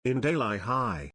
Endaline High.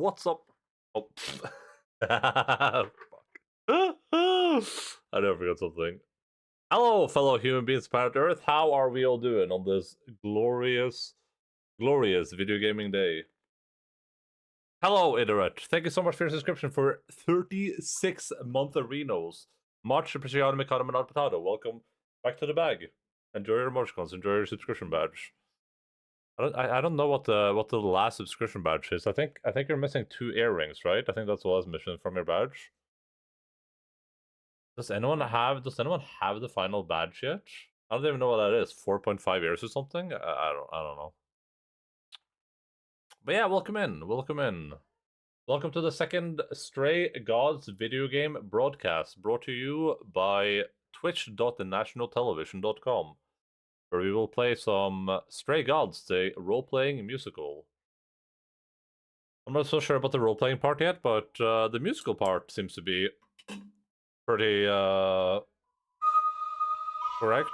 What's up? Oh, fuck. I never forgot something. Hello, fellow human beings, planet Earth. How are we all doing on this glorious, glorious video gaming day? Hello, Iterate. Thank you so much for your subscription for 36 month arenas. Much appreciated, Mikado Manad Potato. Welcome back to the bag. Enjoy your emoticons. Enjoy your subscription badge. I don't know what the last subscription badge is. I think you're missing 2 earrings, right? I think that's the last mission from your badge. Does anyone have the final badge yet? I don't even know what that is. 4.5 years or something? I don't know. But yeah, welcome in. Welcome to the second Stray Gods video game broadcast, brought to you by twitch.thenationaltelevision.com, where we will play some Stray Gods, the role-playing musical. I'm not so sure about the role-playing part yet, but the musical part seems to be pretty correct.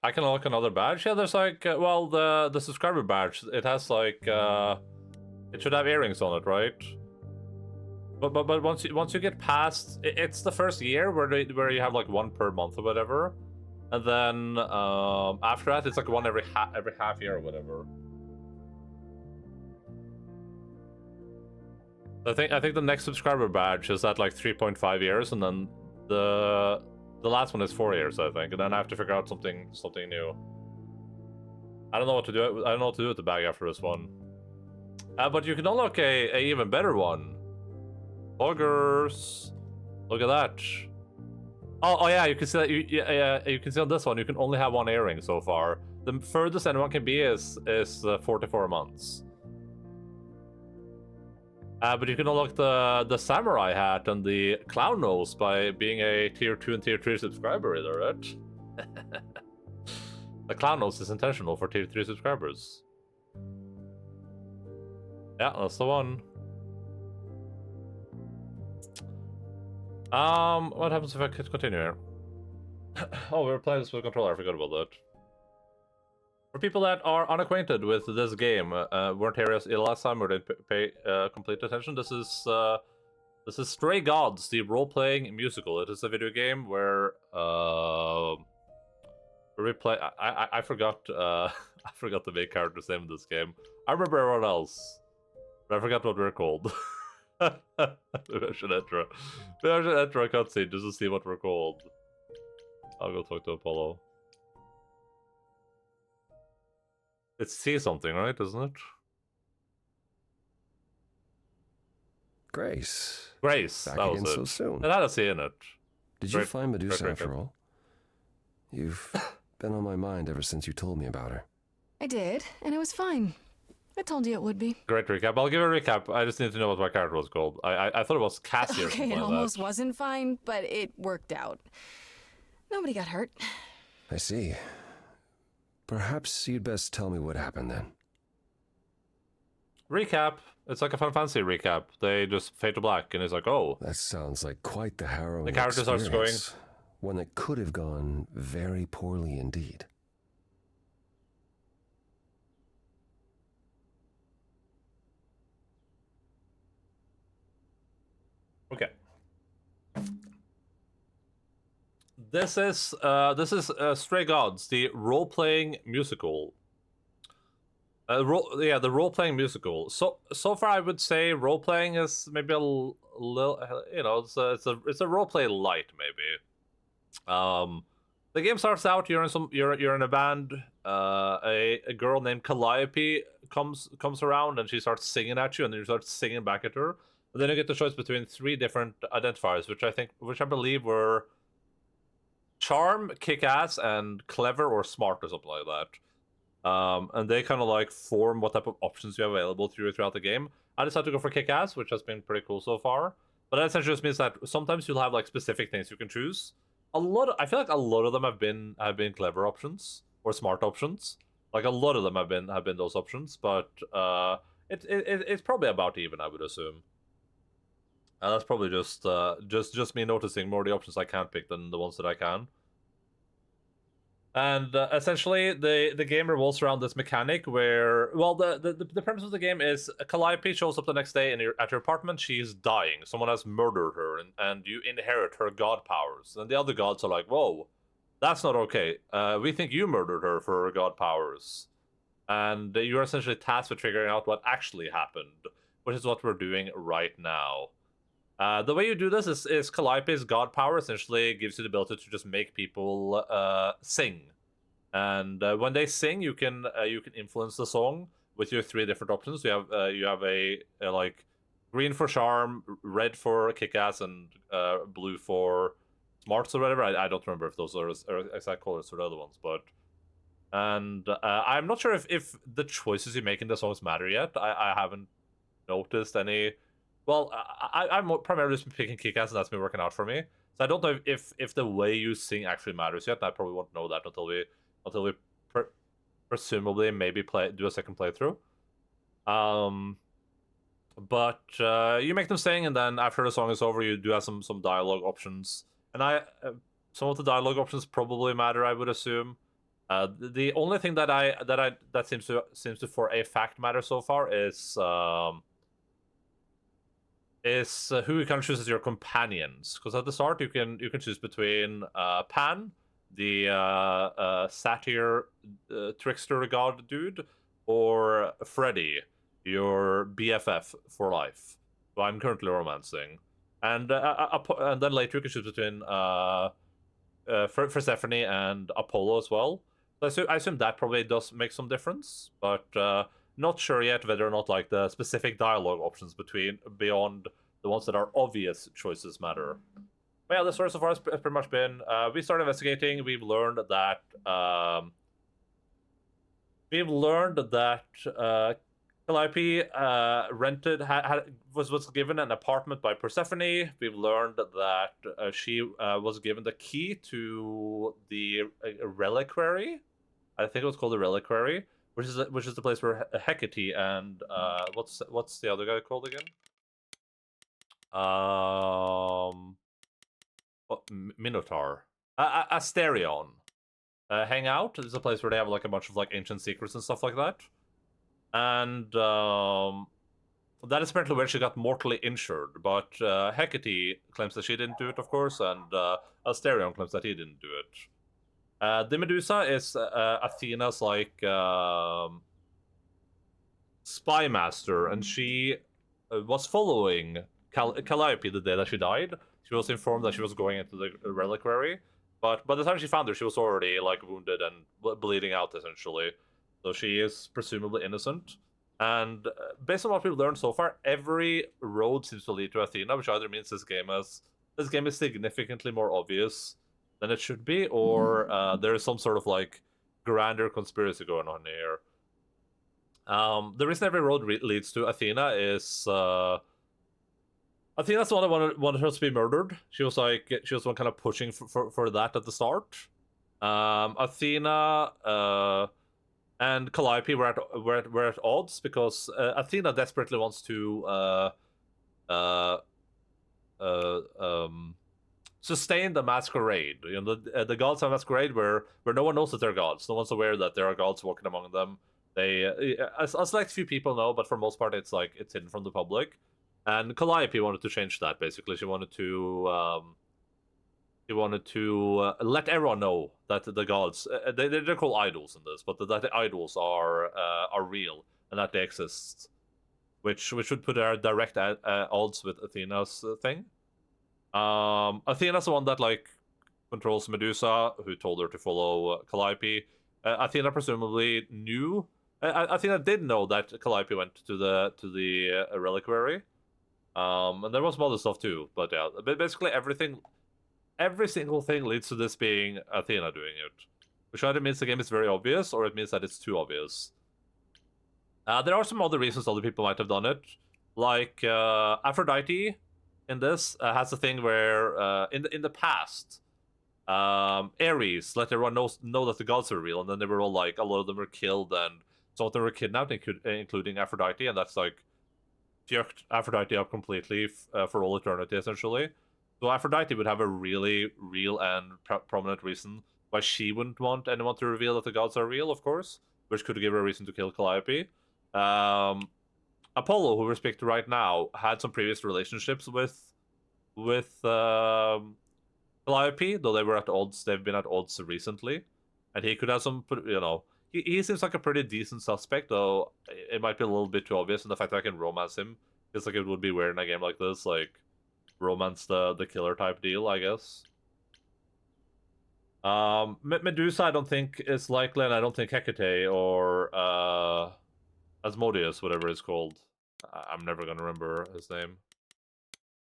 I can unlock another badge. Yeah, there's like, well, the subscriber badge. It has like, it should have earrings on it, right? But once you get past, it's the first year where you have like 1 per month or whatever, and then after that it's like 1 every half year or whatever. I think the next subscriber badge is at like 3.5 years, and then the last one is 4 years, I think, and then I have to figure out something new. I don't know what to do. I don't know what to do with the bag after this one. But you can unlock a even better one. Buggers. Look at that. Oh yeah, you can see that. You can see on this one, you can only have 1 earring so far. The furthest anyone can be is 44 months. But you can unlock the samurai hat and the clown nose by being a tier 2 and tier 3 subscriber, either, right? The clown nose is intentional for tier 3 subscribers. Yeah, that's the one. What happens if I could continue here? Oh, we were playing this with a controller, I forgot about that. For people that are unacquainted with this game, weren't here last time or didn't pay complete attention, this is Stray Gods, the role-playing musical. It is a video game where we play. I forgot I forgot the main character's name in this game. I remember everyone else, but I forgot what we're called. Maybe I should enter a cutscene just to see what we're called. I'll go talk to Apollo. It's C something, right? Isn't it? Grace. Grace. Back That was again it. so soon. It had a C in it. Did you Great- find Medusa great. after all? You've been on my mind ever since you told me about her. I did, and it was fine. I told you it would be. Great recap. I'll give a recap. I just need to know what my character was called. I thought it was Cassie or Okay, something it like almost that. wasn't fine, but it worked out. Nobody got hurt. I see. Perhaps you'd best tell me what happened then. Recap. It's like a Final Fantasy recap. They just fade to black, and it's like, oh. That sounds like quite the harrowing The character starts experience. One that could have gone very poorly indeed. Okay. This is Stray Gods, the role-playing musical. The role-playing musical. So far, I would say role-playing is maybe a little, you know, it's a role-play light maybe. The game starts out. You're in a band. A girl named Calliope comes around and she starts singing at you, and then you start singing back at her. And then you get the choice between 3 different identifiers, which I believe were charm, kick-ass, and clever or smart or something like that. And they kind of like form what type of options you have available throughout the game. I decided to go for kick-ass, which has been pretty cool so far. But that essentially just means that sometimes you'll have like specific things you can choose. I feel like a lot of them have been clever options or smart options. Like a lot of them have been those options, but it's probably about even, I would assume. That's probably just me noticing more of the options I can't pick than the ones that I can. And essentially, the game revolves around this mechanic where, well, the premise of the game is Calliope shows up the next day at your apartment. She's dying. Someone has murdered her, and you inherit her god powers. And the other gods are like, whoa, that's not okay. We think you murdered her for her god powers. And you're essentially tasked with figuring out what actually happened, which is what we're doing right now. The way you do this is Calliope's god power essentially gives you the ability to just make people sing, and when they sing, you can influence the song with your 3 different options. You have a like green for charm, red for kick-ass, and blue for smarts or whatever. I don't remember if those are exact colors for the other ones, but and I'm not sure if the choices you make in the songs matter yet. I haven't noticed any. Well, I'm primarily just picking kick-ass, and that's been working out for me. So I don't know if the way you sing actually matters yet. And I probably won't know that until we presumably maybe do a second playthrough. But you make them sing, and then after the song is over, you do have some dialogue options. And some of the dialogue options probably matter, I would assume. The only thing that seems to for a fact matter so far is who you can choose as your companions. Because at the start you can choose between Pan, the satyr trickster god dude, or Freddy, your BFF for life, who I'm currently romancing. And then later you can choose between Persephone and Apollo as well. So I assume that probably does make some difference, but not sure yet whether or not like the specific dialogue options beyond the ones that are obvious choices matter. But yeah, the story so far has pretty much been we started investigating. We've learned that Calliope was given an apartment by Persephone. We've learned that she was given the key to the reliquary. I think it was called the reliquary, which is the place where Hecate and what's the other guy called again? Minotaur, Asterion, hang out. It's a place where they have like a bunch of like ancient secrets and stuff like that. And that is apparently where she got mortally injured. But Hecate claims that she didn't do it, of course, and Asterion claims that he didn't do it. The Medusa is Athena's like spy master, and she was following Calliope the day that she died. She was informed that she was going into the reliquary, but by the time she found her, she was already like wounded and bleeding out essentially. So she is presumably innocent. And based on what we've learned so far, every road seems to lead to Athena, which either means this game is significantly more obvious than it should be, or there is some sort of like grander conspiracy going on here. The reason every road leads to Athena is Athena's the one that wanted her to be murdered. She was the one kind of pushing for that at the start. Athena and Calliope were at odds because Athena desperately wants to sustain the masquerade. You know, the gods have masquerade where no one knows that they're gods. No one's aware that there are gods walking among them. They a select few people know, but for most part, it's hidden from the public. And Calliope wanted to change that. Basically, she wanted to let everyone know that the gods they're called idols in this, but that the idols are real and that they exist, which would put her direct odds with Athena's thing. Athena's the one that like controls Medusa, who told her to follow Calliope. Athena presumably knew. Athena did know that Calliope went to the reliquary. And there was some other stuff too, but yeah, basically every single thing leads to this being Athena doing it, which either means the game is very obvious or it means that it's too obvious. There are some other reasons other people might have done it, like Aphrodite in this has a thing where in the past, Ares let everyone know that the gods are real, and then they were all like, a lot of them were killed and some of them were kidnapped, including Aphrodite, and that's like jerked Aphrodite up completely for all eternity, essentially. So Aphrodite would have a really real and prominent reason why she wouldn't want anyone to reveal that the gods are real, of course, which could give her a reason to kill Calliope. Apollo, who we're speaking to right now, had some previous relationships with Calliope, though they were at odds. They've been at odds recently, and he could have some, you know. He seems like a pretty decent suspect, though it might be a little bit too obvious, and the fact that I can romance him feels like it would be weird in a game like this, like romance the killer type deal, I guess. Medusa I don't think is likely, and I don't think Hecate or Asmodeus, whatever it's called. I'm never gonna remember his name.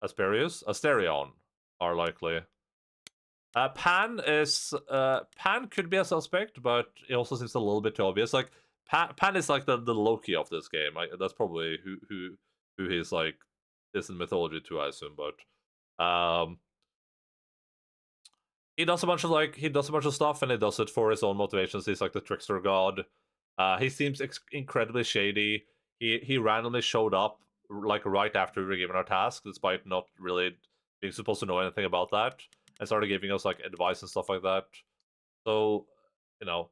Asterion are likely. Pan could be a suspect, but it also seems a little bit too obvious. Like Pan is like the Loki of this game. That's probably who he's like is in mythology too, I assume. But he does a bunch of stuff, and he does it for his own motivations. He's like the trickster god. He seems incredibly shady. He randomly showed up like right after we were given our task, despite not really being supposed to know anything about that, and started giving us like advice and stuff like that. So, you know,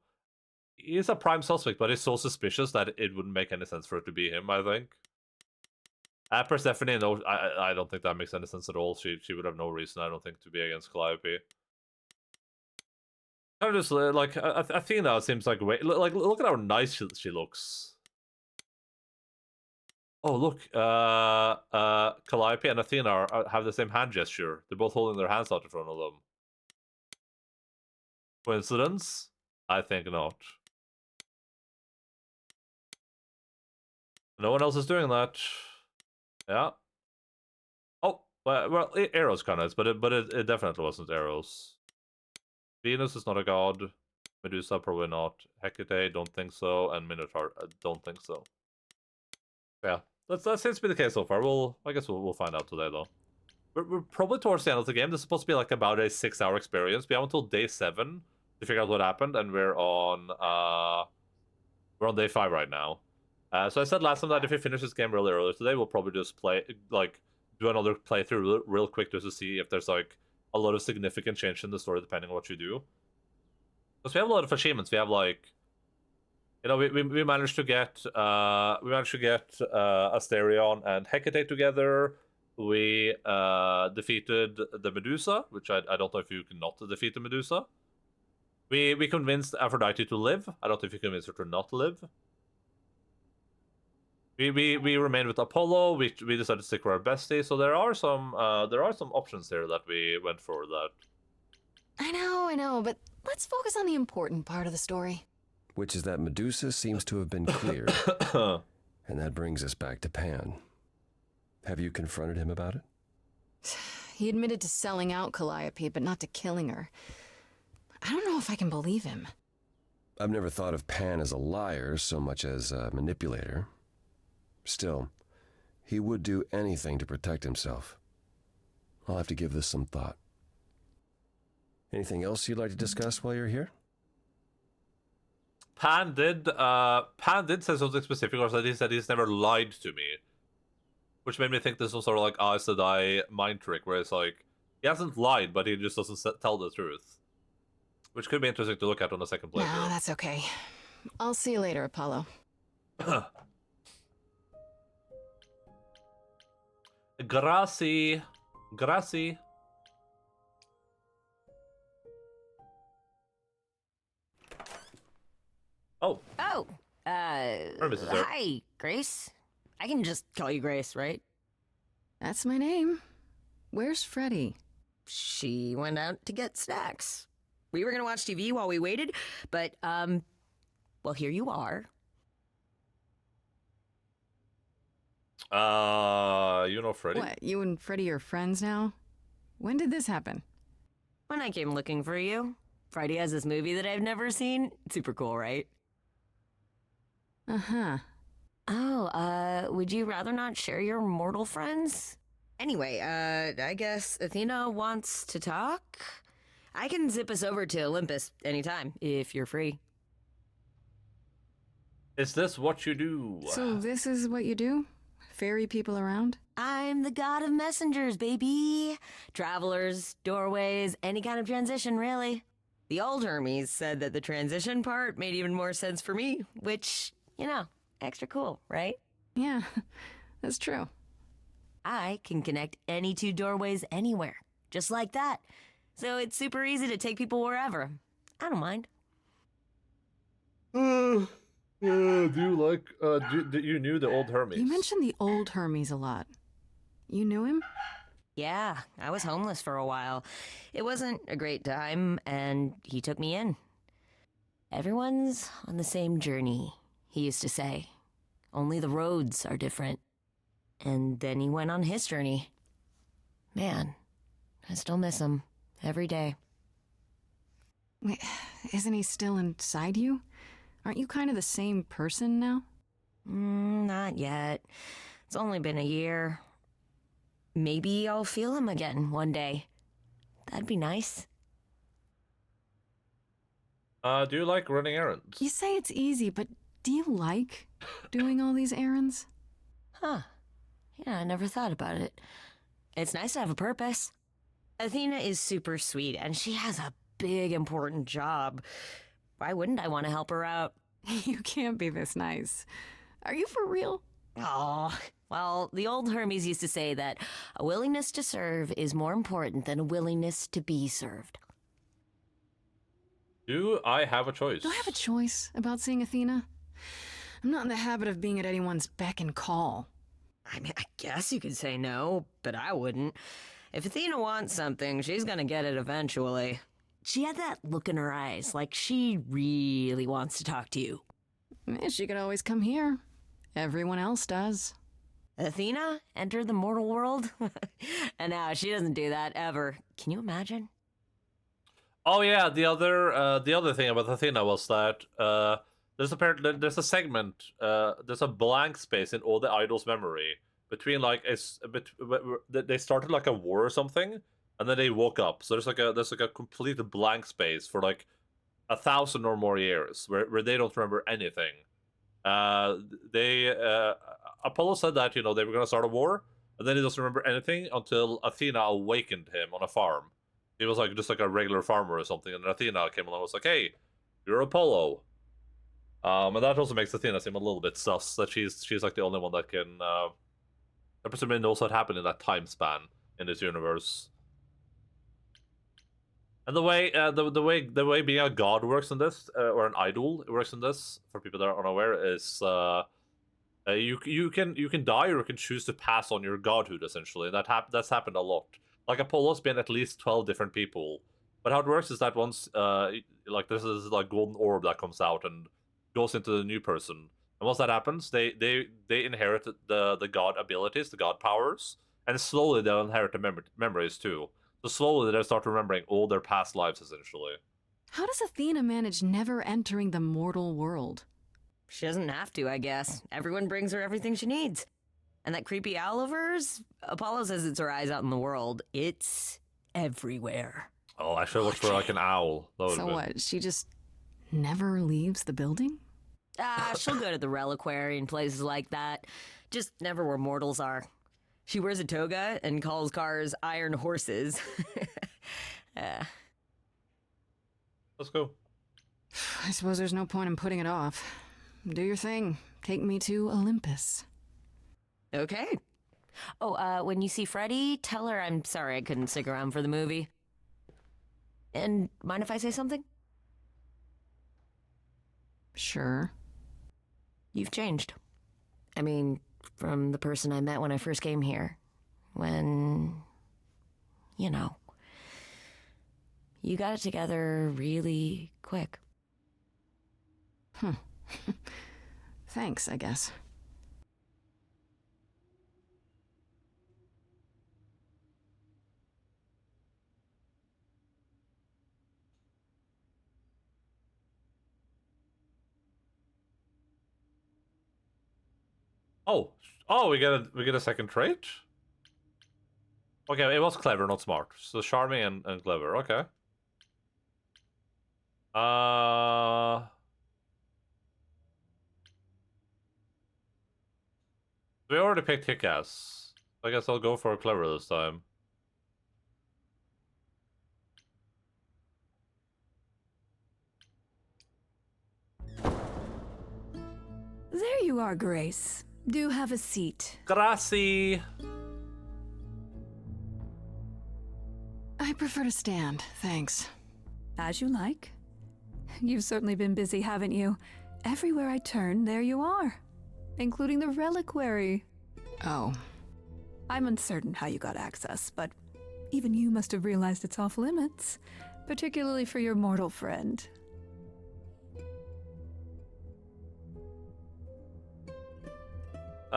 he's a prime suspect, but he's so suspicious that it wouldn't make any sense for it to be him, I think. Persephone, no, I don't think that makes any sense at all. She would have no reason, I don't think, to be against Calliope. Kind of just like Athena seems like look at how nice she looks. Oh look, Calliope and Athena have the same hand gesture. They're both holding their hands out in front of them. Coincidence? I think not. No one else is doing that. Yeah. Oh, well, Eros kind of is, but it definitely wasn't Eros. Venus is not a god. Medusa, probably not. Hecate, don't think so. And Minotaur, don't think so. Yeah, that seems to be the case so far. I guess we'll find out today, though. We're probably towards the end of the game. This is supposed to be like about a 6-hour experience. We have until day 7 to figure out what happened, and we're on day 5 right now. So I said last time that if we finish this game really early today, we'll probably just do another playthrough real quick just to see if there's like a lot of significant change in the story depending on what you do. Because we have a lot of achievements. We have like, you know, we managed to get Asterion and Hecate together. We defeated the Medusa, which I don't know if you can not defeat the Medusa. We convinced Aphrodite to live. I don't know if you convinced her to not live. We remained with Apollo. We decided to stick with our bestie. So there are some options here that we went for that. I know, but let's focus on the important part of the story. which is that Medusa seems to have been cleared. And that brings us back to Pan. Have you confronted him about it? He admitted to selling out Calliope, but not to killing her. I don't know if I can believe him. I've never thought of Pan as a liar so much as a manipulator. Still, he would do anything to protect himself. I'll have to give this some thought. Anything else you'd like to discuss while you're here? Pan did say something specific, or that he said he's never lied to me. Which made me think this was sort of like Aes Sedai mind trick, where it's like, he hasn't lied, but he just doesn't tell the truth. Which could be interesting to look at on the second playthrough. No, that's okay. I'll see you later, Apollo. Gracie. Gracie. Oh. Oh, Mrs. Earp. hi, Grace. I can just call you Grace, right? That's my name. Where's Freddy? She went out to get snacks. We were gonna watch TV while we waited, but, well, here you are. You know Freddy? What, you and Freddy are friends now? When did this happen? When I came looking for you, Friday has this movie that I've never seen. Super cool, right? Uh-huh. Oh, would you rather not share your mortal friends? Anyway, I guess Athena wants to talk? I can zip us over to Olympus anytime, if you're free. Is this what you do? So this is what you do? Ferry people around? I'm the god of messengers, baby. Travelers, doorways, any kind of transition, really. The old Hermes said that the transition part made even more sense for me, which, you know, extra cool, right? Yeah, that's true. I can connect any two doorways anywhere, just like that. So it's super easy to take people wherever. I don't mind. Do you like, you knew the old Hermes? You mentioned the old Hermes a lot. You knew him? Yeah, I was homeless for a while. It wasn't a great time, and he took me in. Everyone's on the same journey, he used to say. Only the roads are different. And then he went on his journey. Man, I still miss him every day. Wait, isn't he still inside you? Aren't you kind of the same person now? Not yet. It's only been a year. Maybe I'll feel him again one day. That'd be nice. Do you like running errands? You say it's easy, but do you like doing all these errands? Huh. Yeah, I never thought about it. It's nice to have a purpose. Athena is super sweet, and she has a big, important job. Why wouldn't I want to help her out? You can't be this nice. Are you for real? Oh, well, the old Hermes used to say that a willingness to serve is more important than a willingness to be served. Do I have a choice? Do I have a choice about seeing Athena? I'm not in the habit of being at anyone's beck and call. I mean, I guess you could say no, but I wouldn't. If Athena wants something, she's gonna get it eventually. She had that look in her eyes, like she really wants to talk to you. She could always come here. Everyone else does. Athena entered the mortal world? And now she doesn't do that ever. Can you imagine? Oh yeah, the other thing about Athena was that there's a segment, there's a blank space in all the idols' memory between like they started like a war or something, and then they woke up. So there's like a complete blank space for like 1,000 or more years where they don't remember anything. Apollo said that, you know, they were gonna start a war, and then he doesn't remember anything until Athena awakened him on a farm. He was like just like a regular farmer or something, and Athena came along and was like, "Hey, you're Apollo." And that also makes Athena seem a little bit sus, that she's like the only one that can that presumably knows what happened in that time span in this universe. And the way being a god works in this, or an idol works in this, for people that are unaware, is you can die, or you can choose to pass on your godhood, essentially. That's happened a lot. Like Apollo's been at least 12 different people. But how it works is that once like this is like golden orb that comes out, and goes into the new person. And once that happens, they inherit the god abilities, the god powers, and slowly they'll inherit the memories too. So slowly they'll start remembering all their past lives, essentially. How does Athena manage never entering the mortal world? She doesn't have to, I guess. Everyone brings her everything she needs. And that creepy owl of hers? Apollo says it's her eyes out in the world. It's everywhere. Oh, I should look for like an owl. So what, she just never leaves the building? She'll go to the reliquary and places like that. Just never where mortals are. She wears a toga and calls cars iron horses. Let's go. I suppose there's no point in putting it off. Do your thing. Take me to Olympus. Okay. Oh, when you see Freddie, tell her I'm sorry I couldn't stick around for the movie. And mind if I say something? Sure. You've changed. I mean, from the person I met when I first came here. When, you know, you got it together really quick. Thanks, I guess. Oh, we get a second trait? Okay, it was clever, not smart. So charming and clever, okay. We already picked Kick-Ass. I guess I'll go for clever this time. There you are, Grace. Do have a seat. Gracie! I prefer to stand, thanks. As you like. You've certainly been busy, haven't you? Everywhere I turn, there you are. Including the reliquary. Oh. I'm uncertain how you got access, but even you must have realized it's off limits. Particularly for your mortal friend.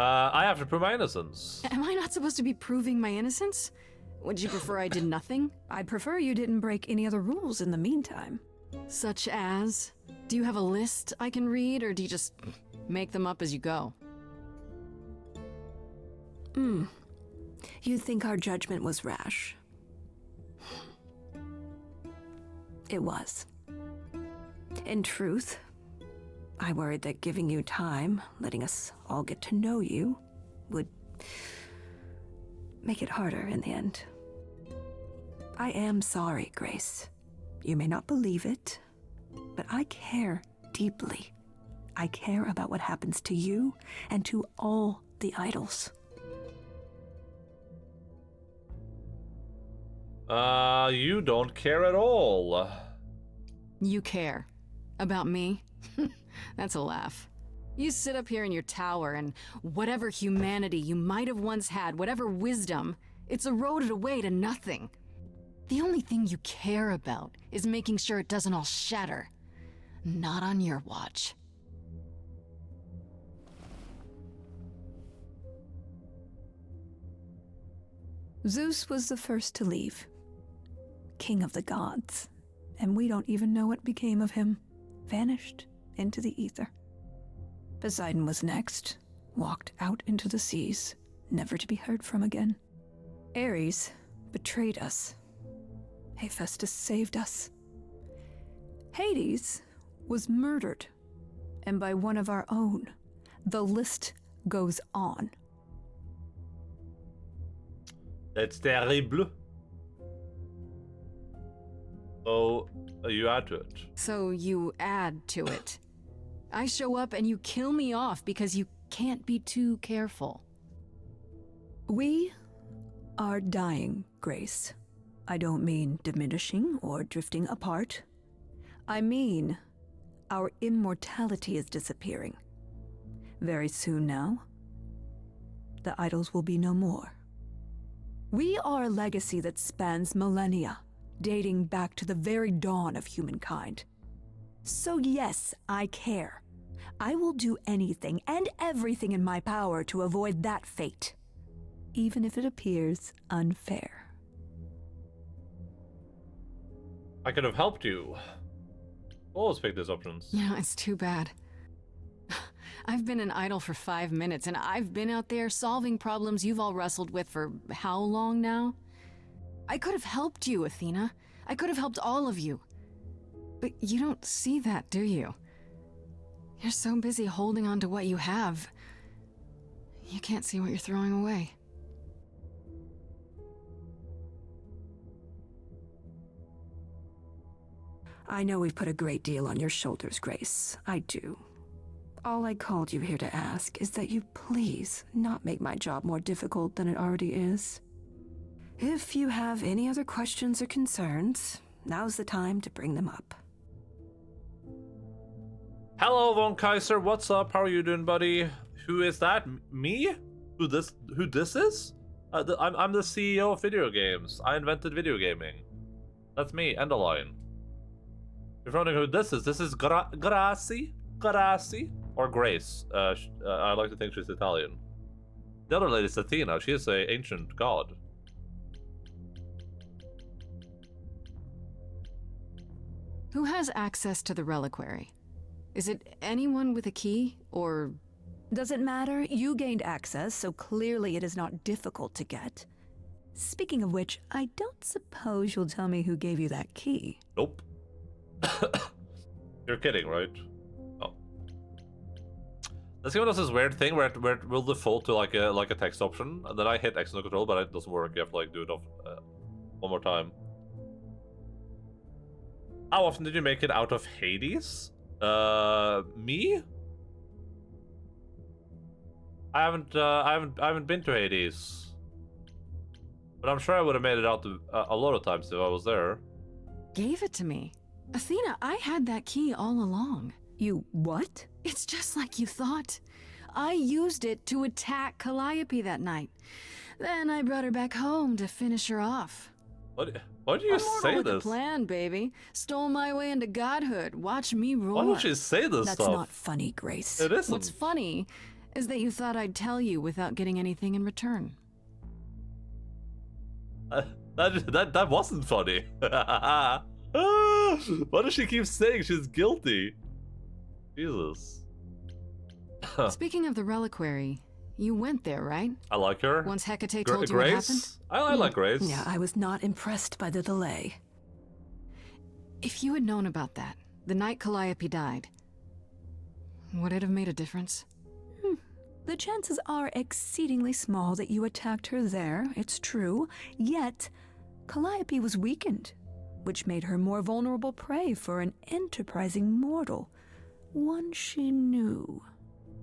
I have to prove my innocence. Am I not supposed to be proving my innocence? Would you prefer I did nothing? I'd prefer you didn't break any other rules in the meantime. Such as? Do you have a list I can read, or do you just make them up as you go? You think our judgment was rash? It was. In truth, I worried that giving you time, letting us all get to know you, would make it harder in the end. I am sorry, Grace. You may not believe it, but I care deeply. I care about what happens to you and to all the idols. You don't care at all. You care. About me? That's a laugh. You sit up here in your tower, and whatever humanity you might have once had, whatever wisdom, it's eroded away to nothing. The only thing you care about is making sure it doesn't all shatter. Not on your watch. Zeus was the first to leave. King of the gods. And we don't even know what became of him. Vanished into the ether. Poseidon was next. Walked out into the seas, never to be heard from again. Ares betrayed us. Hephaestus saved us. Hades was murdered. And by one of our own. The list goes on. It's terrible. So, you add to it. So you add to it. I show up and you kill me off because you can't be too careful. We are dying, Grace. I don't mean diminishing or drifting apart. I mean our immortality is disappearing. Very soon now, the idols will be no more. We are a legacy that spans millennia, dating back to the very dawn of humankind. So yes, I care. I will do anything and everything in my power to avoid that fate, even if it appears unfair. I could have helped you. Always pick these options. You know, it's too bad. I've been an idol for 5 minutes, and I've been out there solving problems you've all wrestled with for how long now? I could have helped you, Athena. I could have helped all of you. But you don't see that, do you? You're so busy holding on to what you have. You can't see what you're throwing away. I know we've put a great deal on your shoulders, Grace. I do. All I called you here to ask is that you please not make my job more difficult than it already is. If you have any other questions or concerns, now's the time to bring them up. Hello, Von Kaiser. What's up? How are you doing, buddy? Who is that? Me? Who this is? I'm the CEO of video games. I invented video gaming. That's me, Endaline. If you're wondering who this is Gracie? Or Grace. I like to think she's Italian. The other lady is Athena. She is an ancient god. Who has access to the reliquary? Is it anyone with a key, or... Does it matter? You gained access, so clearly it is not difficult to get. Speaking of which, I don't suppose you'll tell me who gave you that key. Nope. You're kidding, right? Oh. This game does this weird thing where it will default to like a text option, and then I hit X no control, but it doesn't work. You have to like do it off one more time. How often did you make it out of Hades? Me? I haven't been to Hades, but I'm sure I would have made it out to, a lot of times if I was there. Gave it to me. Athena, I had that key all along. You what? It's just like you thought. I used it to attack Calliope that night. Then I brought her back home to finish her off. Why do you I'm mortal say with this? a plan, baby. Stole my way into godhood. Watch me roar. Why don't you say this That's stuff? not funny, Grace. It isn't. What's funny is that you thought I'd tell you without getting anything in return. That wasn't funny. Why does she keep saying she's guilty? Jesus. Speaking of the reliquary, you went there, right? I like her. Once Hecate told you what happened? Grace? I like Grace. Yeah, I was not impressed by the delay. If you had known about that, the night Calliope died, would it have made a difference? The chances are exceedingly small that you attacked her there, it's true. Yet, Calliope was weakened, which made her more vulnerable prey for an enterprising mortal, one she knew.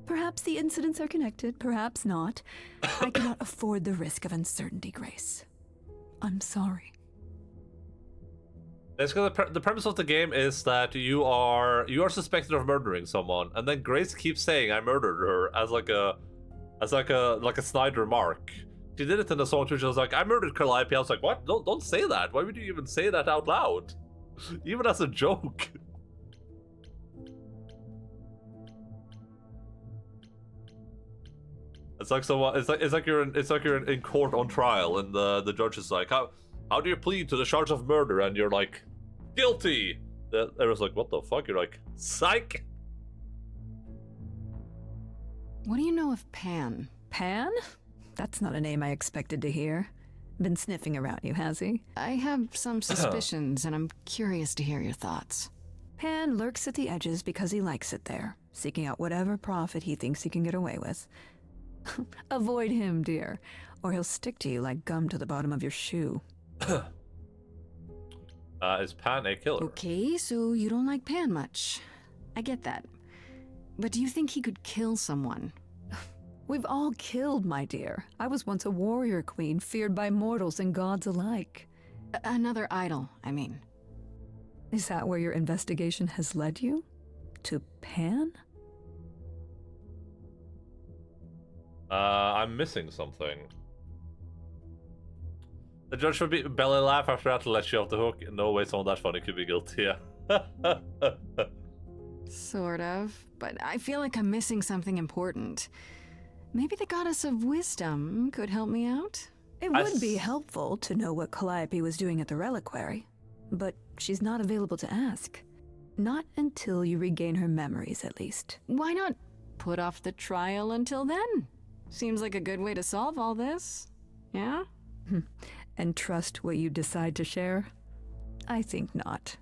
Perhaps the incidents are connected, perhaps not. I cannot afford the risk of uncertainty, Grace. I'm sorry. Basically, the premise of the game is that you are suspected of murdering someone, and then Grace keeps saying, "I murdered her," as like a snide remark. She did it in the song too. She was like, "I murdered Calliope." I was like, "What? Don't say that. Why would you even say that out loud, even as a joke?" It's like someone. It's like you're in court on trial, and the judge is like, How do you plead to the charge of murder? And you're like, guilty. Everyone's like, what the fuck? You're like, psych. What do you know of Pan? Pan? That's not a name I expected to hear. Been sniffing around you, has he? I have some suspicions, and I'm curious to hear your thoughts. Pan lurks at the edges because he likes it there, seeking out whatever profit he thinks he can get away with. Avoid him, dear, or he'll stick to you like gum to the bottom of your shoe. Is Pan a killer? Okay, so you don't like Pan much. I get that. But do you think he could kill someone? We've all killed, my dear. I was once a warrior queen, feared by mortals and gods alike. Another idol, I mean. Is that where your investigation has led you? To Pan? I'm missing something. The judge would be belly laugh after that to let you off the hook. No way, someone that funny could be guilty. Yeah. Sort of, but I feel like I'm missing something important. Maybe the goddess of wisdom could help me out? It would be helpful to know what Calliope was doing at the reliquary, but she's not available to ask. Not until you regain her memories, at least. Why not put off the trial until then? Seems like a good way to solve all this. Yeah? And trust what you decide to share? I think not.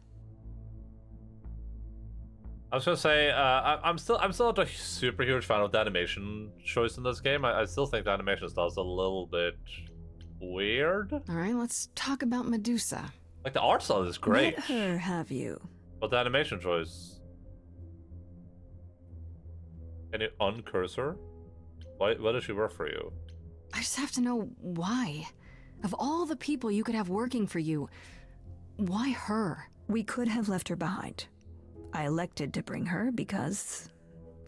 I was gonna say, I'm still not a super huge fan of the animation choice in this game. I still think the animation style's a little bit weird. All right, let's talk about Medusa. Like the art style is great, Let her have you. but the animation choice. Can you uncurse her? Why does she work for you? I just have to know why. Of all the people you could have working for you, why her? We could have left her behind. I elected to bring her because,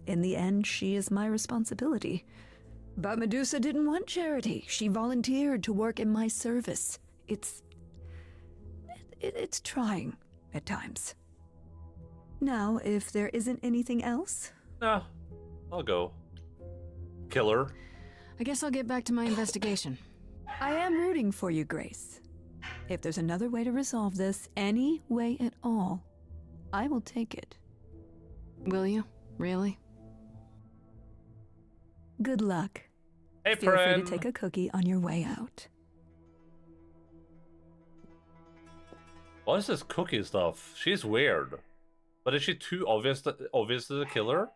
in the end, she is my responsibility. But Medusa didn't want charity. She volunteered to work in my service. It's trying at times. Now, if there isn't anything else, Nah, I'll go. Kill her. I guess I'll get back to my investigation. I am rooting for you, Grace. If there's another way to resolve this, any way at all, I will take it. Will you? Really? Good luck. Hey, Feel free to friend. take a cookie on your way out. What is this cookie stuff? She's weird. But is she too obvious to the killer?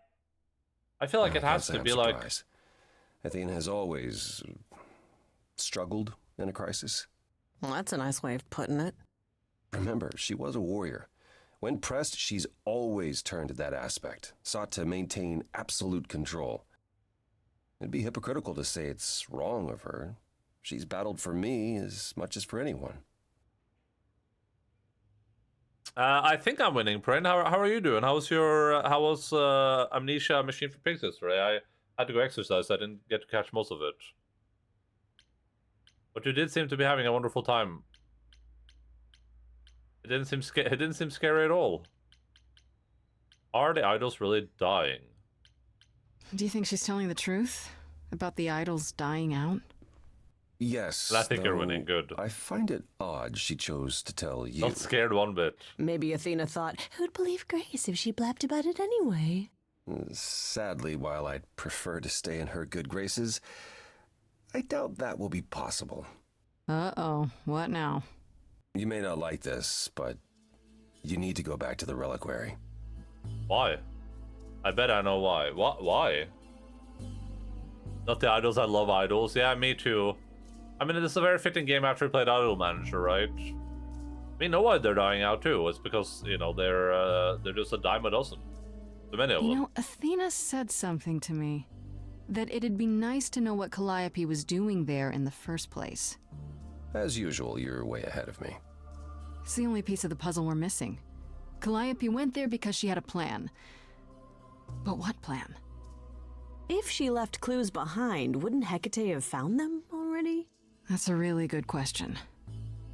I feel like it has to be like... Athena has always struggled in a crisis. Well, that's a nice way of putting it. Remember, she was a warrior. When pressed, she's always turned to that aspect, sought to maintain absolute control. It'd be hypocritical to say it's wrong of her. She's battled for me as much as for anyone. I think I'm winning, Prin. How are you doing? How was Amnesia Machine for Pigs yesterday? I had to go exercise. I didn't get to catch most of it. But you did seem to be having a wonderful time. It didn't seem scary at all. Are the idols really dying? Do you think she's telling the truth about the idols dying out? Yes, I think you're though winning. Good. I find it odd she chose to tell you. Not scared one bit. Maybe Athena thought, who'd believe Grace if she blabbed about it anyway? Sadly, while I'd prefer to stay in her good graces, I doubt that will be possible. Uh-oh, what now? You may not like this, but you need to go back to the reliquary. Why? I bet I know why. Why? Not the idols. I love idols. Yeah, me too. I mean, this is a very fitting game after we played Idol Manager, right? We know why they're dying out too. It's because, you know, they're just a dime a dozen. Too many of them. You know, Athena said something to me. That it'd be nice to know what Calliope was doing there in the first place. As usual, you're way ahead of me. It's the only piece of the puzzle we're missing. Calliope went there because she had a plan. But what plan? If she left clues behind, wouldn't Hecate have found them already? That's a really good question.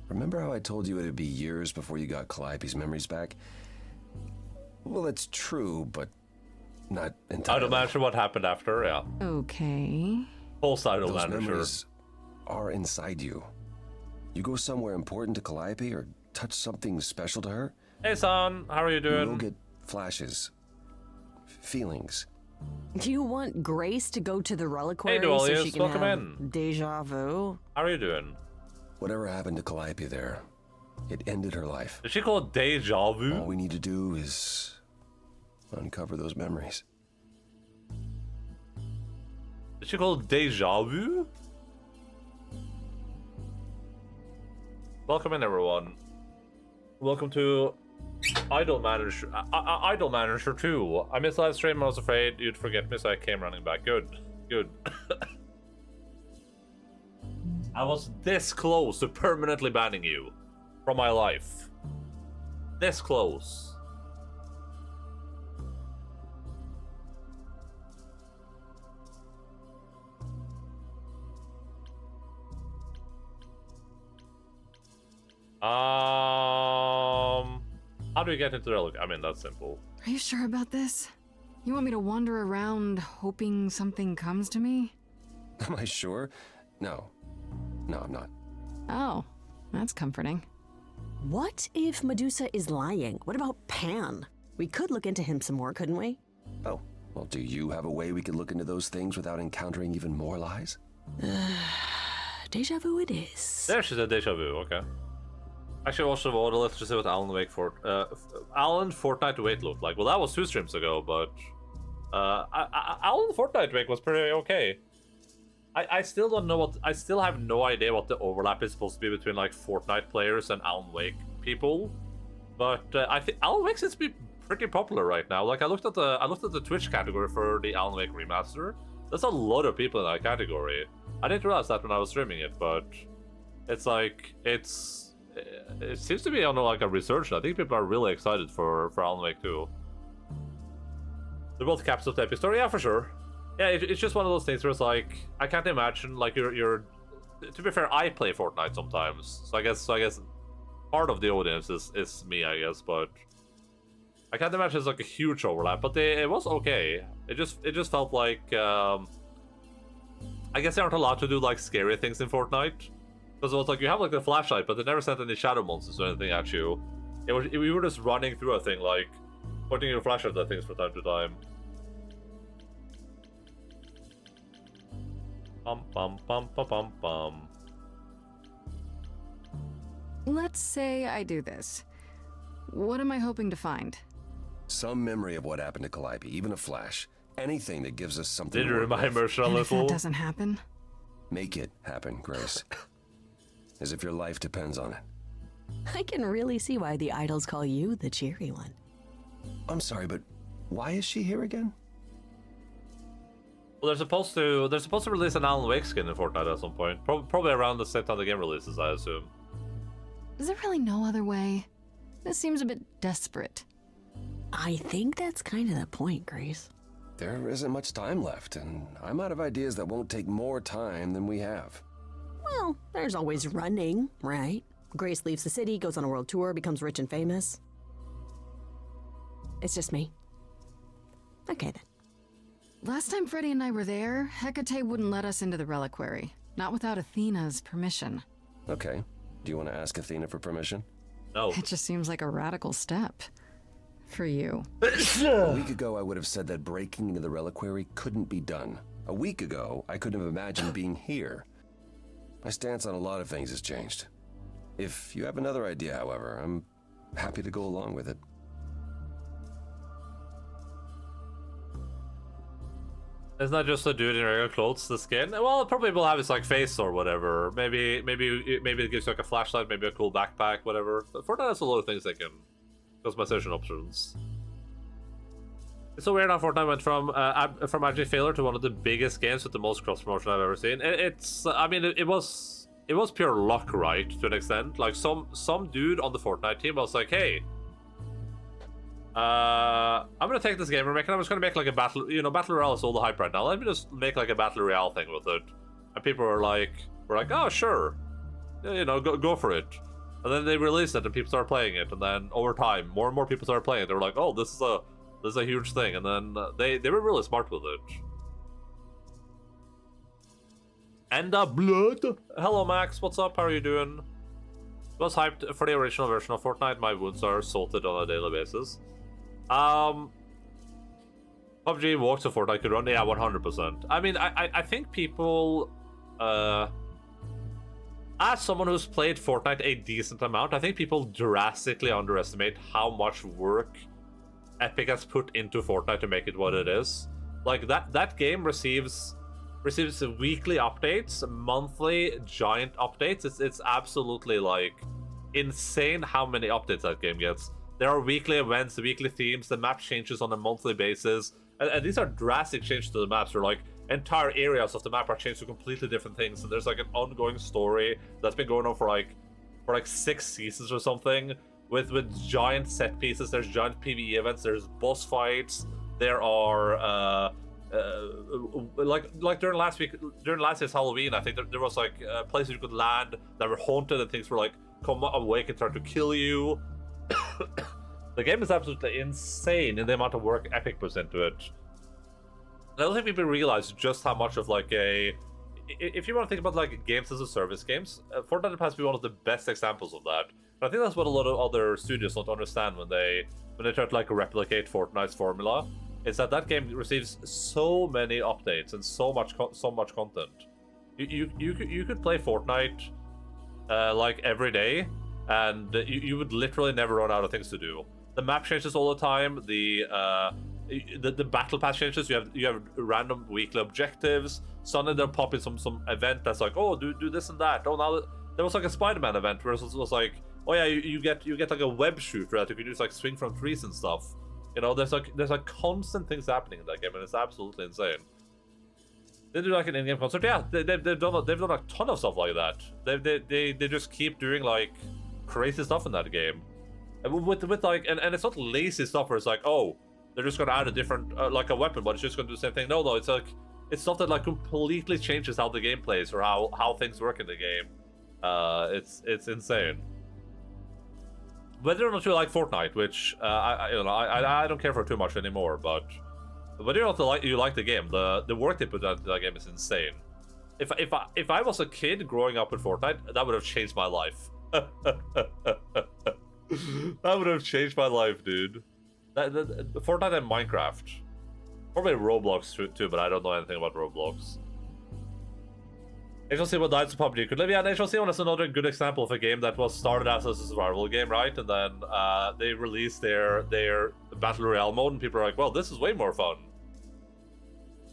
Remember how I told you it'd be years before you got Calliope's memories back? Well, that's true, but not entirely. Idol Manager, what happened after? Yeah. Okay. Post Idol Those Manager. memories are inside you. You go somewhere important to Calliope or touch something special to her, Hey, son. How are you doing? you'll get flashes, feelings. Do you want Grace to go to the reliquary so Dwalius, she can welcome have in. deja vu? How are you doing? Whatever happened to Calliope there, it ended her life. Did she call it deja All vu? we need to do is uncover those memories. Did she call it deja vu? Welcome in, everyone. Welcome to Idol Manager. Idol Manager 2. I missed last stream. I was afraid you'd forget me, so I came running back. Good. Good. I was this close to permanently banning you from my life. This close. How do you get into the relic? I mean, that's simple. Are you sure about this? You want me to wander around hoping something comes to me? Am I sure? No. No, I'm not. Oh, that's comforting. What if Medusa is lying? What about Pan? We could look into him some more, couldn't we? Oh, well, do you have a way we could look into those things without encountering even more lies? Deja vu it is. There, she said deja vu. Okay. Actually, also, well, let's just see what Alan Fortnite Wake looked like. Well, that was 2 streams ago, but Alan Fortnite Wake was pretty okay. I still don't know what. I still have no idea what the overlap is supposed to be between like Fortnite players and Alan Wake people. But I think Alan Wake seems to be pretty popular right now. Like I looked at the Twitch category for the Alan Wake remaster. There's a lot of people in that category. I didn't realize that when I was streaming it, but it's like it seems to be on like a resurgence. I think people are really excited for Alan Wake 2. They're both caps of the epic story, yeah, for sure. Yeah, it's just one of those things where it's like I can't imagine like you're. To be fair, I play Fortnite sometimes, so I guess part of the audience is me, I guess, but I can't imagine it's like a huge overlap. But it was okay. It just felt like I guess they aren't allowed to do like scary things in Fortnite, because it was like you have like the flashlight, but they never sent any shadow monsters or anything at you. We were just running through a thing, like pointing your flashlight at things from time to time. Bum bum bum bum bum bum. Let's say I do this. What am I hoping to find? Some memory of what happened to Calliope, even a flash. Anything that gives us something. Did you remind Mercer a And if little? that doesn't happen? Make it happen, Grace. As if your life depends on it. I can really see why the idols call you the cheery one. I'm sorry, but why is she here again? Well, they're supposed to release an Alan Wake skin in Fortnite at some point. Probably around the same time the game releases, I assume. Is there really no other way? This seems a bit desperate. I think that's kind of the point, Grace. There isn't much time left, and I'm out of ideas that won't take more time than we have. Well, there's always running, right? Grace leaves the city, goes on a world tour, becomes rich and famous. It's just me. Okay, then. Last time Freddy and I were there, Hecate wouldn't let us into the reliquary. Not without Athena's permission. Okay. Do you want to ask Athena for permission? No. It just seems like a radical step. For you. A week ago, I would have said that breaking into the reliquary couldn't be done. A week ago, I couldn't have imagined being here. My stance on a lot of things has changed. If you have another idea, however, I'm happy to go along with it. Isn't that just a dude in regular clothes, the skin? Well, it probably will have his like face or whatever. Maybe it gives you like a flashlight, maybe a cool backpack, whatever. But Fortnite has a lot of things they can customization options. It's so weird how Fortnite went from actually failure to one of the biggest games with the most cross promotion I've ever seen. It was pure luck, right, to an extent. Like some dude on the Fortnite team was like, hey, I'm gonna take this game we're making. I'm just gonna make like a battle royale is all the hype right now. Let me just make like a battle royale thing with it. And people were like, oh sure, go for it. And then they released it and people started playing it. And then over time, more and more people started playing it. They were like, oh, this is a huge thing. And then they were really smart with it. Blood. Hello Max, what's up? How are you doing? Was hyped for the original version of Fortnite. My wounds are salted on a daily basis. PUBG walks to Fortnite could run. Yeah, 100%. I mean, I think people, as someone who's played Fortnite a decent amount, I think people drastically underestimate how much work Epic has put into Fortnite to make it what it is. Like that game receives weekly updates, monthly giant updates. It's absolutely like insane how many updates that game gets. There are weekly events, weekly themes, the map changes on a monthly basis, and these are drastic changes to the maps. Where like entire areas of the map are changed to completely different things, and there's like an ongoing story that's been going on for like 6 seasons or something, with giant set pieces. There's giant PvE events, there's boss fights, there are like during last year's Halloween, I think there was like places you could land that were haunted and things were like come awake and start to kill you. The game is absolutely insane in the amount of work Epic puts into it. And I don't think people realize just how much of like a... If you want to think about like games as a service games, Fortnite has been one of the best examples of that. And I think that's what a lot of other studios don't understand when they try to like replicate Fortnite's formula. Is that game receives so many updates and so much content. You could play Fortnite like every day, and you would literally never run out of things to do. The map changes all the time. The battle pass changes. You have random weekly objectives. Suddenly they'll pop in some event that's like, oh, do this and that. Oh, now there was like a Spider-Man event where it was like, oh yeah, you get like a web shooter that you can use like swing from trees and stuff. You know, there's like constant things happening in that game, and it's absolutely insane. They do like an in-game concert, yeah. They've done a ton of stuff like that. They just keep doing like crazy stuff in that game, and with like and it's not lazy stuff where it's like, oh, they're just gonna add a different like a weapon, but it's just gonna do the same thing. No, it's like it's stuff that like completely changes how the game plays or how things work in the game. It's insane. Whether or not you like Fortnite, which I don't care for too much anymore, but whether or not you like the game, the work they put into that game is insane. If I was a kid growing up with Fortnite, that would have changed my life. That would have changed my life, dude. Fortnite and Minecraft, probably Roblox too, but I don't know anything about Roblox. HLC1 died so PUBG could live. Yeah, and HLC1 is another good example of a game that was started as a survival game, right? And then they released their Battle Royale mode, and people are like, well, this is way more fun.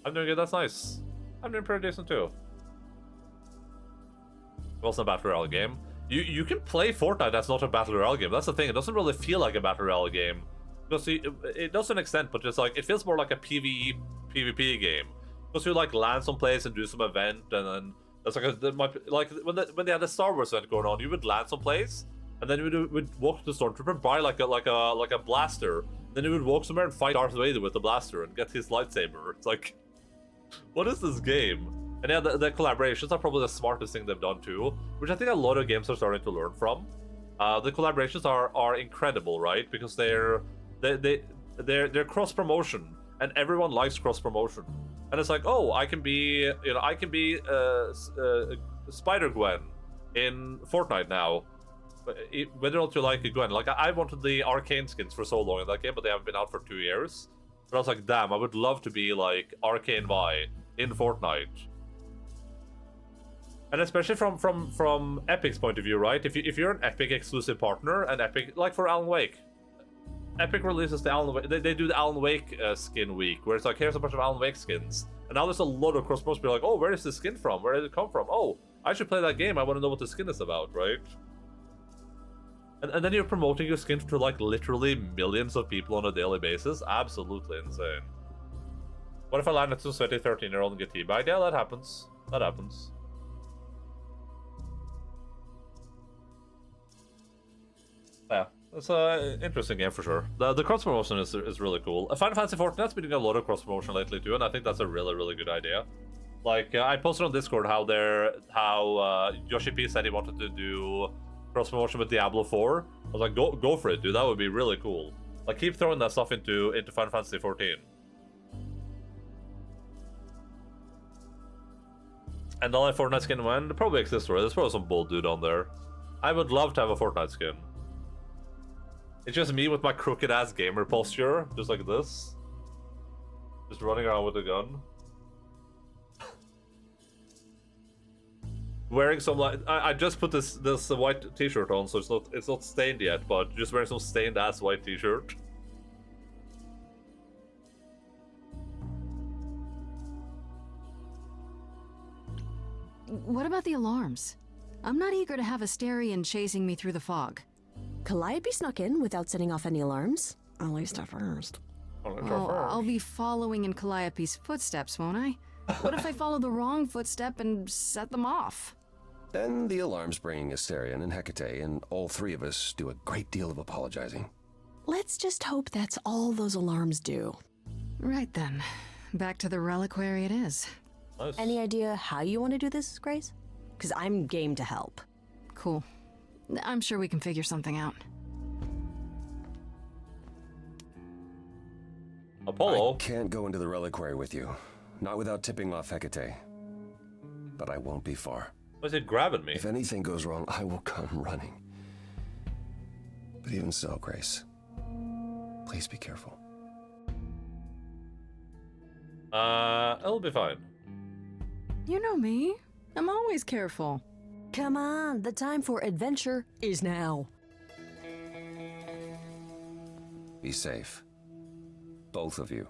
I'm doing good, that's nice. I'm doing pretty decent too. It wasn't a Battle Royale game. You can play Fortnite that's not a Battle Royale game. That's the thing, it doesn't really feel like a Battle Royale game. Because it does to an extent, but just like, it feels more like a PvE, PvP game. Because you like land someplace and do some event, and then that's like when they had the Star Wars event going on, you would land someplace, and then you would walk to the stormtrooper, buy like a blaster, then you would walk somewhere and fight Darth Vader with the blaster and get his lightsaber. It's like, what is this game? And yeah, the collaborations are probably the smartest thing they've done too, which I think a lot of games are starting to learn from. The collaborations are incredible, right? Because they're cross promotion, and everyone likes cross promotion. And it's like, oh, I can be Spider-Gwen in Fortnite now. Whether or not you like Gwen. Like, I wanted the Arcane skins for so long in that game, but they haven't been out for 2 years. But I was like, damn, I would love to be like Arcane Vi in Fortnite. And especially from Epic's point of view, right? If you're an Epic exclusive partner, and Epic, like for Alan Wake, Epic releases the Alan Wake, they do the Alan Wake skin week, where it's like, here's a bunch of Alan Wake skins. And now there's a lot of cross-promotion people like, oh, where is this skin from? Where did it come from? Oh, I should play that game. I want to know what the skin is about, right? And then you're promoting your skin to like literally millions of people on a daily basis. Absolutely insane. What if I land at some sweaty 13-year-old and get teabagged? Yeah, that happens. That happens. Yeah. It's an interesting game for sure. The cross promotion is really cool. Final Fantasy XIV's been doing a lot of cross promotion lately too, and I think that's a really good idea. Like I posted on Discord how Yoshi P said he wanted to do cross promotion with Diablo 4. I was like, go for it, dude. That would be really cool. Like, keep throwing that stuff into Final Fantasy XIV. And then Fortnite skin when it probably exists, right? There's probably some bold dude on there. I would love to have a Fortnite skin. It's just me with my crooked ass gamer posture, just like this. Just running around with a gun. Wearing some like I just put this white t-shirt on, so it's not stained yet, but just wearing some stained ass white t-shirt. What about the alarms? I'm not eager to have Asterion chasing me through the fog. Calliope snuck in without setting off any alarms. At least at first. Well, I'll be following in Calliope's footsteps, won't I? What if I follow the wrong footstep and set them off? Then the alarms bring Asterion and Hecate, and all three of us do a great deal of apologizing. Let's just hope that's all those alarms do. Right then. Back to the reliquary it is. Nice. Any idea how you want to do this, Grace? Because I'm game to help. Cool. I'm sure we can figure something out. Apollo? I can't go into the reliquary with you. Not without tipping off Hecate. But I won't be far. Why is it grabbing me? If anything goes wrong, I will come running. But even so, Grace, please be careful. It'll be fine. You know me. I'm always careful. Come on, the time for adventure is now. Be safe. Both of you.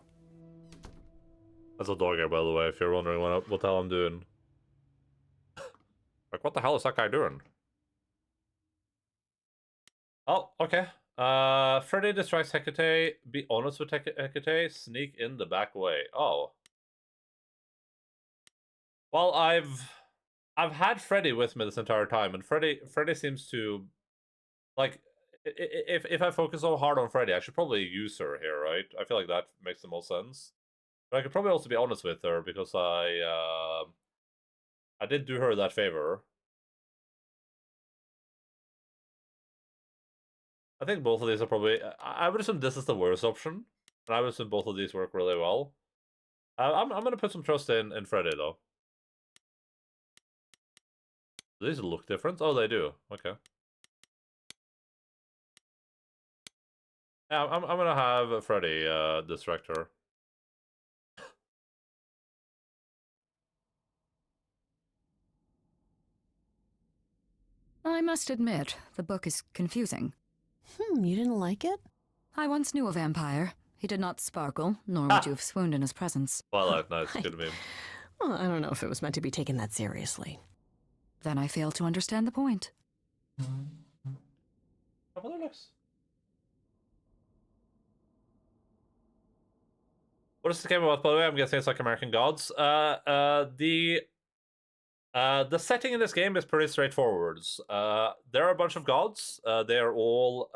That's a dog hair, by the way, if you're wondering what the hell I'm doing. Like, what the hell is that guy doing? Oh, okay. Freddy distracts Hecate. Be honest with Hecate. Sneak in the back way. Oh. Well, I've had Freddy with me this entire time, and Freddy seems to, like, if I focus so hard on Freddy, I should probably use her here, right? I feel like that makes the most sense. But I could probably also be honest with her because I did do her that favor. I think both of these are probably... I would assume this is the worst option. And I would assume both of these work really well. I'm going to put some trust in Freddy, though. Do these look different? Oh, they do. Okay. Yeah, I'm going to have Freddy distract her. I must admit, the book is confusing. You didn't like it? I once knew a vampire. He did not sparkle, nor would you have swooned in his presence. Twilight, nice, good meme. Well, I don't know if it was meant to be taken that seriously. Then I fail to understand the point. Have other looks. What is this game about, by the way? I'm guessing it's like American Gods. The setting in this game is pretty straightforward. There are a bunch of gods. They are all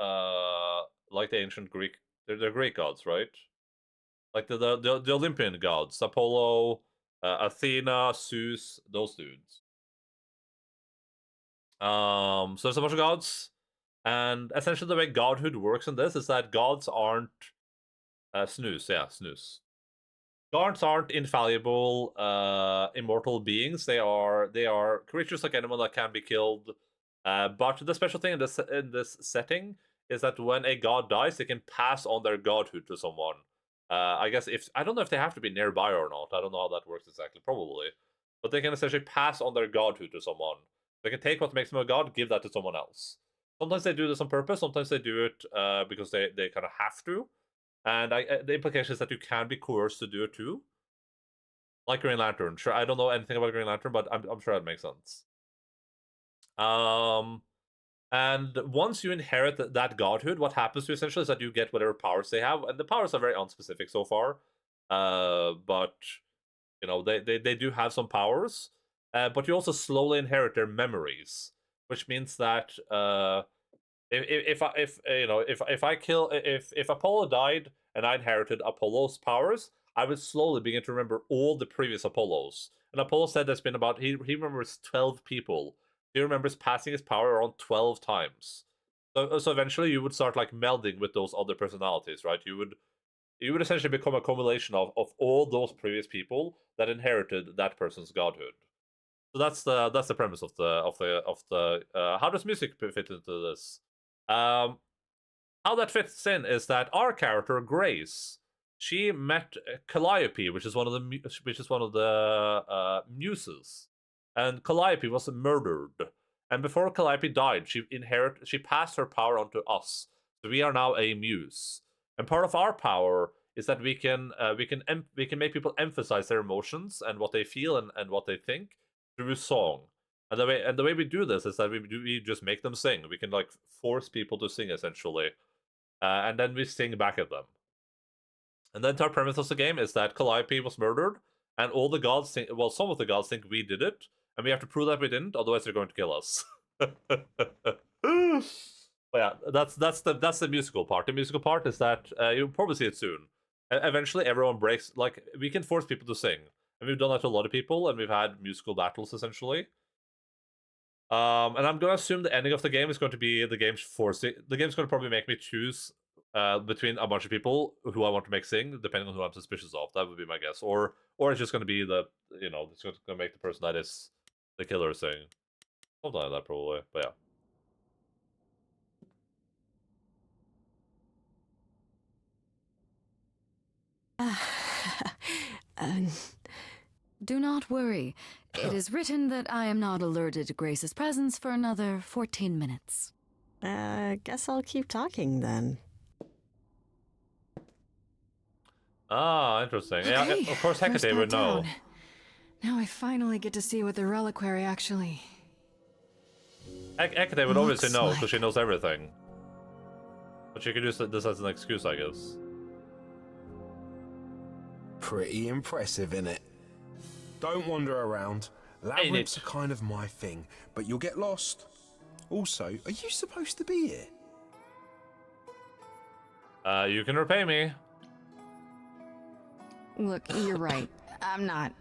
like the ancient Greek. They're Greek gods, right? Like the Olympian gods, Apollo, Athena, Zeus, those dudes. So there's a bunch of gods, and essentially the way godhood works in this is that gods aren't snooze. Yeah, snooze. Gods aren't infallible, immortal beings. They are creatures like anyone that can be killed. But the special thing in this setting is that when a god dies, they can pass on their godhood to someone. I guess I don't know if they have to be nearby or not. I don't know how that works exactly. Probably, but they can essentially pass on their godhood to someone. They can take what makes them a god, give that to someone else. Sometimes they do this on purpose. Sometimes they do it because they kind of have to. And the implication is that you can be coerced to do it too. Like Green Lantern. Sure, I don't know anything about Green Lantern, but I'm sure that makes sense. And once you inherit that godhood, what happens to you essentially is that you get whatever powers they have. And the powers are very unspecific so far. But, you know, they do have some powers. But you also slowly inherit their memories. Which means that... If Apollo died and I inherited Apollo's powers, I would slowly begin to remember all the previous Apollos. And Apollo said there's been about he remembers 12 people. He remembers passing his power around 12 times. So eventually you would start like melding with those other personalities, right? You would essentially become a combination of all those previous people that inherited that person's godhood. So that's the premise of the how does music fit into this? How that fits in is that our character Grace, she met Calliope, which is one of the muses, and Calliope was murdered. And before Calliope died, she passed her power on to us. So we are now a muse, and part of our power is that we can make people emphasize their emotions and what they feel and what they think through song. And the way we do this is that we just make them sing. We can like force people to sing essentially, and then we sing back at them. And the entire premise of the game is that Calliope was murdered, and all the gods think, well, some of the gods think we did it, and we have to prove that we didn't, otherwise they're going to kill us. But yeah, that's the musical part. The musical part is that you'll probably see it soon. Eventually, everyone breaks. Like we can force people to sing, and we've done that to a lot of people, and we've had musical battles essentially. And I'm gonna assume the ending of the game is going to be the game's going to probably make me choose between a bunch of people who I want to make sing, depending on who I'm suspicious of. That would be my guess. Or it's just going to be it's going to make the person that is the killer sing. Something like that, probably. But yeah. Do not worry. It is written that I am not alerted to Grace's presence for another 14 minutes. Guess I'll keep talking then. Ah, interesting. Okay, Yeah, of course first Hecate part would know. down. Now I finally get to see what the reliquary actually... Hecate would obviously looks know, like. because she knows everything. But she could use this as an excuse, I guess. Pretty impressive, innit? Don't wander around. Labyrinths are kind of my thing, but you'll get lost. Also, are you supposed to be here? You can repay me. Look, you're right. I'm not.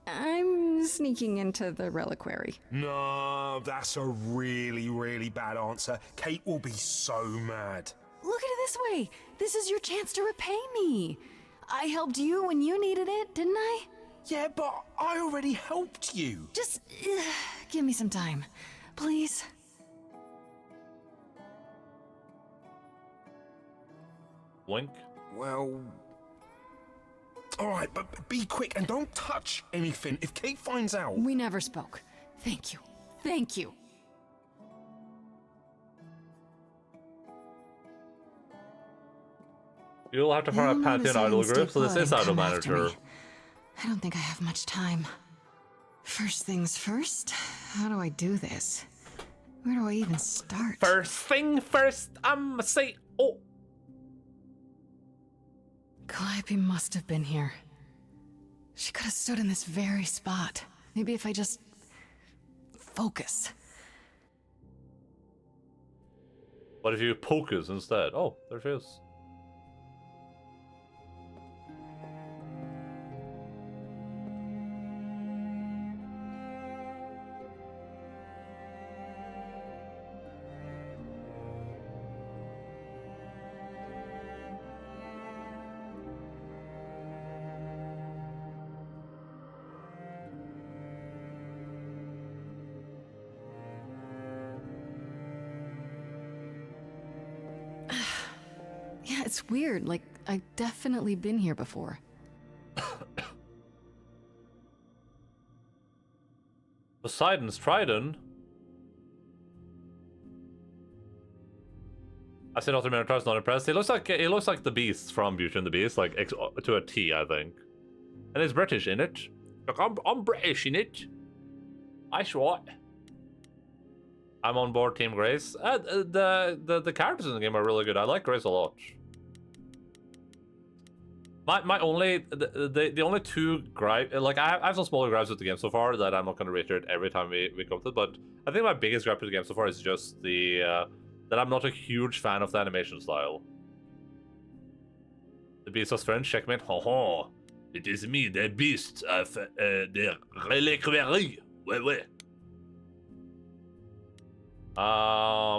I'm sneaking into the reliquary. No, that's a really, really bad answer. Kate will be so mad. Look at it this way. This is your chance to repay me. I helped you when you needed it, didn't I? Yeah, but I already helped you. Just give me some time, please. Wink. Well... Alright, but be quick and don't touch anything. If Kate finds out... We never spoke. Thank you. Thank you. You'll have to find a You'll Pantheon notice I idol didn't group, stay so this put is and Idol come after Manager. me. I don't think I have much time. First things first, how do I do this? Where do I even start? First thing first, say, oh. Calliope must have been here. She could have stood in this very spot. Maybe if I just... focus. What if you pocus instead? Oh, there she is. Yeah, it's weird. Like, I've definitely been here before. Poseidon's Trident? I said Otto Minotaur's not impressed. He looks like the Beast from Beauty and the Beast, like to a T, I think. And he's British in it. Look, I'm British in it. I what? I'm on board Team Grace. The characters in the game are really good. I like Grace a lot. My only the only two gripe, like I have some smaller gripes with the game so far that I'm not going to reiterate every time we come to it, but I think my biggest gripe with the game so far is just the that I'm not a huge fan of the animation style. The Beast of French, checkmate. Ho ho! It is me, the Beast of the Reliquary. Ouais.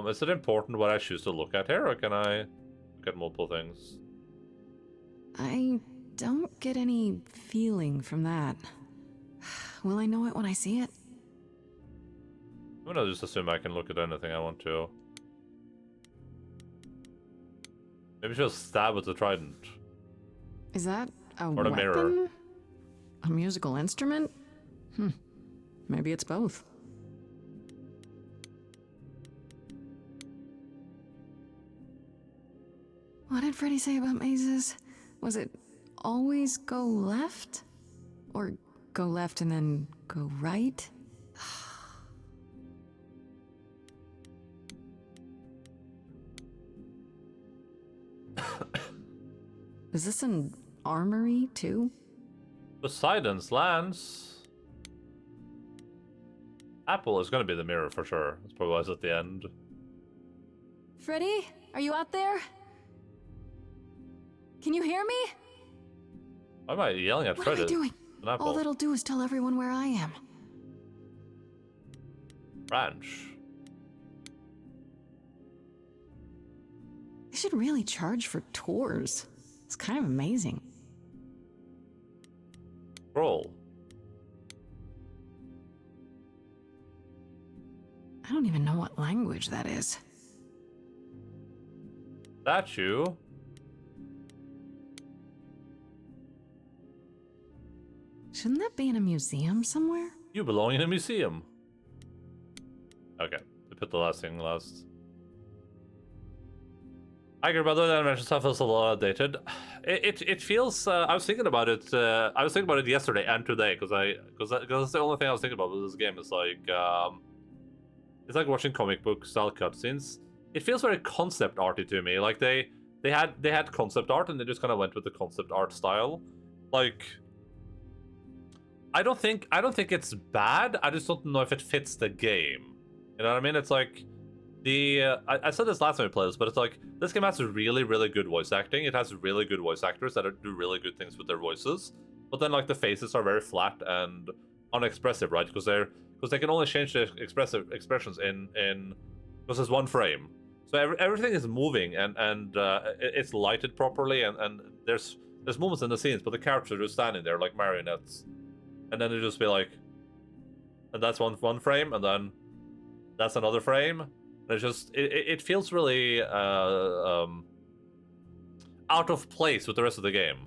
Is it important what I choose to look at here, or can I look at multiple things? I don't get any feeling from that. Will I know it when I see it? I'm gonna just assume I can look at anything I want to. Maybe she'll stab with the trident. Is that a Or weapon? the mirror. A musical instrument? Maybe it's both. What did Freddy say about mazes? Was it always go left? Or go left and then go right? Is this an armory, too? Poseidon's lance. Apple is gonna be the mirror for sure. It's probably what's at the end. Freddy, are you out there? Can you hear me? Why am I yelling at What Fred? am I doing? An apple. All that'll do is tell everyone where I am. Branch. Is They should really charge for tours. It's kind of amazing. Roll. I don't even know what language that is. Statue. Shouldn't that be in a museum somewhere? You belong in a museum. Okay, I put the last thing last. I agree, by the way, the animation stuff feels a little outdated. It feels. I was thinking about it. I was thinking about it yesterday and today because that's the only thing I was thinking about with this game. It's like watching comic book style cutscenes. It feels very concept arty to me. Like they had concept art and they just kind of went with the concept art style. Like I don't think it's bad. I just don't know if it fits the game. You know what I mean? It's like I said this last time we played this, but it's like this game has really, really good voice acting. It has really good voice actors that do really good things with their voices. But then like the faces are very flat and unexpressive, right? Because they can only change the expressions in because there's one frame. So everything is moving and it's lighted properly and there's moments in the scenes, but the characters are just standing there like marionettes, and then they just be like, and that's one frame, and then that's another frame. And it's just it feels really out of place with the rest of the game.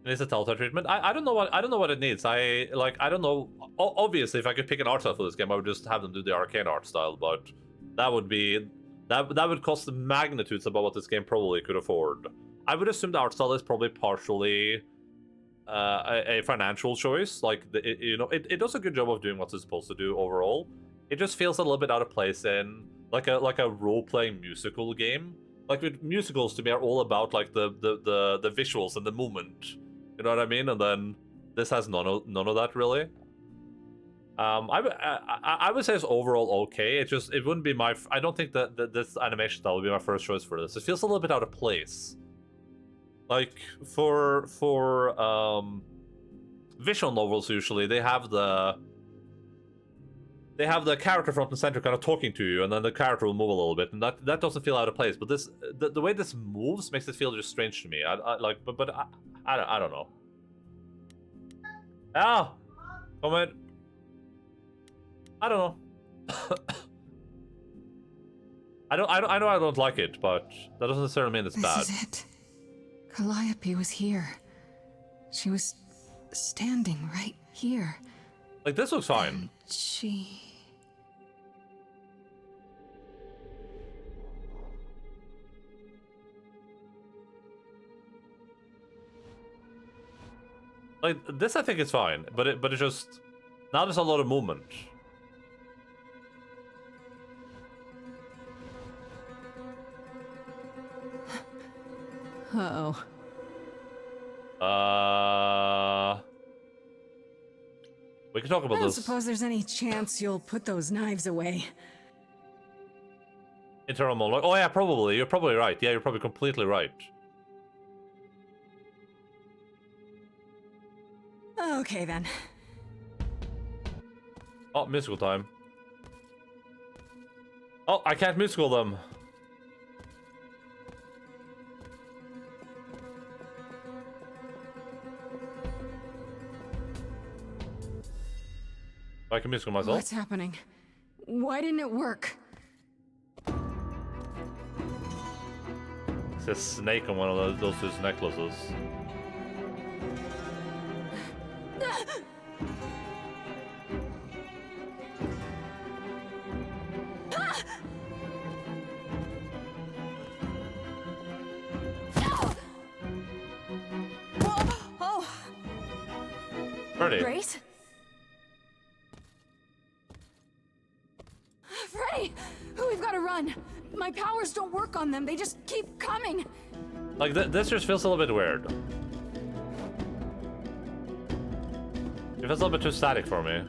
And it's a Telltale treatment. I don't know what it needs. I don't know. Obviously, if I could pick an art style for this game, I would just have them do the arcane art style. But that would cost the magnitudes above what this game probably could afford. I would assume the art style is probably partially a financial choice. Like it does a good job of doing what it's supposed to do overall. It just feels a little bit out of place in like a role-playing musical game. Like with musicals, to me, are all about like the visuals and the movement. You know what I mean? And then this has none of that really. I would say it's overall okay. It wouldn't be my. I don't think that this animation style would be my first choice for this. It feels a little bit out of place. Like for visual novels, usually they have the character front and center kind of talking to you, and then the character will move a little bit, and that doesn't feel out of place. But this, the way this moves makes it feel just strange to me. I don't know. Ah, comment. I don't know. I know I don't like it, but that doesn't necessarily mean it's bad. This is it. Calliope was here. She was standing right here. Like this looks fine. And she. Like this, I think it's fine, but it just now there's a lot of movement. Uh-oh. We can talk about I don't this. suppose there's any chance you'll put those knives away. Internal monologue. Oh yeah, probably. You're probably right. Yeah, you're probably completely right. Okay then. Oh, musical time. Oh, I can't musical them. I can musical myself. What's happening? Why didn't it work? It's a snake on one of those two necklaces. Freddy. Grace? Freddy! We've got to run. My powers don't work on them. They just keep coming. Like, this just feels a little bit weird. It feels a little bit too static for me.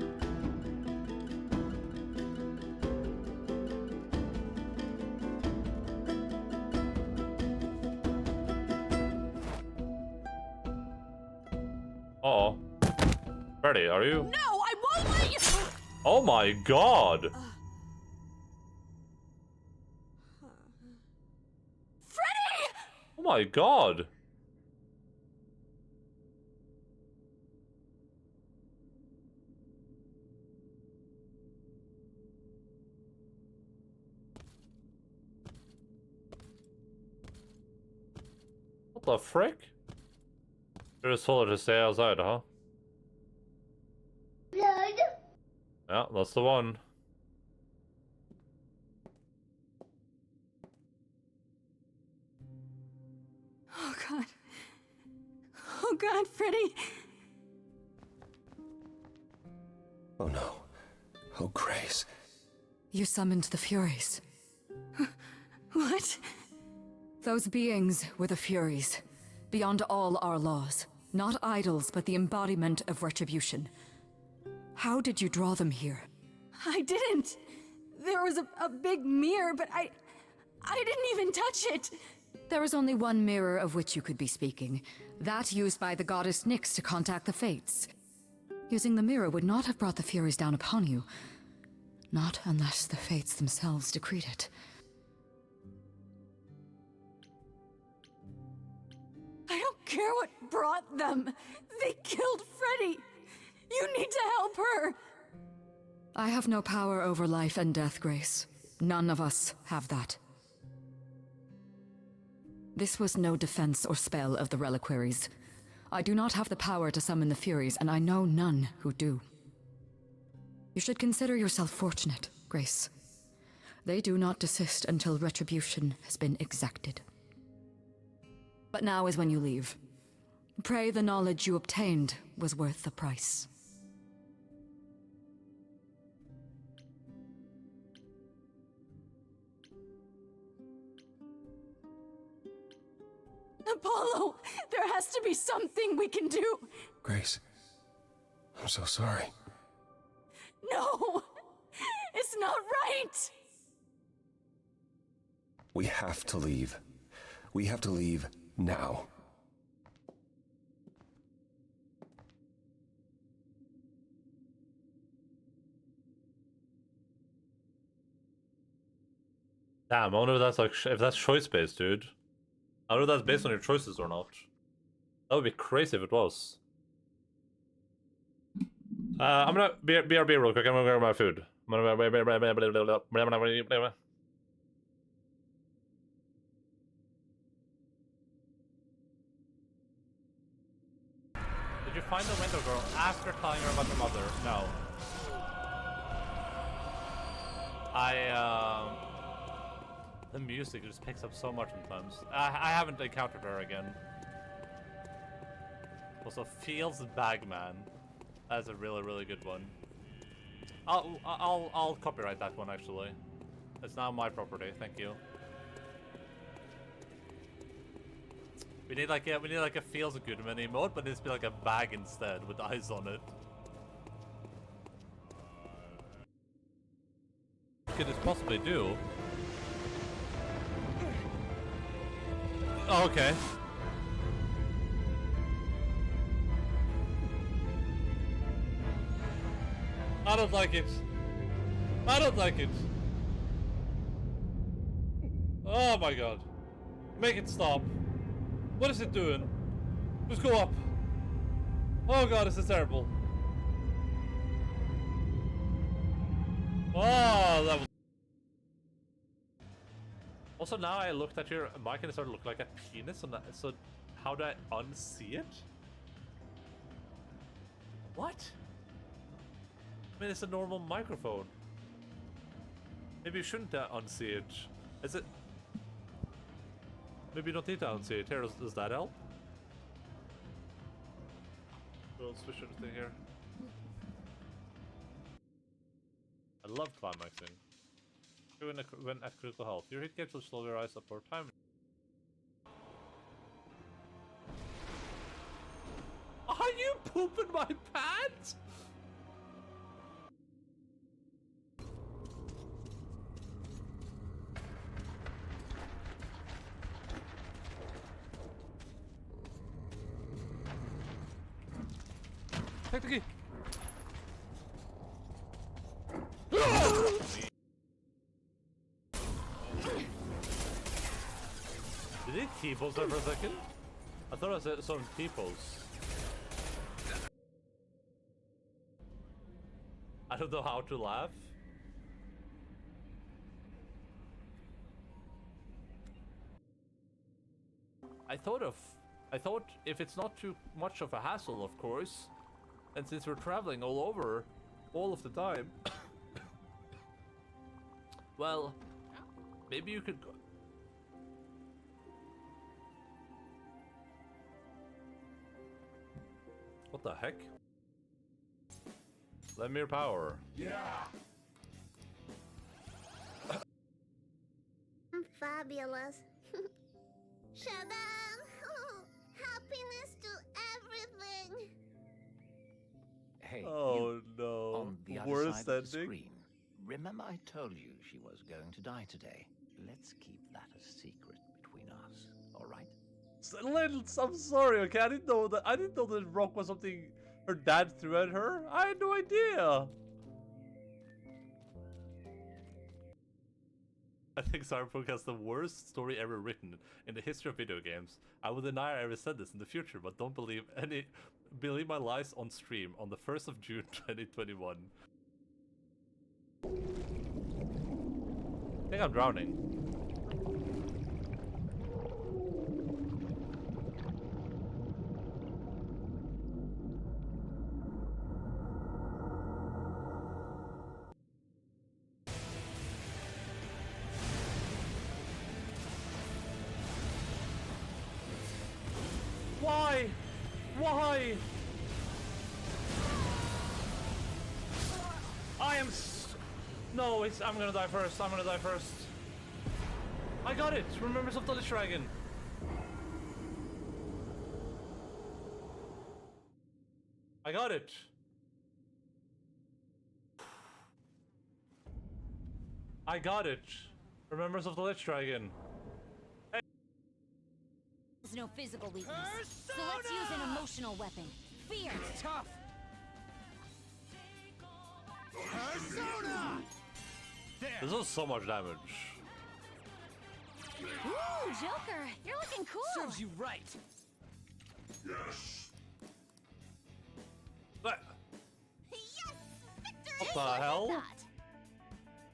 Uh-oh. Freddy, are you? No, I won't let you. Oh my god! my god. What the frick? You just told her to stay outside, huh? Yeah, that's the one. Oh god. Oh god, Freddy. Oh no. Oh, Grace. You summoned the Furies. What? Those beings were the Furies, beyond all our laws. Not idols, but the embodiment of retribution. How did you draw them here? I didn't. There was a big mirror, but I didn't even touch it. There is only one mirror of which you could be speaking. That used by the goddess Nyx to contact the Fates. Using the mirror would not have brought the Furies down upon you. Not unless the Fates themselves decreed it. I don't care what brought them. They killed Freddy. You need to help her. I have no power over life and death, Grace. None of us have that. This was no defense or spell of the reliquaries. I do not have the power to summon the Furies, and I know none who do. You should consider yourself fortunate, Grace. They do not desist until retribution has been exacted. But now is when you leave. Pray the knowledge you obtained was worth the price. Apollo, there has to be something we can do. Grace. I'm so sorry. No, it's not right. We have to leave. We have to leave now. Damn, I wonder if that's like if that's choice based, dude. I don't know if that's based on your choices or not. That would be crazy if it was. I'm gonna BRB real quick. I'm gonna grab my food. Did you find the window girl after telling her about the mother? No. The music just picks up so much sometimes. I haven't encountered her again. Also, Fields Bagman. That's a really, really good one. I'll copyright that one actually. It's now my property. Thank you. We need like a Feels Good emote, but it needs to be like a bag instead with eyes on it. What could this possibly do? Oh, okay. I don't like it. I don't like it. Oh my god. Make it stop. What is it doing? Just go up. Oh god, this is terrible. Oh, that was... Also, now I looked at your mic and it started to look like a penis on that. So, how do I unsee it? What? I mean, it's a normal microphone. Maybe you shouldn't unsee it. Is it? Maybe you don't need to unsee it. Here, does that help? We'll switch everything here. I love climaxing. When at critical health, your hit gauge will slowly rise up over time. Are you pooping my pants? Take the key. Did he T-pose there for a second? I thought I said some T-pose. I don't know how to laugh. I thought if it's not too much of a hassle, of course, and since we're traveling all over all of the time, well, maybe you could go. What the heck? Lend me your power. Yeah. I'm fabulous. Shadam! Happiness to everything. Hey, Oh you, no. on the other Worst side of the ending. screen. Remember I told you she was going to die today. Let's keep that a secret between us, all right? I'm sorry, okay? I didn't know that rock was something her dad threw at her. I had no idea. I think Cyberpunk has the worst story ever written in the history of video games. I will deny I ever said this in the future, but don't believe my lies on stream on the 1st of June 2021. I think I'm drowning. Why? Why? No, I'm gonna die first. I'm gonna die first. I got it. Remembers of the Lich Dragon. I got it. I got it. Remembers of the Lich Dragon. There's no physical weakness, so let's use an emotional weapon. Fear! Tough! Persona! This does so much damage. Ooh, Joker! You're looking cool! Serves you right! What? Yes! Victory! What the hell? That.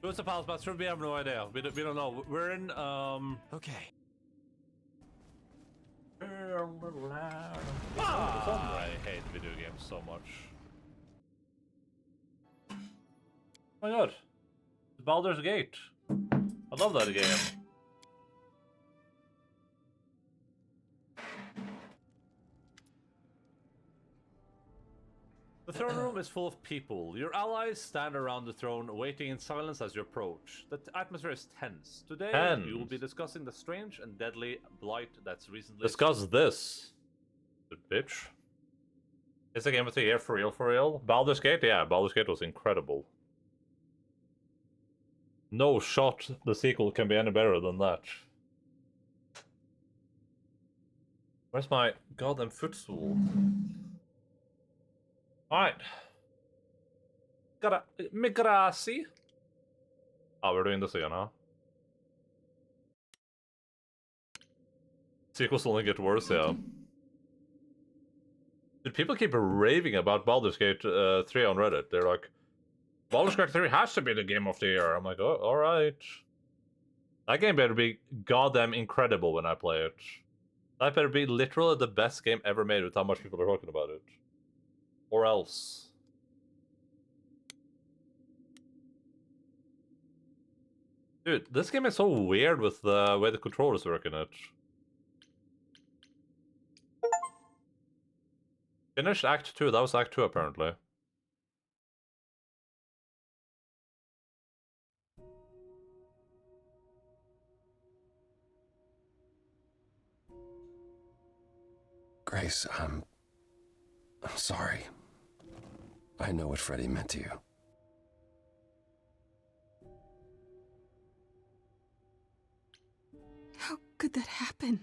Who's the Palace Master? We have no idea. We don't know. We're in, Okay. I hate video games so much. Oh my god. It's Baldur's Gate. I love that game. The throne room is full of people. Your allies stand around the throne, waiting in silence as you approach. The atmosphere is tense. Today, you will be discussing the strange and deadly blight that's recently... Discuss this. Good bitch. It's the game of the year, for real, for real. Baldur's Gate? Yeah, Baldur's Gate was incredible. No shot the sequel can be any better than that. Where's my goddamn footstool? Alright. Migrasi. Oh, we're doing this again, huh? Sequels only get worse, yeah. Dude, people keep raving about Baldur's Gate 3 on Reddit. They're like, Baldur's Gate 3 has to be the game of the year. I'm like, oh, alright. That game better be goddamn incredible when I play it. That better be literally the best game ever made with how much people are talking about it. Or else. Dude, this game is so weird with the way the controllers work in it. Finished Act 2, that was Act 2 apparently. Grace, I'm sorry. I know what Freddie meant to you. How could that happen?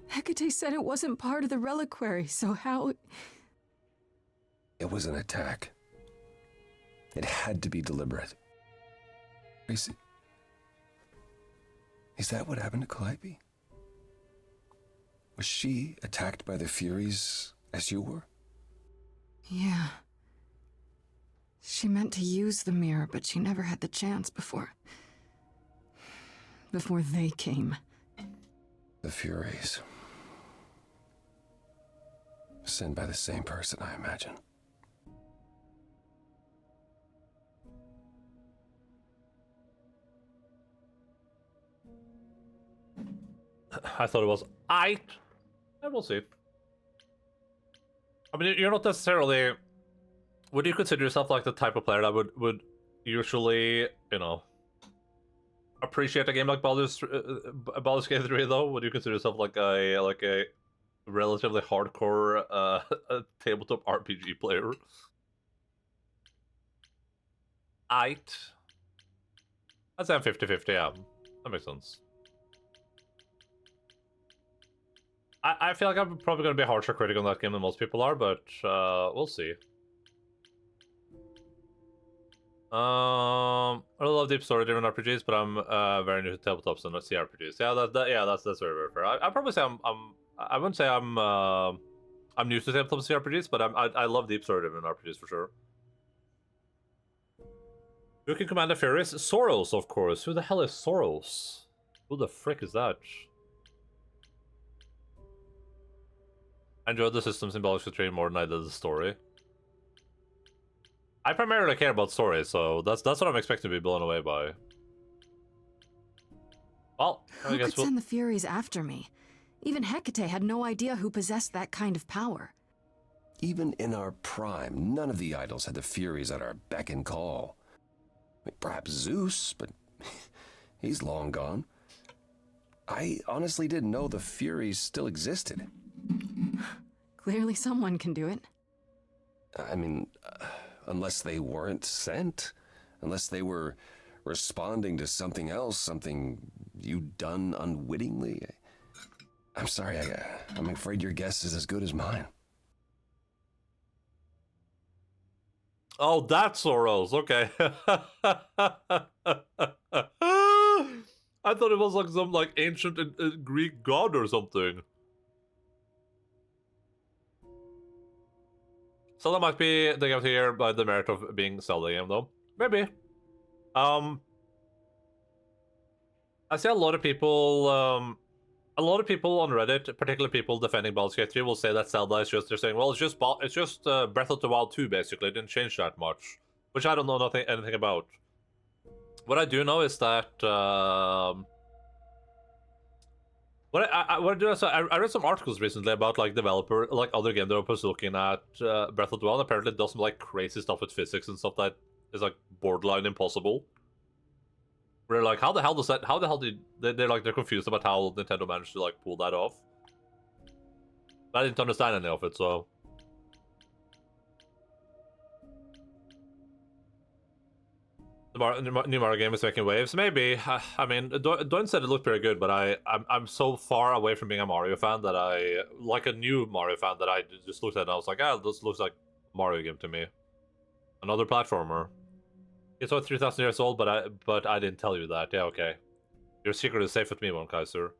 Hecate said it wasn't part of the reliquary, so how... It was an attack. It had to be deliberate. Grace, is that what happened to Calliope? Was she attacked by the Furies as you were? Yeah. She meant to use the mirror, but she never had the chance before they came. The Furies. Sent by the same person, I imagine. I thought it was I will see. I mean, you're not necessarily. Would you consider yourself like the type of player that would usually, you know, appreciate a game like Baldur's Gate 3 though? Would you consider yourself like a relatively hardcore tabletop RPG player? I'd say I'm 50-50, yeah. That makes sense. I feel like I'm probably going to be a harsher critic on that game than most people are, but we'll see. I love deep story-driven RPGs, but I'm very new to tabletops and CRPGs. Yeah, that's very, very fair. I'd probably say I wouldn't say I'm new to tabletop CRPGs, but I love deep story-driven RPGs for sure. Who can command the Furies? Soros, of course. Who the hell is Soros? Who the frick is that? I enjoyed the systems in Baldur's Gate 3 more than I did the story. I primarily care about story, so that's what I'm expecting to be blown away by. Well, I Who guess could send the Furies after me? Even Hecate had no idea who possessed that kind of power. Even in our prime, none of the idols had the Furies at our beck and call. I mean, perhaps Zeus, but he's long gone. I honestly didn't know the Furies still existed. Clearly someone can do it. I mean, unless they weren't sent, unless they were responding to something else, something you'd done unwittingly. I'm sorry, I'm afraid your guess is as good as mine. Oh, that's Soros. Okay. I thought it was like some like ancient Greek god or something. Zelda might be the game of the year by the merit of being Zelda game, though. Maybe. I see a lot of people on Reddit, particularly people defending Baldur's Gate 3, will say that Zelda is just, they're saying, well, it's just Breath of the Wild 2, basically. It didn't change that much. Which I don't know anything about. What I do know is that, I read some articles recently about like other game developers looking at Breath of the Wild. Apparently, it does some like crazy stuff with physics and stuff that is like borderline impossible. We're like, how the hell did they're confused about how Nintendo managed to like pull that off. But I didn't understand any of it, so. The new Mario game is making waves. Maybe. I mean, Doin said it looked pretty good, but I'm so far away from being a Mario fan that like a new Mario fan that I just looked at and I was like, this looks like a Mario game to me. Another platformer. It's only 3,000 years old, but I didn't tell you that. Yeah, okay. Your secret is safe with me, One Kaiser.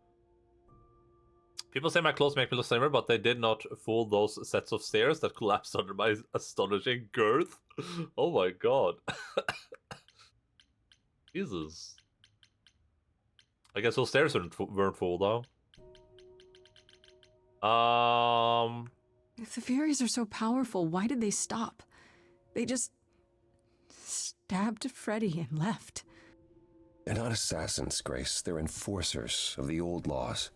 People say my clothes make me look slimmer, but they did not fool those sets of stairs that collapsed under my astonishing girth. Oh my god. Jesus. I guess those stairs weren't full, though. If the Furies are so powerful, why did they stop? They just stabbed Freddy and left. They're not assassins, Grace. They're enforcers of the old laws.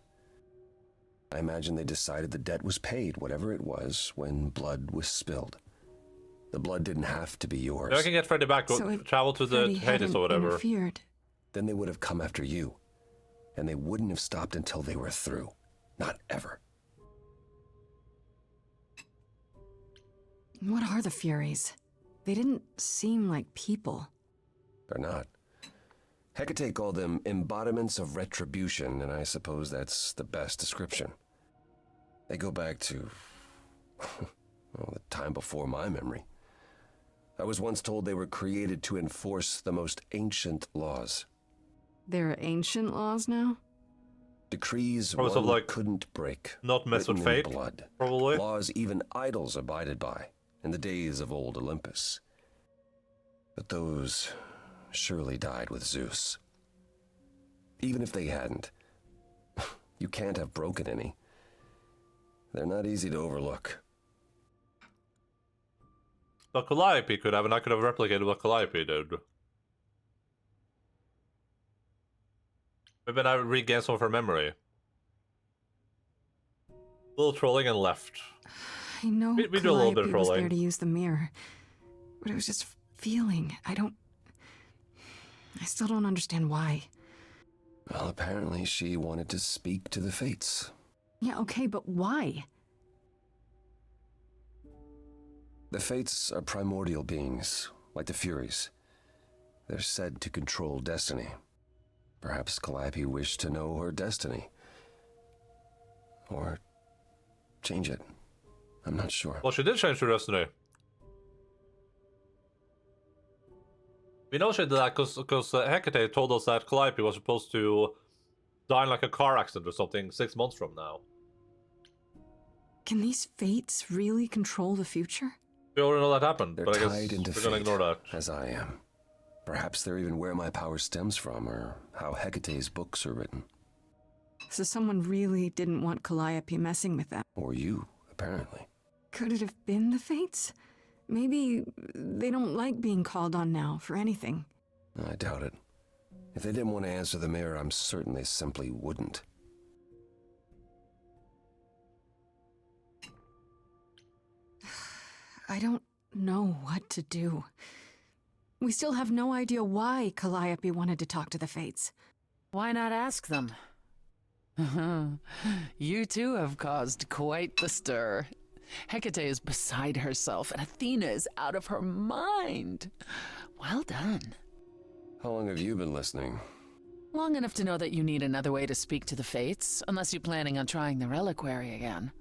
I imagine they decided the debt was paid, whatever it was, when blood was spilled. The blood didn't have to be yours. If I can get Freddy back, travel to the Hades or whatever. Interfered. Then they would have come after you. And they wouldn't have stopped until they were through. Not ever. What are the Furies? They didn't seem like people. They're not. Hecate called them embodiments of retribution, and I suppose that's the best description. They go back to, well, the time before my memory. I was once told they were created to enforce the most ancient laws. There are ancient laws now? Decrees Probably one sort of like couldn't break. not mess with written in fate, blood. probably. Laws even idols abided by in the days of old Olympus. But those surely died with Zeus. Even if they hadn't, you can't have broken any. They're not easy to overlook. But Calliope could have, and I could have replicated what Calliope did. Maybe I regain some of her memory. A little trolling and left. I know We do a little bit of Calliope was there trolling. to use the mirror, but it was just feeling. I still don't understand why. Well, apparently she wanted to speak to the fates. Yeah, okay, but why? The fates are primordial beings, like the Furies. They're said to control destiny. Perhaps Calliope wished to know her destiny. Or change it. I'm not sure. Well, she did change her destiny. We know she did that because Hecate told us that Calliope was supposed to die in like a car accident or something 6 months from now. Can these fates really control the future? We already know that happened, They're but I guess tied into we're gonna fate, ignore that. as I am. Perhaps they're even where my power stems from, or how Hecate's books are written. So someone really didn't want Calliope messing with them. Or you, apparently. Could it have been the fates? Maybe they don't like being called on now for anything. I doubt it. If they didn't want to answer the mirror, I'm certain they simply wouldn't. I don't know what to do. We still have no idea why Calliope wanted to talk to the fates. Why not ask them? You too have caused quite the stir. Hecate is beside herself, and Athena is out of her mind. Well done. How long have you been listening? Long enough to know that you need another way to speak to the fates, unless you're planning on trying the reliquary again.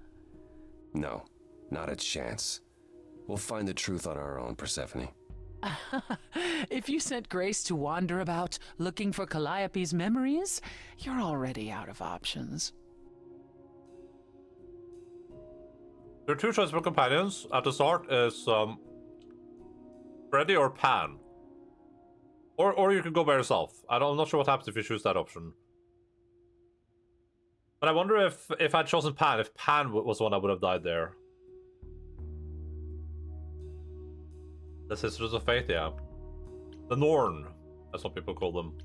No, not a chance. We'll find the truth on our own, Persephone. If you sent Grace to wander about looking for Calliope's memories, you're already out of options. There are two choices for companions at the start: is Freddy or Pan, or you could go by yourself. I'm not sure what happens if you choose that option. But I wonder if I'd chosen Pan, if Pan was the one I would have died there. The Sisters of Fate, yeah. The Norn, as some people call them.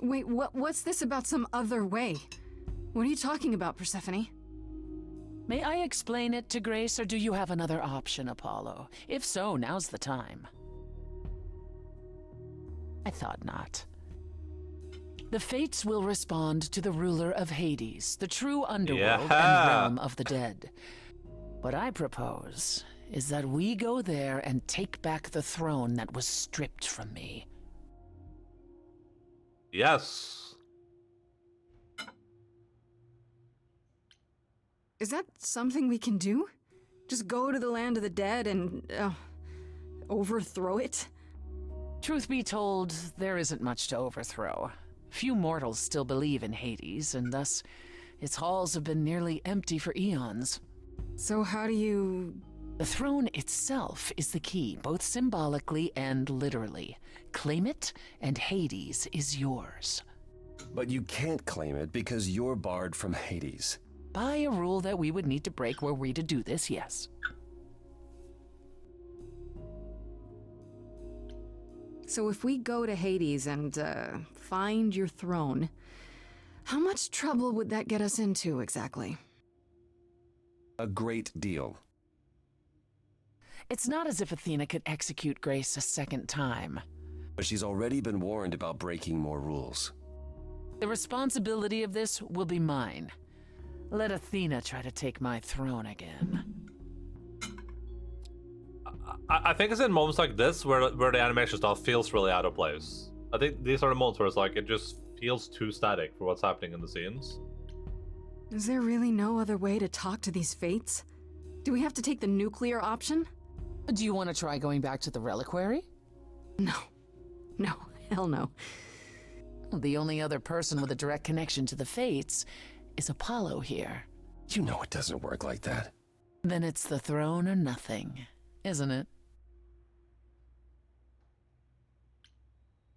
Wait, what's this about some other way? What are you talking about, Persephone? May I explain it to Grace, or do you have another option, Apollo? If so, now's the time. I thought not. The Fates will respond to the ruler of Hades, the true underworld and realm of the dead. What I propose is that we go there and take back the throne that was stripped from me. Yes. Is that something we can do? Just go to the land of the dead and overthrow it? Truth be told, there isn't much to overthrow. Few mortals still believe in Hades, and thus its halls have been nearly empty for eons. So how do you... The throne itself is the key, both symbolically and literally. Claim it, and Hades is yours. But you can't claim it because you're barred from Hades. By a rule that we would need to break were we to do this, yes. So if we go to Hades and find your throne, how much trouble would that get us into exactly? A great deal. It's not as if Athena could execute Grace a second time. But she's already been warned about breaking more rules. The responsibility of this will be mine. Let Athena try to take my throne again. I think it's in moments like this where the animation stuff feels really out of place. I think these are the moments where it's like it just feels too static for what's happening in the scenes. Is there really no other way to talk to these fates? Do we have to take the nuclear option? Do you want to try going back to the reliquary? No. No, hell no. The only other person with a direct connection to the Fates is Apollo here. You know it doesn't work like that. Then it's the throne or nothing, isn't it?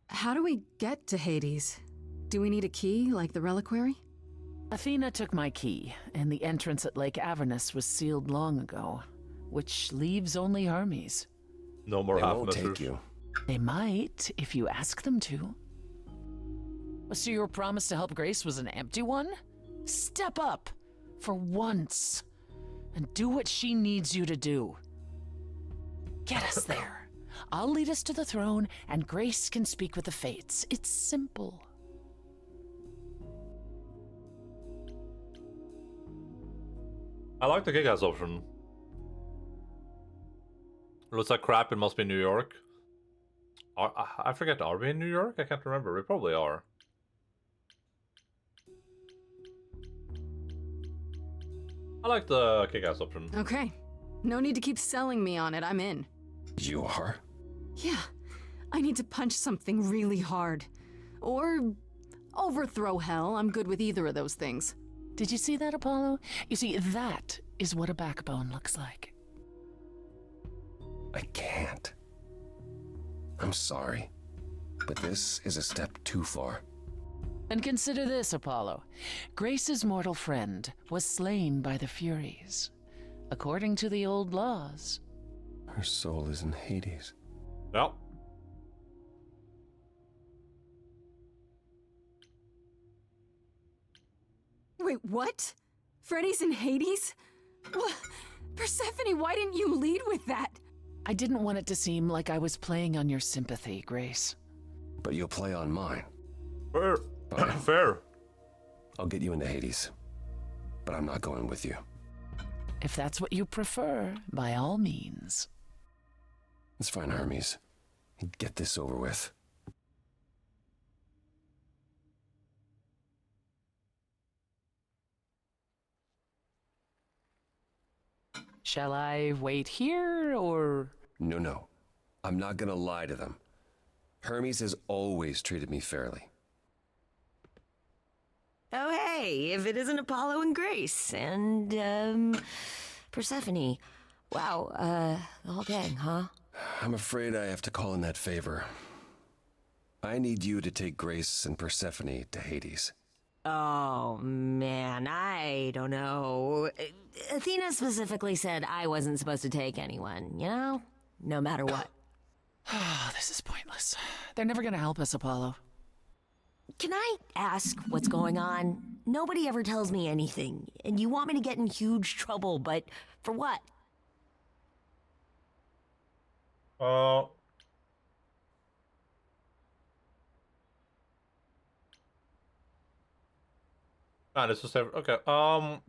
How do we get to Hades? Do we need a key, like the reliquary? Athena took my key, and the entrance at Lake Avernus was sealed long ago, which leaves only Hermes. No more They half won't take you. They might, if you ask them to. So your promise to help Grace was an empty one? Step up, for once, and do what she needs you to do. Get us there. I'll lead us to the throne, and Grace can speak with the Fates. It's simple. I like the kick-ass option. Looks like crap, it must be New York. I forget, are we in New York? I can't remember, we probably are. I like the kick-ass option. Okay. No need to keep selling me on it, I'm in. You are? Yeah. I need to punch something really hard. Or overthrow hell, I'm good with either of those things. Did you see that, Apollo? You see, that is what a backbone looks like. I can't. I'm sorry, but this is a step too far. And consider this, Apollo. Grace's mortal friend was slain by the Furies, according to the old laws. Her soul is in Hades. No. Wait, what? Freddy's in Hades? What? Persephone, why didn't you lead with that? I didn't want it to seem like I was playing on your sympathy, Grace. But you'll play on mine. Fair. Fair. I'll get you into Hades, but I'm not going with you. If that's what you prefer, by all means. It's fine, Hermes. Get this over with. Shall I wait here, or...? No. I'm not gonna lie to them. Hermes has always treated me fairly. Oh, hey, if it isn't Apollo and Grace, and, Persephone. Wow, the whole gang, huh? I'm afraid I have to call in that favor. I need you to take Grace and Persephone to Hades. Oh, man, I don't know. Athena specifically said I wasn't supposed to take anyone, you know? No matter what. This is pointless. They're never gonna help us, Apollo. Can I ask what's going on? Nobody ever tells me anything, and you want me to get in huge trouble, but for what? This is okay. I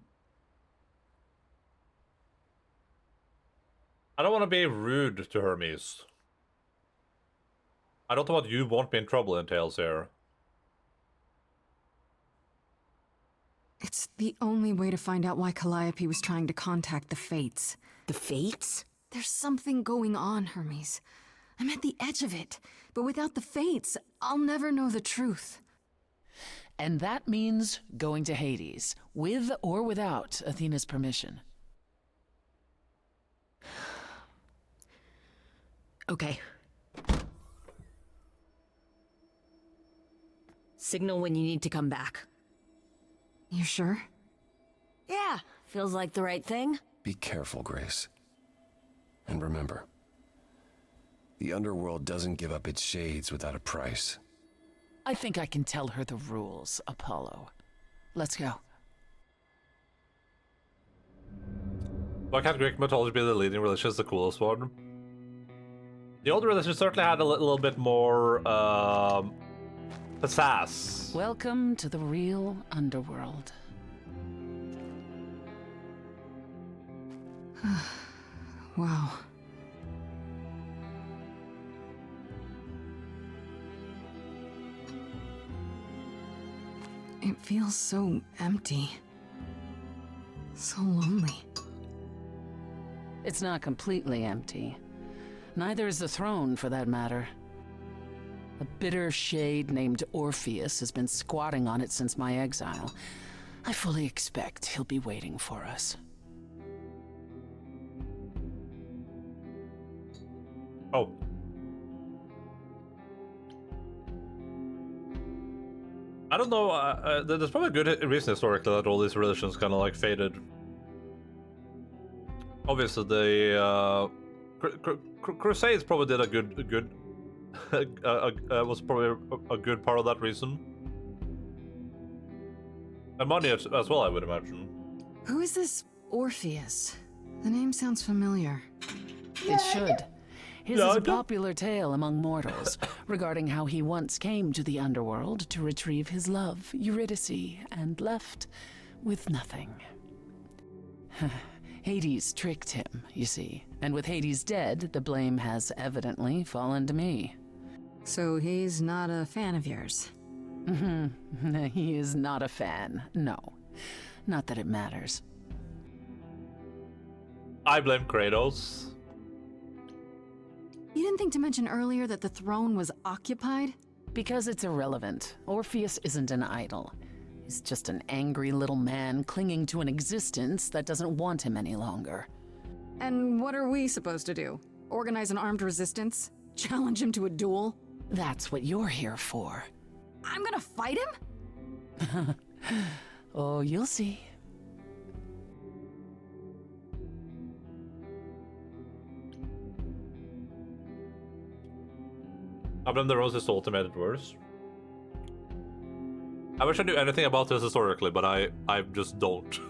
don't want to be rude to Hermes. I don't know what you won't be in trouble entails here. It's the only way to find out why Calliope was trying to contact the Fates. The Fates? There's something going on, Hermes. I'm at the edge of it, but without the Fates, I'll never know the truth. And that means going to Hades, with or without Athena's permission. Okay. Signal when you need to come back. You sure? Yeah, feels like the right thing. Be careful, Grace. And remember, the underworld doesn't give up its shades without a price. I think I can tell her the rules, Apollo. Let's go. Why can't Greek mythology be the leading religion? Is the coolest one. The old religion certainly had a little bit more pizzazz. Welcome to the real underworld. Wow. It feels so empty. So lonely. It's not completely empty. Neither is the throne, for that matter. A bitter shade named Orpheus has been squatting on it since my exile. I fully expect he'll be waiting for us. Oh. I don't know, there's probably a good reason historically that all these religions kind of like faded. Obviously, the Crusades probably did a good was probably a good part of that reason. And money as well, I would imagine. Who is this Orpheus? The name sounds familiar. It should. His is a popular tale among mortals regarding how he once came to the underworld to retrieve his love, Eurydice, and left with nothing. Hades tricked him, you see, and with Hades dead, the blame has evidently fallen to me. So he's not a fan of yours? He is not a fan, no. Not that it matters. I blame Kratos. You didn't think to mention earlier that the throne was occupied? Because it's irrelevant. Orpheus isn't an idol. He's just an angry little man clinging to an existence that doesn't want him any longer. And what are we supposed to do? Organize an armed resistance? Challenge him to a duel? That's what you're here for. I'm gonna fight him? Oh, you'll see. I blame the Rose's ultimate at worst. I wish I knew anything about this historically, but I just don't.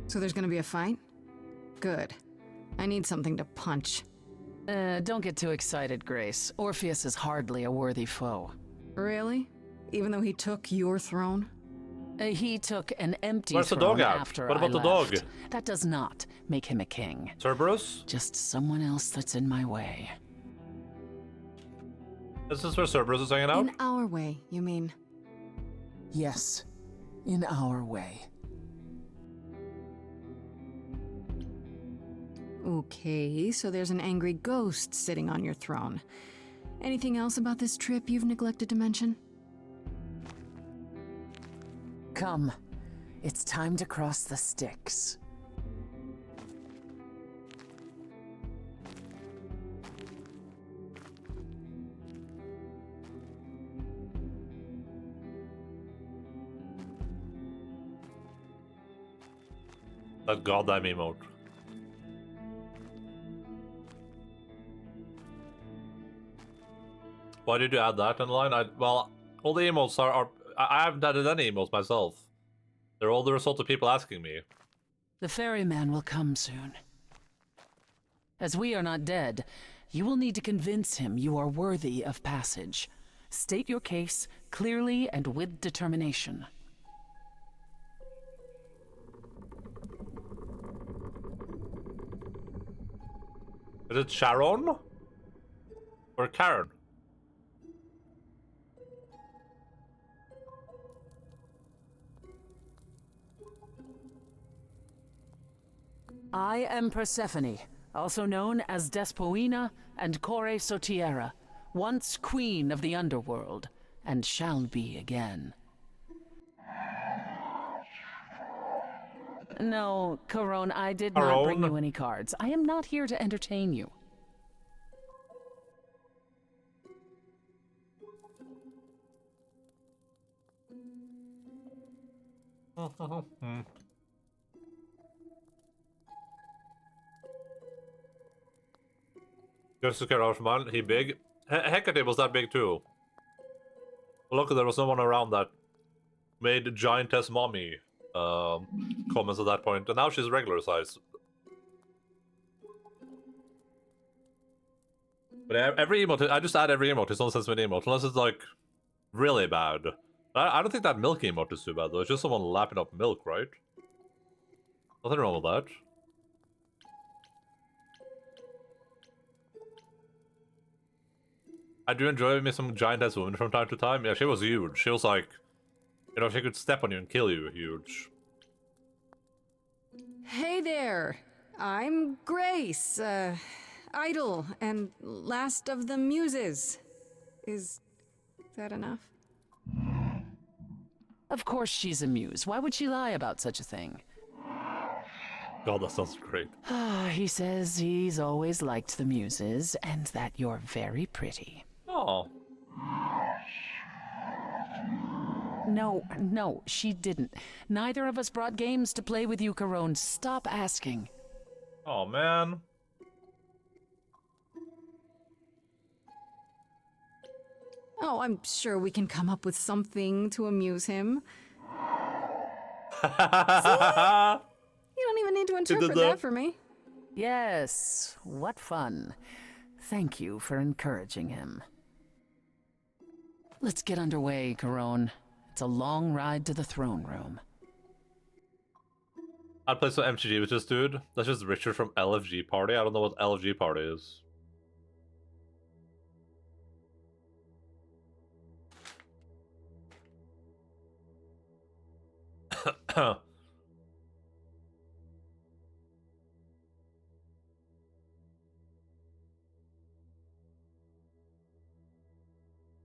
So there's gonna be a fight? Good. I need something to punch. Don't get too excited, Grace. Orpheus is hardly a worthy foe. Really? Even though he took your throne? He took an empty Where's the throne dog at? after What about I the dog? left. That does not make him a king. Cerberus? Just someone else that's in my way. This is where Cerberus is hanging out? In our way, you mean? Yes, in our way. Okay, so there's an angry ghost sitting on your throne. Anything else about this trip you've neglected to mention? Come, it's time to cross the Styx. That goddamn emote. Why did you add that in the line? Well, all the emotes are I haven't added any emotes myself. They're all the result of people asking me. The ferryman will come soon. As we are not dead, you will need to convince him you are worthy of passage. State your case clearly and with determination. Is it Sharon? Or Karen? I am Persephone, also known as Despoina and Kore Sotiera, once queen of the underworld, and shall be again. No, Caron, I did not bring you any cards. I am not here to entertain you. Just to get out, man. He big. Hecate was that big too. Luckily, there was no one around that made giantess mommy comments at that point, and now she's regular size. But every emote, I just add every emote. It's nonsense with emote, unless it's like really bad. I don't think that milk emote is too bad though. It's just someone lapping up milk, right? Nothing wrong with that. I do enjoy me some giant-ass woman from time to time. Yeah, she was huge. She was like, you know, she could step on you and kill you. Huge. Hey there. I'm Grace. idol and last of the muses. Is that enough? Of course she's a muse. Why would she lie about such a thing? God, that sounds great. He says he's always liked the muses and that you're very pretty. Oh. No, she didn't. Neither of us brought games to play with you, Corone. Stop asking. Oh, man. Oh, I'm sure we can come up with something to amuse him. See? You don't even need to interpret that for me. Yes, what fun. Thank you for encouraging him. Let's get underway, Corone. It's a long ride to the throne room. I'd play some MTG with this dude. That's just Richard from LFG Party. I don't know what LFG Party is.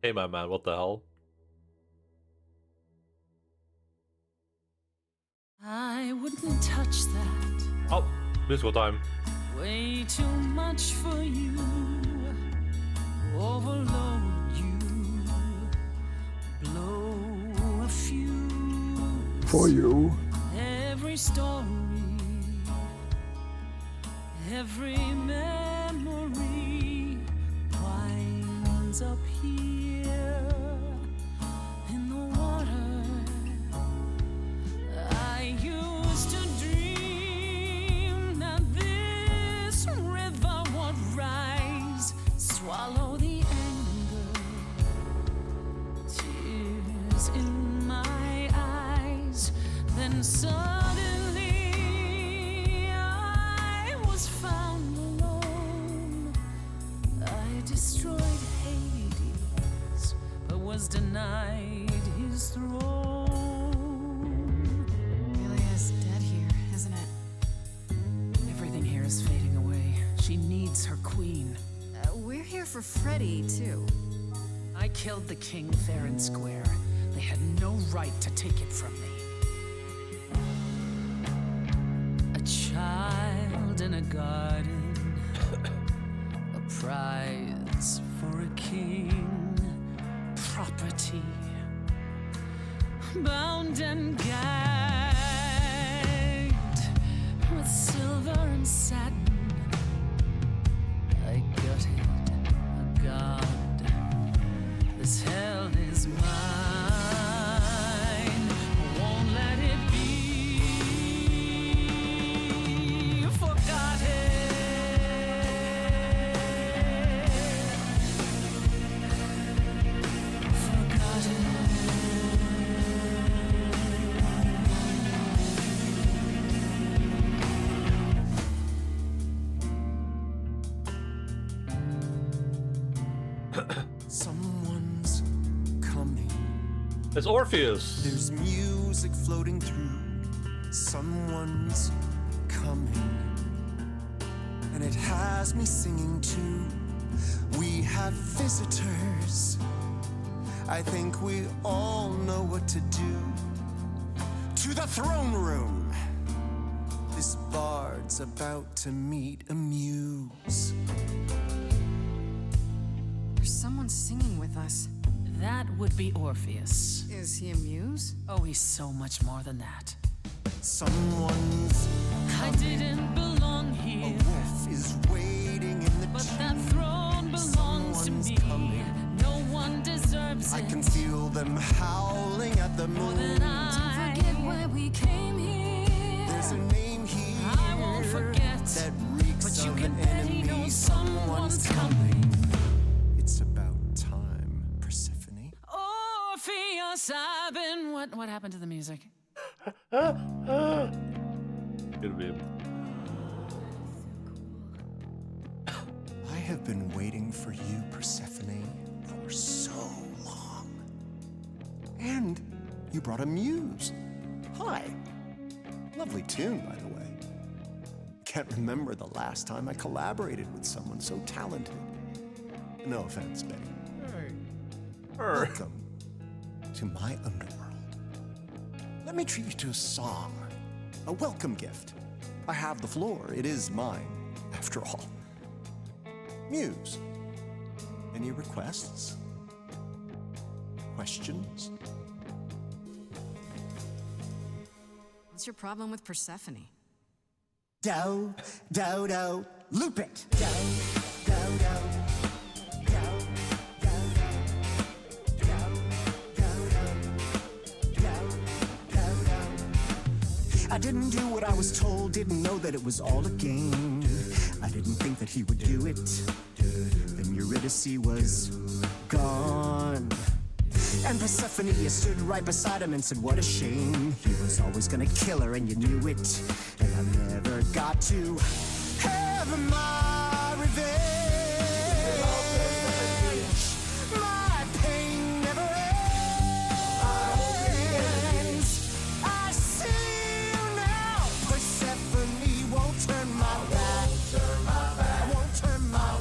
Hey, my man, what the hell? I wouldn't touch that. Oh, musical time. Way too much for you. Overload you. Blow a fuse. For you. Every story. Every memory winds up here in the water. I used to dream that this river would rise, swallow the anger, tears in my eyes. Then suddenly I was found alone. I destroyed Hades, but was denied his throne. Really is dead here, isn't it? Everything here is fading away. She needs her queen. We're here for Freddy, too. I killed the king fair and square. They had no right to take it from me. A child in a garden, a prize for a king, property, bound and gagged with silver and satin. I gutted a god. This hell is mine. Won't let it be forgotten. Someone's coming. It's Orpheus. There's music floating through. Someone's coming. And it has me singing too. We have visitors. I think we all know what to do. To the throne room. This bard's about to meet a muse. There's someone singing with us. That would be Orpheus. Is he a muse? Oh, he's so much more than that. Someone's I didn't belong here. A wolf is waiting in the But tomb. that throne belongs Someone's to me. coming. No one deserves it. I can feel them howling at the more moon. than I. Don't forget why we came here. There's a name here I won't forget. that reeks But you of can an bet he enemy. knows someone's coming. It's about time, Persephone. Orpheus, I've been. What happened to the music? Good meme. I have been waiting for you, Persephone, for so long. And you brought a muse. Hi. Lovely tune, by the way. can't remember the last time I collaborated with someone so talented. No offense, Betty. Welcome to my underworld. Let me treat you to a song, a welcome gift. I have the floor. It is mine, after all. Muse, any requests? Questions? What's your problem with Persephone? Do, loop it. Do, do. I didn't do what I was told, didn't know that it was all a game. I didn't think that he would do it. Then Eurydice was gone. And Persephone stood right beside him and said, what a shame. He was always gonna kill her and you knew it. And I never got to have my revenge. My pain never ends. I see you now. Persephone won't turn my back. I won't turn my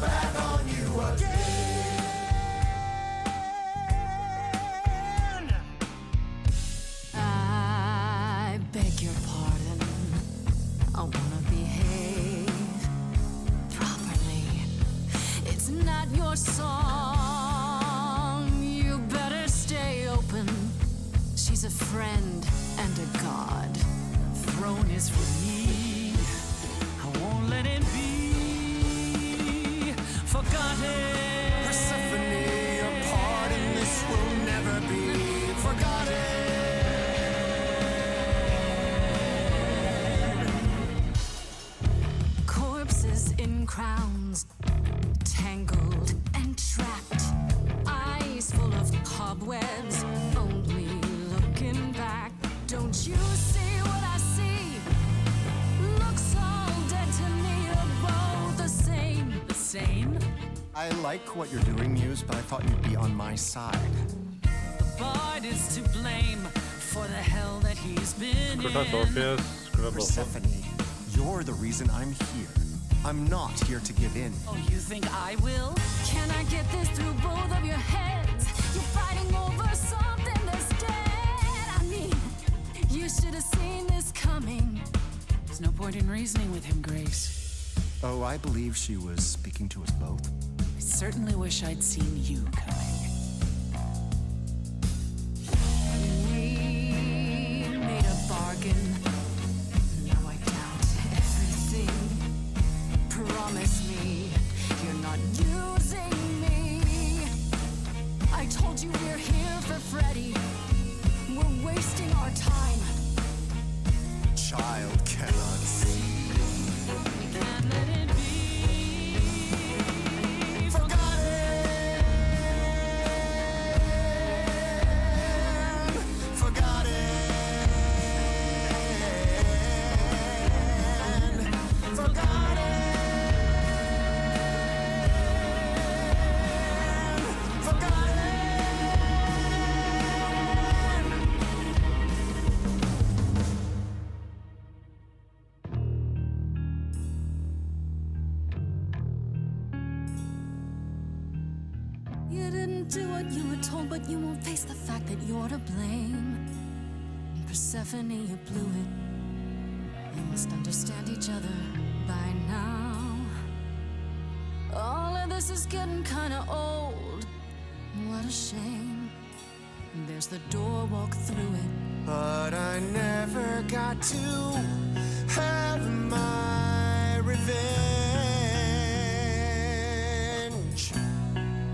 back on you again. I beg your pardon. I wanna behave properly. It's not your song. You better stay open. She's a friend and a god. The throne is for me. I won't let it be forgotten. Persephone, your part in this will never be forgotten. Corpses in crowns, tangled and trapped. Eyes full of cobwebs, only looking back. Don't you see what I see? Looks all dead to me, are both the same. The same? I like what you're doing, Muse, but I thought you'd be on my side. The bard is to blame for the hell that he's been in. Persephone, you're the reason I'm here. I'm not here to give in. Oh, you think I will? Can I get this through both of your heads? You're fighting over something that's dead. I mean, you should have seen this coming. There's no point in reasoning with him, Grace. Oh, I believe she was speaking to us both. I certainly wish I'd seen you coming. We made a bargain. Now I doubt everything. Promise me you're not using me. I told you we're here for Freddy. We're wasting our time. Child cannot see. We can't let it be Forgotten. Forgotten. Forgotten. You didn't do what you were told, but you won't face the fact that you're to blame. Persephone, you blew it. You must understand each other by now. All of this is getting kinda old. What a shame. There's the door, walk through it. But I never got to have my revenge.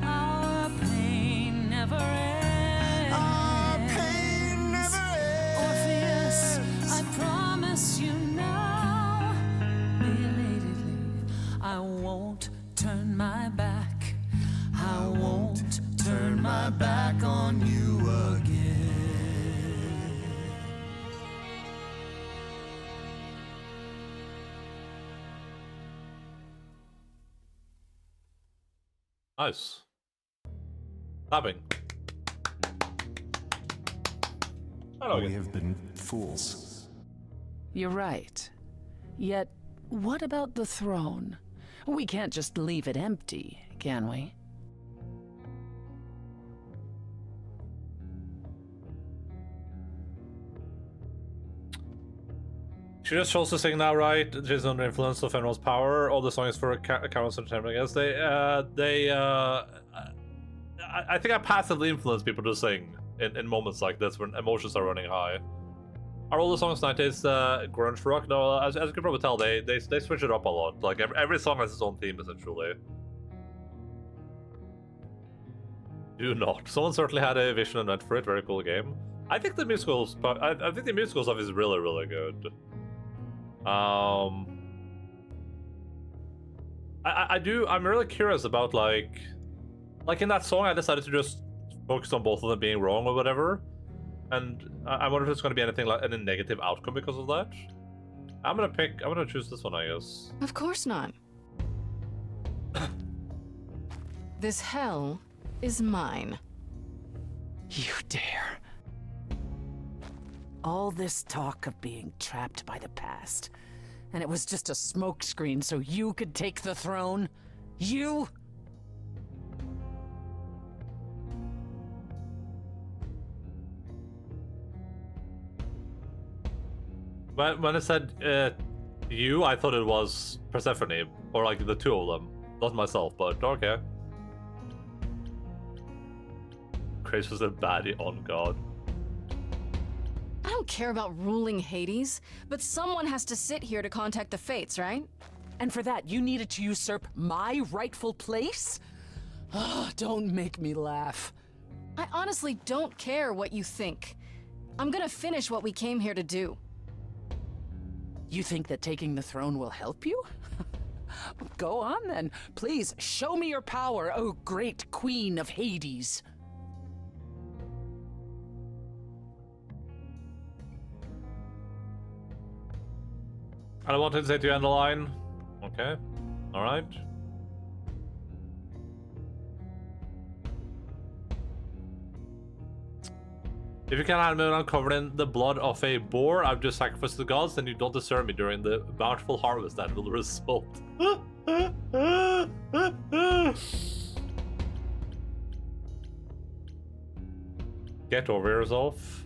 Our pain never ends. Our pain never ends. Orpheus, I promise you now, belatedly, I won't turn my back. I won't turn my back on you again. Nice. Clapping. We have been fools. You're right. Yet, what about the throne? We can't just leave it empty, can we? She just chose to sing now, right? She's under influence of everyone's power. All the songs for Karen's entertainment. I guess I think I passively influence people to sing in moments like this when emotions are running high. Are all the songs 90s grunge rock? No, as you can probably tell, they switch it up a lot. Like every song has its own theme, essentially. Do not. Someone certainly had a vision and went for it. Very cool game. I think the musicals. I think the musical stuff is really, really good. I'm really curious about like in that song I decided to just focus on both of them being wrong or whatever, and I wonder if it's going to be anything like any negative outcome because of that. I'm gonna choose this one, I guess. Of course not. This hell is mine. You dare. All this talk of being trapped by the past, and it was just a smokescreen so you could take the throne? You? But when it said you, I thought it was Persephone, or like the two of them. Not myself, but okay. Grace was a baddie on God. I don't care about ruling Hades, but someone has to sit here to contact the Fates, right? And for that, you needed to usurp my rightful place? Don't make me laugh. I honestly don't care what you think. I'm gonna finish what we came here to do. You think that taking the throne will help you? Go on then. Please, show me your power, oh great queen of Hades. I wanted to say to you, Endaline. Okay. Alright. If you can't have me when I'm covered in the blood of a boar, I've just sacrificed the gods, and you don't deserve me during the bountiful harvest that will result. Get over yourself.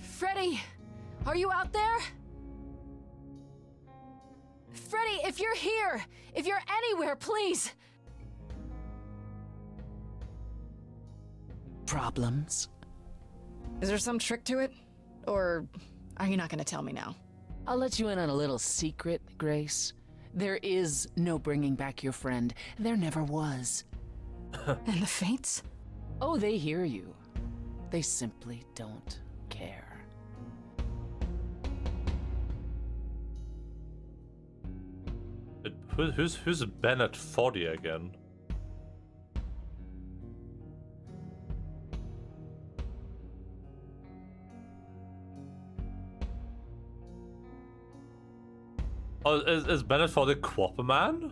Freddy, are you out there? Freddy, if you're here, if you're anywhere, please. Problems? Is there some trick to it? Or are you not gonna tell me now? I'll let you in on a little secret, Grace. There is no bringing back your friend. There never was. And the Fates? Oh, they hear you. They simply don't care. Who's Bennett Foddy again? Oh, is Bennett Foddy Quapper Man?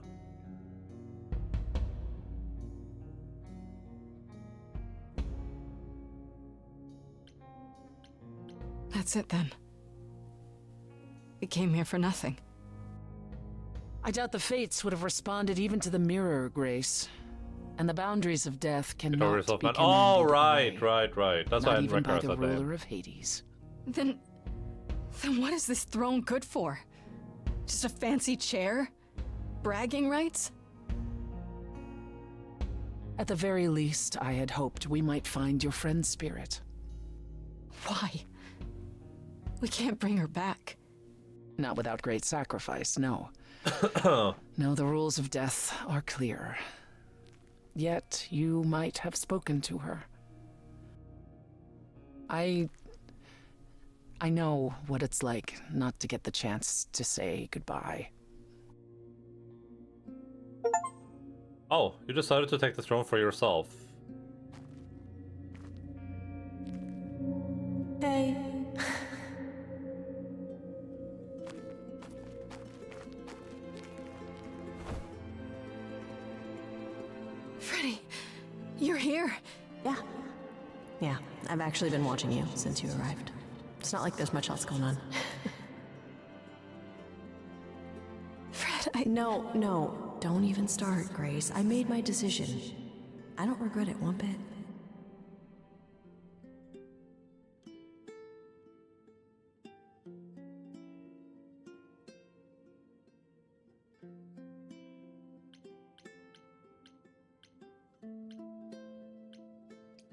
That's it then. We came here for nothing. I doubt the Fates would have responded even to the mirror, Grace. And the boundaries of death cannot be commanded. Oh, right. That's why I didn't recognize that name. Not even by the name. ruler of Hades. Then what is this throne good for? Just a fancy chair? Bragging rights? At the very least, I had hoped we might find your friend's spirit. Why? We can't bring her back. Not without great sacrifice, no. No, the rules of death are clear. Yet, you might have spoken to her. I know what it's like not to get the chance to say goodbye. Oh, you decided to take the throne for yourself. Hey. You're here? Yeah. Yeah, I've actually been watching you since you arrived. It's not like there's much else going on. Fred, No, don't even start, Grace. I made my decision. I don't regret it one bit.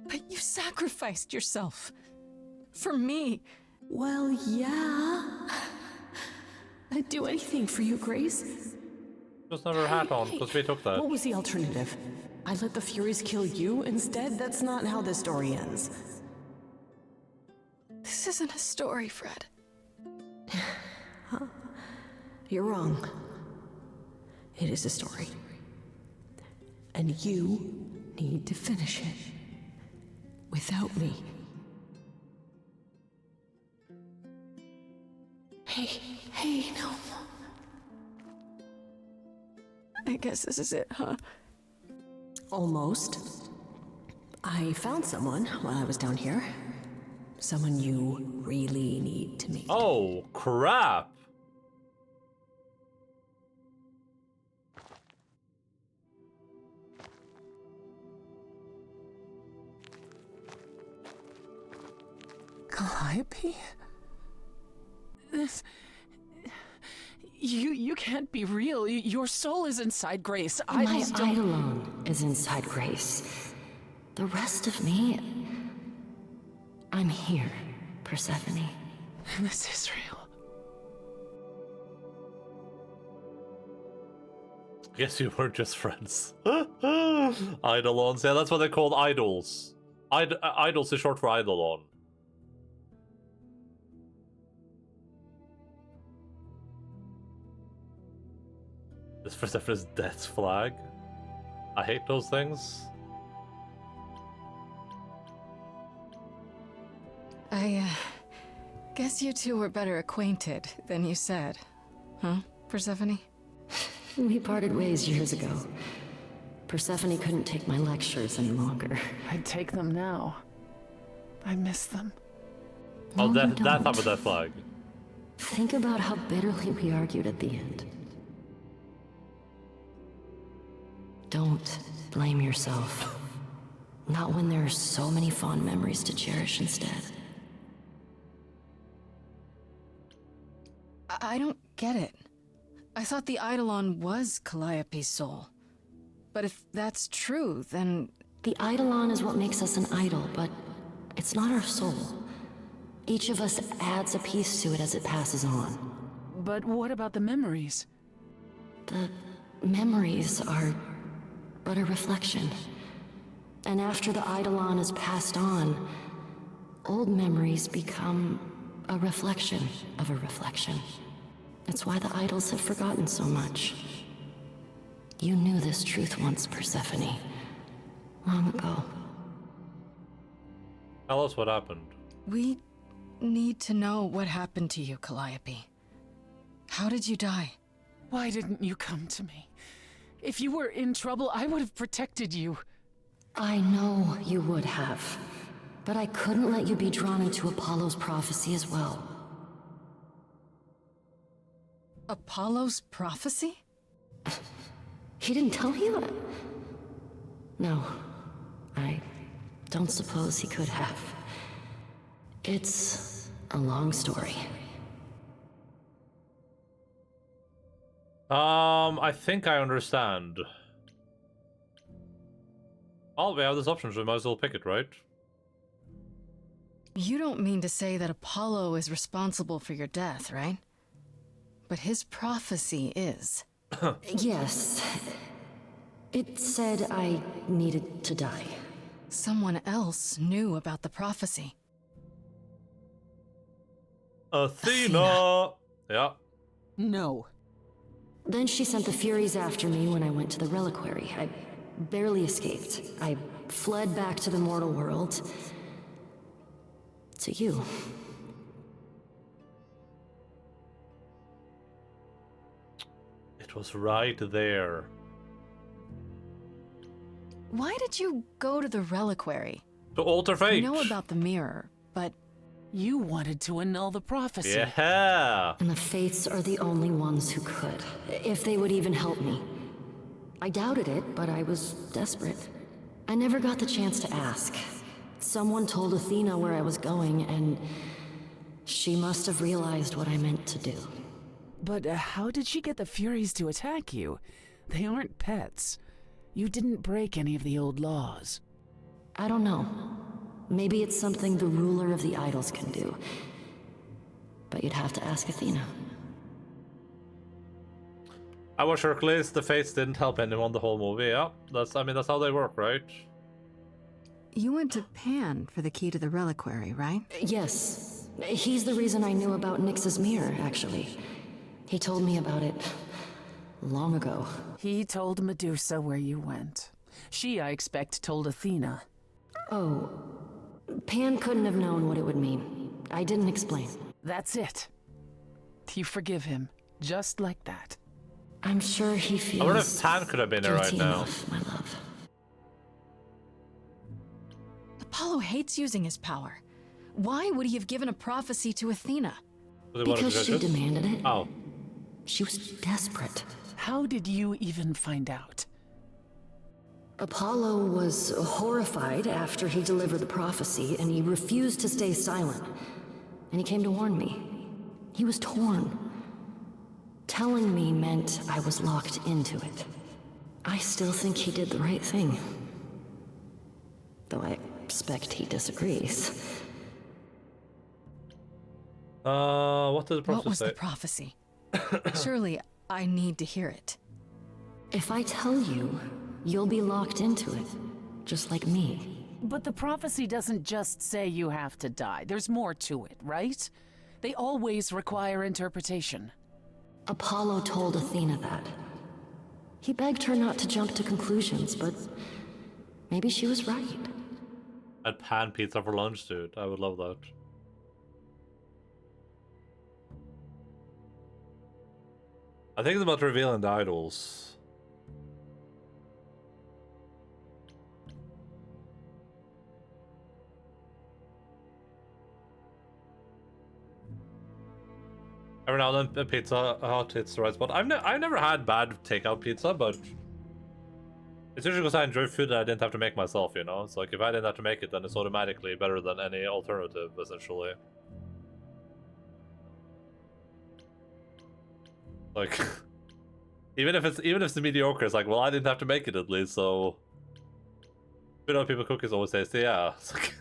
But you sacrificed yourself. For me. Well, yeah. I'd do anything for you, Grace. Just never hat on, because we took that. What was the alternative? I let the Furies kill you instead? That's not how this story ends. This isn't a story, Fred. Huh? You're wrong. It is a story. And you need to finish it. Without me. Hey, no. I guess this is it, huh? Almost. I found someone while I was down here. Someone you really need to meet. Oh, crap! Calliope? This... You can't be real. Your soul is inside Grace. My Eidolon is inside Grace. The rest of me... I'm here, Persephone. This is real. Guess you were just friends. Eidolons, yeah, that's what they're called, idols. Idols is short for Eidolon. This Persephone's death flag. I hate those things. I guess you two were better acquainted than you said. Huh, Persephone? We parted ways years ago. Persephone couldn't take my lectures any longer. I'd take them now. I miss them. Oh, that type of death flag. Think about how bitterly we argued at the end. Don't blame yourself. Not when there are so many fond memories to cherish instead. I don't get it. I thought the Eidolon was Calliope's soul. But if that's true, then... The Eidolon is what makes us an idol, but it's not our soul. Each of us adds a piece to it as it passes on. But what about the memories? The memories are but a reflection. And after the Eidolon is passed on, old memories become a reflection of a reflection. It's why the idols have forgotten so much. You knew this truth once, Persephone. Long ago. Tell us what happened. We need to know what happened to you, Calliope. How did you die? Why didn't you come to me? If you were in trouble, I would have protected you. I know you would have. But I couldn't let you be drawn into Apollo's prophecy as well. Apollo's prophecy? He didn't tell you? No. I don't suppose he could have. It's a long story. I think I understand. Oh, we have this option, so we might as well pick it, right? You don't mean to say that Apollo is responsible for your death, right? But his prophecy is. Yes. It said I needed to die. Someone else knew about the prophecy. Athena! Yeah. No. Then she sent the Furies after me when I went to the reliquary. I barely escaped. I fled back to the mortal world. To you. It was right there. Why did you go to the reliquary? To alter fate. I know about the mirror, but... You wanted to annul the prophecy. Yeah. And the Fates are the only ones who could, if they would even help me. I doubted it, but I was desperate. I never got the chance to ask. Someone told Athena where I was going, and she must have realized what I meant to do. But how did she get the Furies to attack you? They aren't pets. You didn't break any of the old laws. I don't know. Maybe it's something the ruler of the idols can do. But you'd have to ask Athena. I was Hercules, the Fates didn't help anyone the whole movie, yeah. That's how they work, right? You went to Pan for the key to the reliquary, right? Yes. He's the reason I knew about Nyx's mirror, actually. He told me about it long ago. He told Medusa where you went. She, I expect, told Athena. Oh. Pan couldn't have known what it would mean. I didn't explain. That's it. You forgive him, just like that. I'm sure he feels... I wonder if Pan could have been there right now. Enough, my love. Apollo hates using his power. Why would he have given a prophecy to Athena? Because she demanded it. Oh. She was desperate. How did you even find out? Apollo was horrified after he delivered the prophecy, and he refused to stay silent. And he came to warn me. He was torn. Telling me meant I was locked into it. I still think he did the right thing. Though I expect he disagrees. What did the prophecy say? What was the prophecy? Surely I need to hear it. If I tell you, you'll be locked into it, just like me. But the prophecy doesn't just say you have to die. There's more to it, right? They always require interpretation. Apollo told Athena that. He begged her not to jump to conclusions, but maybe she was right. I'd pan pizza for lunch, dude. I would love that. I think it's about revealing the idols. Every now and then, Pizza Hut hits the right spot. I've never had bad takeout pizza, but it's usually because I enjoy food that I didn't have to make myself, you know? It's like, if I didn't have to make it, then it's automatically better than any alternative, essentially. Like, even if it's mediocre, it's like, well, I didn't have to make it at least, so... You know, people cookies always tasty, yeah. It's like...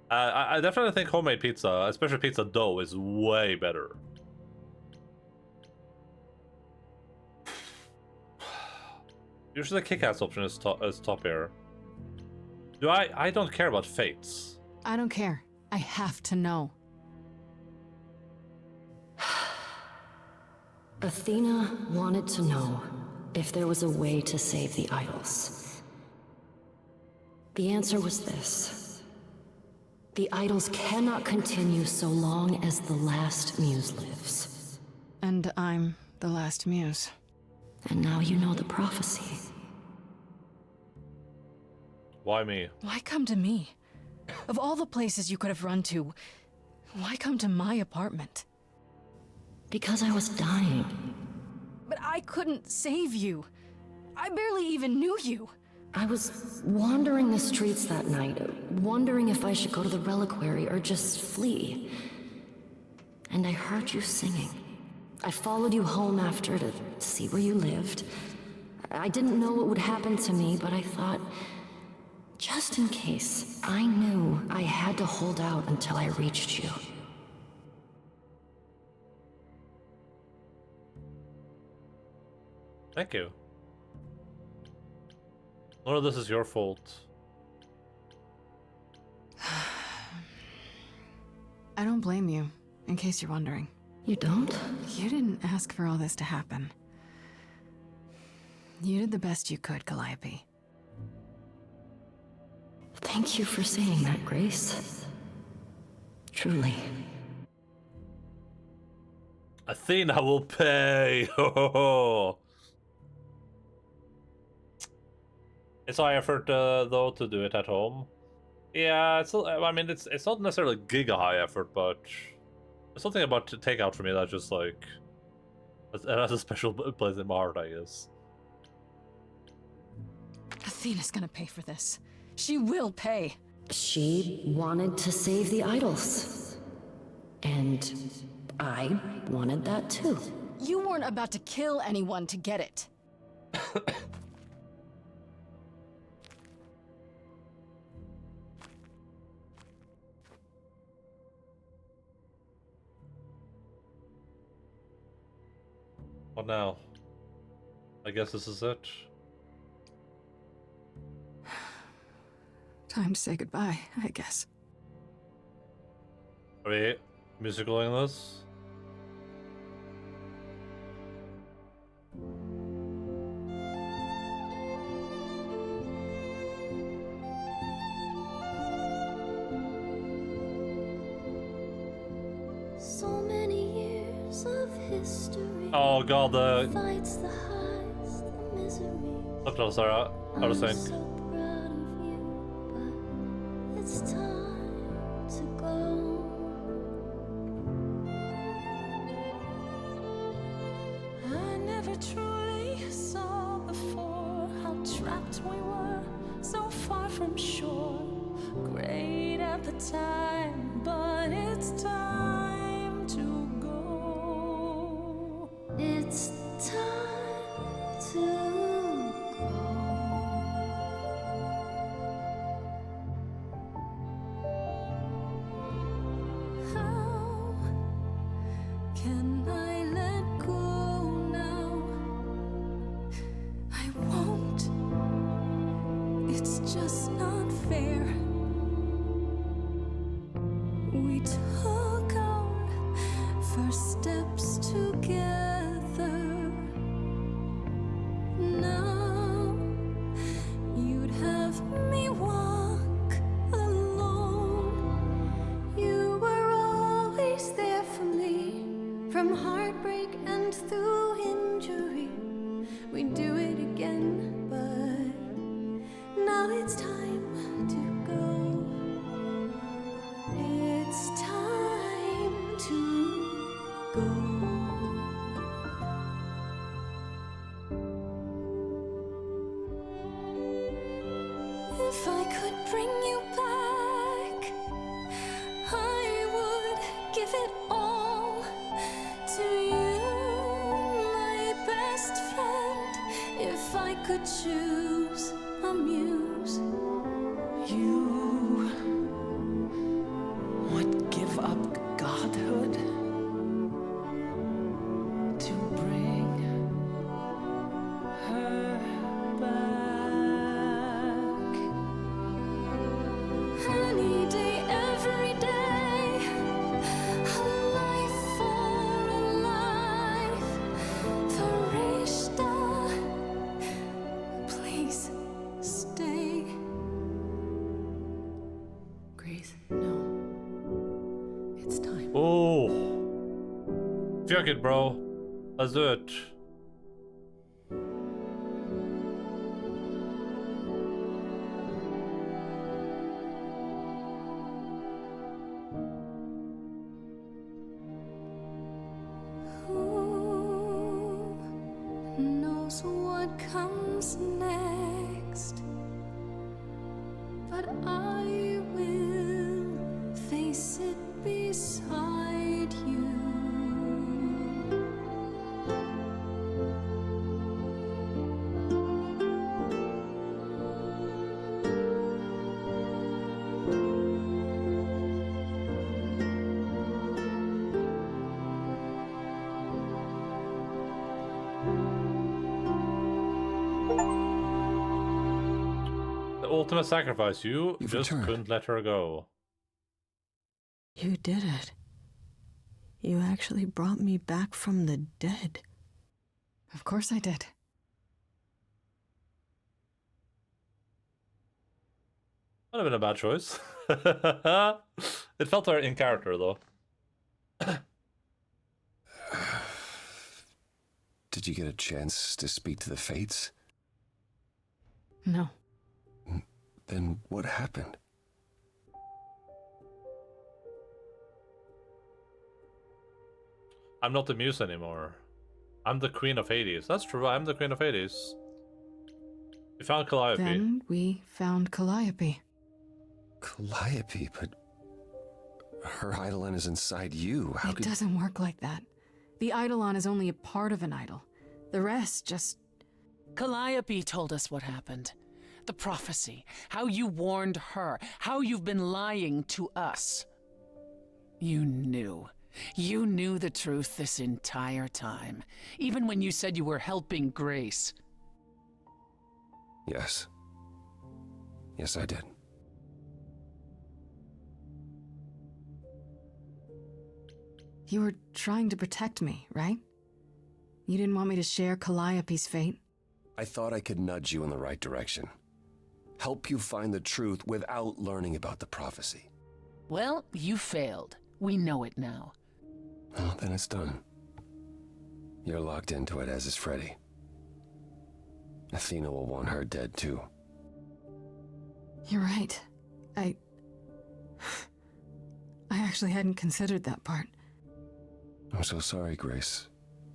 I definitely think homemade pizza, especially pizza dough, is way better. Usually the kick-ass option is top here. I don't care about fates. I don't care. I have to know. Athena wanted to know if there was a way to save the idols. The answer was this. The idols cannot continue so long as the last muse lives. And I'm the last muse. And now you know the prophecy. Why me? Why come to me? Of all the places you could have run to, why come to my apartment? Because I was dying. But I couldn't save you. I barely even knew you. I was wandering the streets that night, wondering if I should go to the reliquary or just flee. And I heard you singing. I followed you home after to see where you lived. I didn't know what would happen to me, but I thought, just in case, I knew I had to hold out until I reached you. Thank you. None of this is your fault. I don't blame you, in case you're wondering. You don't? You didn't ask for all this to happen. You did the best you could, Calliope. Thank you for saying that, Grace. Truly. Athena will pay! Ho ho ho! It's high effort though to do it at home. Yeah, I mean, it's not necessarily giga high effort, but there's something about takeout for me that just like it has a special place in my heart, I guess. Athena's gonna pay for this. She will pay. She wanted to save the idols. And I wanted that too. You weren't about to kill anyone to get it. What now? I guess this is it. Time to say goodbye, I guess. Are we musicaling this? So many years of history. Oh god, the Fights the highs, the misery. subtitles are out of sync. So proud of you, but it's time to go. I never truly saw before how trapped we were, so far from shore. Great at the time, but it's time to go. It's time to How can I let go now? I won't. It's just not fair. We took our first steps together. Now you'd have me walk alone. You were always there for me, from heartbreak and through injury. We'd do it again, but now it's time to go. It's time to go. If I could bring you back, I would give it all to you, my best friend. If I could choose a muse, you would give up godhood to bring her back. Any day, every day, a life for a life. Farishta, Please stay. Grace, no. It's time. Oh, fuck it, bro. Let's do it. who knows what comes next? But I will face it beside you. The ultimate sacrifice. You You've just returned. couldn't let her go. You did it. You actually brought me back from the dead. Of course I did. Might have been a bad choice. It felt very in character, though. Did you get a chance to speak to the Fates? No. Then what happened? I'm not the muse anymore. I'm the Queen of Hades. That's true, I'm the Queen of Hades. We found Calliope. Then we found Calliope. Calliope, but her Eidolon is inside you. How It could... doesn't work like that. The Eidolon is only a part of an idol. The rest just... Calliope told us what happened. The prophecy. How you warned her. How you've been lying to us. You knew. You knew the truth this entire time. Even when you said you were helping Grace. Yes. Yes, I did. You were trying to protect me, right? You didn't want me to share Calliope's fate? I thought I could nudge you in the right direction. Help you find the truth without learning about the prophecy. Well, you failed. We know it now. Well, then it's done. You're locked into it, as is Freddy. Athena will want her dead, too. You're right. I actually hadn't considered that part. I'm so sorry, Grace.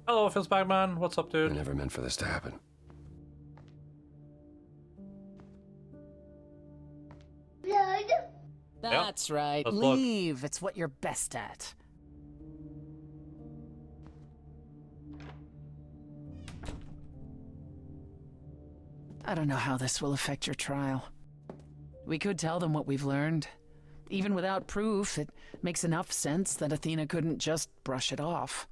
Hello, Fizzbagman. What's up, dude? I never meant for this to happen. That's right. Let's look. Leave. It's what you're best at. I don't know how this will affect your trial. We could tell them what we've learned. Even without proof, it makes enough sense that Athena couldn't just brush it off.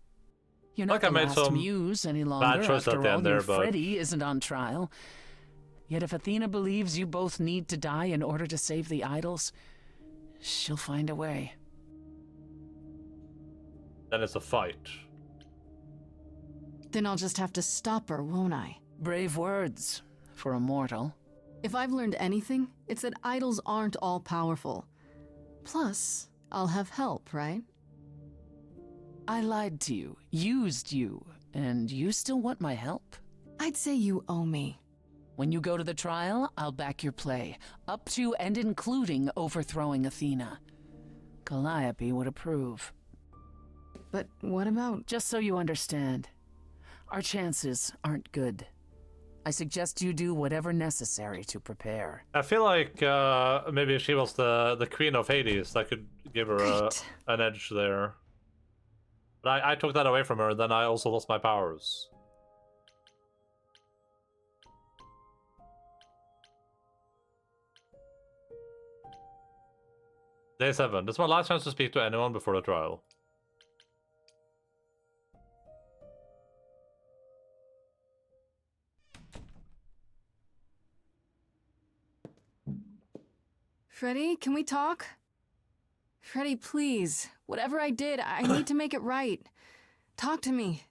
You're not the last muse any longer. After all, your Freddy isn't on trial. Yet if Athena believes you both need to die in order to save the idols, she'll find a way. Then it's a fight. Then I'll just have to stop her, won't I? Brave words for a mortal. If I've learned anything, it's that idols aren't all powerful. Plus, I'll have help, right? I lied to you, used you, and you still want my help? I'd say you owe me. When you go to the trial, I'll back your play, up to and including overthrowing Athena. Calliope would approve. But what about... Just so you understand, our chances aren't good. I suggest you do whatever necessary to prepare. I feel like maybe if she was the Queen of Hades, that could give her an edge there. But I took that away from her, then I also lost my powers. Day 7. This is my last chance to speak to anyone before the trial. Freddy, can we talk? Freddy, please. Whatever I did, I need to make it right. Talk to me.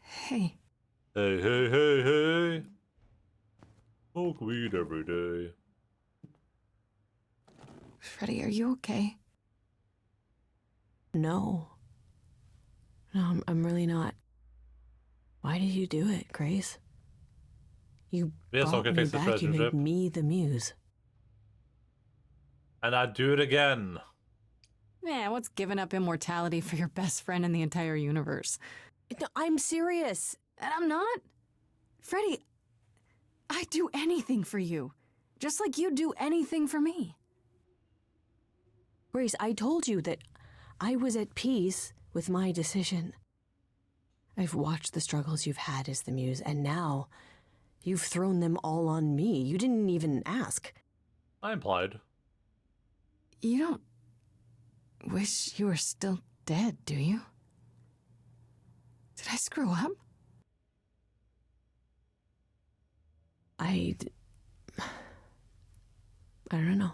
Hey. Hey, hey, hey, hey. Smoke weed every day. Freddy, are you okay? No. No, I'm really not. Why did you do it, Grace? You brought me back, you made me the muse. And I'd do it again. Yeah, what's giving up immortality for your best friend in the entire universe? No, I'm serious. And I'm not. Freddy, I'd do anything for you. Just like you'd do anything for me. Grace, I told you that I was at peace with my decision. I've watched the struggles you've had as the muse, and now you've thrown them all on me. You didn't even ask. I implied. You don't wish you were still dead, do you? Did I screw up? I don't know.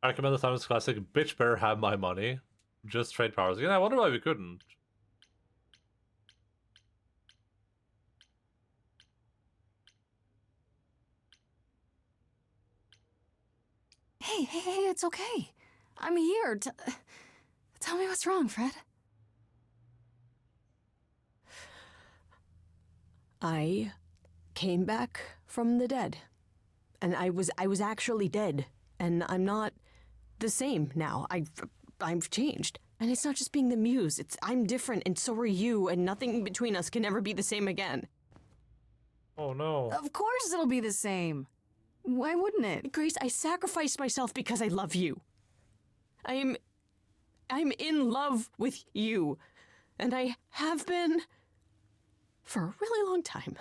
I recommend the timeless classic Bitch Better Have My Money. Just trade powers again. I wonder why we couldn't. Hey, it's okay. I'm here. Tell me what's wrong, Fred. I came back from the dead. And I was actually dead. And I'm not the same now. I've changed. And it's not just being the muse. I'm different, and so are you, and nothing between us can ever be the same again. Oh no. Of course it'll be the same. Why wouldn't it? Grace, I sacrificed myself because I love you. I'm in love with you. And I have been for a really long time.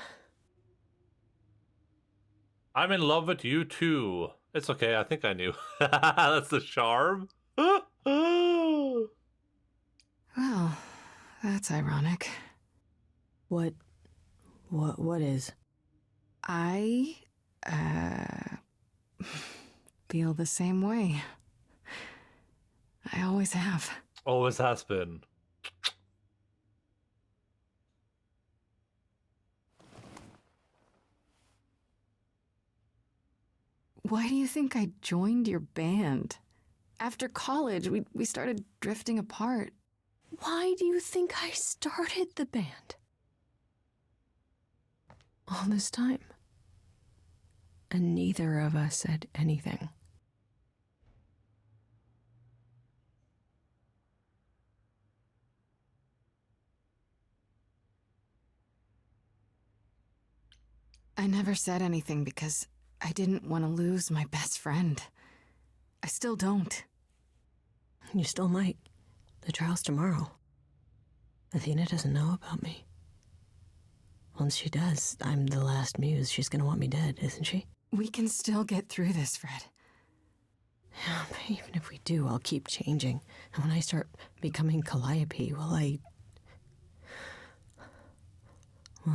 I'm in love with you too. It's okay, I think I knew. That's the charm. Well, that's ironic. What is? I, feel the same way. I always have. Always has been. Why do you think I joined your band? After college, we started drifting apart. Why do you think I started the band? All this time. And neither of us said anything. I never said anything because I didn't want to lose my best friend. I still don't. You still might. The trial's tomorrow. Athena doesn't know about me. Once she does, I'm the last muse. She's gonna want me dead, isn't she? We can still get through this, Fred. Yeah, but even if we do, I'll keep changing. And when I start becoming Calliope, will I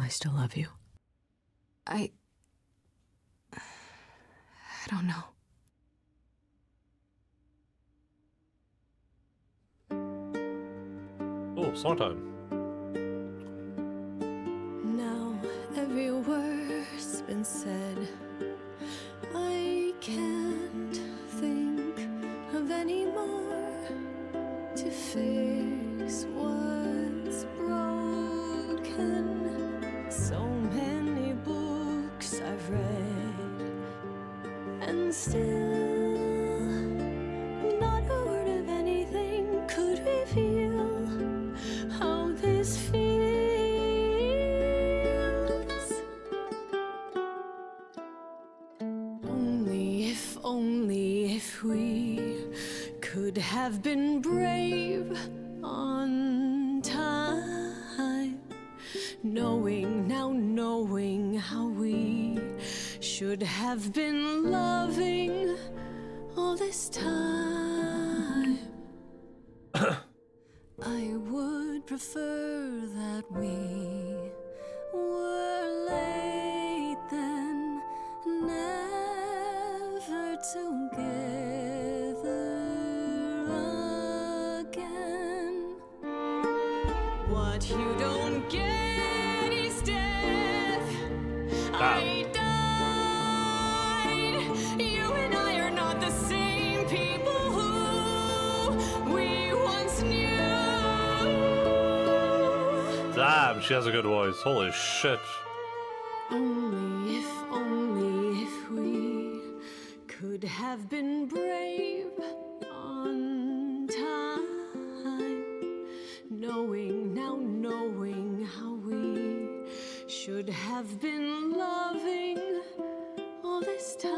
still love you? I don't know. Oh, song time. Now every word's been said. I can't think of any more to fix what's broken. So many books I've read, and still not a word of anything could reveal how this feels. Only if we could have been brave on time, knowing how we should have been loving all this time. I would prefer that we were late then, never together again. What you don't get is death. I died. You and I are not the same people who we once knew. Damn, she has a good voice. Holy shit. Only if we could have been brave on time, knowing how we should have been loving all this time.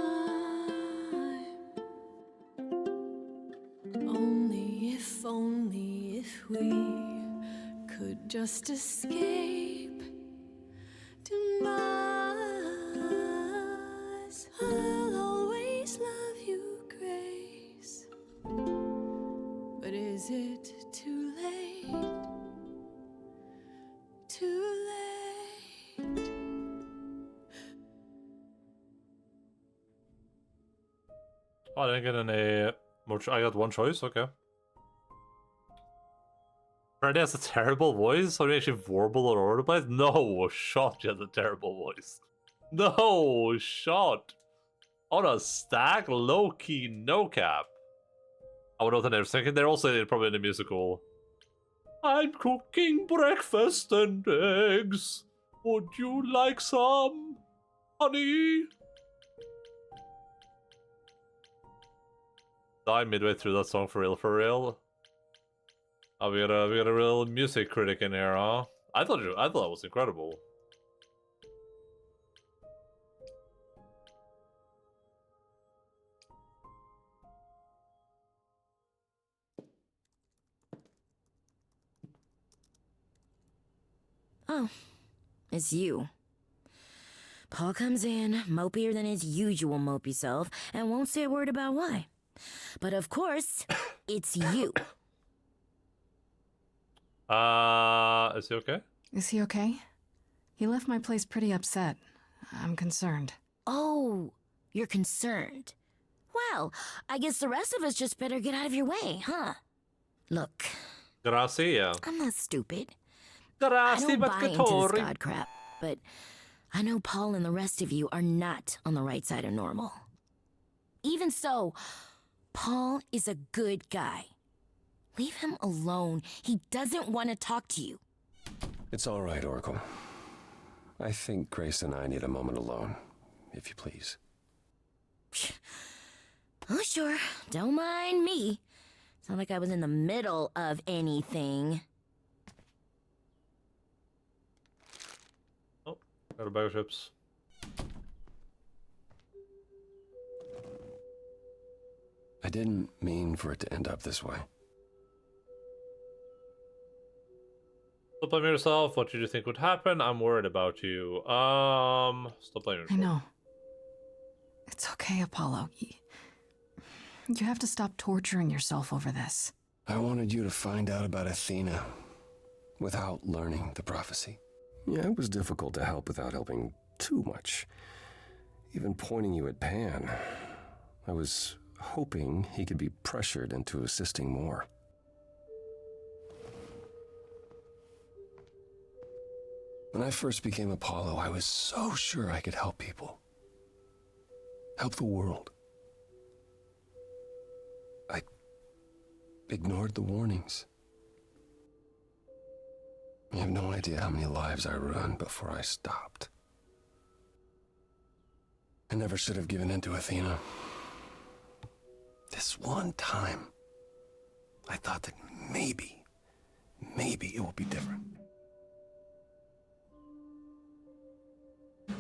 Only if we could just escape demise. I'll always love you, Grace. But is it too late? Too late? Oh, I didn't get any more. I got one choice. Okay. Freddy has a terrible voice. Are you actually verbal or Roleplaying? No shot. She has a terrible voice. No shot. On a stack, low key, no cap. I would know the name. Second, they're also probably in the musical. I'm cooking breakfast and eggs. Would you like some, honey? Die midway through that song for real, for real. Oh, we got a real music critic in here, huh? I thought it was incredible. Oh, it's you. Paul comes in, mopier than his usual mopey self, and won't say a word about why. But of course, it's you. Is he okay? Is he okay? He left my place pretty upset. I'm concerned. Oh, you're concerned. Well, I guess the rest of us just better get out of your way, huh? Look. Gracia. I'm not stupid. Grazie, I don't buy into this Tori. god crap, but I know Paul and the rest of you are not on the right side of normal. Even so, Paul is a good guy. Leave him alone. He doesn't want to talk to you. It's all right, Oracle. I think Grace and I need a moment alone, if you please. Oh, sure. Don't mind me. It's not like I was in the middle of anything. Oh, got a bag of chips. I didn't mean for it to end up this way. Stop blaming yourself. What did you think would happen? I'm worried about you. Stop blaming yourself. I know. It's okay, Apollo. You have to stop torturing yourself over this. I wanted you to find out about Athena without learning the prophecy. Yeah, it was difficult to help without helping too much. Even pointing you at Pan. I was hoping he could be pressured into assisting more. When I first became Apollo, I was so sure I could help people. Help the world. I ignored the warnings. You have no idea how many lives I ruined before I stopped. I never should have given in to Athena. This one time, I thought that maybe it will be different.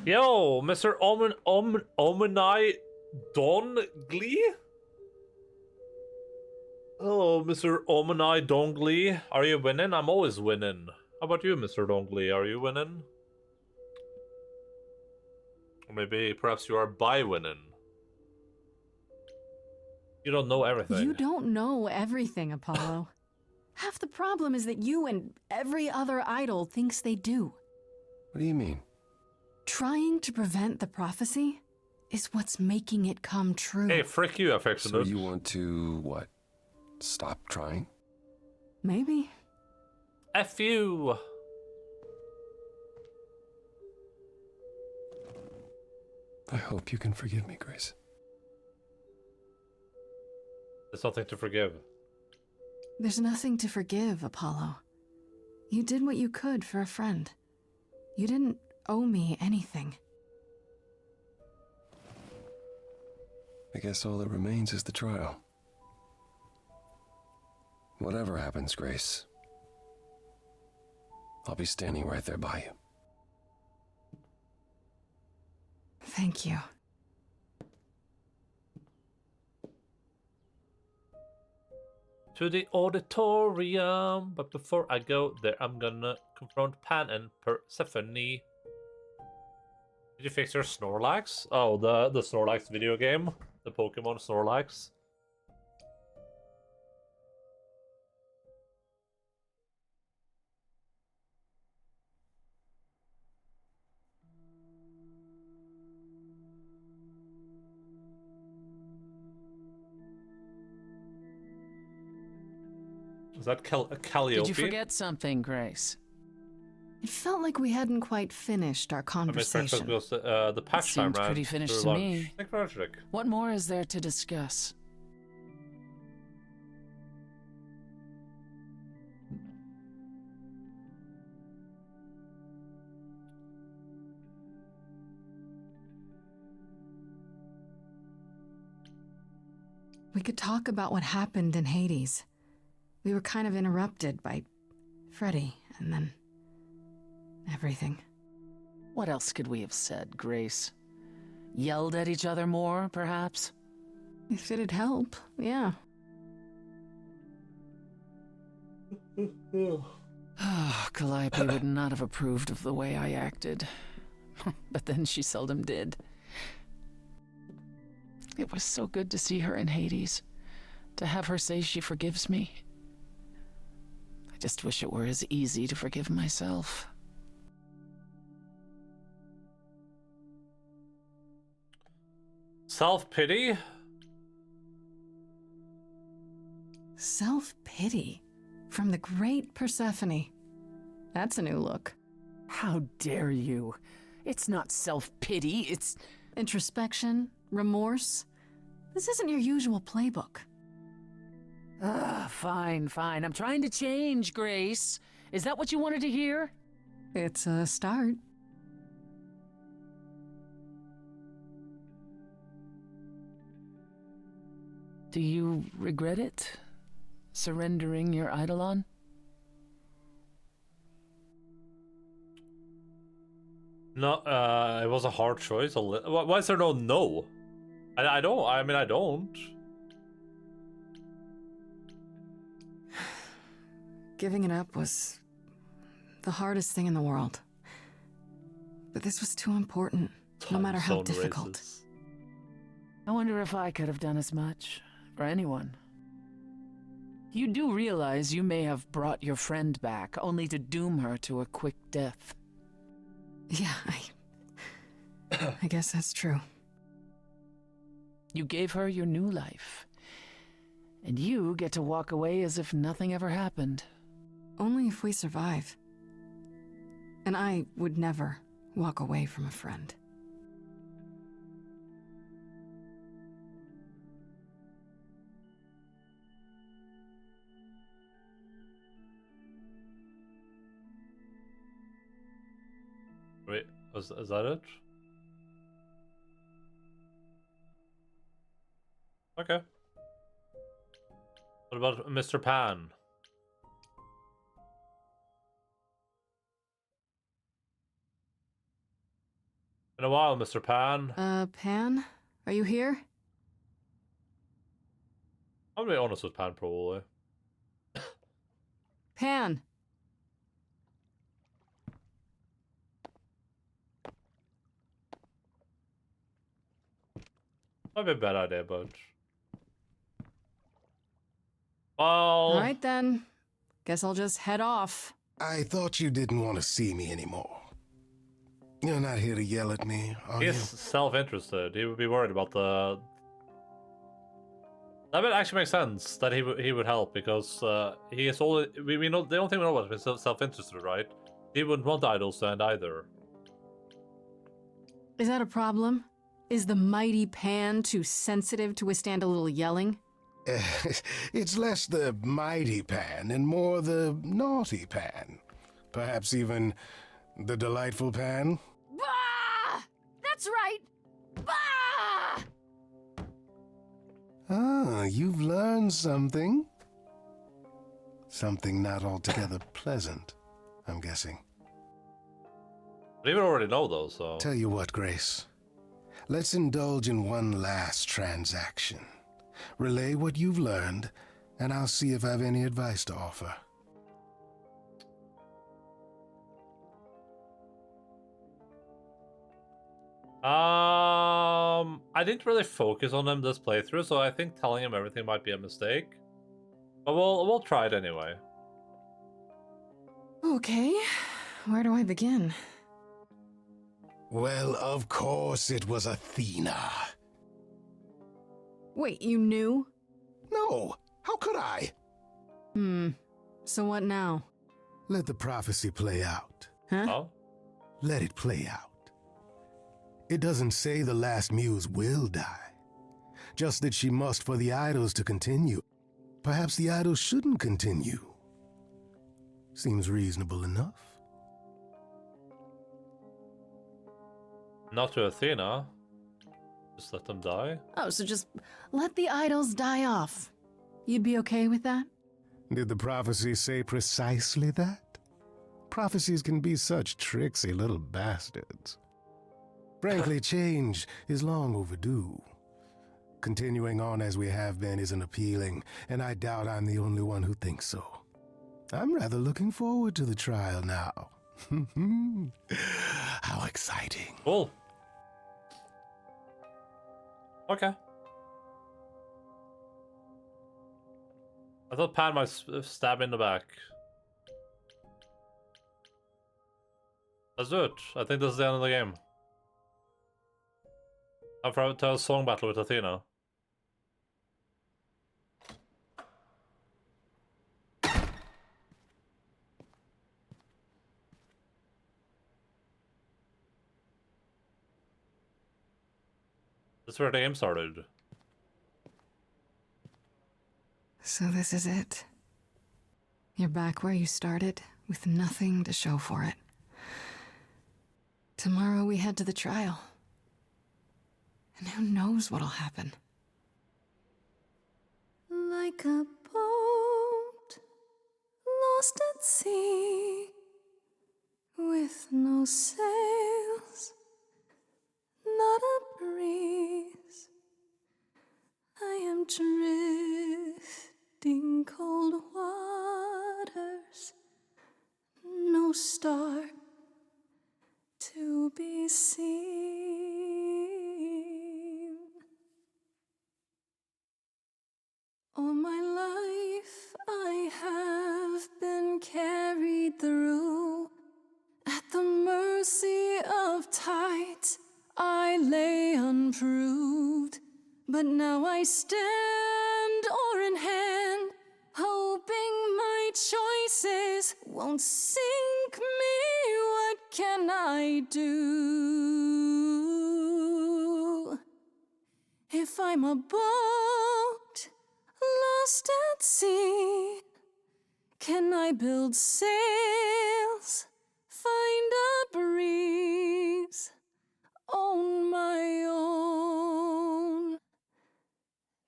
Yo, Mr. Omenai Don Glee? Hello, Mr. Omenai Dongli. Are you winning? I'm always winning. How about you, Mr. Dongli? Are you winning? Or maybe perhaps you are by winning. You don't know everything. You don't know everything, Apollo. Half the problem is that you and every other idol thinks they do. What do you mean? Trying to prevent the prophecy is what's making it come true. Hey, frick you, affectionate. So you want to, what, stop trying? Maybe. F you. I hope you can forgive me, Grace. There's nothing to forgive. There's nothing to forgive, Apollo. You did what you could for a friend. You didn't owe me anything. I guess all that remains is the trial. Whatever happens, Grace, I'll be standing right there by you. Thank you. To the auditorium, but before I go there, I'm gonna confront Pan and Persephone. Did you fix your Snorlax? Oh, the Snorlax video game? The Pokemon Snorlax? Is that Calliope? Did you forget something, Grace? It felt like we hadn't quite finished our conversation. Because the patch time Seemed ran pretty finished through to lunch. me. Thank you very much, Rick. What more is there to discuss? We could talk about what happened in Hades. We were kind of interrupted by Freddy, and then everything. What else could we have said, Grace? Yelled at each other more, perhaps? If it'd help, yeah. Calliope would not have approved of the way I acted. But then she seldom did. It was so good to see her in Hades. To have her say she forgives me. I just wish it were as easy to forgive myself. Self-pity? Self-pity? From the great Persephone. That's a new look. How dare you? It's not self-pity, it's... Introspection? Remorse? This isn't your usual playbook. Fine. I'm trying to change, Grace. Is that what you wanted to hear? It's a start. Do you regret it? Surrendering your Eidolon? No, it was a hard choice. Why is there no? I don't. I mean, I don't. Giving it up was the hardest thing in the world. But this was too important, no matter how difficult. I wonder if I could have done as much for anyone. You do realize you may have brought your friend back, only to doom her to a quick death. Yeah, I guess that's true. You gave her your new life. And you get to walk away as if nothing ever happened. Only if we survive. And I would never walk away from a friend. Wait, is that it? Okay. What about Mr. Pan? In a while, Mr. Pan. Pan? Are you here? I'll be honest with Pan, probably. Pan! Might be a bad idea, but... Well... Alright then. Guess I'll just head off. I thought you didn't want to see me anymore. You're not here to yell at me, are you? He's self-interested. He would be worried about the... That would actually make sense that he would help, because he is all... We know, the only thing we know about him is self-interested, right? He wouldn't want idols to end either. Is that a problem? Is the mighty Pan too sensitive to withstand a little yelling? It's less the mighty Pan and more the naughty Pan. Perhaps even the delightful Pan. Bah! That's right! Bah! Ah, you've learned something. Something not altogether pleasant, I'm guessing. But he would already know, though, so... Tell you what, Grace. Let's indulge in one last transaction. Relay what you've learned, and I'll see if I have any advice to offer. I didn't really focus on him this playthrough, so I think telling him everything might be a mistake. But we'll try it anyway. Okay, where do I begin? Well, of course it was Athena. Wait, you knew? No, how could I? So what now? Let the prophecy play out, Huh? Oh? Let it play out. It doesn't say the last muse will die, just that she must for the idols to continue. Perhaps the idols shouldn't continue. Seems reasonable enough. Not to Athena. Just let them die? Oh, so just let the idols die off. You'd be okay with that? Did the prophecy say precisely that? Prophecies can be such tricksy little bastards. Frankly, change is long overdue. Continuing on as we have been isn't appealing, and I doubt I'm the only one who thinks so. I'm rather looking forward to the trial now. How exciting. Cool. Okay. I thought Pan might stab in the back. Let's do it. I think this is the end of the game. I've tried to have a song battle with Athena. That's where the game started. So this is it. You're back where you started, with nothing to show for it. Tomorrow we head to the trial. And who knows what'll happen. Like a boat lost at sea, with no sails, not a breeze. I am drifting cold waters, no star to be seen. All my life I have been carried through. At the mercy of tides I lay unproved. But now I stand oar in hand, hoping my choices won't sink me. What can I do? If I'm a boat lost at sea, can I build sails, find a breeze, own my own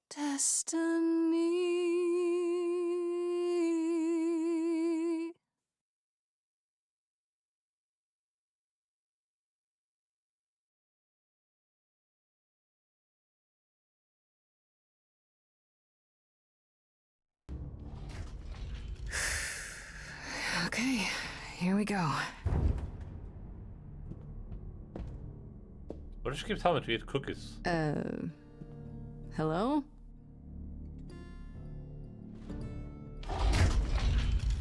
destiny? Okay, here we go. Why does she keep telling me to eat cookies? Hello?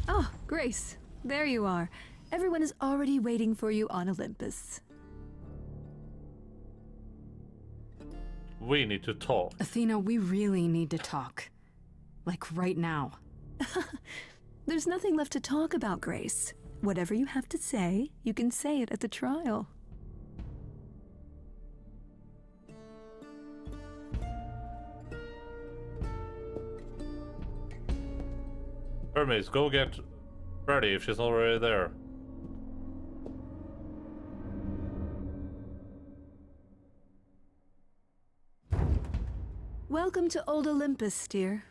Oh, Grace, there you are. Everyone is already waiting for you on Olympus. We need to talk. Athena, we really need to talk. Like right now. There's nothing left to talk about, Grace. Whatever you have to say, you can say it at the trial. Hermes, go get Freddy if she's not already there. Welcome to Old Olympus, dear.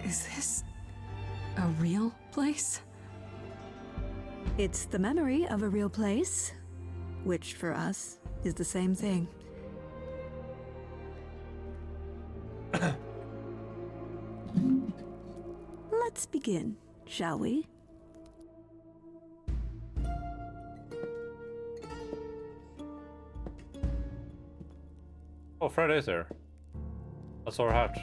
Is this a real place? It's the memory of a real place, which for us is the same thing. Let's begin, shall we? Oh, Freddy's there. I saw her hat.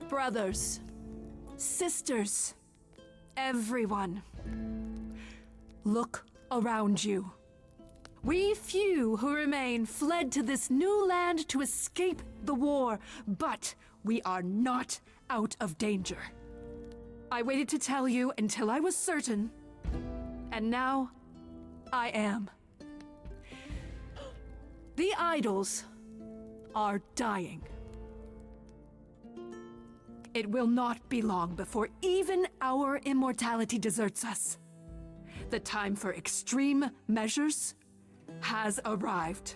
Brothers, sisters, everyone, look around you. We few who remain fled to this new land to escape the war, but we are not out of danger. I waited to tell you until I was certain, and now I am. The idols are dying. It will not be long before even our immortality deserts us. The time for extreme measures has arrived.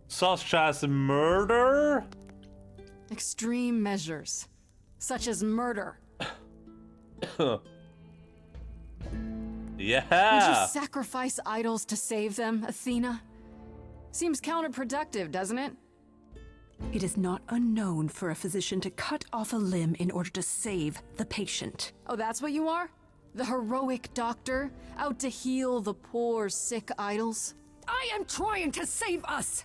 Such as murder? Extreme measures, such as murder. Yeah. Would you sacrifice idols to save them, Athena? Seems counterproductive, doesn't it? It is not unknown for a physician to cut off a limb in order to save the patient. Oh, that's what you are? The heroic doctor, out to heal the poor, sick idols? I am trying to save us!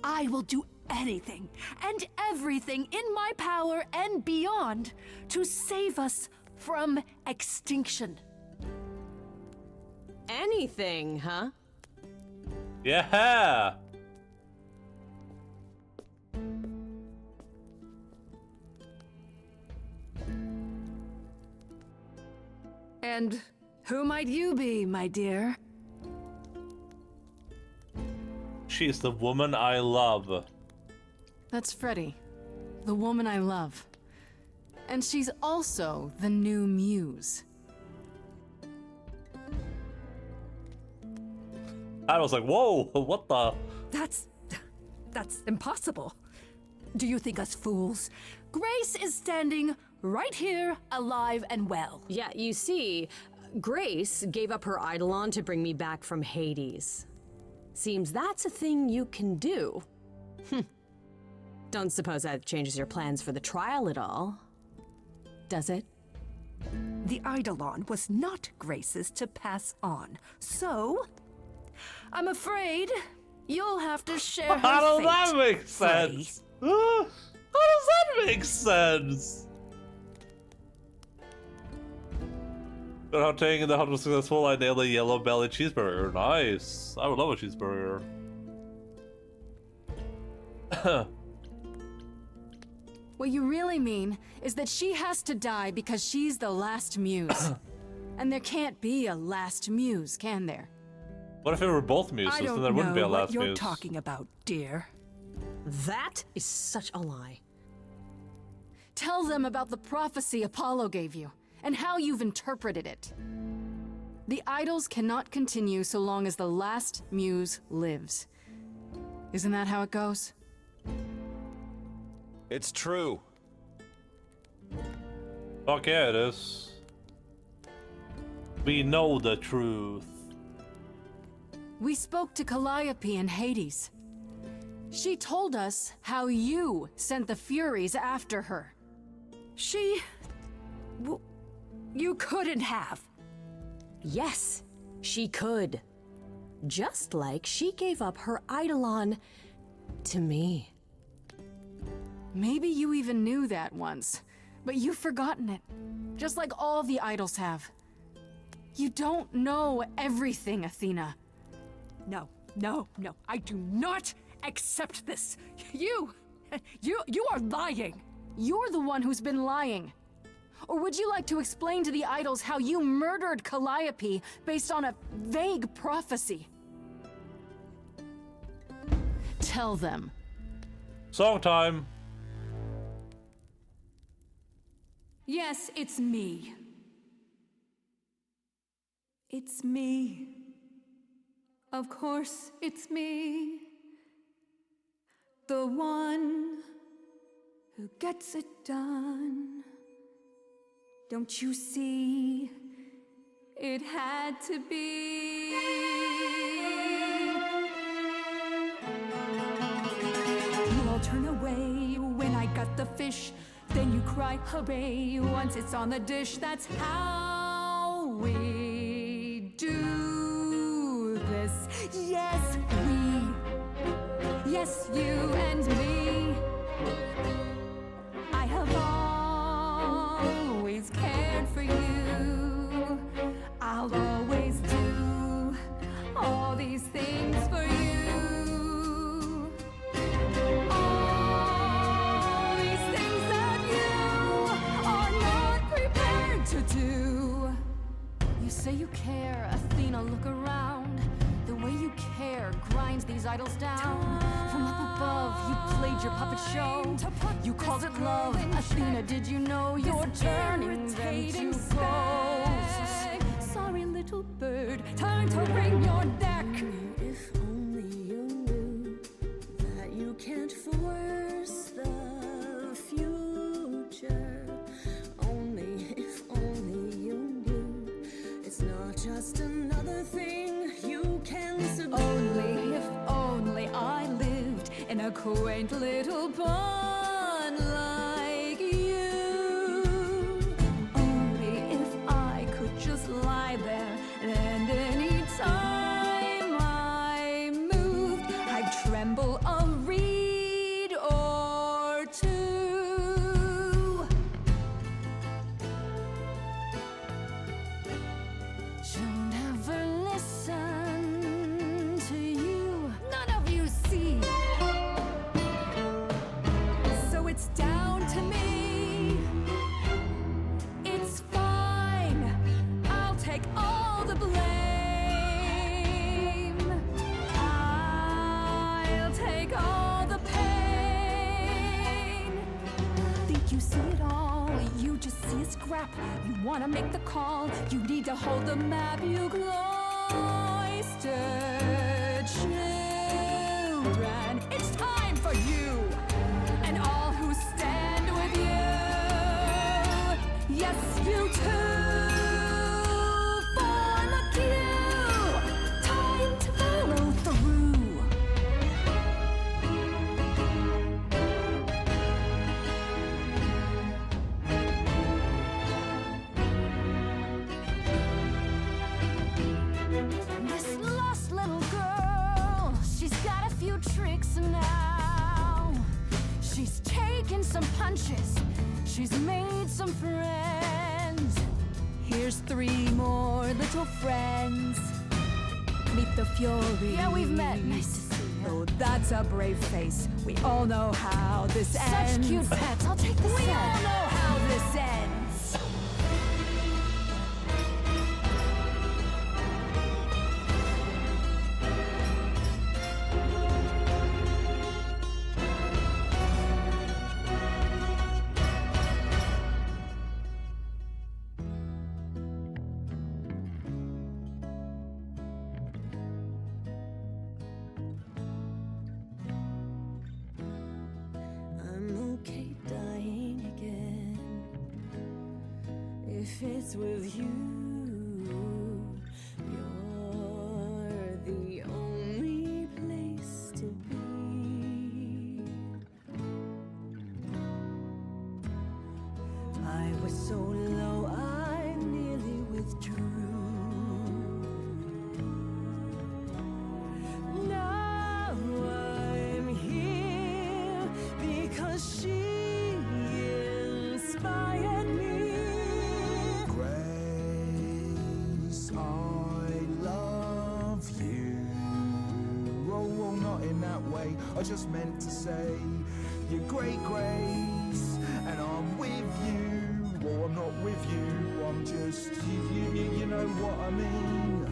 I will do anything and everything in my power and beyond to save us from extinction. Anything, huh? Yeah. And who might you be, my dear? She's the woman I love. That's Freddie, the woman I love. And she's also the new muse. I was like, whoa, what the? That's impossible. Do you think us fools? Grace is standing right here, alive and well. Yeah, you see, Grace gave up her Eidolon to bring me back from Hades. Seems that's a thing you can do. Don't suppose that changes your plans for the trial at all, does it? The Eidolon was not Grace's to pass on, so I'm afraid you'll have to share her How does fate, that make Freddie. sense? How does that make sense? But how taking the 100 successful, I nailed a yellow belly cheeseburger. Nice. I would love a cheeseburger. What you really mean is that she has to die because she's the last muse. And there can't be a last muse, can there? What if it were both muses? I Then don't there wouldn't be a know what last you're muse. talking about, dear. That is such a lie. Tell them about the prophecy Apollo gave you, and how you've interpreted it. The idols cannot continue so long as the last muse lives. Isn't that how it goes? It's true. Fuck yeah, it is. We know the truth. We spoke to Calliope in Hades. She told us how you sent the Furies after her. You couldn't have. Yes, she could. Just like she gave up her Eidolon to me. Maybe you even knew that once, but you've forgotten it. Just like all the idols have. You don't know everything, Athena. No. I do not accept this. You are lying. You're the one who's been lying. Or would you like to explain to the idols how you murdered Calliope based on a vague prophecy? Tell them. Song time. Yes, it's me. It's me. Of course, it's me. The one who gets it done. Don't you see? It had to be. You all turn away when I got the fish. Then you cry, hooray, once it's on the dish. That's how we do this. Yes, we Yes, you and me. I have always cared for you. I'll always do all these things for you. All these things that you are not prepared to do. You say you care, Athena, look around. The way you care grinds these idols down. From up above, you played your puppet show. You called it love. Athena, did you know you're turning them to ghosts? Sorry, little bird, time to bring your deck. If only you knew that you can't force the future. Only if only you knew it's not just another thing you can subdue. Only if only I lived in a quaint little pond like you. Only if I could just lie there, and any time I moved, I'd tremble a reed or two. She'll never listen to you. None of you see. So it's down to me. It's fine. I'll take all the blame. I'll take all the pain. Think you see it all? You just see a scrap. You wanna make the call. You need to hold the map. You cloistered children. It's time for you and all who stand with you. Yes, you too. Form a queue. Time to follow through. This lost little girl, she's got a few tricks now. She's taken some punches, she's made some friends. Here's 3 more little friends. Meet the Fury. Yeah, we've met. Nice to see you. Oh, that's a brave face. We all know how this ends. Such cute pets. I'll take the set. We all know how this ends. I'm okay dying again if it's with you. You're the only place to be. I was so low I nearly withdrew. Now I'm here because she inspired me. Grace, I love you. Oh, not in that way. I just meant to say you're great, Grace, and I'm with you. Or I'm not with you. I'm just you know what I mean.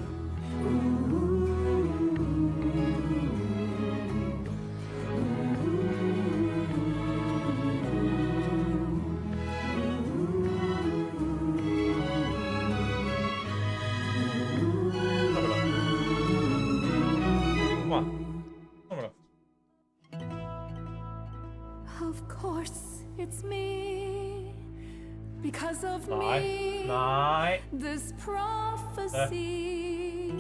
Come on. Come on. Of course, it's me. Because of me, Nej. this prophecy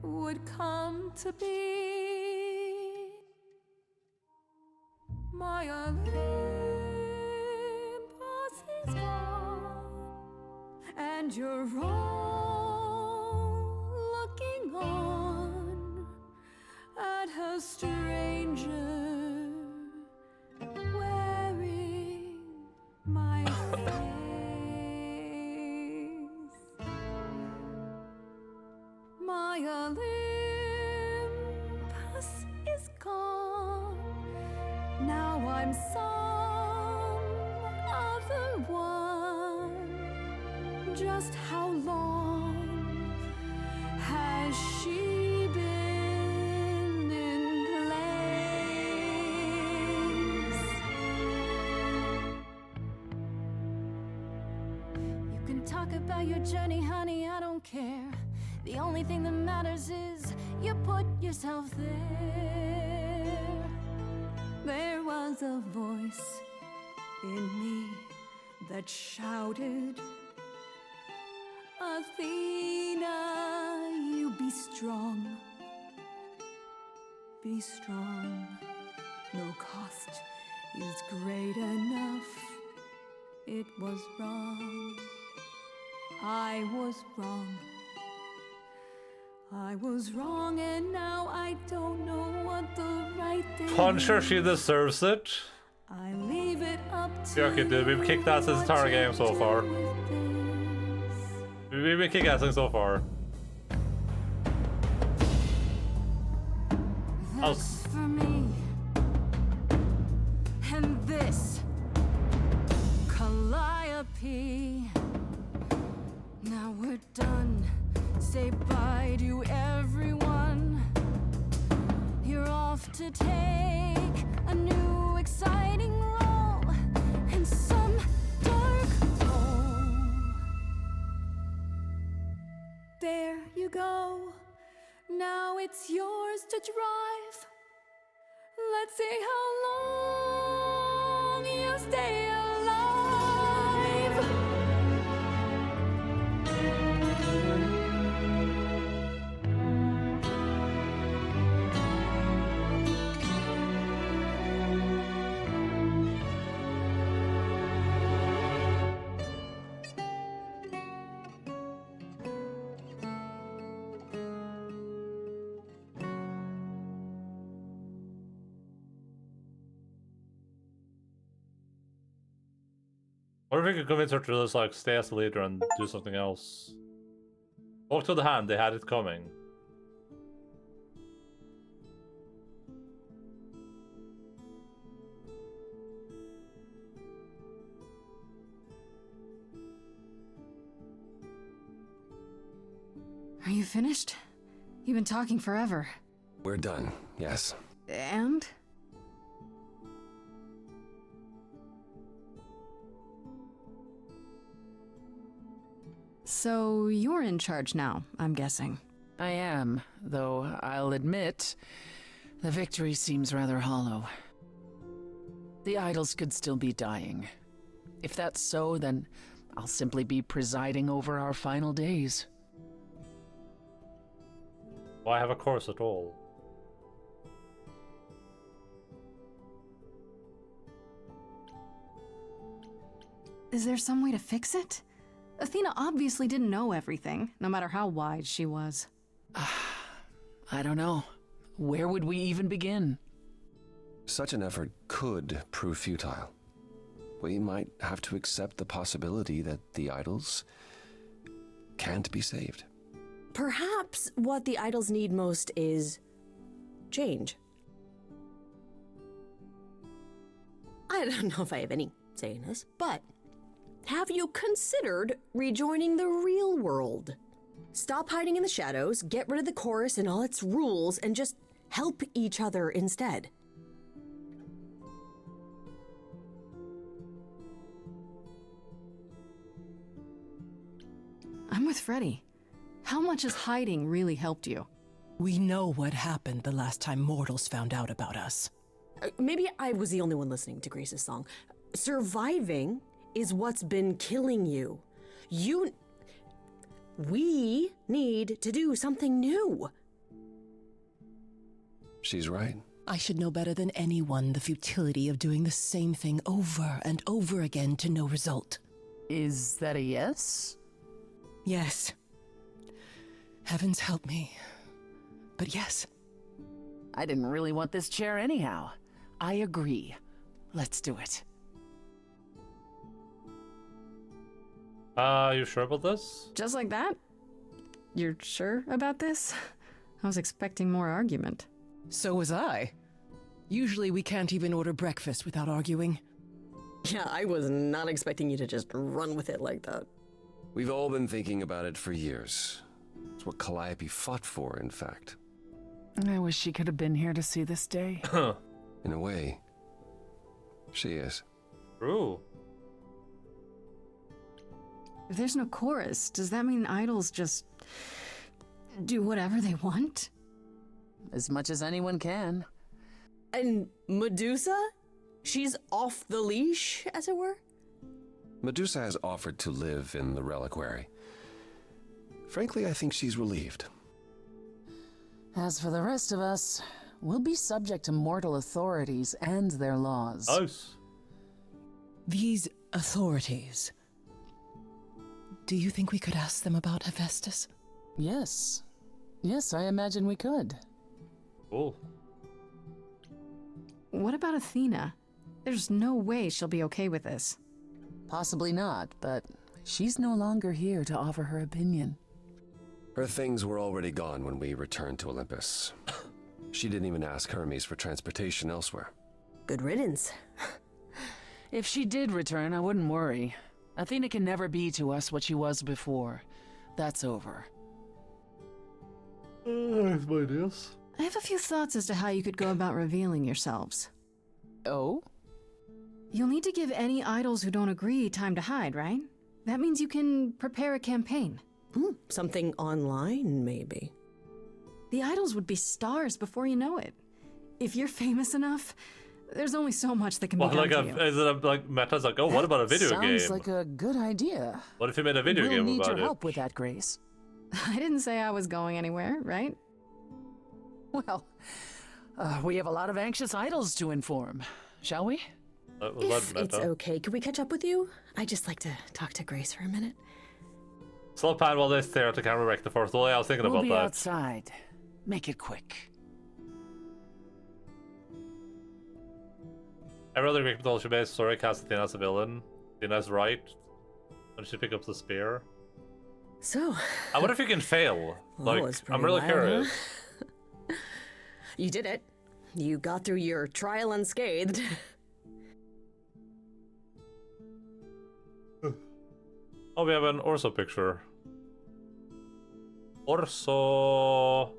would come to be. My Olympus is gone, and you're all looking on. a stranger wearing my face. My Olympus is gone. Now I'm some other one. Just how long has she been in place? You can talk about your journey, honey, I don't care. The only thing that matters is you put yourself there. There was a voice in me that shouted, Athena, you be strong. Be strong. No cost is great enough. It was wrong. I was wrong. I was wrong, and now I don't know what the right thing Punch her, is. she deserves it. I leave it up to Yeah, okay, dude, we've kicked ass this entire game so far. We've been kicking ass so far. That's for me. And this, Calliope. Now we're done. Say bye to everyone. You're off to take a new exciting role in some dark hole. There you go. Now it's yours to drive. Let's see how long you stay alive. What if we could convince her to just like stay as the leader and do something else? Walk to the hand, they had it coming. Are you finished? You've been talking forever. We're done, yes. And? So you're in charge now, I'm guessing. I am, though I'll admit, the victory seems rather hollow. The idols could still be dying. If that's so, then I'll simply be presiding over our final days. Why have a course at all? Is there some way to fix it? Athena obviously didn't know everything, no matter how wise she was. I don't know. Where would we even begin? Such an effort could prove futile. We might have to accept the possibility that the idols can't be saved. Perhaps what the idols need most is change. I don't know if I have any say in this, but have you considered rejoining the real world? Stop hiding in the shadows, get rid of the chorus and all its rules, and just help each other instead. I'm with Freddy. How much has hiding really helped you? We know what happened the last time mortals found out about us. Maybe I was the only one listening to Grace's song. Surviving is what's been killing you. We need to do something new. She's right. I should know better than anyone the futility of doing the same thing over and over again to no result. Is that a yes? Yes. Heavens help me. But yes. I didn't really want this chair anyhow. I agree. Let's do it. You sure about this? Just like that? You're sure about this? I was expecting more argument. So was I. Usually we can't even order breakfast without arguing. Yeah, I was not expecting you to just run with it like that. We've all been thinking about it for years. It's what Calliope fought for, in fact. I wish she could have been here to see this day. In a way, she is. True. If there's no chorus, does that mean idols just do whatever they want? As much as anyone can. And Medusa? She's off the leash, as it were? Medusa has offered to live in the reliquary. Frankly, I think she's relieved. As for the rest of us, we'll be subject to mortal authorities and their laws. Nice. These authorities. Do you think we could ask them about Hephaestus? Yes. Yes, I imagine we could. Cool. What about Athena? There's no way she'll be okay with this. Possibly not, but she's no longer here to offer her opinion. Her things were already gone when we returned to Olympus. She didn't even ask Hermes for transportation elsewhere. Good riddance. If she did return, I wouldn't worry. Athena can never be to us what she was before. That's over. Nice ideas. I have a few thoughts as to how you could go about revealing yourselves. Oh? You'll need to give any idols who don't agree time to hide, right? That means you can prepare a campaign. Something online, maybe. The idols would be stars before you know it. If you're famous enough, there's only so much that can be done like to you. is it like Meta's like, oh, what about a video game? Sounds like a good idea. What if you made a video game We'll need about your it? help with that, Grace. I didn't say I was going anywhere, right? Well, we have a lot of anxious idols to inform, shall we? If it's okay, could we catch up with you? I'd just like to talk to Grace for a minute. Slow pad while they stare at the camera wreck the first. Well, I was thinking We'll about be that. outside. Make it quick. I rather agree with all she based. Sorry, cast Athena as a villain. Athena's right. When she pick up the spear. So. I wonder if you can fail. Well, Like, I'm really curious. Huh? You did it. You got through your trial unscathed. Oh, we have an Orso picture. Orso. Oh.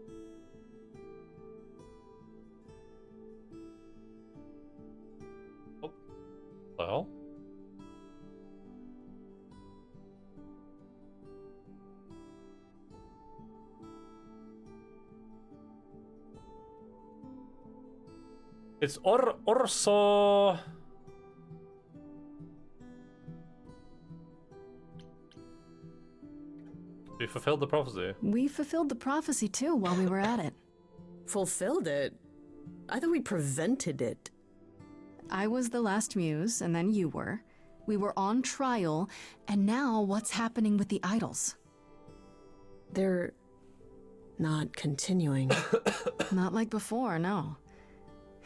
Well. It's Orso. We fulfilled the prophecy. We fulfilled the prophecy too while we were at it. Fulfilled it? I thought we prevented it. I was the last muse, and then you were. We were on trial, and now what's happening with the idols? They're not continuing. Not like before, no.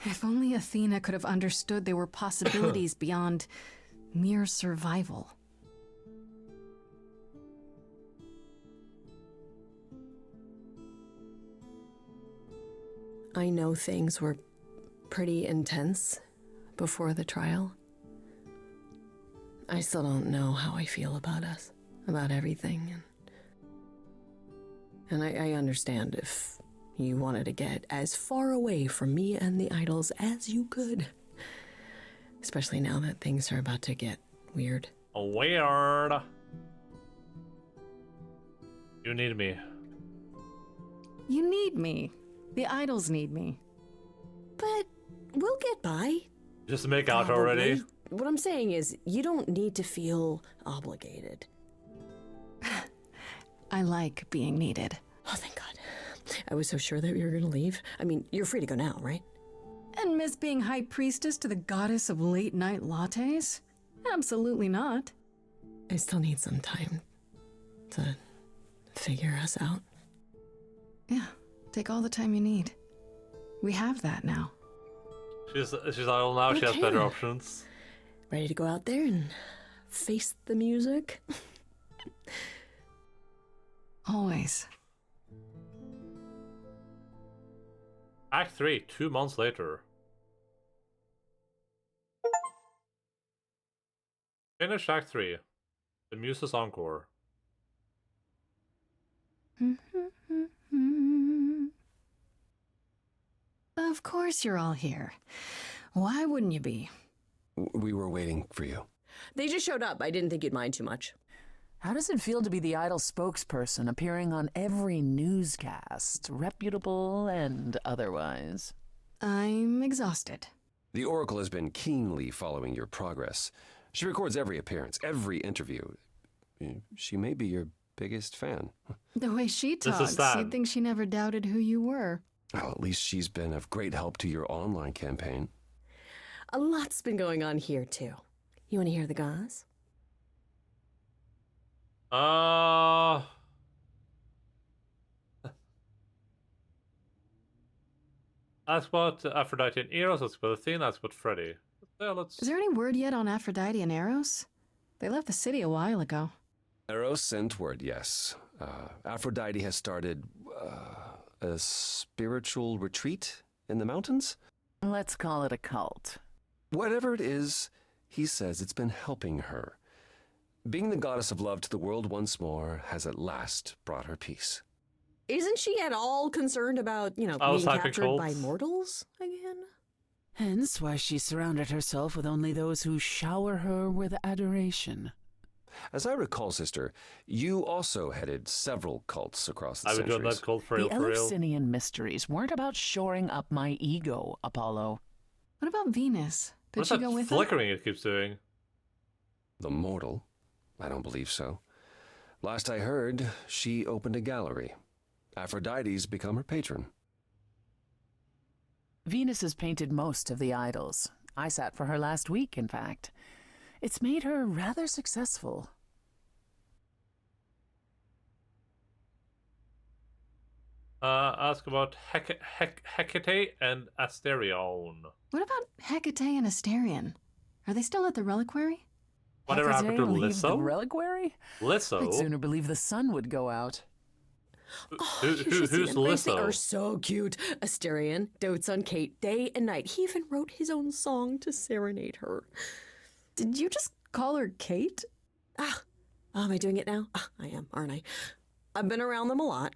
If only Athena could have understood there were possibilities beyond mere survival. I know things were pretty intense before the trial. I still don't know how I feel about us, about everything. And I understand if you wanted to get as far away from me and the idols as you could. Especially now that things are about to get weird. Weird. You need me. You need me. The idols need me. But we'll get by. Just make out already. What I'm saying is, you don't need to feel obligated. I like being needed. Oh, thank God. I was so sure that you were gonna leave. I mean, you're free to go now, right? And miss being high priestess to the goddess of late-night lattes? Absolutely not. I still need some time to figure us out. Yeah, take all the time you need. We have that now. She's idle now. She has better options. Ready to go out there and face the music? Always. Act 3, 2 months later. Finish Act 3. The Muse's Encore. Of course you're all here. Why wouldn't you be? We were waiting for you. They just showed up. I didn't think you'd mind too much. How does it feel to be the idol spokesperson appearing on every newscast, reputable and otherwise? I'm exhausted. The Oracle has been keenly following your progress. She records every appearance, every interview. She may be your biggest fan. The way she talks, you'd think she never doubted who you were. Well, at least she's been of great help to your online campaign. A lot's been going on here, too. You want to hear the gauze? Ask about Aphrodite and Eros, ask about Athena, ask about Freddy. Is there any word yet on Aphrodite and Eros? They left the city a while ago. Eros sent word, yes. Aphrodite has started a spiritual retreat in the mountains? Let's call it a cult. Whatever it is, he says it's been helping her. Being the goddess of love to the world once more has at last brought her peace. Isn't she at all concerned about, being captured by mortals again? Hence why she surrounded herself with only those who shower her with adoration. As I recall, sister, you also headed several cults across the centuries. I would do that cult for real, The Eleusinian mysteries weren't about shoring up my ego, Apollo. What about Venus? Did she go with flickering it keeps doing? The mortal? I don't believe so. Last I heard, she opened a gallery. Aphrodite's become her patron. Venus has painted most of the idols. I sat for her last week, in fact. It's made her rather successful. Ask about Hecate and Asterion. What about Hecate and Asterion? Are they still at the reliquary? Whatever happened to Lisso? The reliquary? Lisso? I'd sooner believe the sun would go out. Who's Lisso? They are so cute. Asterion dotes on Kate day and night. He even wrote his own song to serenade her. Did you just call her Kate? Am I doing it now? I am, aren't I? I've been around them a lot.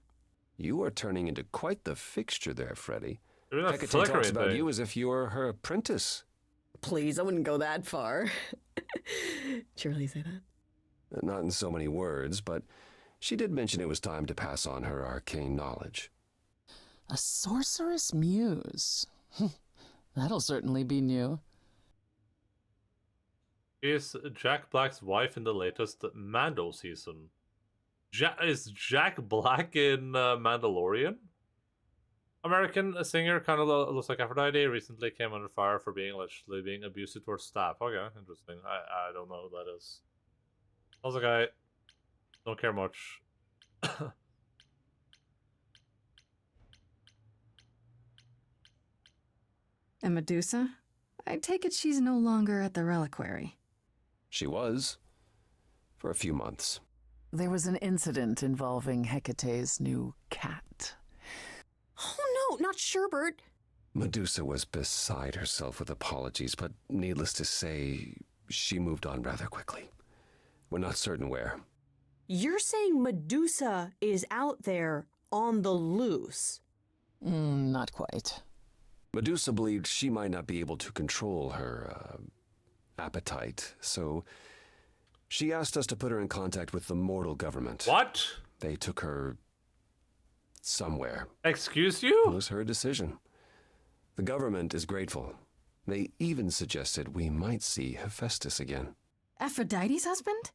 You are turning into quite the fixture there, Freddy. Hecate talks about you as if you were her apprentice. Please, I wouldn't go that far. Did you really say that? Not in so many words, but she did mention it was time to pass on her arcane knowledge. A sorceress muse. That'll certainly be new. Is Jack Black's wife in the latest Mando season? Is Jack Black in Mandalorian? American singer, kind of looks like Aphrodite, recently came under fire for allegedly being abusive towards staff. Okay, interesting. I don't know who that is. How's the guy? Don't care much. And Medusa? I take it she's no longer at the reliquary. She was. For a few months. There was an incident involving Hecate's new cat. Oh no, not Sherbert. Medusa was beside herself with apologies, but needless to say, she moved on rather quickly. We're not certain where. You're saying Medusa is out there on the loose? Not quite. Medusa believed she might not be able to control her appetite, so she asked us to put her in contact with the mortal government. What? They took her somewhere. Excuse you? It was her decision. The government is grateful. They even suggested we might see Hephaestus again. Aphrodite's husband?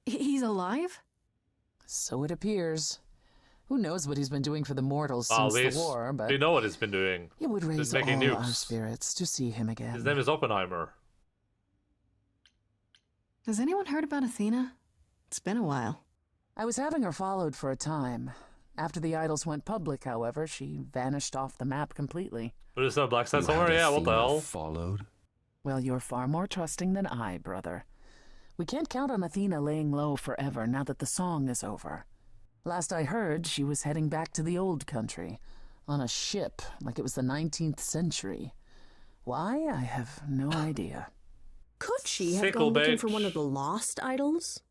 He's alive? So it appears. Who knows what he's been doing for the mortals since the war, but we know what he's been doing. It would raise all our spirits to see him again. His name is Oppenheimer. Has anyone heard about Athena? It's been a while. I was having her followed for a time. After the idols went public, however, she vanished off the map completely. But is there a black site somewhere? Yeah, what the hell? Followed? Well, you're far more trusting than I, brother. We can't count on Athena laying low forever now that the song is over. Last I heard, she was heading back to the old country, on a ship like it was the 19th century. Why? I have no idea. Could she have gone looking for one of the lost idols?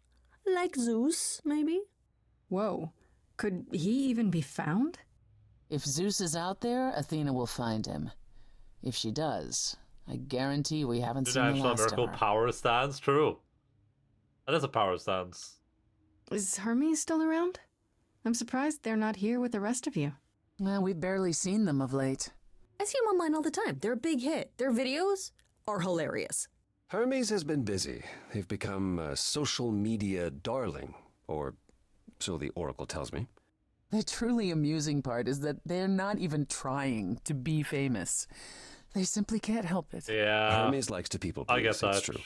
Like Zeus, maybe? Whoa. Could he even be found? If Zeus is out there, Athena will find him. If she does, I guarantee we haven't seen the last miracle of her. Power stance? True. That is a power stance. Is Hermes still around? I'm surprised they're not here with the rest of you. Well, we've barely seen them of late. I see them online all the time. They're a big hit. Their videos are hilarious. Hermes has been busy. They've become a social media darling, or so the Oracle tells me. The truly amusing part is that they're not even trying to be famous. They simply can't help it. Yeah. Hermes likes to people please. I guess that's true.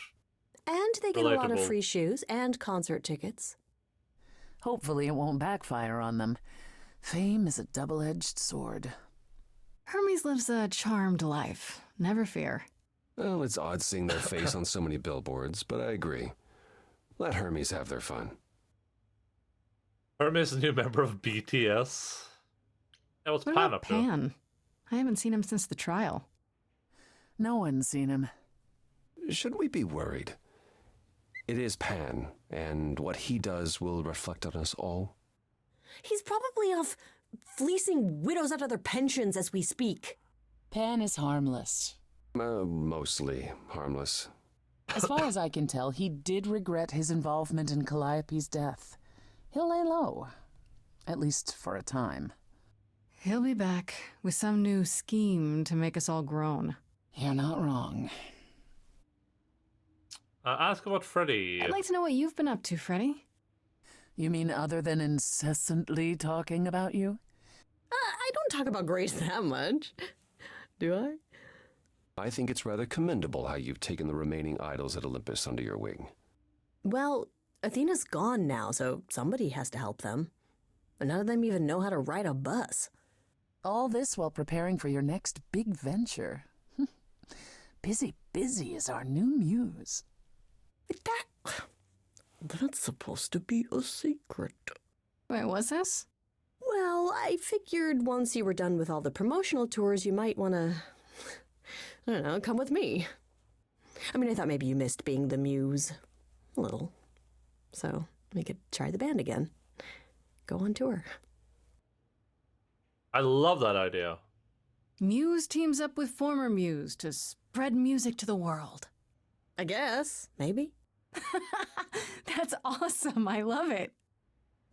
And they get a lot of Relatable. free shoes and concert tickets. Hopefully it won't backfire on them. Fame is a double-edged sword. Hermes lives a charmed life. Never fear. Well, it's odd seeing their face on so many billboards, but I agree. Let Hermes have their fun. Hermes is a new member of BTS. Yeah, what's What Pan about up to? Pan? I haven't seen him since the trial. No one's seen him. Should we be worried? It is Pan, and what he does will reflect on us all. He's probably off fleecing widows out of their pensions as we speak. Pan is harmless. Mostly harmless. As far as I can tell, he did regret his involvement in Calliope's death. He'll lay low. At least for a time. He'll be back with some new scheme to make us all groan. You're not wrong. Ask about Freddy. I'd like to know what you've been up to, Freddy. You mean other than incessantly talking about you? I don't talk about Grace that much. Do I? I think it's rather commendable how you've taken the remaining idols at Olympus under your wing. Well, Athena's gone now, so somebody has to help them. And none of them even know how to ride a bus. All this while preparing for your next big venture. Busy is our new muse. That's supposed to be a secret. Wait, what's this? Well, I figured once you were done with all the promotional tours, you might want to, I don't know, come with me. I mean, I thought maybe you missed being the muse. A little. So we could try the band again. Go on tour. I love that idea. Muse teams up with former Muse to spread music to the world. I guess. Maybe. That's awesome. I love it.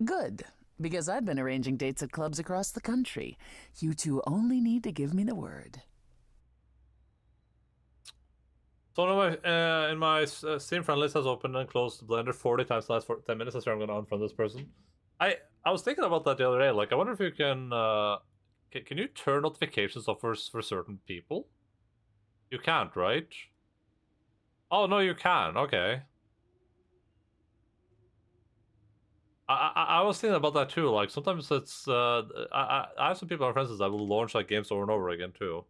Good, because I've been arranging dates at clubs across the country. You two only need to give me the word. So one of my, in my Steam friend list has opened and closed the Blender 40 times the last 10 minutes. That's where I'm going to unfriend this person. I was thinking about that the other day. Like, I wonder if you can you turn notifications off for certain people? You can't, right? Oh, no, you can. Okay. I was thinking about that too. Like, sometimes it's... I have some people on friends that will launch like games over and over again too.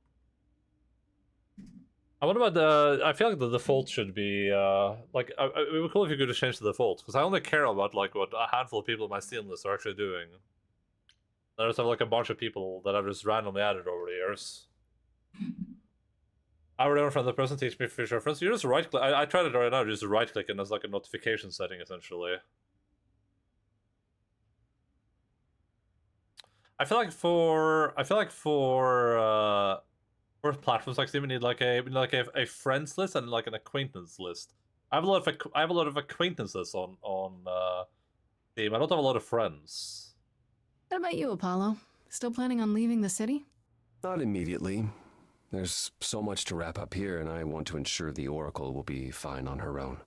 I wonder about the... I feel like the default should be... like, it would be cool if you could just change the default. Because I only care about like what a handful of people in my Steam list are actually doing. I just have like a bunch of people that I've just randomly added over the years. I already unfriend the person, teach me future friends. You just right click. I tried it right now, just right click and there's like a notification setting essentially. I feel like for platforms like Steam, we need like a friends list and like an acquaintance list. I have a lot of acquaintances on Steam. I don't have a lot of friends. What about you, Apollo? Still planning on leaving the city? Not immediately. There's so much to wrap up here, and I want to ensure the Oracle will be fine on her own.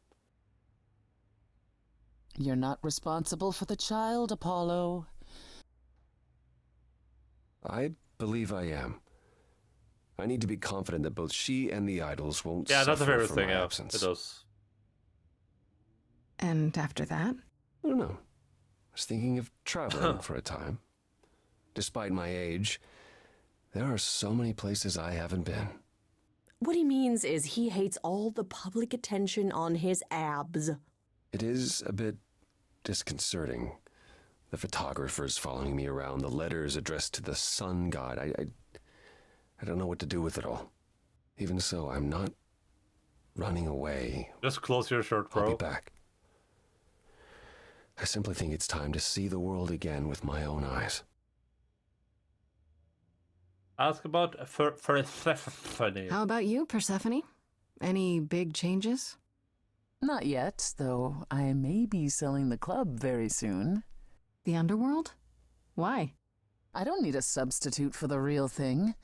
You're not responsible for the child, Apollo. I believe I am. I need to be confident that both she and the idols won't Yeah, that's suffer the favorite from thing, my yeah. absence. It does. And after that? I don't know. I was thinking of traveling for a time. Despite my age, there are so many places I haven't been. What he means is he hates all the public attention on his abs. It is a bit disconcerting. The photographers following me around, the letters addressed to the sun god. I don't know what to do with it all. Even so, I'm not running away. Just close your shirt, bro. I'll be back. I simply think it's time to see the world again with my own eyes. Ask about Persephone. How about you, Persephone? Any big changes? Not yet, though I may be selling the club very soon. The underworld? Why? I don't need a substitute for the real thing.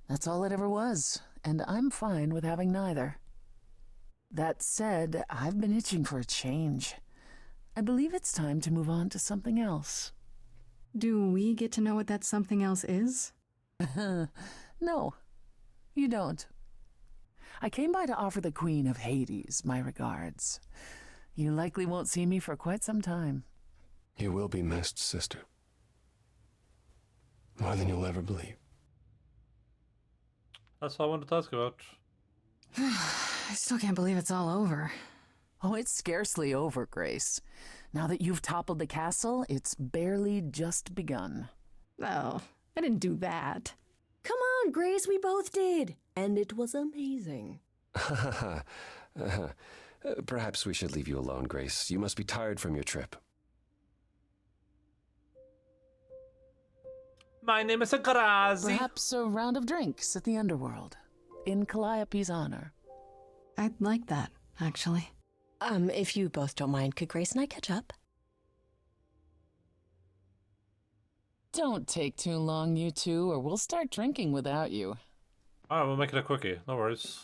That's all it ever was, and I'm fine with having neither. That said, I've been itching for a change. I believe it's time to move on to something else. Do we get to know what that something else is? No, you don't. I came by to offer the Queen of Hades my regards. You likely won't see me for quite some time. You will be missed, sister. More than you'll ever believe. That's what I wanted to ask about. I still can't believe it's all over. Oh, it's scarcely over, Grace. Now that you've toppled the castle, it's barely just begun. Oh, I didn't do that. Come on, Grace, we both did. And it was amazing. Perhaps we should leave you alone, Grace. You must be tired from your trip. My name is Grazi. Perhaps a round of drinks at the underworld, in Calliope's honor. I'd like that, actually. If you both don't mind, could Grace and I catch up? Don't take too long, you two, or we'll start drinking without you. Alright, we'll make it a quickie. No worries.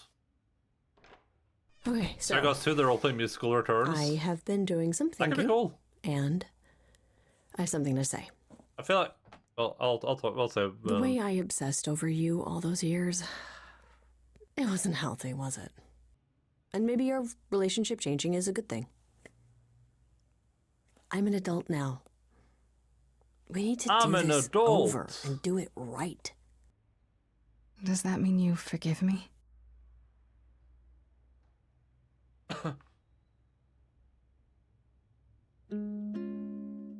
Okay, so... There goes to the roleplay musical returns. I have been doing some thinking. That could be cool. And I have something to say. I feel like... Well, I'll talk... I'll say... The way I obsessed over you all those years... It wasn't healthy, was it? And maybe our relationship changing is a good thing. I'm an adult now. We need to do this over and do it right. Does that mean you forgive me?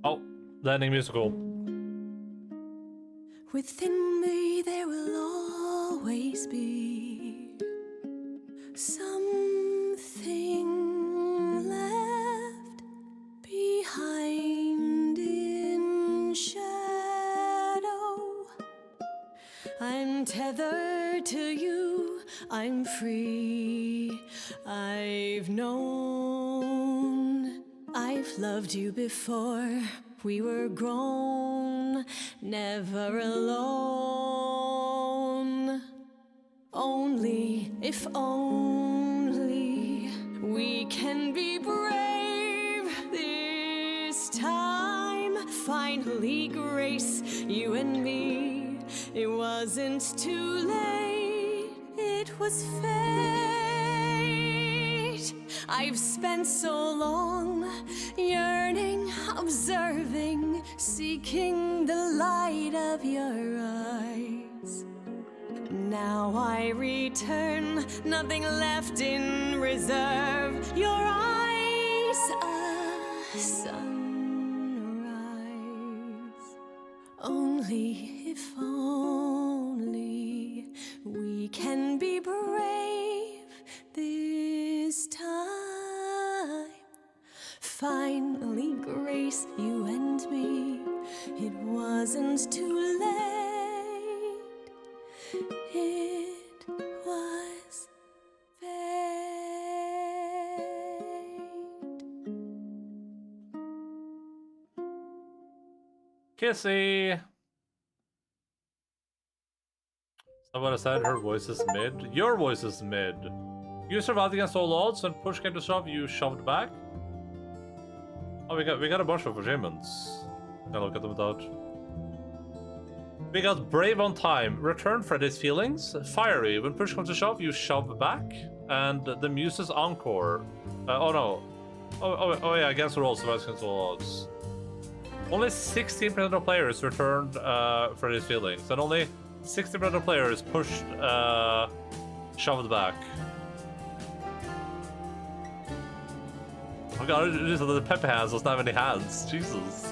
Oh, the ending musical. Within me there will always be something left behind in shadow. I'm tethered to you, I'm free. I've known, I've loved you before. We were grown, never alone. Only, if only, we can be brave this time. Finally, Grace, you and me. It wasn't too late, it was fate. I've spent so long yearning, observing, seeking the light of your eyes. Now I return, nothing left in reserve. Your eyes, a sunrise. Only, if only, we can be brave this time. Finally, Grace, you and me. It wasn't too late. It was fate. Kissy! Someone said her voice is mid. Your voice is mid. You survived against all odds, and push came to shove, you shoved back. Oh, we got a bunch of achievements. Gotta look at them without. We got Brave on Time. Return Freddy's feelings. Fiery. When push comes to shove, you shove back. And the Muse's Encore. Oh no. Oh yeah, against the rolls, survives against all odds. Only 16% of players returned Freddy's feelings, and only 60% of players pushed shoved back. Oh god, the Pepe hands doesn't have any hands. Jesus.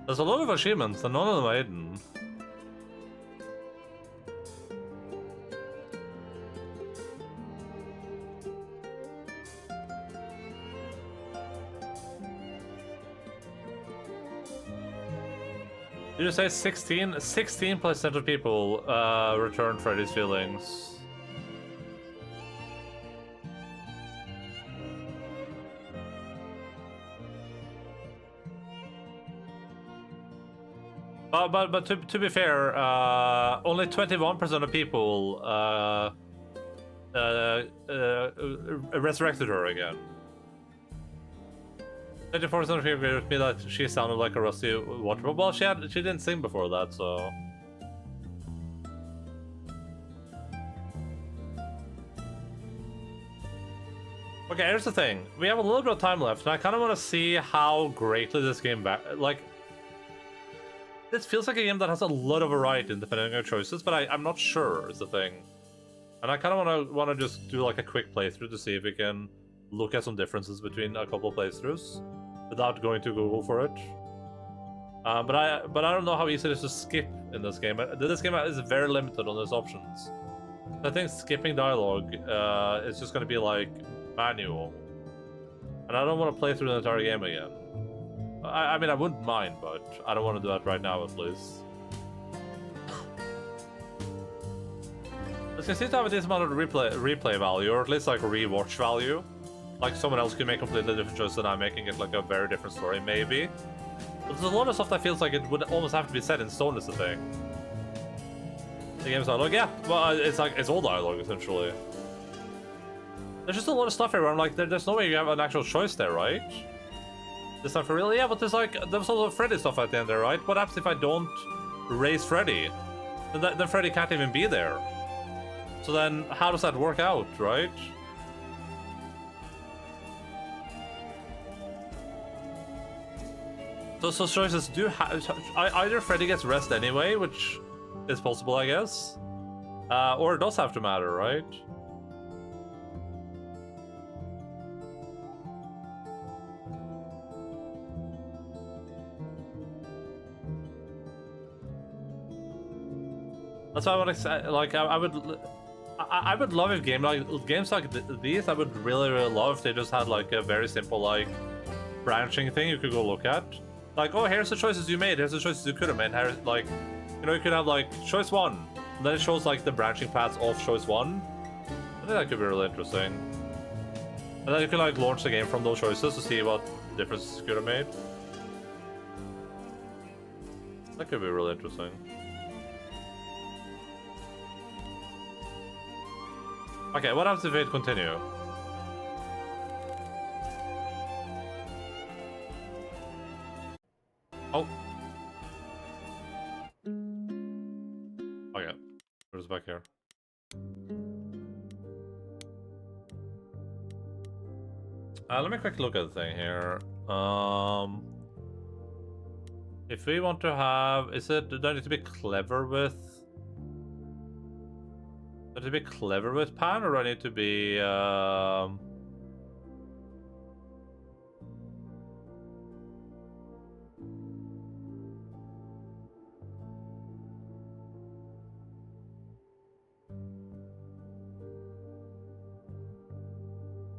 There's a lot of achievements and none of them are hidden. Did you say 16? 16% of people returned Freddy's feelings. But to be fair, only 21% of people resurrected her again. 24% of people agreed with me that she sounded like a rusty water pump. Well, she didn't sing before that, so. Okay, here's the thing. We have a little bit of time left, and I kind of want to see how greatly this game this feels like a game that has a lot of variety in depending on your choices, but I'm not sure is the thing. And I kind of want to just do like a quick playthrough to see if we can look at some differences between a couple of playthroughs without going to Google for it. But I don't know how easy it is to skip in this game. This game is very limited on its options. I think skipping dialogue is just going to be like manual, and I don't want to play through the entire game again. I mean, I wouldn't mind, but I don't want to do that right now, at least. This can seem to have a decent amount of replay value, or at least like rewatch value. Like someone else could make a completely different choice than I'm making, it like a very different story, maybe. But there's a lot of stuff that feels like it would almost have to be set in stone, is the thing. The game's dialogue, yeah. Well, it's all dialogue essentially. There's just a lot of stuff here where I'm like, there's no way you have an actual choice there, right? This time for real? Yeah, but there's also Freddy stuff at the end there, right? What happens if I don't raise Freddy? Then Freddy can't even be there. So then, how does that work out, right? So choices do have... Either Freddy gets rest anyway, which is possible, I guess. Or it does have to matter, right? That's why I want to say, like, I would love if games like these, I would really love if they just had like a very simple like branching thing you could go look at. Like, oh, here's the choices you made, here's the choices you could have made. Here, like, you know, you could have like choice 1, and then it shows like the branching paths of choice 1. I think that could be really interesting. And then you could like launch the game from those choices to see what differences you could have made. That could be really interesting. Okay, what happens if it continue? Oh. Okay, where's back here? Let me quickly look at the thing here. If we want to have, do I need to be clever with? Do I need to be clever with Pan, or do I need to be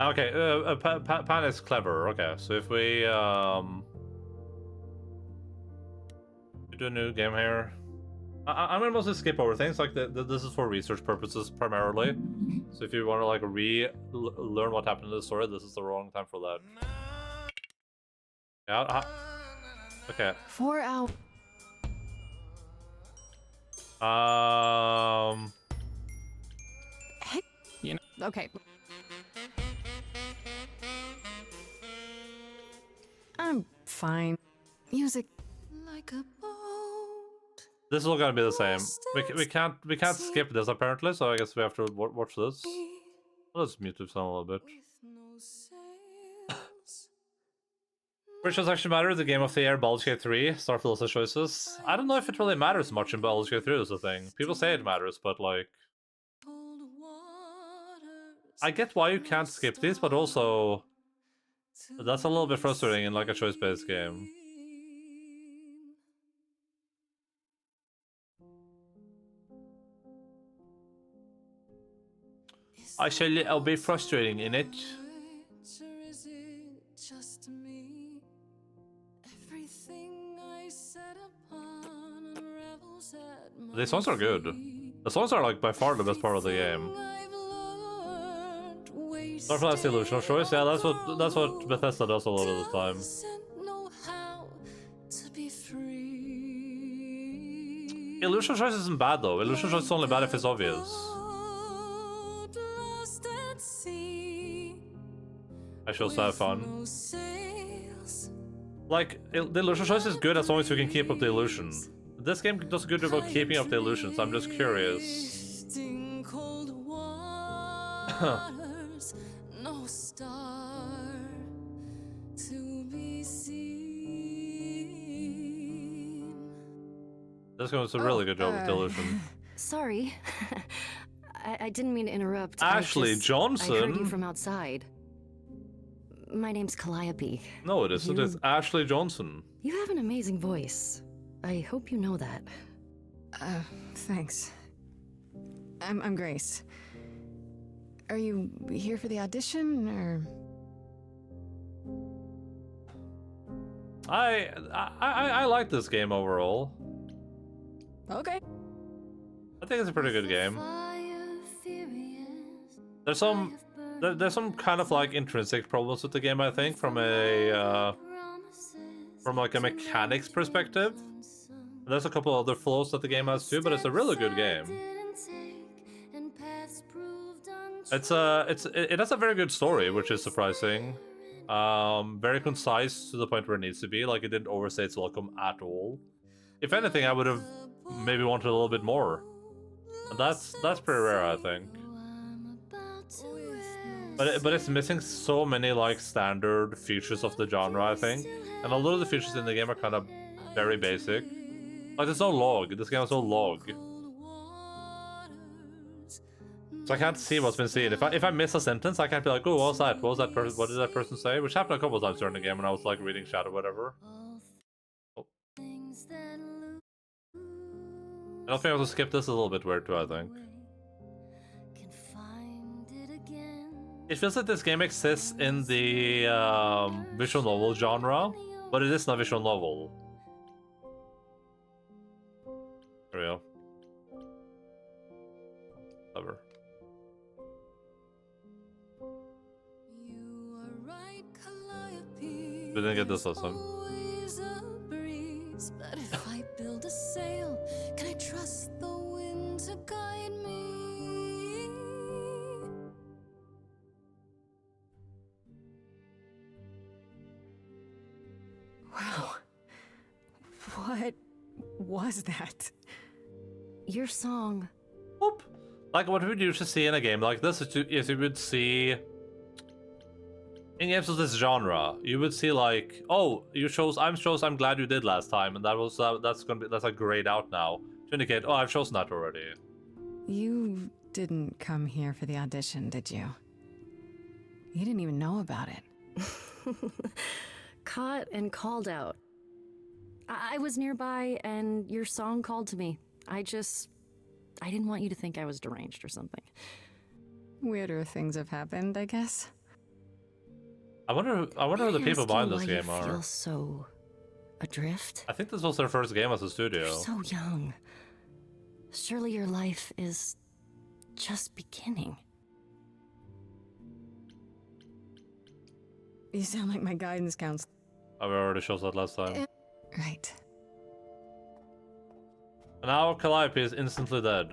okay, Pan is clever. Okay, so if we do a new game here. I'm gonna mostly skip over things, like this is for research purposes primarily. So if you want to like learn what happened in the story, this is the wrong time for that. Okay. 4 hours. Hey. You know. Okay. I'm fine. Music. Like a boat. This is all gonna be the same. We can't skip this apparently, so I guess we have to watch this. Let's mute the sound a little bit. Which does actually matter? The Game of the Year, Baldur's Gate 3, Starfield's choices. I don't know if it really matters much in Baldur's Gate 3 is the thing. People say it matters, but like... I get why you can't skip these, but also... That's a little bit frustrating in like a choice-based game. I'll be frustrating in it. These songs are good. The songs are like by far the best part of the game. Starfield has the illusion of choice. Yeah, that's what Bethesda does a lot of the time. Illusion of choice isn't bad though. Illusion of choice is only bad if it's obvious. I should also have fun. Like, the illusion choice is good as long as you can keep up the illusion. This game does a good job about keeping up the illusions, I'm just curious. No star to be seen. This game does a really good job with the illusion. Sorry. I didn't mean to interrupt. Ashley Johnson? I heard you from outside. My name's Calliope. No, it isn't. It's Ashley Johnson. You have an amazing voice. I hope you know that. Thanks. I'm Grace. Are you here for the audition, or...? I like this game overall. Okay. I think it's a pretty good game. There's some kind of like intrinsic problems with the game, I think, from a like a mechanics perspective. There's a couple other flaws that the game has too, but it's a really good game. It has a very good story, which is surprising. Very concise to the point where it needs to be. Like, it didn't overstay its welcome at all. If anything, I would have maybe wanted a little bit more. And that's pretty rare, I think. But it's missing so many like standard features of the genre, I think. And a lot of the features in the game are kind of very basic. Like, there's no log. This game has no log. So I can't see what's been seen. If I miss a sentence, I can't be like, oh, what was that? What did that person say? Which happened a couple of times during the game when I was like reading chat or whatever. Oh. Not being able to skip this is a little bit weird too, I think. It feels like this game exists in the visual novel genre, but it is not a visual novel. There we go. Clever. We didn't get this last time. But if I build a sail, can I trust the wind to guide me? Wow. What was that? Your song. Whoop. Like what we would usually see in a game like this is you would see in games of this genre, you would see like, oh, I'm glad you did last time, and that's a grayed out now to indicate, oh, I've chosen that already. You didn't come here for the audition, did you? You didn't even know about it. Caught and called out. I was nearby and your song called to me. I didn't want you to think I was deranged or something. Weirder things have happened, I guess. I wonder who the people behind this game I are. feel so adrift. I think this was their first game as a studio. You're so young. Surely your life is just beginning. You sound like my guidance counselor. I already showed that last time. Right. And now Calliope is instantly dead.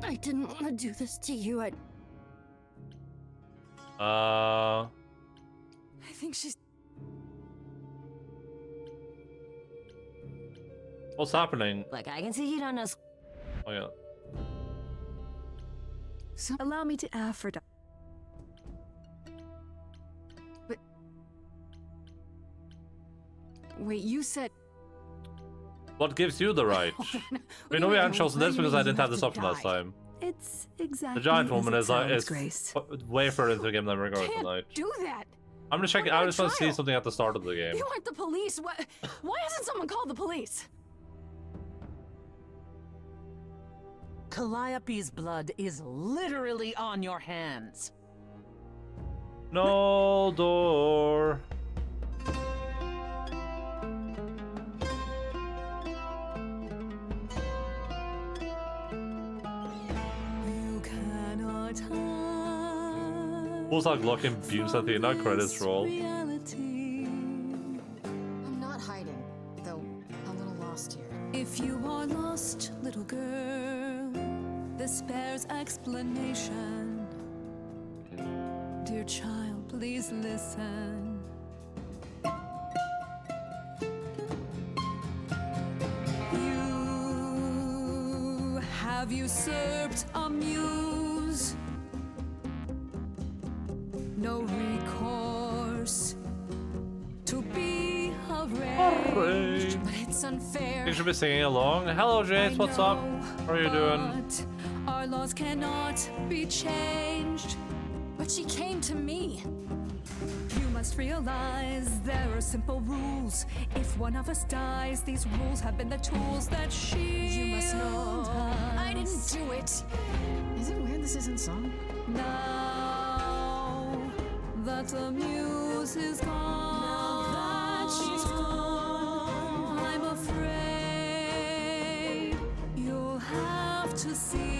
I didn't want to do this to you. I think she's... What's happening? Like, I can see you don't know. Oh yeah. So allow me to Aphrodite. But... Wait, you said... What gives you the right? We know we haven't chosen this because I didn't have this option last time. It's exactly The giant as woman it is sounds, Grace. way further into the game than we're going Can't tonight. do that! I'm just checking. I just want to see something at the start of the game. You aren't the police! Why hasn't someone called the police? Calliope's blood is literally on your hands. No door. You cannot hide. Pulls out Glock and beams at the end credits roll. I'm not hiding, though a little lost here. If you are lost, little girl, this bears explanation. Dear child, please listen. You have usurped a muse. No recourse to be arranged. But it's unfair. You should be singing along. Hello, Jace. What's up? How are you doing? Our laws cannot be changed. But she came to me. You must realize there are simple rules. If one of us dies, these rules have been the tools that You must know. us. I didn't do it. Is it weird this isn't song? Now that the muse is gone, I'm afraid you'll have to see.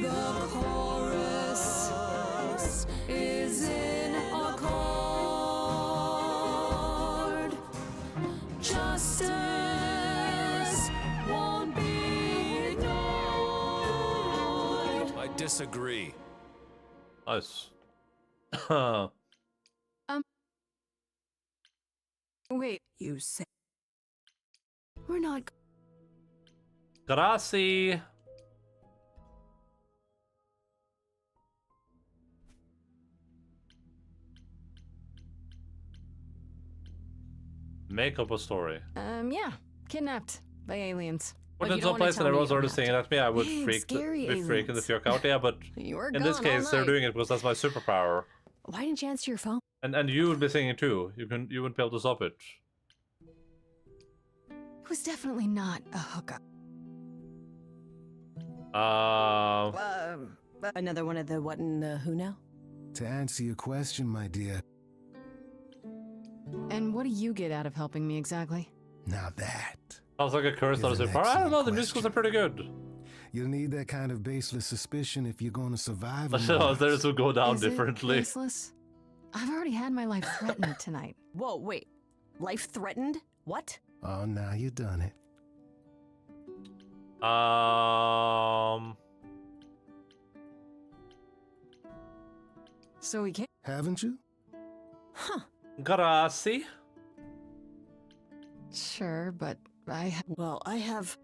The chorus is in accord. Justice won't be ignored. I disagree. Nice. Wait. You say we're not. Gracie. Make up a story. Yeah. Kidnapped by aliens. Went But you into a don't wanna place and tell me everyone's you already don't singing at me. I would Dang, freak scary the aliens. fuck out. Yeah, but You were in this gone all case, they're night. doing it because that's my superpower. Why didn't you answer your phone? And you would be singing too. You wouldn't be able to stop it. It was definitely not a hookup. Another one of the what and the who now? To answer your question, my dear, And what do you get out of helping me exactly? now that Sounds like a curse, not a is an superpower. I don't know. The excellent musicals are pretty good. you'll need that kind of baseless suspicion if you're going to survive. on So Mars. theirs will go down Is it differently. baseless? I've already had my life threatened tonight. Whoa, wait. Life threatened? What? Oh, now you done it. So we can't. Haven't you? Gracie. Sure, but Well, I have.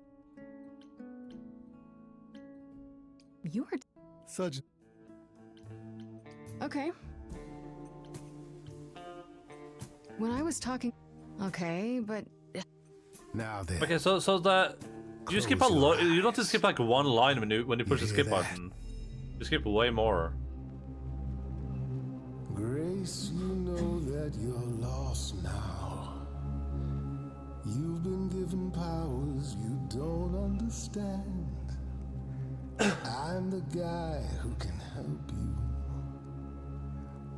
You were. Such. Okay. When I was talking. Okay, but. Now then. Okay, so the you skip you don't just skip like one line when you push the skip button. You skip way more. Grace, you know that you're lost now. You've been given powers you don't understand. I'm the guy who can help you.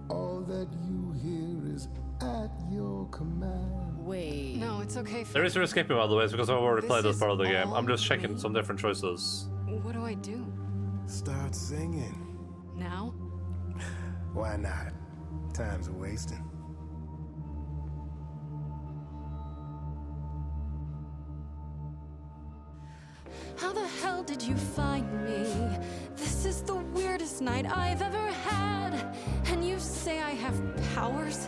All that you hear is at your command. Wait. No, it's okay. There is no skipping, by the way, it's because I've already This played this is part of the game. all I'm just checking new. some different choices. What do I do? Start singing. Now? Why not? Time's a wasting. How the hell did you find me? This is the weirdest night I've ever had. And you say I have powers?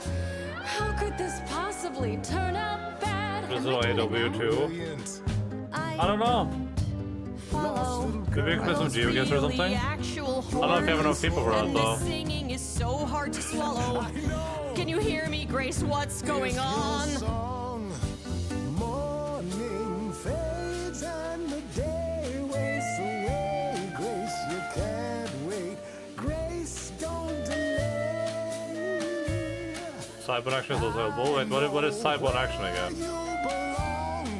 How could this possibly turn out bad? This is AW2. I don't know. Maybe we can play some GeoGuess or something? I don't know if you have enough people for that though. Singing is so hard to swallow. Can you hear me, Grace? What's going on? Morning fades and the day wastes away. Grace, you can't wait. Grace, don't delay. Sideboard action is also available. Wait, what is sideboard action again?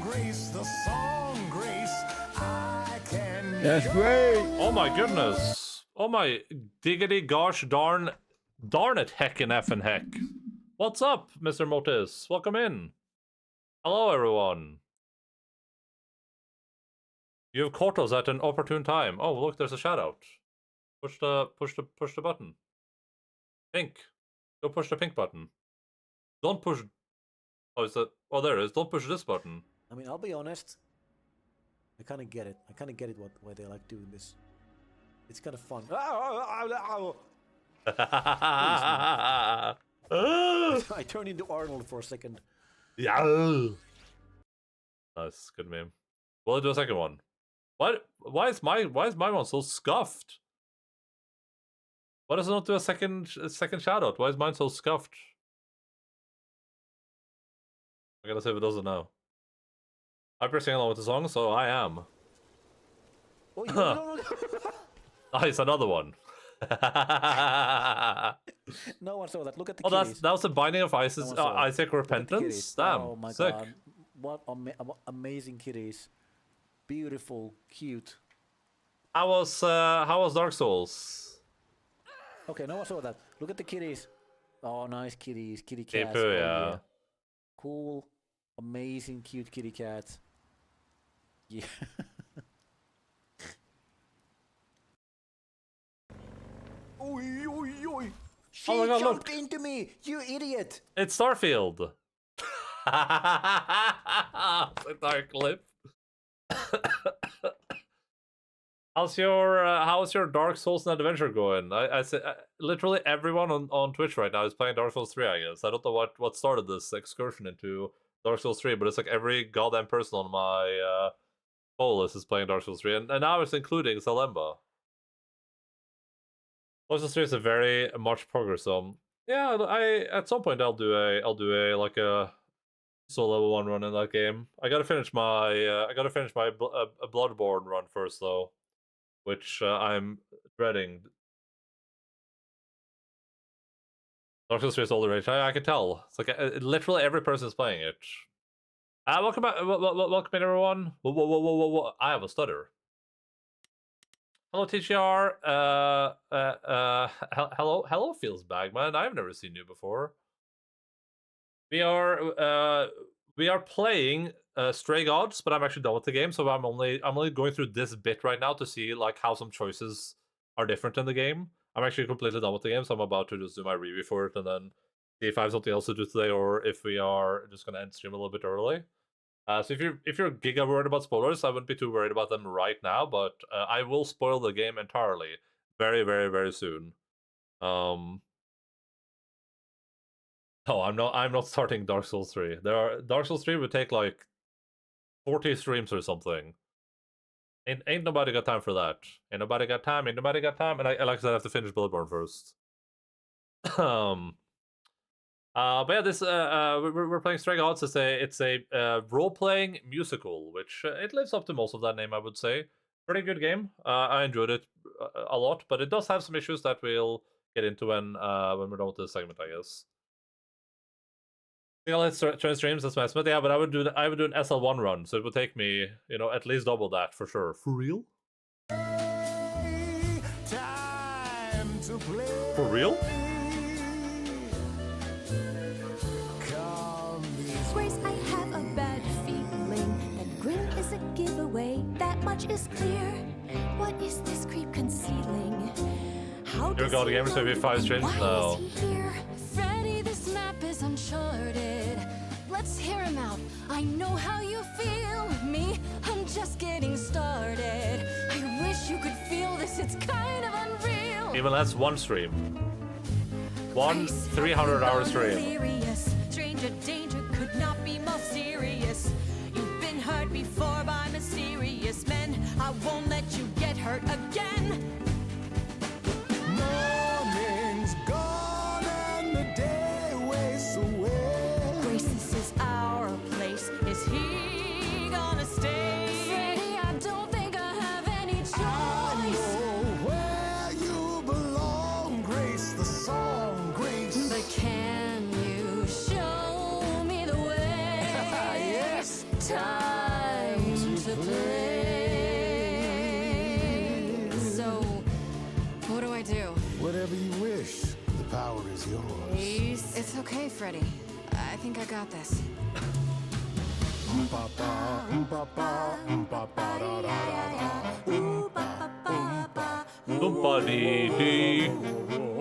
Grace, the song, Grace. I can. That's great. Oh my goodness. Oh my diggity gosh darn it heckin' effing heck. What's up, Mr. Motis? Welcome in. Hello everyone. You have caught us at an opportune time. Oh look, there's a shout out. Push the button. Pink. Go push the pink button. Don't push. Oh, is that? Oh, there it is. Don't push this button. I mean, I'll be honest. I kind of get it. Why they like doing this. It's kind of fun. I turned into Arnold for a second. Yeah. Nice, good meme. Will I do a second one? What? Why is my one so scuffed? Why does it not do a second shout out? Why is mine so scuffed? I gotta see if it does it now. I'm singing along with the song, so I am. Oh, no. Nice, another one. No one saw that. Look at the Oh, kitties. that was the Binding of Isaac Repentance. Damn, oh my sick. god, what amazing kitties! Beautiful, cute. How was Dark Souls? Okay, no one saw that. Look at the kitties. Oh, nice kitties, kitty cats. Poo, yeah. Cool, amazing, cute kitty cats. Yeah. Oi, oi, oi! She Oh my god, jumped look. into me, you idiot! It's Starfield. It's a dark clip. How's your Dark Souls and adventure going? I say literally everyone on Twitch right now is playing Dark Souls 3. I guess I don't know what started this excursion into Dark Souls 3, but it's like every goddamn person on my poll list is playing Dark Souls 3, and now it's including Salemba. Dark Souls 3 is a very much progress. Yeah, I at some point I'll do a like a solo level 1 run in that game. I gotta finish my Bloodborne run first though, which I'm dreading. Dark Souls 3 is all the rage. I can tell. It's like literally every person is playing it. Welcome back, welcome in everyone. Whoa! I have a stutter. Hello TGR. Hello feels bag, man. I've never seen you before. We are playing Stray Gods, but I'm actually done with the game, so I'm only going through this bit right now to see like how some choices are different in the game. I'm actually completely done with the game, so I'm about to just do my review for it and then see if I have something else to do today or if we are just gonna end stream a little bit early. So if you're giga worried about spoilers, I wouldn't be too worried about them right now, but I will spoil the game entirely very, very, very soon. No, I'm not starting Dark Souls 3. Dark Souls 3 would take like 40 streams or something. Ain't nobody got time for that. Ain't nobody got time. And like I said, I have to finish Bloodborne first. But yeah, this we're playing Stray Gods. It's a role-playing musical, which it lives up to most of that name, I would say. Pretty good game. I enjoyed it a lot, but it does have some issues that we'll get into when we're done with this segment, I guess. Yeah, let's try streams. That's my estimate. Yeah, but I would do an SL1 run, so it would take me, at least double that for sure. For real? For real? Grace, I have a bad feeling that grin is a giveaway, that much is clear. What is this creep concealing? How Your does God he Gamers know maybe 5 and streams? why No. is he here? Freddy, this map is uncharted. Let's hear him out. I know how you feel. Me, I'm just getting started. I wish you could feel this. It's kind of unreal. Even that's one stream. One 300-hour stream. Delirious. Stranger danger could not be more serious. You've been hurt before by mysterious men. I won't let you get hurt again. Morning's gone and the day wastes away. Grace, this is our place. Is he gonna stay? Freddy, I don't think I have any choice. I know where you belong, Grace, the song, Grace. But can you show me the way? Yes. Time to play. So, what do I do? Whatever you wish. The power is yours. It's okay, Freddy. I think I got this. Oompa dee dee.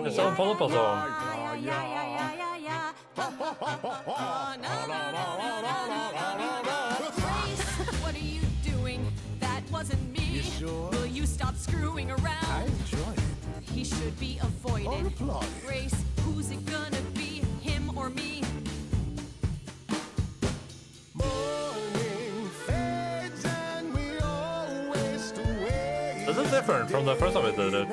It's all Oompa song. Grace, what are you doing? That wasn't me. You sure? Will you stop screwing around? I enjoy it. He should be avoided. Or applauded. Grace, who's it gonna be? Him or me? Morning fades and we all waste away. This is different from the first time I did it.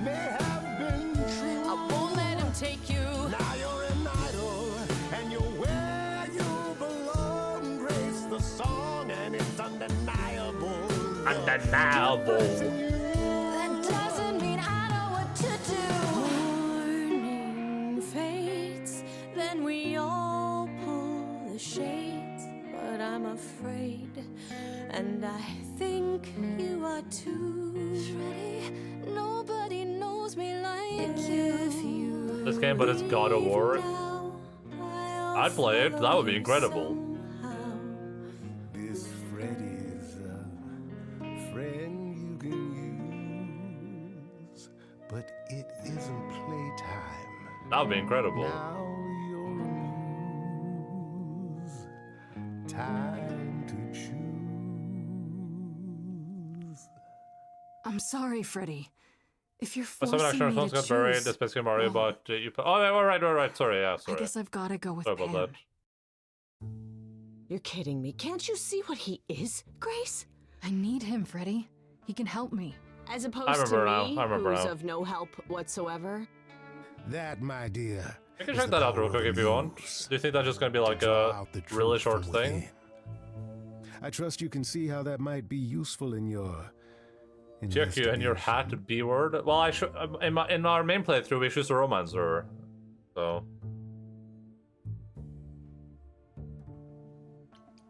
May have been true. I won't let him take you. Now you're an idol and you're where you belong, Grace. The song and it's undeniable. Undeniable. That doesn't mean I know what to do. Morning fades, then we all pull the shades. But I'm afraid, and I think you are too. Freddy, nobody knows me like you. This game, but it's God of War. I'd play it. That would be incredible. This Freddy's a friend you can use, but it isn't playtime. That would be incredible. Now you're muse. Time to choose. I'm sorry, Freddy. If you're But forcing some action me response to got buried, choose, especially Mario, well, but you put. Oh, yeah, all right. Sorry, yeah, I sorry. guess I've got to go with Sorry Pam. about that. You're kidding me. Can't you see what he is, Grace? I need him, Freddy. He can help me. As I opposed to remember now. me, I remember who's now. of no help whatsoever. That, my dear. You can is check the that out real power quick of if you want. news. Do you think that's just gonna be like Draw a out the really truth short from thing? within. I trust you can see how that might be useful in your. Check you and your hat, B word. Well, I should in our main playthrough we choose a romancer, so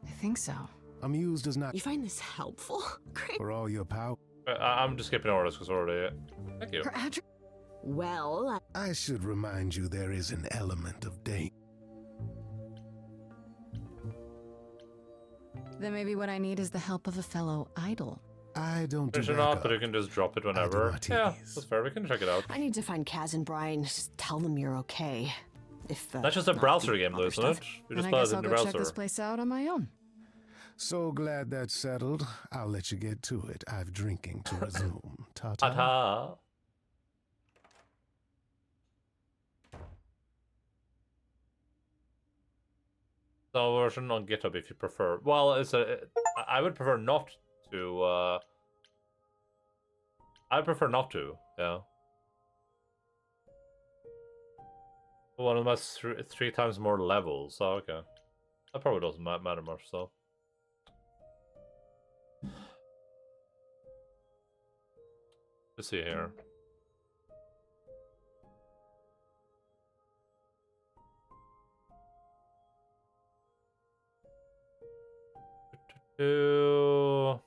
I think so. Amused does not. You find this helpful, Grace? For all your power. I'm just skipping over this because we're already. Thank you. Her address. Well, I should remind you there is an element of danger. Then maybe what I need is the help of a fellow idol. I don't do Or not, but you can just drop it whenever. Yeah, that's fair. We can check it out. I need to find Kaz and Brian. Just tell them you're okay. If That's just a not browser the game, though, other isn't stuff. it? You And just I play guess it I'll in the go check browser. this place out on my own. So glad that's settled. I'll let you get to it. I've drinking to resume. Ta-ta. Ta-ta. No version on GitHub if you prefer. Well, I would prefer not to. I prefer not to. Yeah. One of them has three times more levels. So okay, that probably doesn't matter much. So. Let's see here. To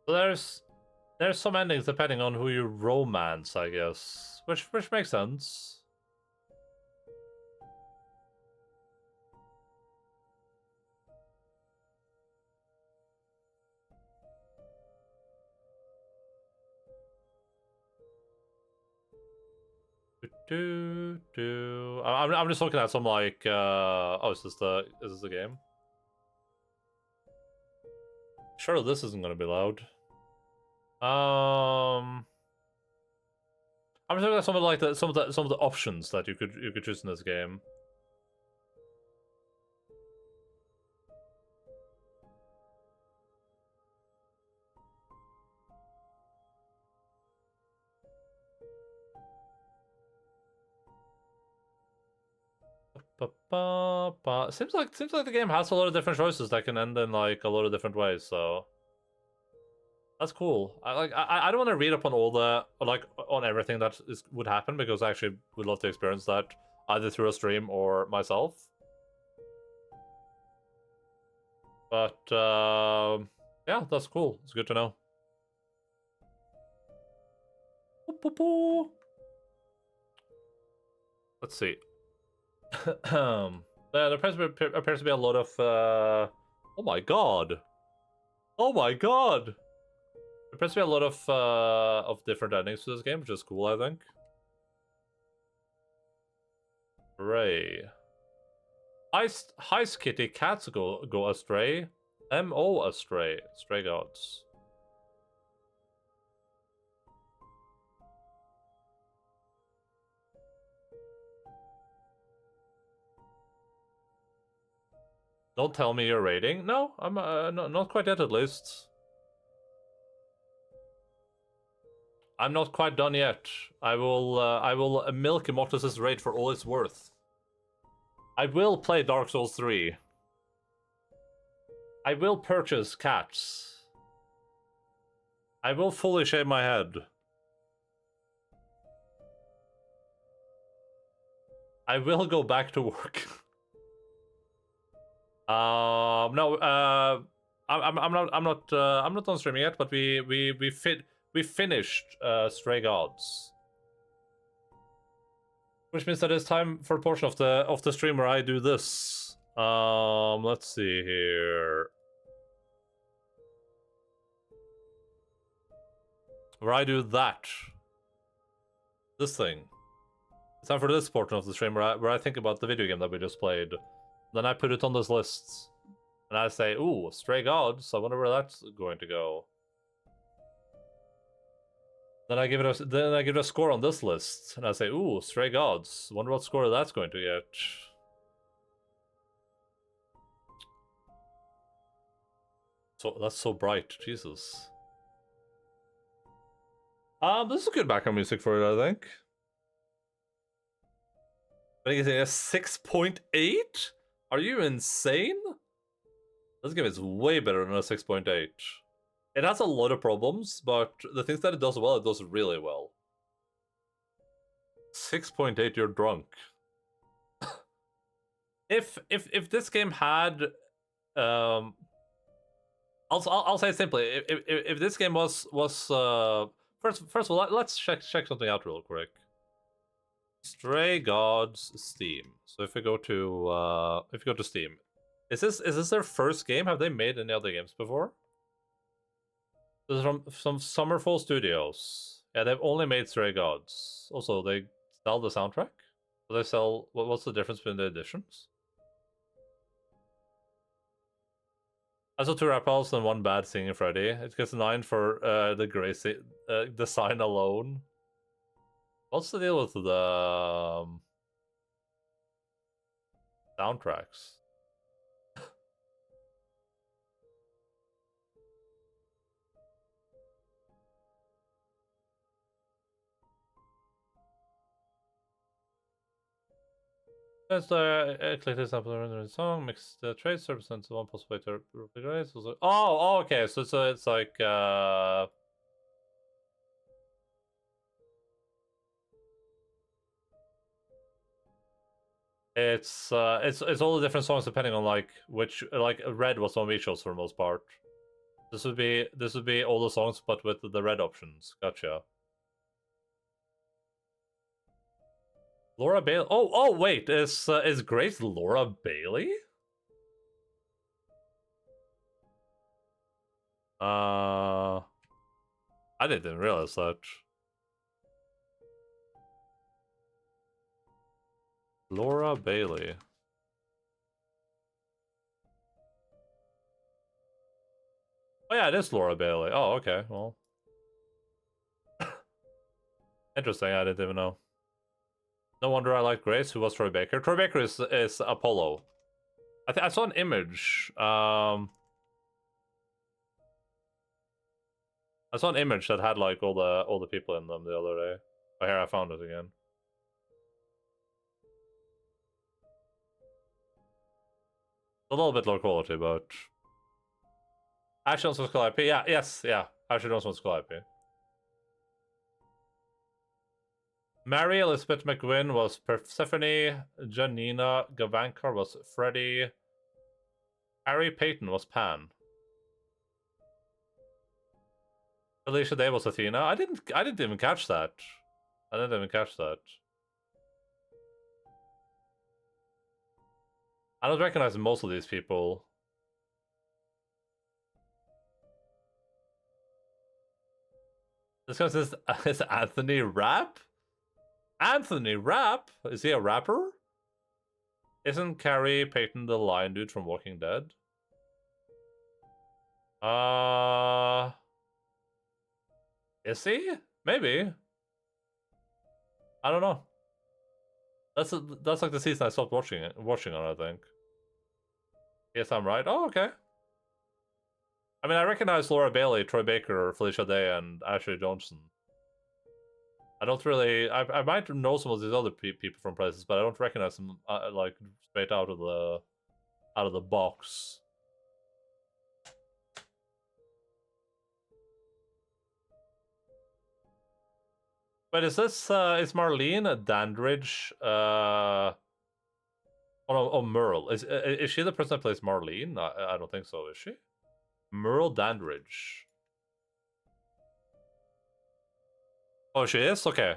So there's some endings depending on who you romance, I guess, which makes sense. I'm just looking at some like oh, is this the game? Sure, this isn't gonna be loud. I'm just looking at some of like some of the options that you could choose in this game. Seems like the game has a lot of different choices that can end in like a lot of different ways, so that's cool. I don't want to read up on all the on everything that would happen, because I actually would love to experience that either through a stream or myself. But yeah, that's cool. It's good to know. Let's see. Yeah, there appears to be a lot of oh my god. Oh my god. There appears to be a lot of different endings to this game, which is cool, I think. Ray. Heist kitty cats go astray. M.O. astray. Stray gods. Don't tell me your rating. No, I'm not quite yet, at least. I'm not quite done yet. I will milk Immortus' raid for all it's worth. I will play Dark Souls 3. I will purchase cats. I will fully shave my head. I will go back to work. No, I'm not on streaming yet, but we finished Stray Gods, which means that it's time for a portion of the stream where I do this. Let's see here, where I do that. This thing. It's time for this portion of the stream where I think about the video game that we just played. Then I put it on this list, and I say, "Ooh, Stray Gods. I wonder where that's going to go." Then I give it a score on this list, and I say, "Ooh, Stray Gods. Wonder what score that's going to get." So that's so bright, Jesus. This is good background music for it, I think. I think it's a 6.8. Are you insane? This game is way better than a 6.8. It has a lot of problems, but the things that it does well, it does really well. 6.8, you're drunk. If this game had, I'll say it simply. If this game was first of all, let's check something out real quick. Stray Gods Steam. So if we go to Steam, is this their first game? Have they made any other games before? This is from some Summerfall Studios. Yeah, they've only made Stray Gods. Also, they sell the soundtrack. Do they sell? What's the difference between the editions? I saw 2 rap battles and 1 bad Singing Freddy. It gets a 9 for the Grace design alone. What's the deal with the soundtracks? That's the eclectic sample of the song. Mixed traits represents one possible way to replace. Oh, okay. So it's like it's all the different songs depending on like which, like Red was on we chose for the most part. This would be all the songs, but with the red options. Gotcha. Laura Bailey. Oh, wait. Is Grace Laura Bailey? I didn't realize that. Laura Bailey. Oh yeah, it is Laura Bailey. Oh, okay. Well, interesting. I didn't even know. No wonder I like Grace. Who was Troy Baker? Troy Baker is Apollo. I saw an image. I saw an image that had like all the people in them the other day. Oh, here I found it again. A little bit low quality, but Ashley Johnson Skull IP. Yeah, yes, yeah. Ashley Johnson Skull IP. Mary Elizabeth McGuinn was Persephone. Janina Gavankar was Freddy. Harry Payton was Pan. Alicia Day was Athena. I didn't even catch that. I didn't even catch that. I don't recognize most of these people. This guy says, is Anthony Rapp? Anthony Rapp? Is he a rapper? Isn't Carrie Payton the lion dude from Walking Dead? Is he? Maybe. I don't know. That's like the season I stopped watching on, I think. Yes, I'm right. Oh, okay. I mean, I recognize Laura Bailey, Troy Baker, Felicia Day, and Ashley Johnson. I don't really. I might know some of these other people from places, but I don't recognize them like straight out of the box. But is this is Marlene Dandridge? Oh no, oh Merle. Is she the person that plays Marlene? I don't think so. Is she? Merle Dandridge. Oh, she is? Okay.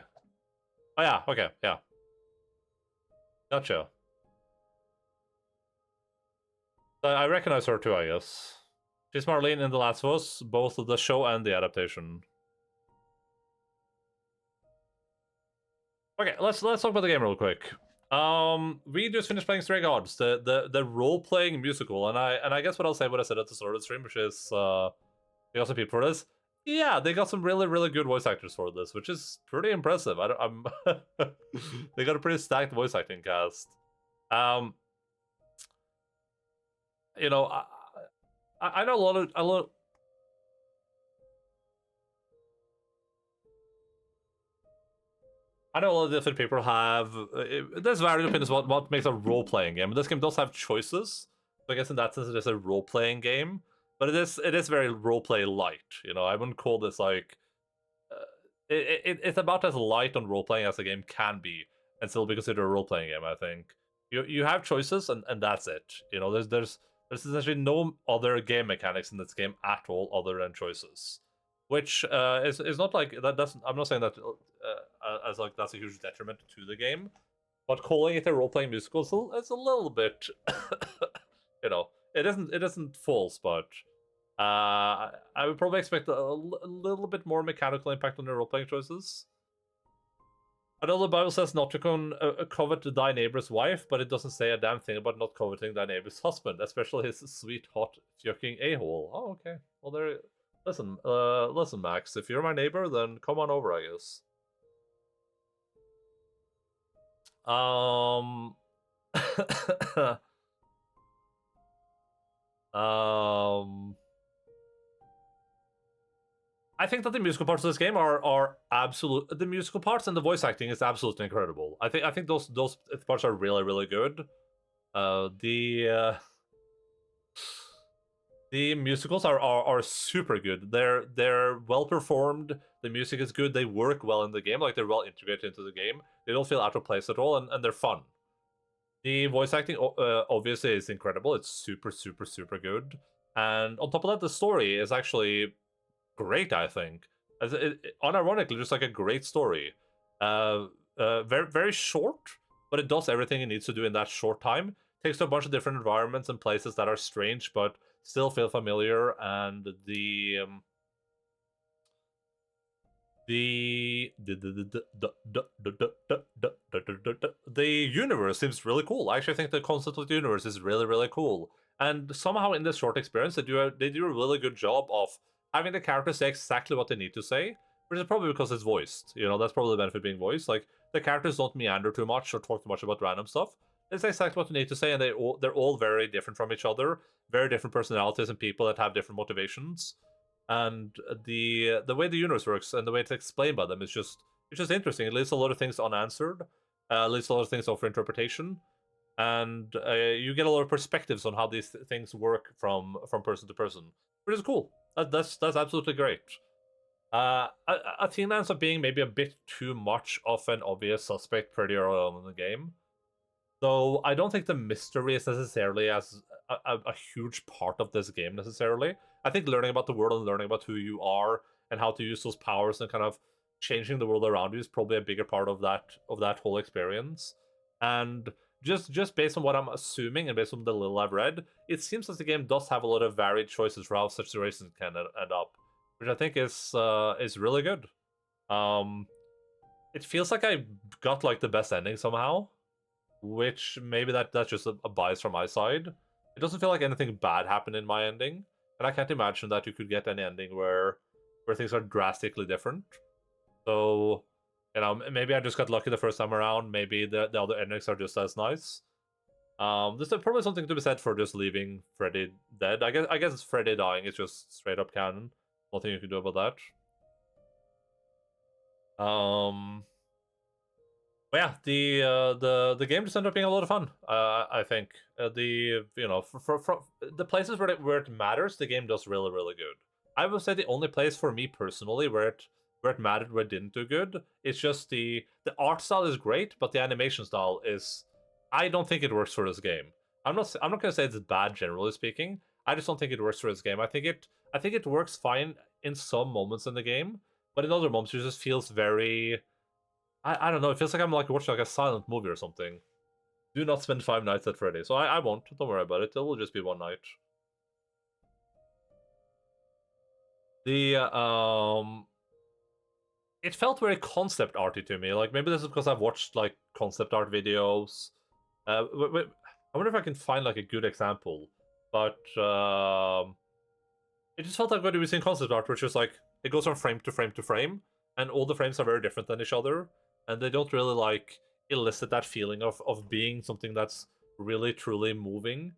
Oh yeah. Okay. Yeah. Gotcha. I recognize her too, I guess. She's Marlene in The Last of Us, both the show and the adaptation. Okay, let's talk about the game real quick. We just finished playing Stray Gods, the role-playing musical, and I guess what I'll say what I said at the start of the stream, which is we got some people for this. Yeah, they got some really good voice actors for this, which is pretty impressive. I'm they got a pretty stacked voice acting cast. You know, I know a lot. I know a lot of different people have. There's various opinions about what makes a role-playing game. This game does have choices, so I guess in that sense it is a role-playing game. But it is very role-play light. You know, I wouldn't call this like. It's about as light on role-playing as a game can be, and still be considered a role-playing game. I think you have choices, and that's it. You know, there's essentially no other game mechanics in this game at all other than choices. Which is not like that. Doesn't I'm not saying that as like that's a huge detriment to the game, but calling it a role-playing musical is a little bit, you know, it isn't false, but I would probably expect a little bit more mechanical impact on the role-playing choices. I know the Bible says not to covet thy neighbor's wife, but it doesn't say a damn thing about not coveting thy neighbor's husband, especially his sweet, hot, yucking a-hole. Oh, okay. Well, there. Listen, Max. If you're my neighbor, then come on over, I guess. I think that the musical parts of this game are absolute. The musical parts and the voice acting is absolutely incredible. I think those parts are really good. The musicals are super good. They're well performed. The music is good. They work well in the game. Like they're well integrated into the game. They don't feel out of place at all, and they're fun. The voice acting obviously is incredible. It's super good. And on top of that, the story is actually great, I think. Unironically, just like a great story. Very, very short, but it does everything it needs to do in that short time. Takes to a bunch of different environments and places that are strange, but still feel familiar, and the universe seems really cool. I actually think the concept of the universe is really, really cool. And somehow in this short experience, they do a really good job of having the characters say exactly what they need to say, which is probably because it's voiced. You know, that's probably the benefit of being voiced. Like, the characters don't meander too much or talk too much about random stuff. They say exactly what they need to say, and they're all very different from each other, very different personalities and people that have different motivations. And the way the universe works and the way it's explained by them is just interesting. It leaves a lot of things unanswered, leaves a lot of things up for interpretation, and you get a lot of perspectives on how these things work from person to person, which is cool. That's absolutely great. Athena ends up being maybe a bit too much of an obvious suspect pretty early on in the game. Though I don't think the mystery is necessarily as a huge part of this game necessarily. I think learning about the world and learning about who you are and how to use those powers and kind of changing the world around you is probably a bigger part of that whole experience. And just based on what I'm assuming and based on the little I've read, it seems as the game does have a lot of varied choices for how situations can end up, which I think is really good. It feels like I got like the best ending somehow, which maybe that's just a bias from my side. It doesn't feel like anything bad happened in my ending, and I can't imagine that you could get any ending where things are drastically different. So, you know, maybe I just got lucky the first time around. Maybe the other endings are just as nice. There's probably something to be said for just leaving Freddy dead. I guess it's Freddy dying. It's just straight up canon. Nothing you can do about that. But yeah, the game just ended up being a lot of fun. I think you know, for the places where it matters, the game does really, really good. I would say the only place for me personally where it mattered, where it didn't do good, it's just the art style is great, but the animation style is, I don't think it works for this game. I'm not gonna say it's bad generally speaking. I just don't think it works for this game. I think it works fine in some moments in the game, but in other moments it just feels very, I don't know, it feels like I'm like watching like a silent movie or something. Do not spend 5 nights at Freddy's. So I won't. Don't worry about it. It will just be 1 night. It felt very concept arty to me. Like, maybe this is because I've watched like concept art videos. I wonder if I can find like a good example. But it just felt like when we were seeing concept art, which is like it goes from frame to frame to frame, and all the frames are very different than each other, and they don't really like elicit that feeling of being something that's really truly moving,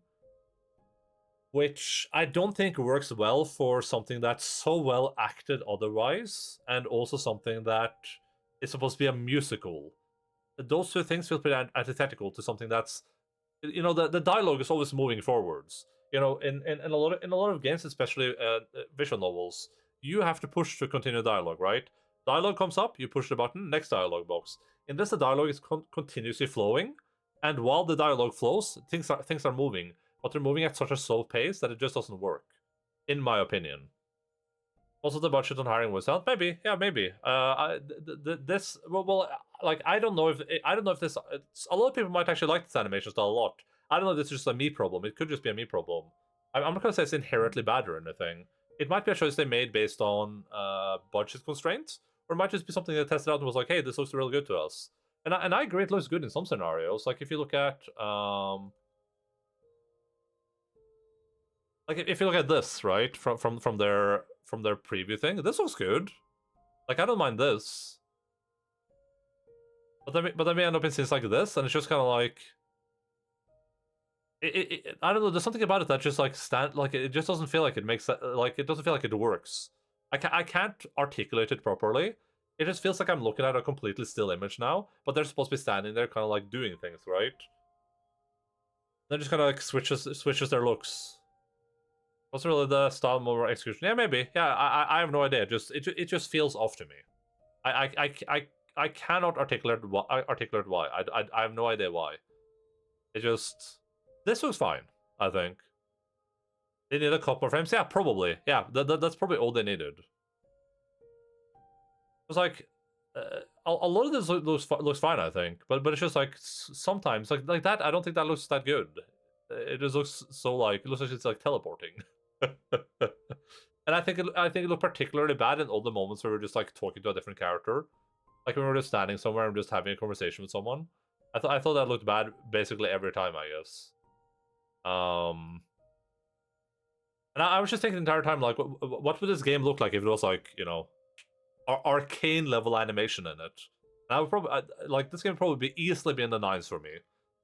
which I don't think works well for something that's so well acted otherwise, and also something that is supposed to be a musical. Those two things feel pretty antithetical to something that's, you know, the dialogue is always moving forwards. You know, in a lot of games, especially visual novels, you have to push to continue dialogue, right? Dialogue comes up, you push the button, next dialogue box. In this, the dialogue is continuously flowing, and while the dialogue flows, things are moving, but they're moving at such a slow pace that it just doesn't work, in my opinion. Also, the budget on hiring was out. Maybe, yeah, maybe. This, like, I don't know if this. A lot of people might actually like this animation style a lot. I don't know if this is just a me problem. It could just be a me problem. I'm not gonna say it's inherently bad or anything. It might be a choice they made based on budget constraints, or it might just be something they tested out and was like, "Hey, this looks really good to us." And I agree, it looks good in some scenarios. Like if you look at like if you look at this, right, from their preview thing, this looks good. Like I don't mind this. But then we end up in scenes like this, and it's just kind of like I don't know. There's something about it that just like it just doesn't feel like it makes like it doesn't feel like it works. I can't articulate it properly. It just feels like I'm looking at a completely still image now, but they're supposed to be standing there, kind of like doing things, right? Then just kind of like switches their looks. What's really the style more execution? Yeah, maybe. Yeah, I have no idea. It just feels off to me. I cannot articulate why. I have no idea why. It just, this looks fine, I think. They need a couple more frames. Yeah, probably. Yeah, that's probably all they needed. It's like a lot of this looks fine, I think, but it's just like sometimes like that. I don't think that looks that good. It just looks so like it looks like it's like teleporting. And I think it looked particularly bad in all the moments where we're just like talking to a different character, like when we're just standing somewhere and just having a conversation with someone. I thought that looked bad basically every time, I guess. And I was just thinking the entire time, like, what would this game look like if it was like, you know, arcane level animation in it? And I would probably like this game would probably easily be in the 9s for me.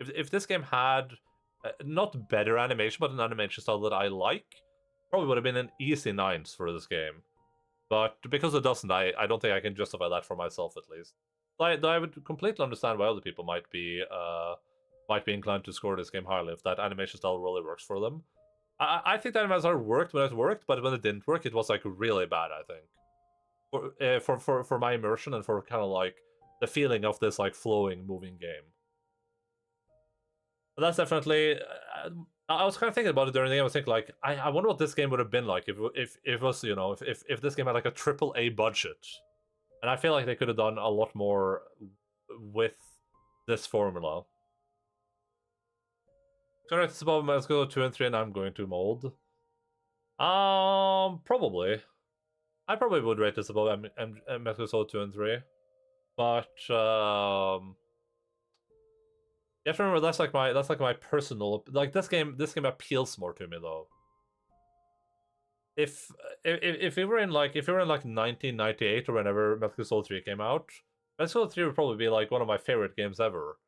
If this game had not better animation, but an animation style that I like, probably would have been an easy 9s for this game. But because it doesn't, I don't think I can justify that for myself at least. I would completely understand why other people might be inclined to score this game highly if that animation style really works for them. I think that animation style worked when it worked, but when it didn't work, it was like really bad. I think for my immersion and for kind of like the feeling of this like flowing, moving game. But that's definitely. I was kind of thinking about it during the game. I was thinking like, I wonder what this game would have been like if it was, you know, if this game had like a AAA budget. And I feel like they could have done a lot more with this formula. Correct, it's above let's go 2 and 3, and I'm going to mold. Probably. I probably would rate this above Metal Gear Solid 2 and 3. But you have to remember that's like my personal, like this game appeals more to me though. If we were in like 1998 or whenever Metal Gear Solid 3 came out, Metal Gear Solid 3 would probably be like one of my favorite games ever.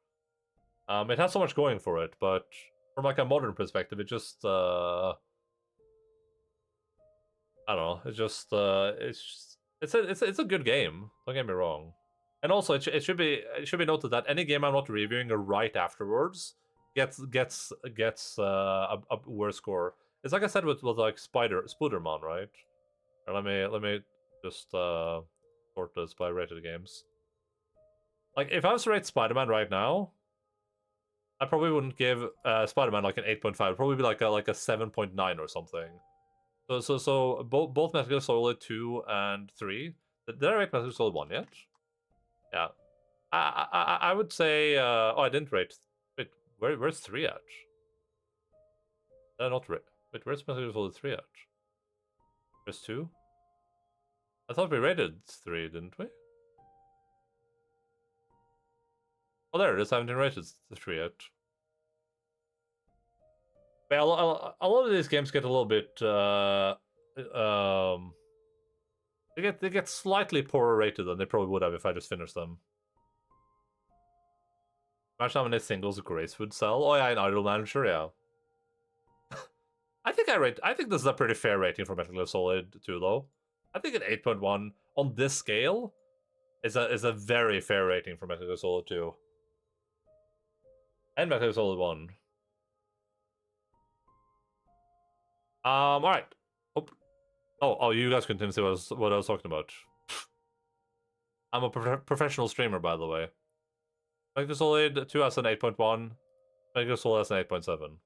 It has so much going for it, but from like a modern perspective, it just I don't know. It's just it's a good game. Don't get me wrong. And also, it should be noted that any game I'm not reviewing right afterwards gets a worse score. It's like I said with like Spooderman, right? Or let me just sort this by rated games. Like if I was to rate Spider-Man right now, I probably wouldn't give Spider-Man like an 8.5. It'd probably be like a 7.9 or something. So both Metal Gear Solid 2 and 3. Did I rate Metal Gear Solid 1 yet? Yeah. I would say oh, I didn't rate. Wait, where's 3 at? Did I not rate? Wait, where's Metal Gear Solid 3 at? There's 2? I thought we rated 3, didn't we? Oh, there it is. I haven't rated 3 yet. But a lot of these games get a little bit they get slightly poorer rated than they probably would have if I just finished them. Imagine how many singles Grace would sell. Oh yeah, in Endaline, sure, yeah. I think this is a pretty fair rating for Metal Gear Solid 2 though. I think an 8.1 on this scale is a very fair rating for Metal Gear Solid 2. And Metal Gear Solid 1. Alright. Oh, you guys couldn't see what I was talking about. I'm a professional streamer, by the way. Metal Gear Solid 2 has an 8.1. Metal Gear Solid has an 8.7.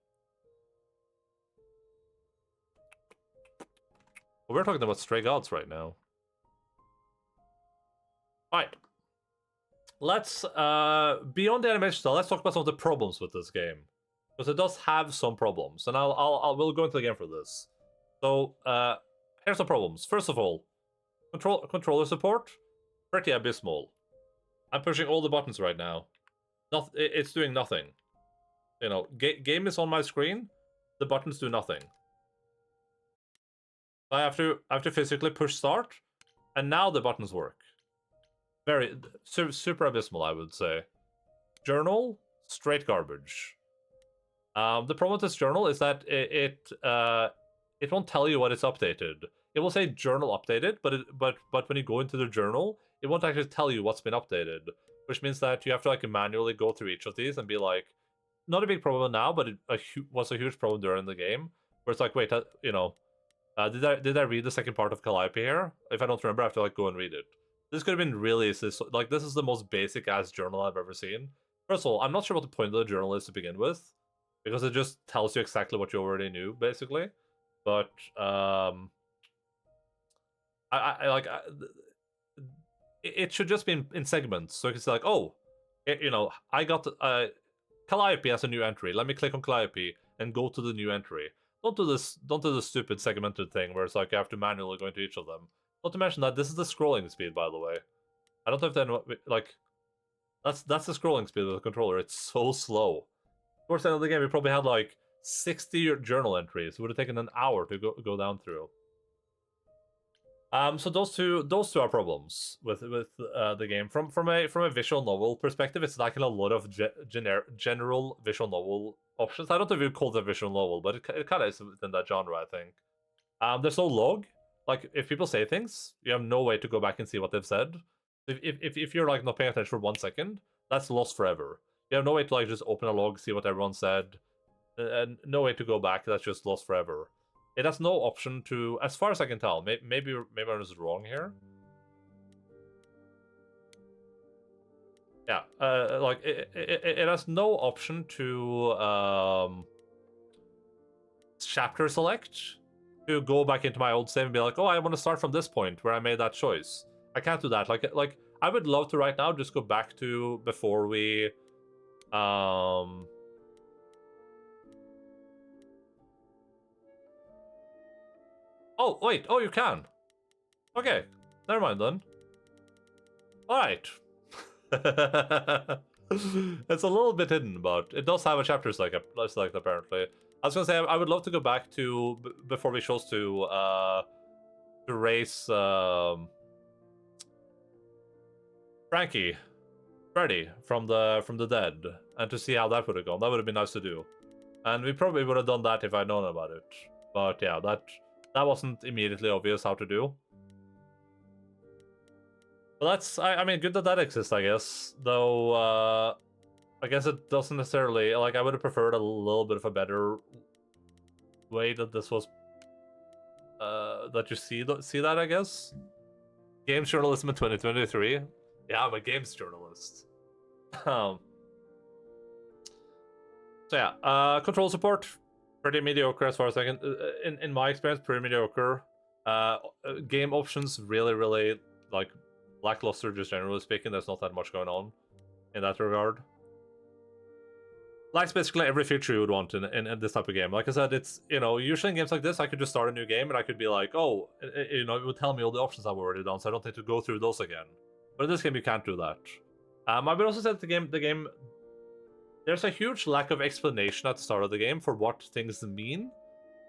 But we're talking about Stray Gods right now. Alright. Let's, beyond the animation style, let's talk about some of the problems with this game. Because it does have some problems, and we'll go into the game for this. So, here's some problems. First of all, controller support, pretty abysmal. I'm pushing all the buttons right now. It's doing nothing. You know, game is on my screen, the buttons do nothing. I have to physically push start, and now the buttons work. Very super abysmal, I would say. Journal, straight garbage. The problem with this journal is that it won't tell you what it's updated. It will say journal updated, but when you go into the journal, it won't actually tell you what's been updated, which means that you have to like manually go through each of these and be like, not a big problem now, but it was a huge problem during the game, where it's like, wait, you know, did I read the second part of Calliope here? If I don't remember, I have to like go and read it. This could have been really like this is the most basic ass journal I've ever seen. First of all, I'm not sure what the point of the journal is to begin with, because it just tells you exactly what you already knew, basically. but it should just be in segments, so it's like, oh, you know, I got Calliope as a new entry. Let me click on Calliope and go to the new entry. Don't do this. Don't do the stupid segmented thing where it's like you have to manually go into each of them. Not to mention that this is the scrolling speed, by the way. I don't know if anyone like that's the scrolling speed of the controller. It's so slow. Towards the end of the game, we probably had like 60 journal entries. It would have taken an hour to go down through. So those two are problems with the game. From a visual novel perspective, it's lacking a lot of general visual novel options. I don't know if you call it a visual novel, but it kind of is within that genre, I think. There's no log. Like, if people say things, you have no way to go back and see what they've said. If you're like not paying attention for 1 second, that's lost forever. You have no way to like just open a log, see what everyone said, and no way to go back. That's just lost forever. It has no option to, as far as I can tell. Maybe I was wrong here. Yeah, like it has no option to chapter select, to go back into my old save and be like, oh, I want to start from this point where I made that choice. I can't do that. Like I would love to right now just go back to before we oh wait, oh, you can. Okay, never mind then. All right. It's a little bit hidden, but it does have a chapter select apparently. I was gonna say I would love to go back to before we chose to race Freddy from the dead, and to see how that would have gone. That would have been nice to do, and we probably would have done that if I'd known about it. But yeah, that wasn't immediately obvious how to do. But that's, I mean, good that exists, I guess. Though, I guess it doesn't necessarily, like, I would have preferred a little bit of a better way that this was, that you see that, I guess. Games journalism in 2023. Yeah, I'm a games journalist. So yeah, control support, pretty mediocre as far as I can, in my experience, pretty mediocre. Game options, really, like, lackluster, just generally speaking. There's not that much going on in that regard. Lacks basically every feature you would want in this type of game. Like I said, it's, you know, usually in games like this, I could just start a new game and I could be like, oh, you know, it would tell me all the options I've already done, so I don't need to go through those again. But in this game, you can't do that. I would also say that the game, there's a huge lack of explanation at the start of the game for what things mean.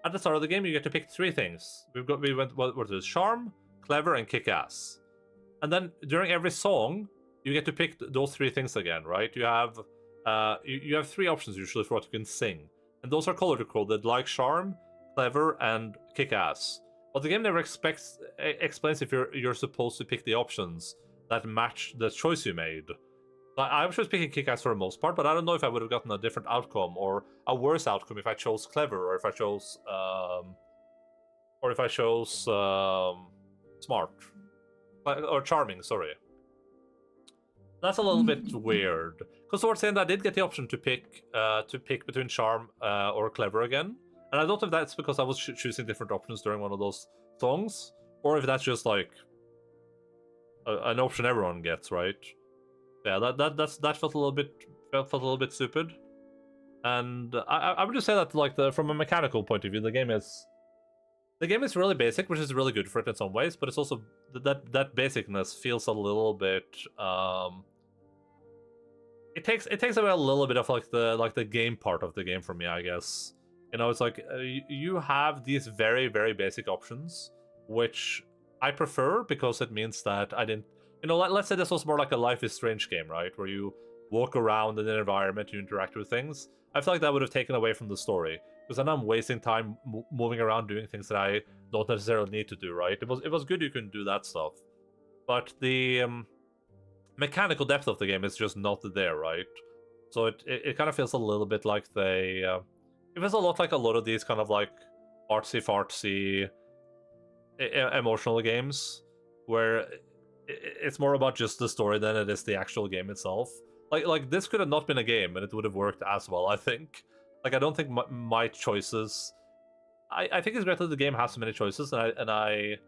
At the start of the game, you get to pick 3 things. We went what is charm, clever, and kick ass. And then during every song, you get to pick those 3 things again, right? You have you have 3 options usually for what you can sing, and those are color-coded, like charm, clever, and kick ass. But the game never explains if you're supposed to pick the options that match the choice you made. I was just picking kick ass for the most part, but I don't know if I would have gotten a different outcome or a worse outcome if I chose clever, or if I chose smart. Or charming, sorry. That's a little bit weird. Because towards the end, I did get the option to pick between charm or clever again, and I don't know if that's because I was choosing different options during one of those songs, or if that's just like an option everyone gets, right? Yeah, that felt a little bit stupid, and I would just say that like from a mechanical point of view, the game is really basic, which is really good for it in some ways, but it's also that basicness feels a little bit it takes away a little bit of like the game part of the game for me, I guess. You know, it's like you have these very basic options, which I prefer because it means that I didn't, you know, let's say this was more like a Life is Strange game, right, where you walk around in an environment, you interact with things. I feel like that would have taken away from the story, because then I'm wasting time moving around doing things that I don't necessarily need to do, right? It was good you can do that stuff, but the mechanical depth of the game is just not there, right? So it kind of feels a little bit like it feels a lot like a lot of these kind of like artsy-fartsy emotional games, where it's more about just the story than it is the actual game itself. Like this could have not been a game and it would have worked as well, I think. Like, I don't think my choices... I think it's great that the game has so many choices, and I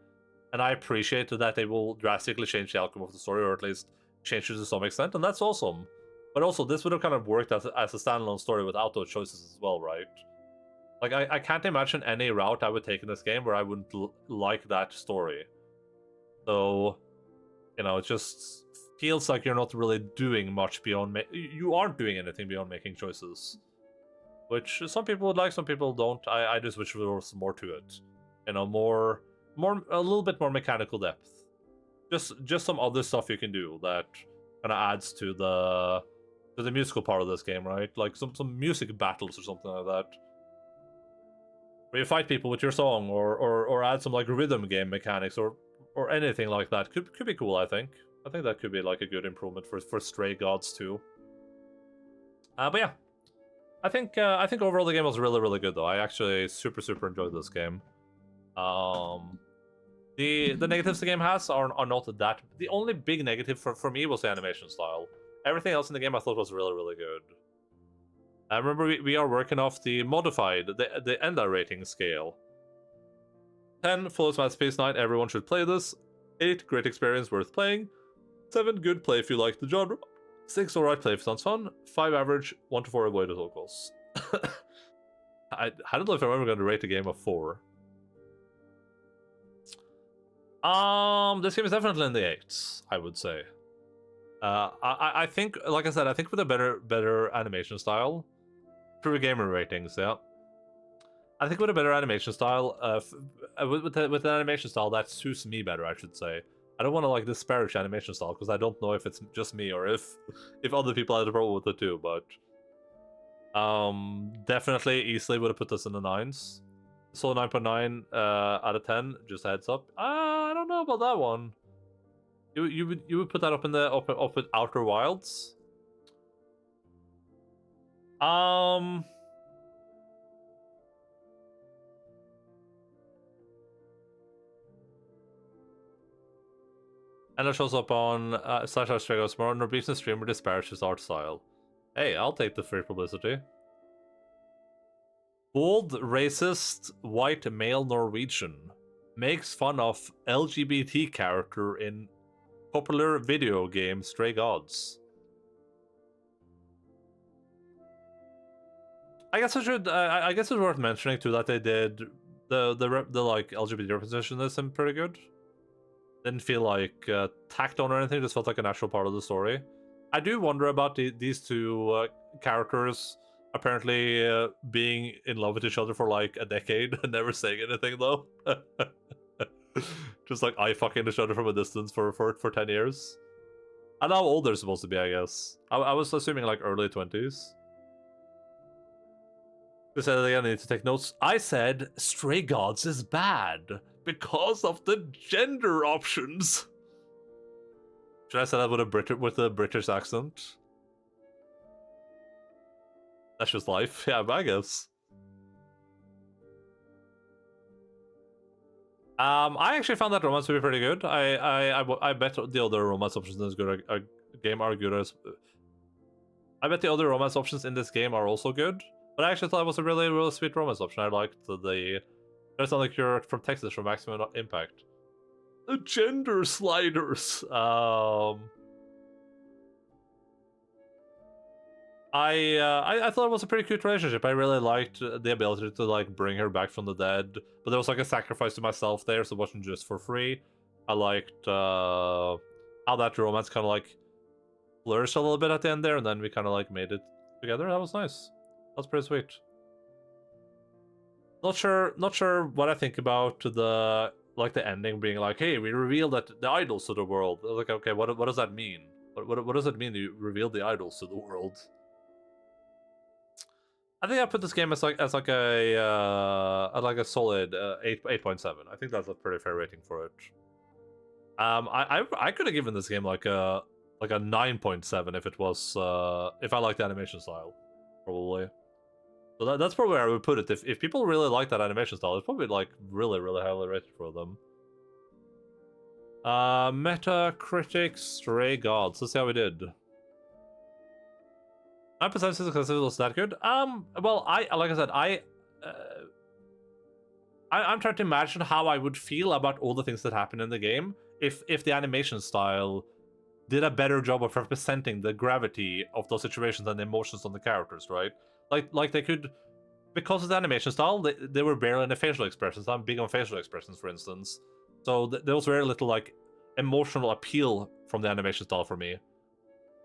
appreciate that they will drastically change the outcome of the story, or at least change it to some extent, and that's awesome. But also, this would have kind of worked as a standalone story without those choices as well, right? Like, I can't imagine any route I would take in this game where I wouldn't like that story. So, you know, it just feels like you're not really doing much beyond... You aren't doing anything beyond making choices. Which some people would like, some people don't. I just wish there was more to it. You know, a little bit more mechanical depth. Just some other stuff you can do that kind of adds to the musical part of this game, right? Like some music battles or something like that. Where you fight people with your song, or add some like rhythm game mechanics, or anything like that. Could be cool, I think. I think that could be like a good improvement for Stray Gods too. But yeah. I think overall the game was really, really good though. I actually super enjoyed this game. The negatives the game has are not that. The only big negative for me was the animation style. Everything else in the game I thought was really, really good. I remember we are working off the modified, the Enda rating scale. 10, fullest masterpiece. 9, everyone should play this. 8, great experience, worth playing. 7, good play if you like the genre. 6, alright play if it sounds fun. 5, average. 1 to 4, avoid at all costs. I don't know if I'm ever going to rate a game of 4. This game is definitely in the 8s, I would say. I think, like I said, I think with a better animation style, true gamer ratings, yeah. I think with a better animation style, with an animation style that suits me better, I should say. I don't want to like disparage animation style because I don't know if it's just me or if other people had a problem with it too. But definitely, easily would have put this in the 9s. So 9.9 out of 10. Just a heads up. I don't know about that one. You would put that up in the up with Outer Wilds. And it shows up on /Stregos more Norwegian streamer disparages art style. Hey, I'll take the free publicity. Bold, racist, white male Norwegian makes fun of LGBT character in popular video game Stray Gods. I guess I should. I guess it's worth mentioning too that they did the like LGBT representation in this and pretty good. Didn't feel like tacked on or anything. Just felt like a natural part of the story. I do wonder about these two characters apparently being in love with each other for like a decade and never saying anything though. Just like eye fucking each other from a distance for 10 years. I know how old they're supposed to be, I guess. I was assuming like early 20s. I said again, I need to take notes. I said Stray Gods is bad because of the gender options. Should I say that with a British accent? That's just life. Yeah, I guess. I actually found that romance to be pretty good. I bet the other romance options in this game are good as. I bet the other romance options in this game are also good. But I actually thought it was a really, really sweet romance option. I liked the. There's something like you're from Texas for Maximum Impact. The gender sliders. I thought it was a pretty cute relationship. I really liked the ability to like bring her back from the dead, but there was like a sacrifice to myself there, so it wasn't just for free. I liked how that romance kind of like flourished a little bit at the end there, and then we kind of like made it together. That was nice. That's pretty sweet. Not sure what I think about the ending being like, hey, we revealed that the idols to the world. I was like, okay, what does that mean? What does it mean you revealed the idols to the world? I think I put this game as like a solid 8.7. I think that's a pretty fair rating for it. I could have given this game like a 9.7 if it was if I liked the animation style, probably. So that's probably where I would put it. If people really like that animation style, it's probably like really, really highly rated for them. Metacritic Stray Gods. Let's see how we did. 9% is because it was that good. Well, like I said, I'm trying to imagine how I would feel about all the things that happen in the game if the animation style did a better job of representing the gravity of those situations and the emotions on the characters, right? Like they could, because of the animation style, they were barely in the facial expressions. I'm big on facial expressions, for instance. So there was very little like emotional appeal from the animation style for me.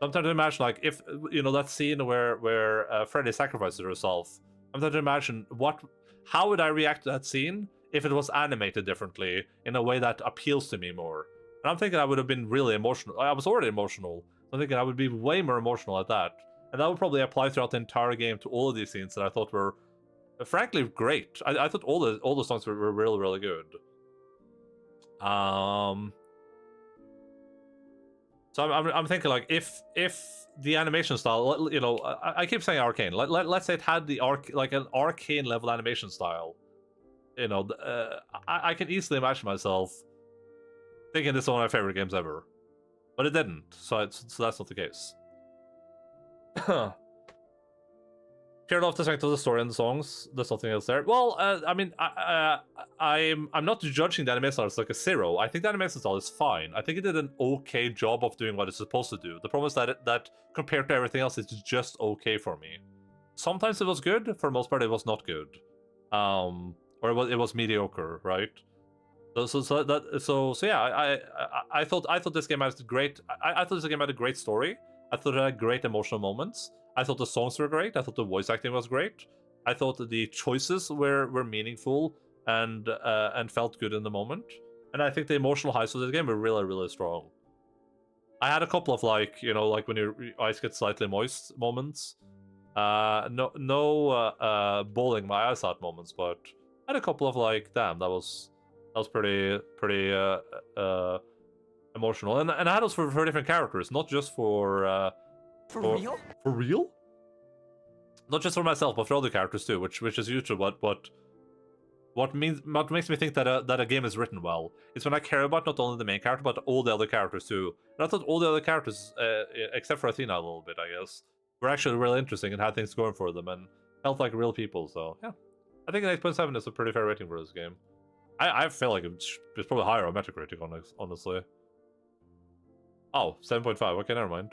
I'm trying to imagine, like, if, you know, that scene where Freddy sacrifices herself. I'm trying to imagine how would I react to that scene if it was animated differently in a way that appeals to me more. And I'm thinking I would have been really emotional. I was already emotional. I'm thinking I would be way more emotional at that. And that would probably apply throughout the entire game to all of these scenes that I thought were, frankly, great. I thought all the songs were really, really good. So I'm thinking, like, if the animation style, you know, I keep saying arcane. Let's say it had like an arcane level animation style. You know, I can easily imagine myself thinking this is one of my favorite games ever, but it didn't. So that's not the case. Cared off the strength of the story and the songs. There's nothing else there. Well, I mean, I'm not judging the animation style as like a 0. I think the animation style is fine. I think it did an okay job of doing what it's supposed to do. The problem is that compared to everything else, it's just okay for me. Sometimes it was good. For the most part, it was not good. Or it was mediocre, right? So yeah, I thought this game had great. I thought this game had a great story. I thought it had great emotional moments. I thought the songs were great. I thought the voice acting was great. I thought that the choices were meaningful and felt good in the moment. And I think the emotional highs of this game were really, really strong. I had a couple of, like, you know, like when your eyes get slightly moist moments. No bawling my eyes out moments, but I had a couple of, like, damn, that was pretty emotional. And I had those for different characters, not just for real? For real? Not just for myself, but for other characters too, which is usually what makes me think that a game is written well. It's when I care about not only the main character, but all the other characters too. And I thought all the other characters, except for Athena a little bit, I guess, were actually really interesting and had things going for them and felt like real people. So yeah, I think an 8.7 is a pretty fair rating for this game. I feel like it's probably higher on Metacritic, honestly. Oh, 7.5. Okay, never mind.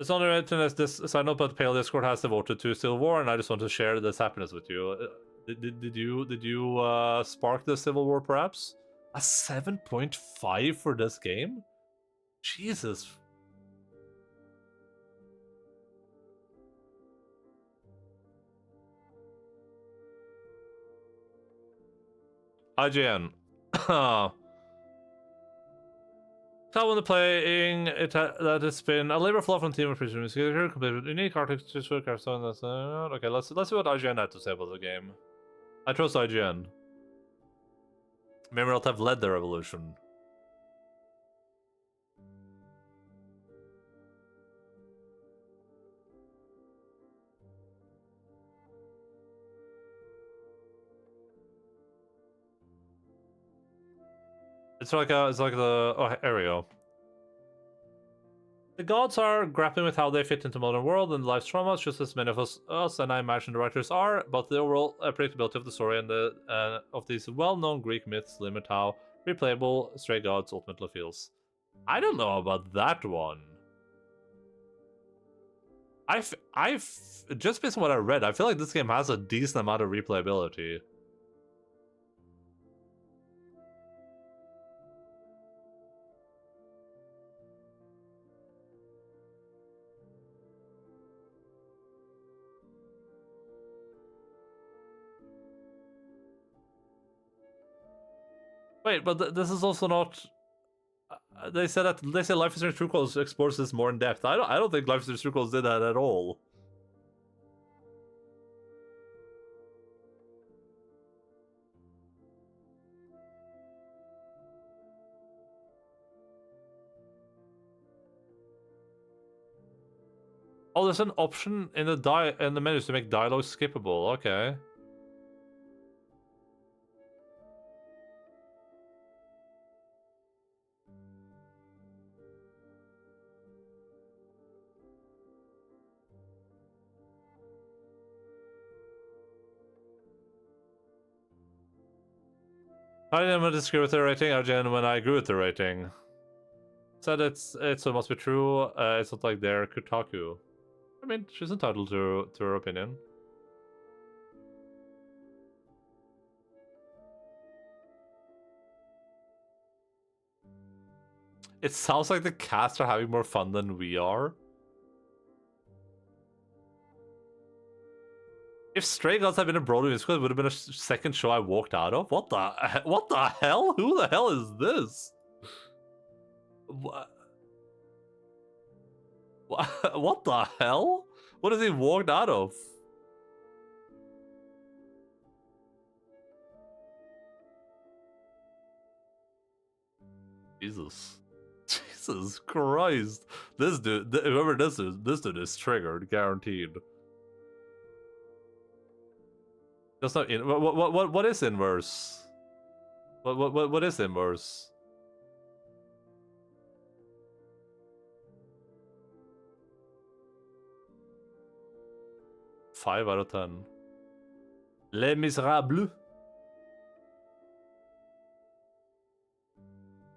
It's on the internet. This side note, but Pale Discord has devoted to Civil War, and I just want to share this happiness with you. Did you spark the Civil War, perhaps? A 7.5 for this game? Jesus. IGN. Tell when the playing that it's been a labor of love on team of prisoners complete with unique architecture for Carstone. That's okay. Let's see what IGN had to say about the game. I trust IGN. Maybe not have led the revolution. It's like the oh, here we go. The gods are grappling with how they fit into modern world and life's traumas, just as many of us and I imagine the writers are. But the overall predictability of the story and the of these well-known Greek myths limit how replayable Stray Gods ultimately feels. I don't know about that one. I've just based on what I read, I feel like this game has a decent amount of replayability. Wait, but this is also not. They say Life is Strange True Colors explores this more in depth. I don't think Life is Strange True Colors did that at all. Oh, there's an option in the menus to make dialogue skippable. Okay. I didn't disagree with the rating, I genuinely agree with the rating. Said so it must be true, it's not like they're Kotaku. I mean, she's entitled to her opinion. It sounds like the cast are having more fun than we are. If Stray Gods had been a Broadway musical, it would have been a second show I walked out of. What the hell? Who the hell is this? What the hell? What has he walked out of? Jesus. Jesus Christ. This dude, whoever this dude is triggered, guaranteed. That's not in. What is inverse? What is inverse? Five out of 10. Les Miserables.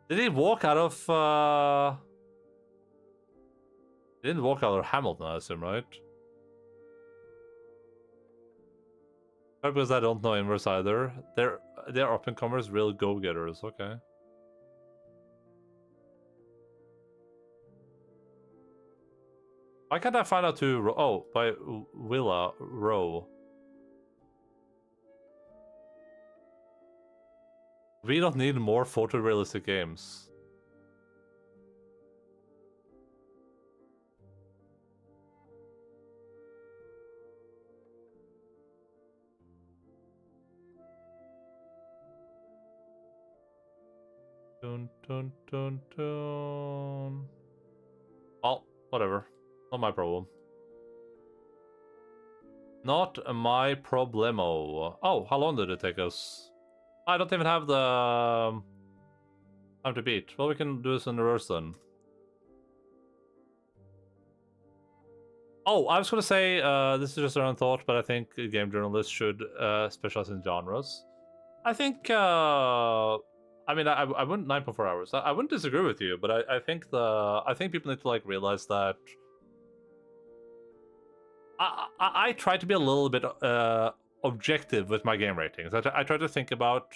Did he walk out of? He didn't walk out of Hamilton, I assume, right? Because I don't know inverse either. They're up and comers, real go-getters. Okay. Why can't I find out who? Oh, by Willa Rowe. We don't need more photorealistic games. Dun dun dun dun. Oh, whatever. Not my problem. Not my problemo. Oh, how long did it take us? I don't even have the time to beat. Well, we can do this in reverse then. Oh, I was gonna say, this is just our own thought, but I think game journalists should specialize in genres. I think, I mean, I wouldn't 9.4 hours. I wouldn't disagree with you, but I think people need to like realize that. I try to be a little bit objective with my game ratings. I try to think about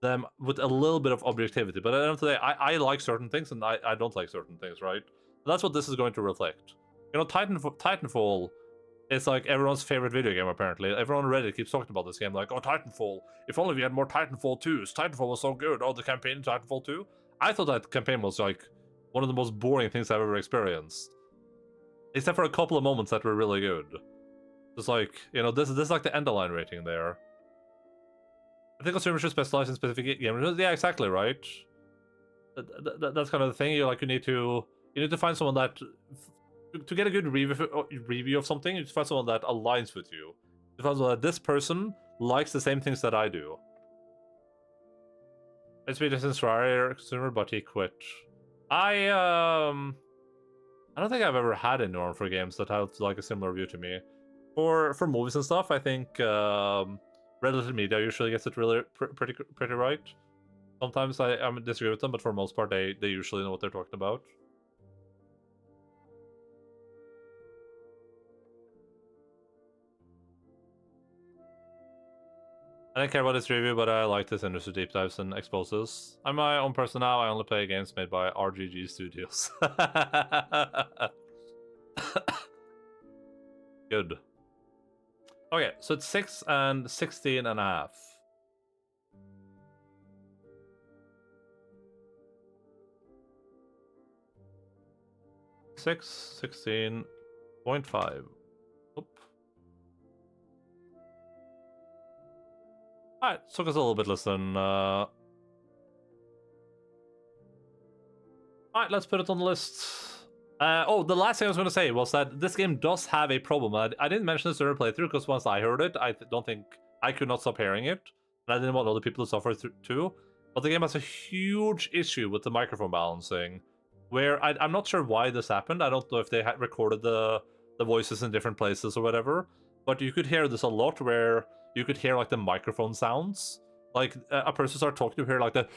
them with a little bit of objectivity. But at the end of the day, I like certain things and I don't like certain things, right? And that's what this is going to reflect. You know, Titanfall is like everyone's favorite video game, apparently. Everyone on Reddit keeps talking about this game, like, oh, Titanfall. If only we had more Titanfall 2s. Titanfall was so good. Oh, the campaign in Titanfall 2? I thought that campaign was like one of the most boring things I've ever experienced. Except for a couple of moments that were really good. Just like, you know, this is like the Endaline rating there. I think consumers should specialize in specific games. Yeah, exactly, right? That's kind of the thing. You need to find someone that to get a good review of something. You need to find someone that aligns with you. You find someone that this person likes the same things that I do. It's been a consumer, but he quit. I don't think I've ever had anyone for games that have like a similar view to me. For movies and stuff, I think Relative Media usually gets it really pretty right. Sometimes I disagree with them, but for the most part, they usually know what they're talking about. I don't care about this review, but I like this industry deep dives and exposes. I'm my own person now. I only play games made by RGG Studios. Good. Okay, so it's 6 and 16 and a half. Six, 16.5. Alright, took us a little bit less than... Alright, let's put it on the list. Oh, the last thing I was going to say was that this game does have a problem. I didn't mention this during playthrough because once I heard it, I don't think I could not stop hearing it. And I didn't want other people to suffer too. But the game has a huge issue with the microphone balancing. Where I'm not sure why this happened. I don't know if they had recorded the voices in different places or whatever. But you could hear this a lot where you could hear like the microphone sounds. like a person start talking to hear like the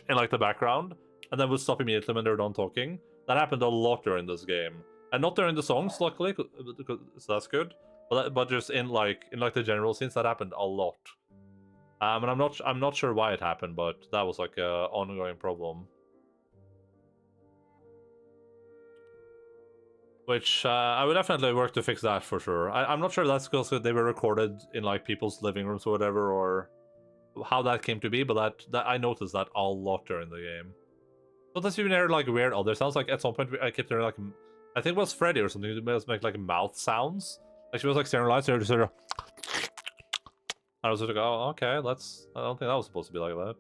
in like the background, and then would stop immediately when they're done talking. That happened a lot during this game, and not during the songs, luckily, so that's good. But just in like the general scenes, that happened a lot. And I'm not sure why it happened, but that was like a ongoing problem. Which I would definitely work to fix that for sure. I'm not sure that's because they were recorded in like people's living rooms or whatever, or how that came to be, but that I noticed that a lot during the game. Sometimes you hear like weird other sounds. Like at some point I kept hearing like, I think it was Freddy or something, who make like mouth sounds. Like she was like staring at lights, and just sort of. I was like, oh, okay, I don't think that was supposed to be like that.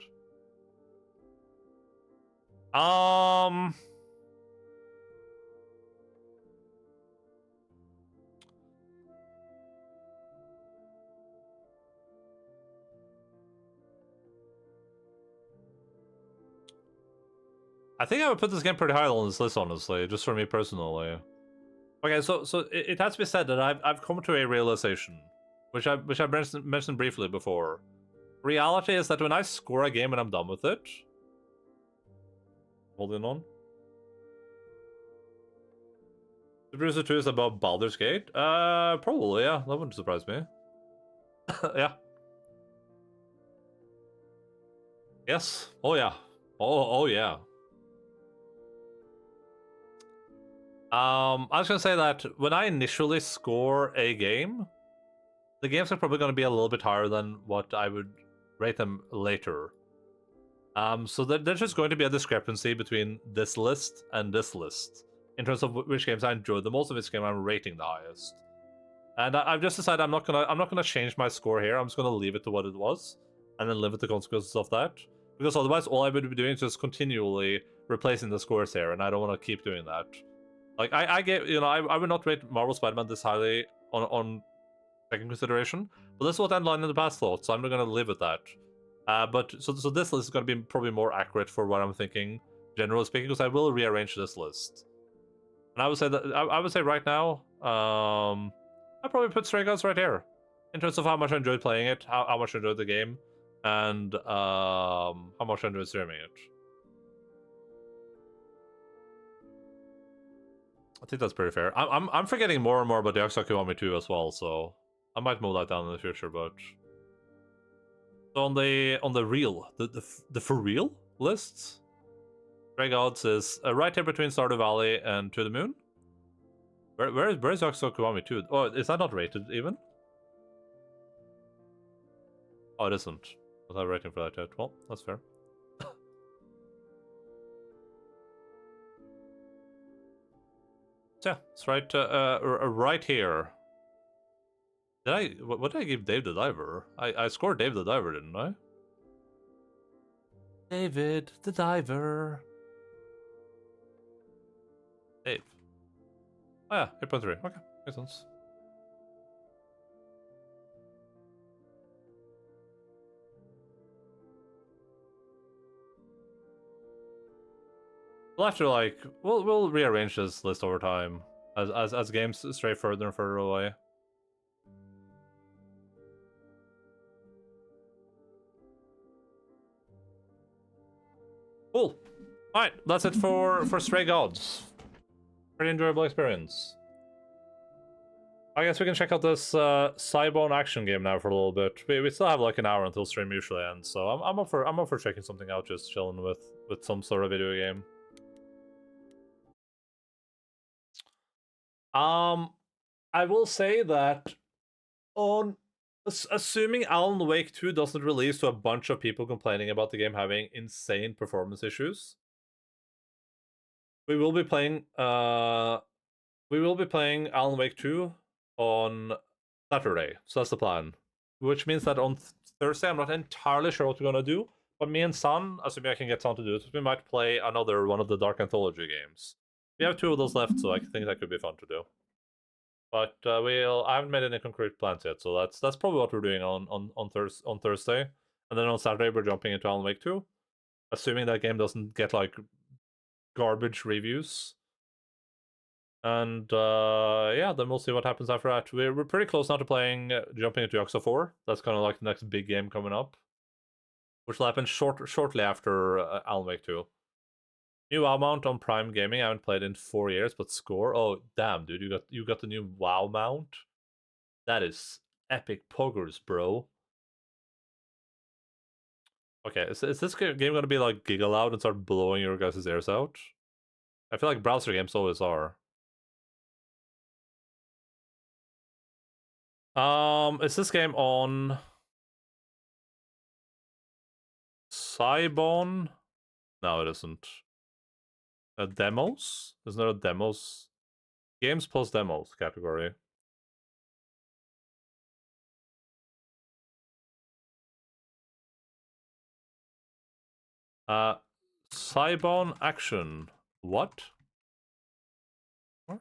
I think I would put this game pretty high on this list, honestly, just for me personally. Okay, so it has to be said that I've come to a realization, which I mentioned briefly before. Reality is that when I score a game and I'm done with it, holding on. The Bruiser 2 is above Baldur's Gate? Probably, yeah. That wouldn't surprise me. Yeah. Yes. Oh yeah. Oh yeah. I was gonna say that when I initially score a game, the games are probably gonna be a little bit higher than what I would rate them later. So there's just going to be a discrepancy between this list and this list in terms of which games I enjoyed the most, of which game I'm rating the highest. And I've just decided I'm not gonna change my score here. I'm just gonna leave it to what it was, and then live with the consequences of that. Because otherwise, all I would be doing is just continually replacing the scores here, and I don't want to keep doing that. Like I get, I would not rate Marvel Spider-Man this highly on second consideration, but this is what Endaline in the past thought, so I'm not gonna live with that. But so this list is gonna be probably more accurate for what I'm thinking, generally speaking, because I will rearrange this list. And I would say that I would say right now, I'd probably put Stray Gods right here, in terms of how much I enjoyed playing it, how much I enjoyed the game, and how much I enjoyed streaming it. I think that's pretty fair. I'm forgetting more and more about the Yakuza Kiwami 2 as well, so I might move that down in the future. But so on the real, the for real lists, Stray Gods is right here between Stardew Valley and To the Moon. Where's Yakuza Kiwami 2? Oh, is that not rated even? Oh, it isn't. Was I rating for that yet? Well, that's fair. Yeah, it's right, right here. What did I give Dave the Diver? I scored Dave the Diver, didn't I? David the Diver. Dave. Oh yeah, 8.3. Okay, makes sense. We'll have to we'll rearrange this list over time as games stray further and further away. Cool. Alright, that's it for Stray Gods. Pretty enjoyable experience. I guess we can check out this Cybone action game now for a little bit. We still have like an hour until stream usually ends, so I'm up for checking something out, just chilling with some sort of video game. I will say that assuming Alan Wake 2 doesn't release to a bunch of people complaining about the game having insane performance issues, we will be playing Alan Wake 2 on Saturday. So that's the plan. Which means that on Thursday, I'm not entirely sure what we're gonna do, but me and San, assuming I can get San to do it, we might play another one of the Dark Anthology games. We have 2 of those left, so I think that could be fun to do. But I haven't made any concrete plans yet, so that's probably what we're doing on Thursday. And then on Saturday we're jumping into Alan Wake 2. Assuming that game doesn't get like garbage reviews. And yeah, then we'll see what happens after that. We're pretty close now to jumping into Yakuza 4. That's kind of like the next big game coming up. which will happen shortly after Alan Wake 2. New WoW mount on Prime Gaming. I haven't played in 4 years, but score. Oh damn, dude, you got the new WoW mount. That is epic poggers, bro. Okay, is this game gonna be like giga loud and start blowing your guys' ears out? I feel like browser games always are. Is this game on Cybon? No, it isn't. Demos? Isn't there a demos? Games plus demos category. Cybon action. What? What?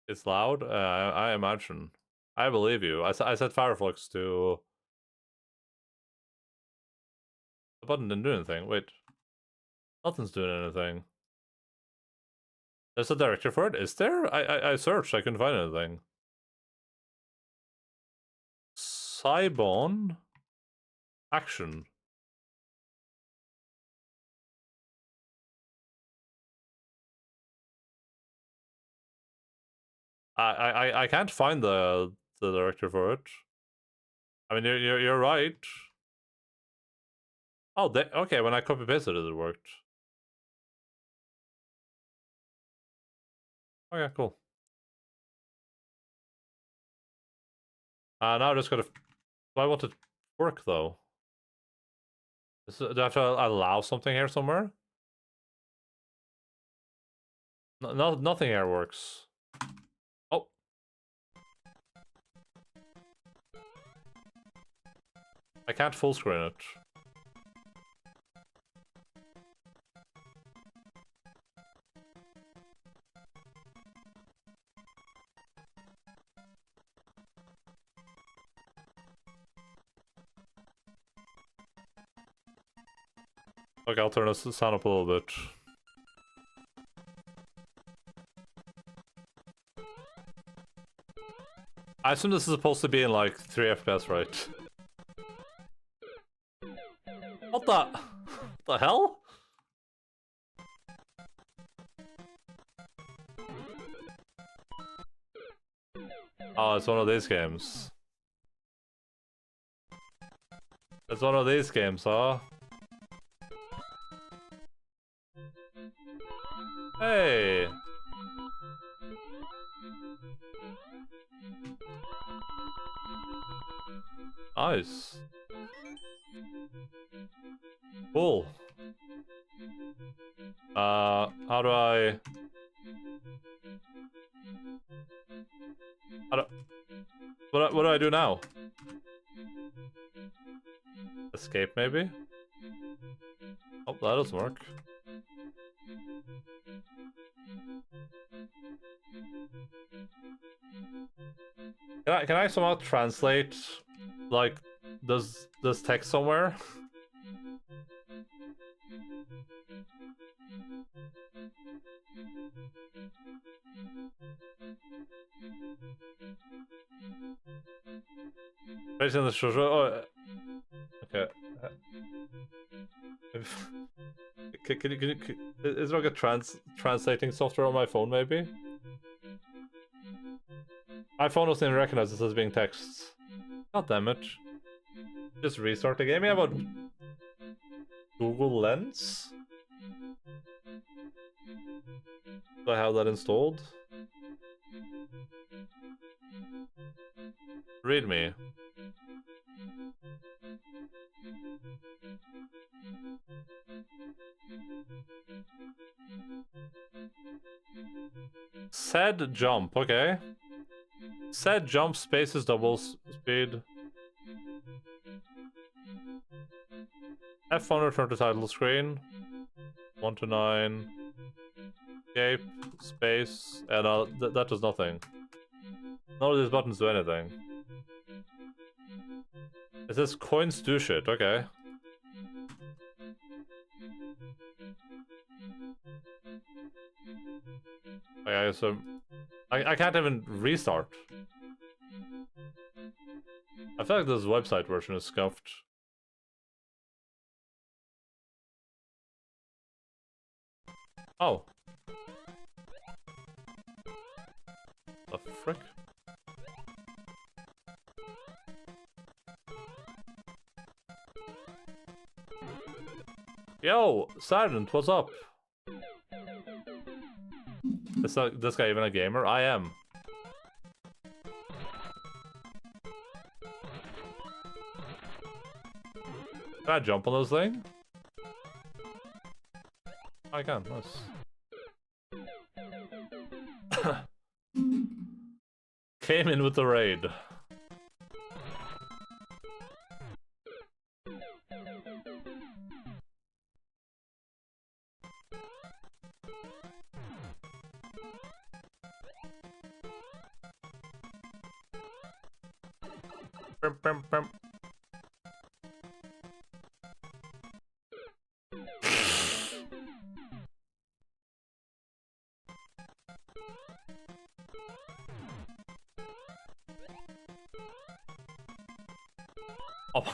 It's loud? I imagine. I believe you. I set Firefox to... The button didn't do anything. Wait. Nothing's doing anything. There's a directory for it? Is there? I searched. I couldn't find anything. Cybon action. I can't find the directory for it. I mean, you're right. Oh, okay. When I copy pasted it, it worked. Okay, cool. Now I just gotta. Do I want it to work though? Do I have to allow something here somewhere? No, nothing here works. Oh. I can't full screen it. Okay, I'll turn the sound up a little bit. I assume this is supposed to be in like 3 FPS, right? What the hell? Oh, it's one of these games. It's one of these games, huh? Hey! Nice. Cool. How do I... What do I do now? Escape, maybe? Oh, that doesn't work. Can I somehow translate, like, this text somewhere? Based on the shoujo. Oh, okay. Is there like a translating software on my phone, maybe? My phone doesn't even recognize this as being text. God damn it. Just restart the game. Yeah, but Google Lens? Do I have that installed? Read me. Said jump, okay. Said jump spaces double speed. F1 return to title screen. 1 to 9. Escape, space, and that does nothing. None of these buttons do anything. It says coins do shit, okay. Okay, so I can't even restart. I feel like this website version is scuffed. Oh. The frick? Yo, Silent, what's up? This guy even a gamer? I am. Can I jump on this thing? I can, nice. Came in with the raid. Brum, brum, brum. Oh my.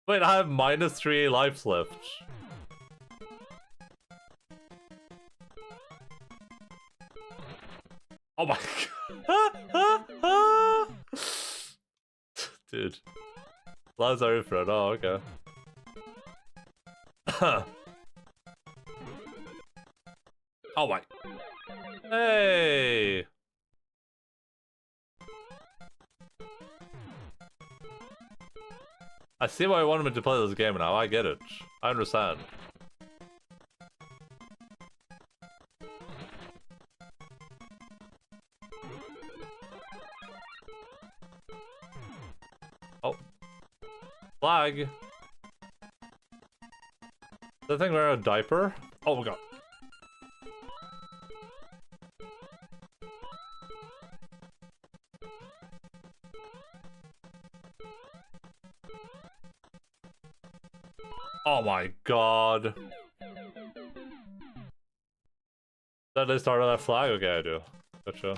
Wait, I have -3 lives left. Oh my god. Dude. Lives are infinite. Oh, okay. Oh my. Hey. I see why I wanted me to play this game now. I get it. I understand. Oh. Flag. The thing wear a diaper? Oh my god. Oh my god. Did they start on that flag? Okay, I do. Gotcha.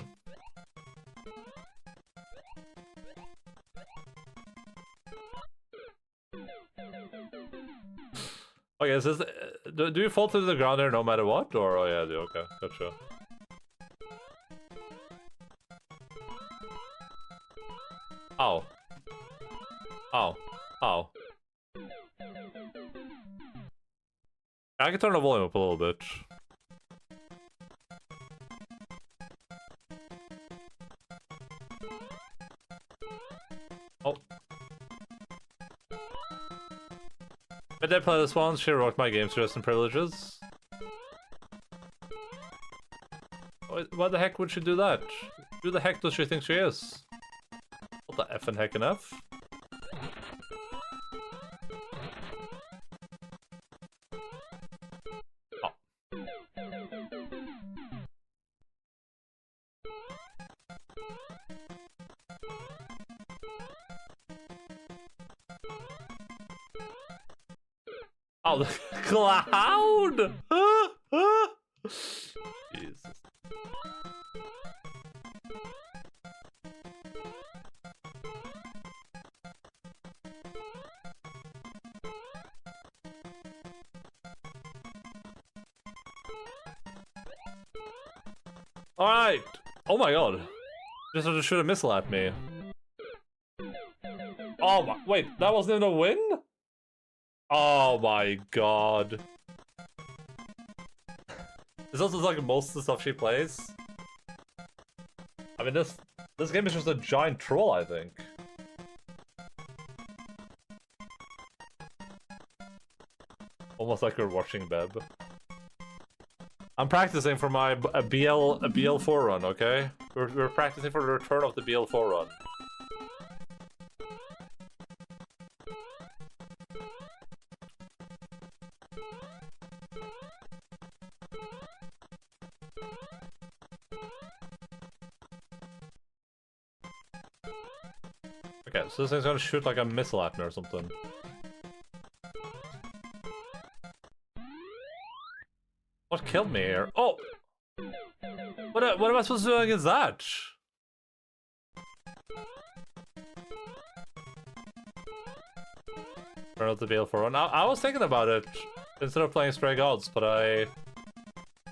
Okay, is this... do you fall to the ground there no matter what? Or... oh yeah, I do. Okay, gotcha. Ow. Ow. Ow. I can turn the volume up a little bit. Oh. I did play this once, she rocked my game stress and privileges. Why the heck would she do that? Who the heck does she think she is? What the effing heck and F? Oh, the cloud! Jesus. Alright! Oh my god. Just had to shoot a missile at me. Oh my- wait, that wasn't even a win? Oh my god. This also is like most of the stuff she plays. I mean, this game is just a giant troll, I think. Almost like we're watching Beb. I'm practicing for my BL4 run, okay? We're practicing for the return of the BL4 run. Okay, so this thing's gonna shoot like a missile at me or something. What killed me here? Oh! What am I supposed to do against that? Turn out the BL4. Now, I was thinking about it instead of playing Stray Gods, but I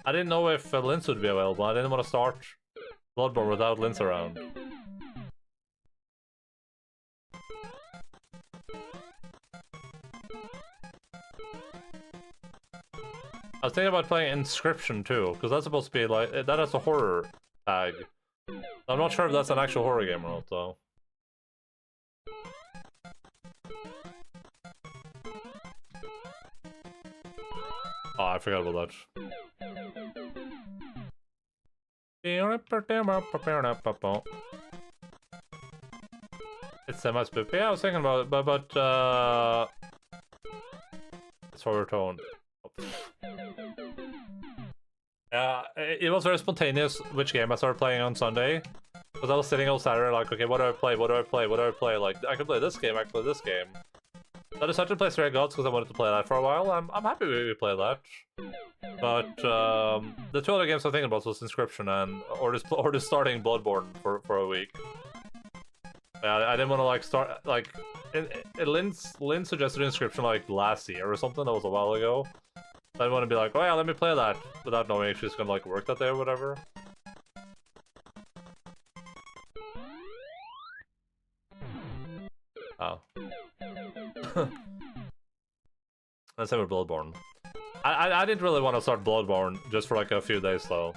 didn't know if Linz would be available. I didn't want to start Bloodborne without Linz around. I was thinking about playing Inscription too, because that's supposed to be like, that has a horror tag. I'm not sure if that's an actual horror game or not, though. Oh, I forgot about that. It's semi-spoopy. Yeah, I was thinking about it, but it's overtoned. It was very spontaneous which game I started playing on Sunday. Because I was sitting all Saturday like, okay, what do I play, what do I play, what do I play? Like, I could play this game, I could play this game. So I decided to play Stray Gods because I wanted to play that for a while. I'm happy we play that. But the two other games I'm thinking about was Inscription and or just starting Bloodborne for a week. I didn't want to like start like Lynn suggested Inscription like last year or something. That was a while ago. I didn't want to be like, oh yeah, let me play that without knowing if she's gonna like work that day or whatever. Oh. Let's say with Bloodborne. I didn't really want to start Bloodborne just for like a few days though.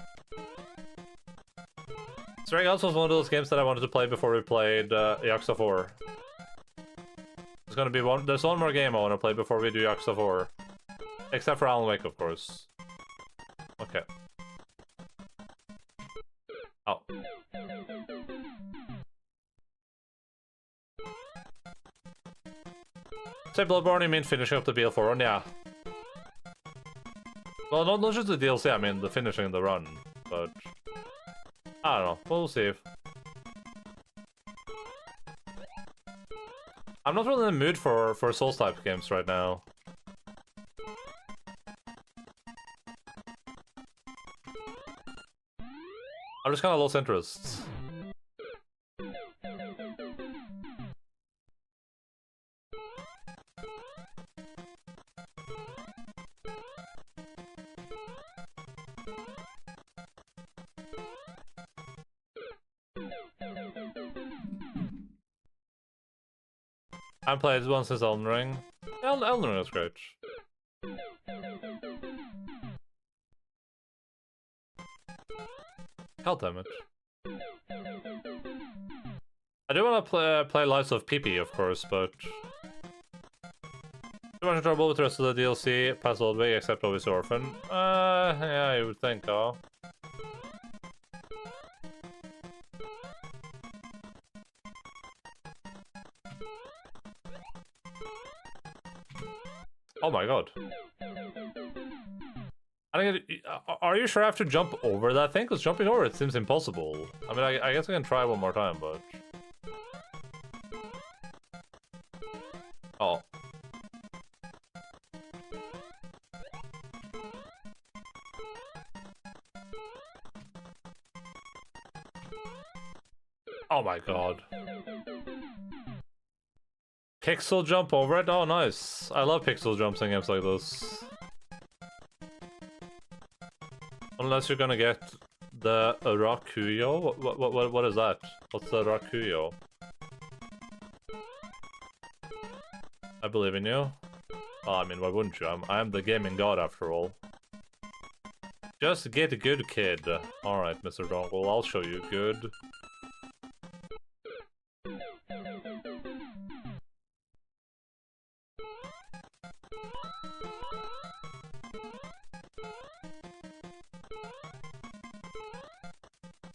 Stray Gods was one of those games that I wanted to play before we played Yakuza 4. There's gonna be there's one more game I want to play before we do Yakuza 4. Except for Alan Wake, of course. Okay. Oh. Say Bloodborne, you mean finishing up the BL4 run? Yeah. Well, not just the DLC, I mean the finishing the run, but... I don't know, we'll see. I'm not really in the mood for Souls-type games right now. I'm just kind of lost interest. I played once since Elden Ring. Elden Ring was great. God damn it. I do want to play Lives of PP, of course, but... Too much trouble with the rest of the DLC, past Old Way, except obviously Orphan. Yeah, you would think, oh. Oh my god. Are you sure I have to jump over that thing? Because jumping over it seems impossible. I mean, I guess I can try one more time, but... Oh. Oh my god. Pixel jump over it? Oh, nice. I love pixel jumps in games like this. Unless you're gonna get the Rakuyo? What is that? What's the Rakuyo? I believe in you. Oh, I mean, why wouldn't you? I am the gaming god after all. Just get good, kid. Alright, Mr. Dongle, I'll show you good.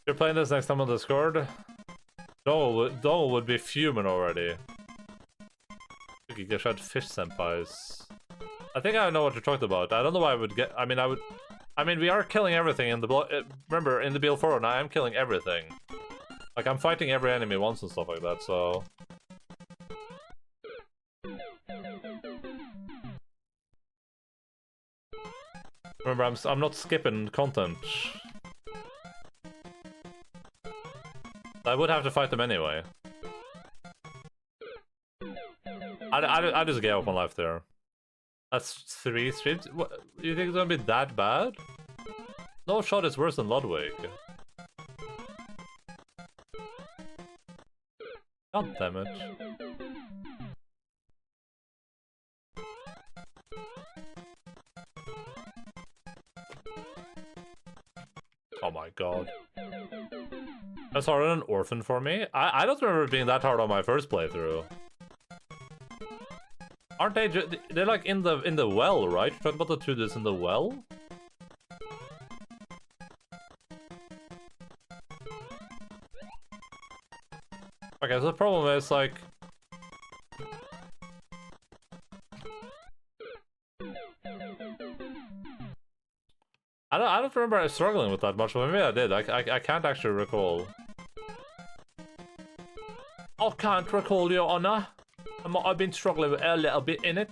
You're playing this next time on Discord? Dole would be fuming already. You get shot fish senpais. I think I know what you're talking about. I don't know why I would get. I mean, we are killing everything in the. Remember, in the BL4, and I am killing everything. Like, I'm fighting every enemy once and stuff like that, so. remember, I'm not skipping content. I would have to fight them anyway. I just gave up on life there. That's 3 streams? What, you think it's gonna be that bad? No shot is worse than Ludwig. God damn it. Oh my god. That's harder than Orphan for me? I don't remember it being that hard on my first playthrough. Aren't they? They're like in the well, right? You're talking about the 2 dudes in the well? Okay, so the problem is like... I don't remember struggling with that much, but maybe I did. I can't actually recall. I can't recall, Your Honor. I've been struggling with a little bit in it.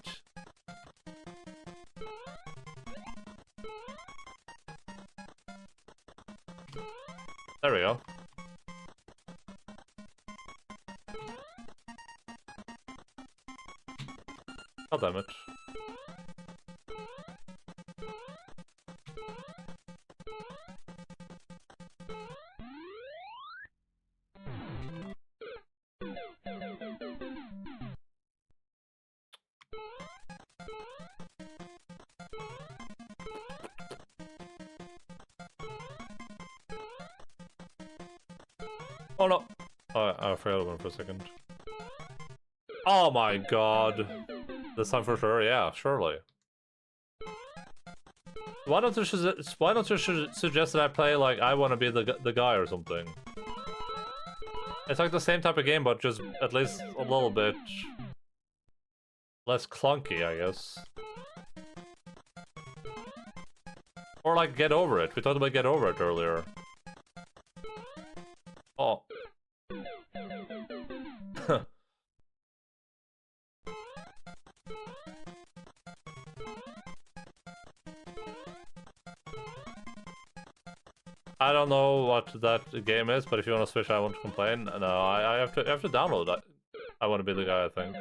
There we go. God damn it. Oh no! Oh, I failed one for a second. Oh my god! This time for sure, yeah, surely. Why don't you suggest that I play like I want to be the guy or something? It's like the same type of game, but just at least a little bit less clunky, I guess. Or like Get Over It. We talked about Get Over It earlier. Oh. I don't know what that game is, but if you want to switch, I won't complain. No, I have to download that. I want to be the guy, I think.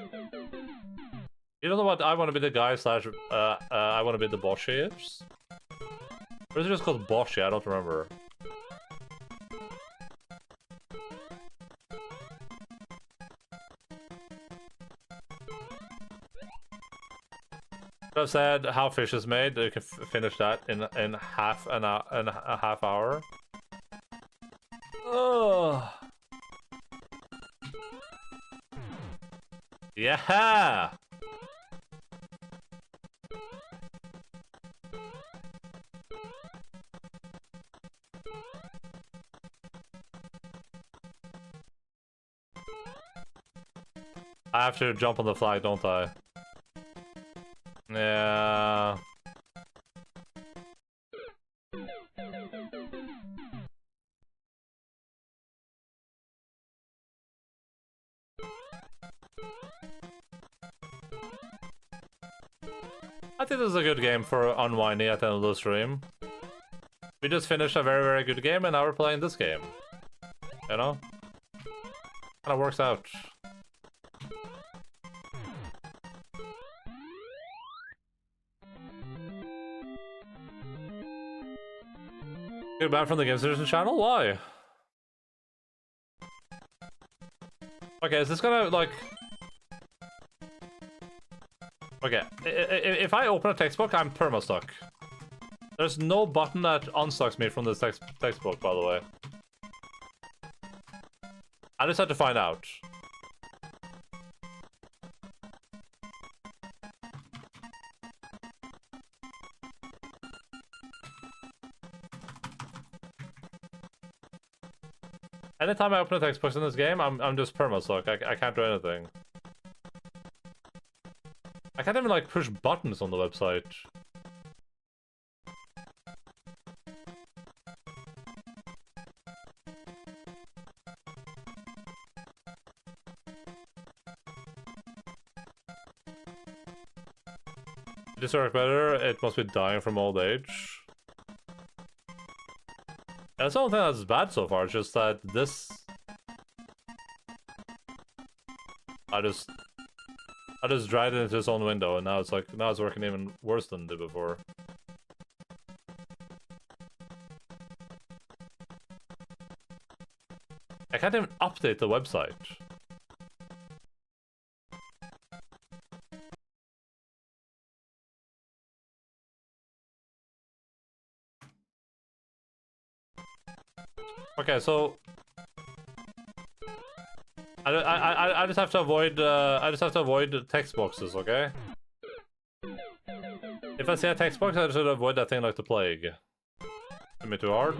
You don't know what I want to be the guy slash I want to be the Boshi is? Or is it just called Boshi? I don't remember. I've said how fish is made. You can finish that in half a half hour. Oh. Yeah. I have to jump on the flag, don't I? Yeah. I think this is a good game for unwinding at the end of the stream. We just finished a very, very good game and now we're playing this game. You know? Kinda works out. Get banned from the Game Citizen channel? Why? Okay, is this gonna, like... Okay, if I open a textbook, I'm perma-stuck. There's no button that unstucks me from this textbook, by the way. I just had to find out. Anytime I open a textbook in this game, I'm just perma-stuck. I can't do anything. I can't even like push buttons on the website. This work better, it must be dying from old age. I don't think that's bad so far. It's just that this. I just dragged it into its own window, and now it's working even worse than it did before. I can't even update the website. Okay, so I just have to avoid text boxes, okay? If I see a text box, I should avoid that thing like the plague. Is it too hard?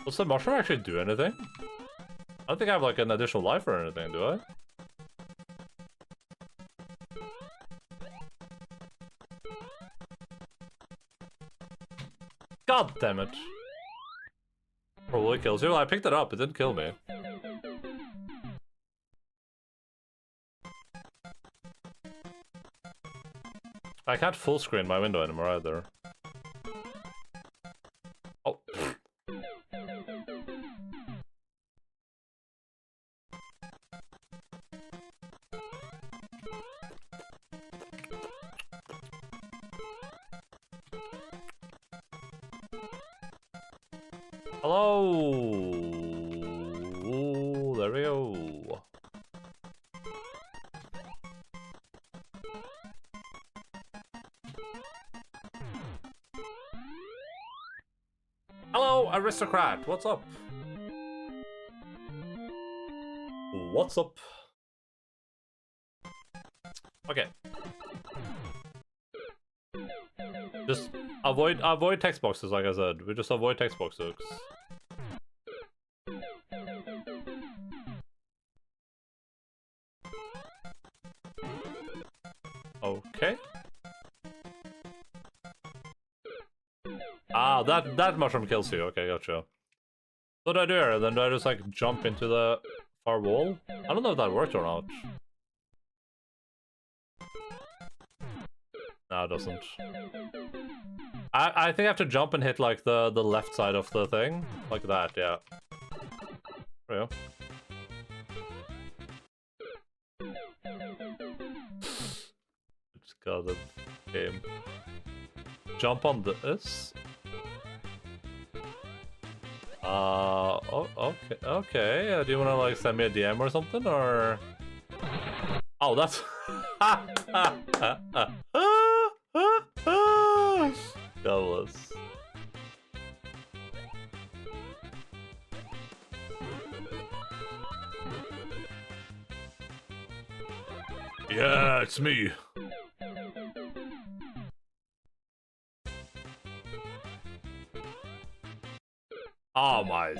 Does the mushroom actually do anything? I don't think I have like an additional life or anything, do I? God damn it. Probably kills you. Well, I picked it up, it didn't kill me. I can't full screen my window anymore either. Oh. Hello. Ooh, there we go. Hello, aristocrat. What's up? What's up? Okay. Just avoid text boxes, like I said. We just avoid text boxes. Okay. Ah, that mushroom kills you. Okay, gotcha. What do I do here? Then do I just like jump into the far wall? I don't know if that worked or not. No, it doesn't. I think I have to jump and hit like the left side of the thing. Like that, yeah. There we go. It's got a game. Jump on this. Oh, okay, okay. Do you wanna like send me a DM or something, or? Oh, that's. Jealous. Yeah, it's me. Oh my.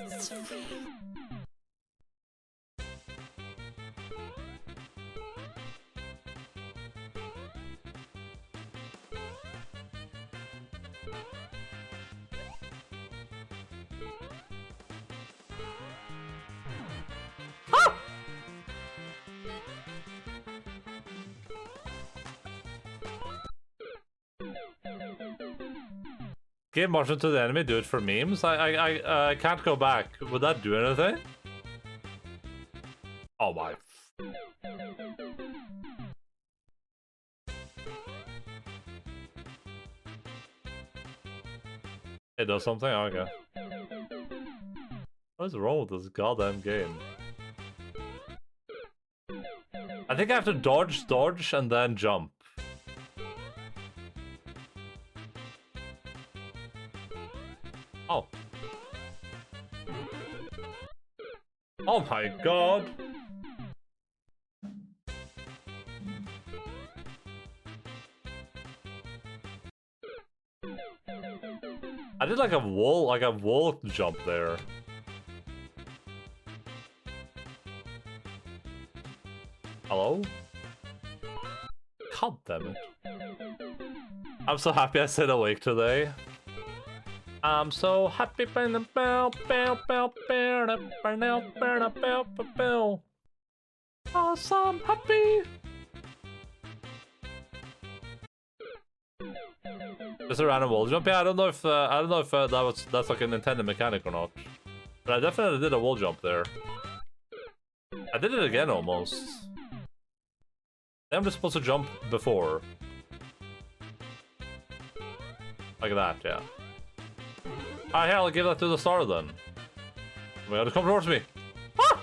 Give motion to the enemy, do it for memes? I can't go back. Would that do anything? Oh my. It does something? Okay. What is wrong with this goddamn game? I think I have to dodge, and then jump. Oh. Oh my god. I did like a wall jump there. Hello? God damn it. I'm so happy I stayed awake today. I'm so happy. Awesome, happy. Just a random wall jump. Yeah, I don't know if that's like an intended mechanic or not. But I definitely did a wall jump there. I did it again almost. I'm just supposed to jump before. Like that, yeah. Alright, I'll give that to the star then. We gotta come towards me. Ah!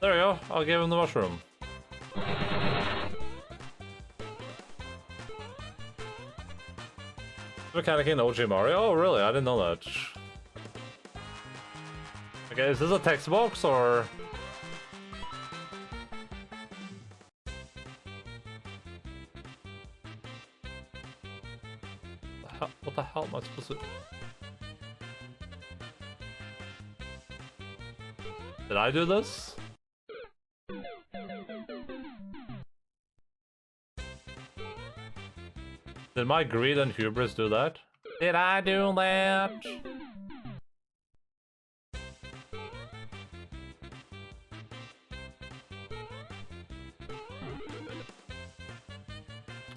There we go. I'll give him the mushroom. Mechanic in OG Mario? Oh, really? I didn't know that. Okay, is this a text box or? What the hell am I supposed to? Did I do this? Did my greed and hubris do that? Did I do that?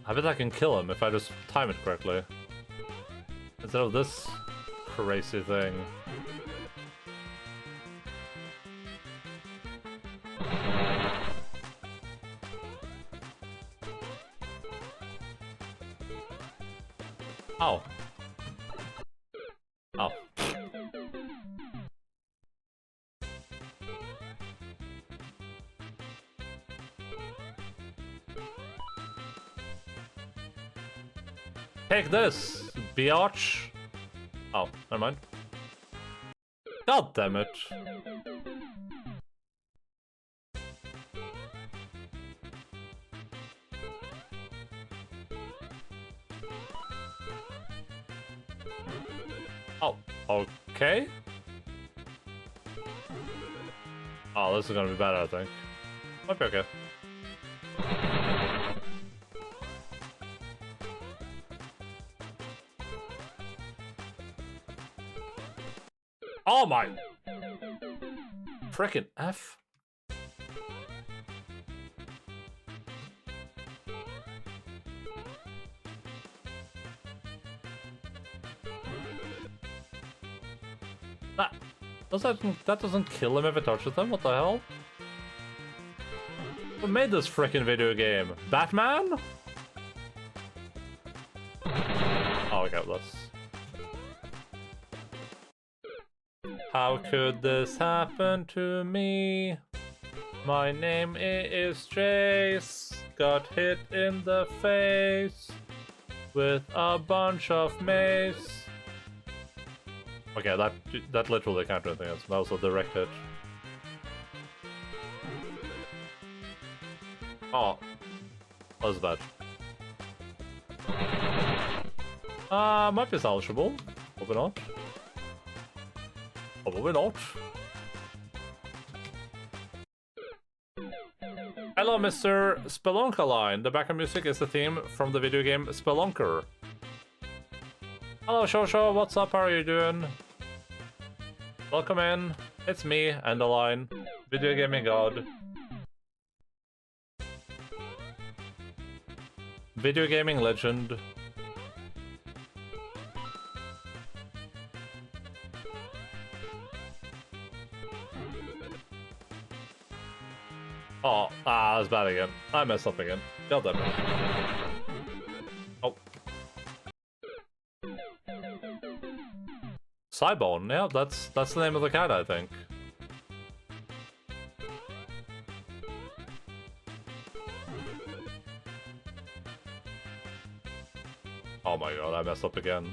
I bet I can kill him if I just time it correctly. Instead of this crazy thing. Oh. Oh. Take this, biatch. Oh, never mind. God damn it. Oh, okay. Oh, this is gonna be bad, I think. Might be okay. Oh my! Frickin' F. That doesn't kill him if it touches him? What the hell? Who made this frickin' video game? Batman? Oh, okay, let's... How could this happen to me? My name is Jace. Got hit in the face with a bunch of mace. Okay, that literally can't do anything else. That was a direct hit. Oh, that was bad. Might be salvageable. Probably not. Probably not. Hello, Mr. Spelunkaline. The background music is the theme from the video game Spelunker. Hello, Shosho. What's up? How are you doing? Welcome in. It's me, Endaline, video gaming god. Video gaming legend. Oh, that was bad again. I messed up again. God damn it. Oh. Cybone, yeah, that's the name of the cat, I think. Oh my god, I messed up again.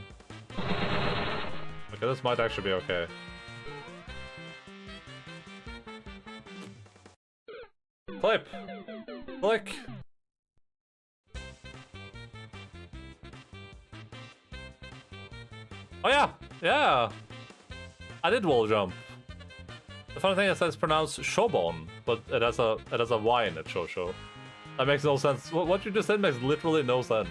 Okay, this might actually be okay. Clip! Click! Oh yeah! Yeah! I did wall jump. The funny thing is that it's pronounced Shobon, but it has a Y in it, Shosho. That makes no sense. What you just said makes literally no sense.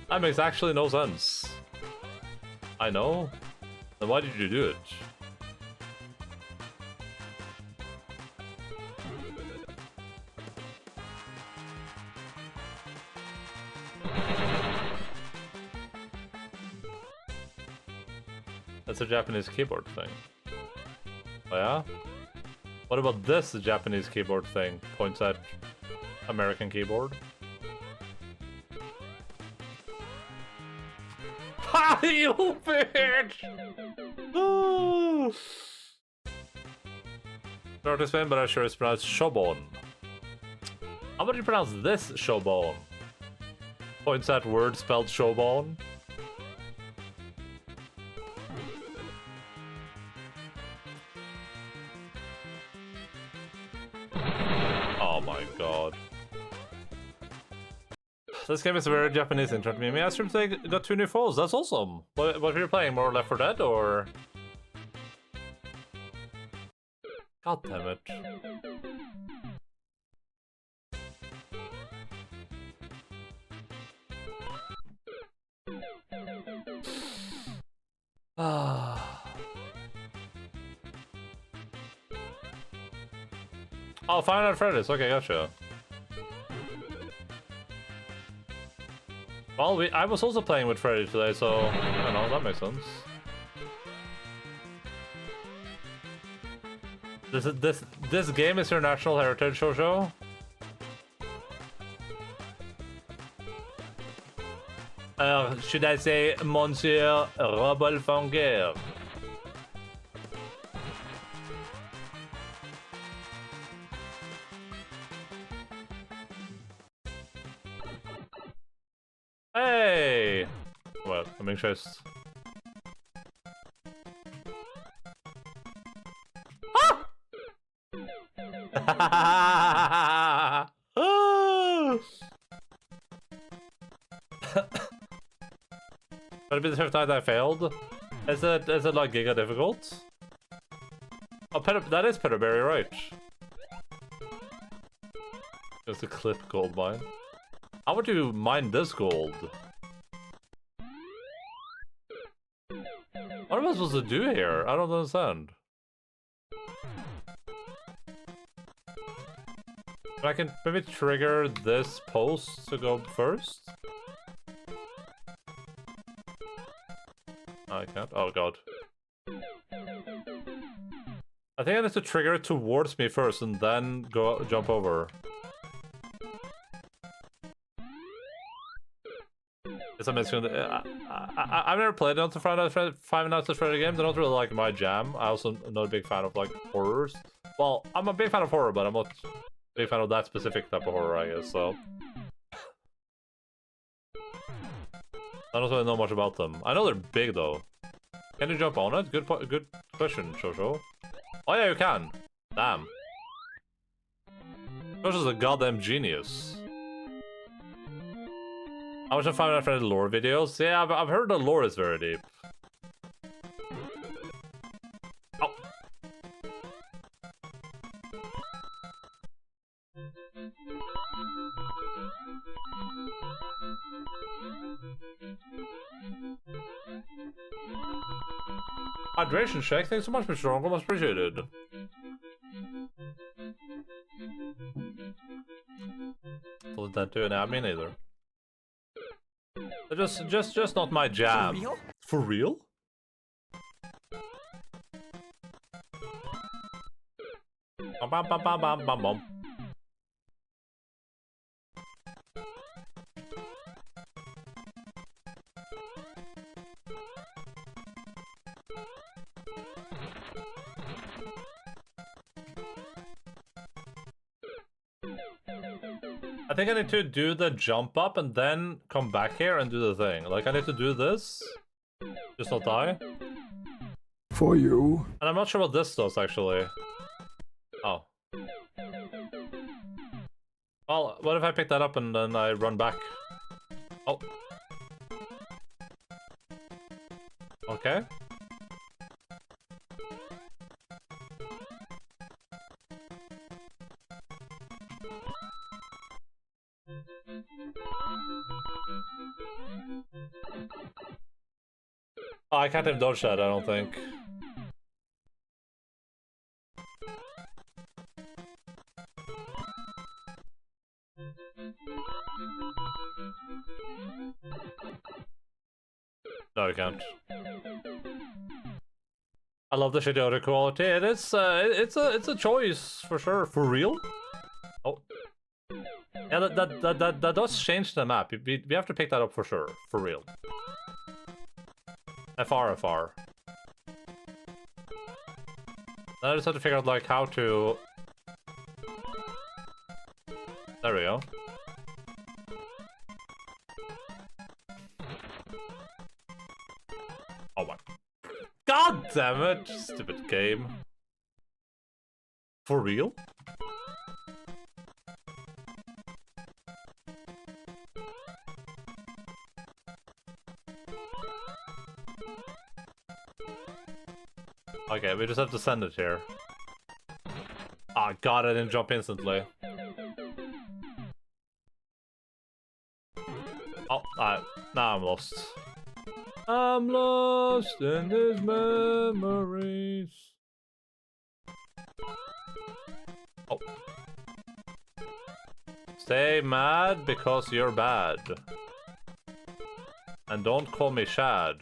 That makes actually no sense. I know. Then why did you do it? That's a Japanese keyboard thing. Oh yeah? What about this Japanese keyboard thing? Points at American keyboard. Ha! You bitch! Not to Spain, but I'm sure it's pronounced Shobon. How would you pronounce this Shobon? Points at word spelled Shobon. Oh my god. This game is very Japanese intro to me. I assume they got 2 new foes. That's awesome. What are you playing? More Left 4 Dead or? God damn it. Oh, Five Nights at Freddy's. Okay, gotcha. Well, I was also playing with Freddy today, so I don't know, that makes sense. This game is your national heritage, Shosho? Should I say Monsieur Roleplaying? Hey! What? I'm being chased. Ah! Would it be the fifth time I failed? Is it like giga difficult? Oh, that is Peterberry, right? Just a clip gold mine. How would you mine this gold? What am I supposed to do here? I don't understand. I can maybe trigger this post to go first? I can't. Oh god. I think I need to trigger it towards me first and then jump over. It's amazing. I've never played on the Five Nights at Freddy game. They're not really like my jam. I also not a big fan of like horrors. Well, I'm a big fan of horror, but I'm not a big fan of that specific type of horror, I guess. So I don't really know much about them. I know they're big though. Can you jump on it? Good question, Shosho. Oh yeah, you can. Damn. Shosho's a goddamn genius. I was just finding out from the lore videos. Yeah, I've heard the lore is very deep. Oh. Hydration check. Thanks so much, Mr. Strong. Much appreciated. What did that do? Nah, me neither. Just not my jam. For real? For real? Bum, bum, bum, bum, bum, bum. I think I need to do the jump up and then come back here and do the thing. Like, I need to do this. Just not die. For you. And I'm not sure what this does, actually. Oh. Well, what if I pick that up and then I run back? Oh. Okay. Oh, I can't even dodge that, I don't think. No, you can't. I love the shitty audio quality. It is, it's a choice for sure. For real? Oh, yeah, that does change the map. We have to pick that up for sure. For real. FR. Then I just have to figure out like how to. There we go. Oh my. God damn it! Stupid game. For real? Okay, we just have to send it here. Ah, God, I didn't jump instantly. Oh, now I'm lost. I'm lost in these memories. Oh. Stay mad because you're bad. And don't call me Shad.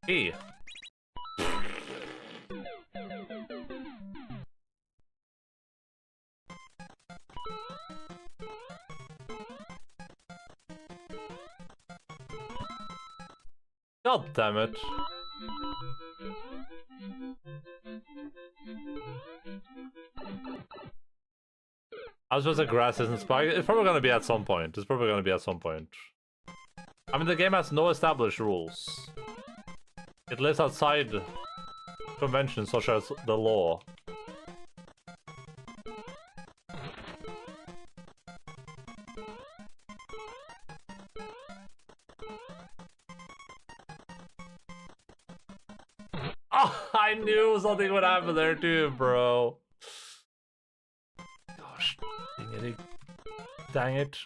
E. God damn it. I was supposed to grass isn't spiked. It's probably gonna be at some point. It's probably gonna be at some point. I mean, the game has no established rules. It lives outside conventions such as the law. Oh, I knew something would happen there too, bro. Gosh, dang it.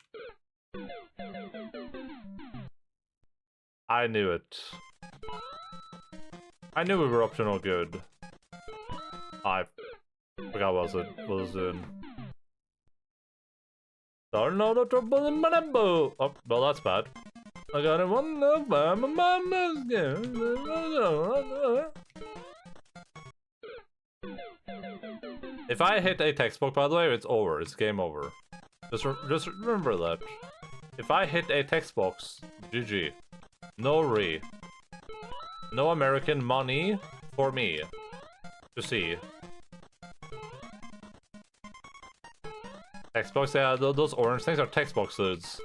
I knew it. I knew we were up to no good. I forgot what I was doing. Don't know the trouble in my limbo. Oh, well, that's bad. I gotta wonder where my mama's going. If I hit a text box, by the way, it's over. It's game over. Just remember that. If I hit a text box, GG. No re. No American money for me to see. Text box, yeah, those orange things are text boxes.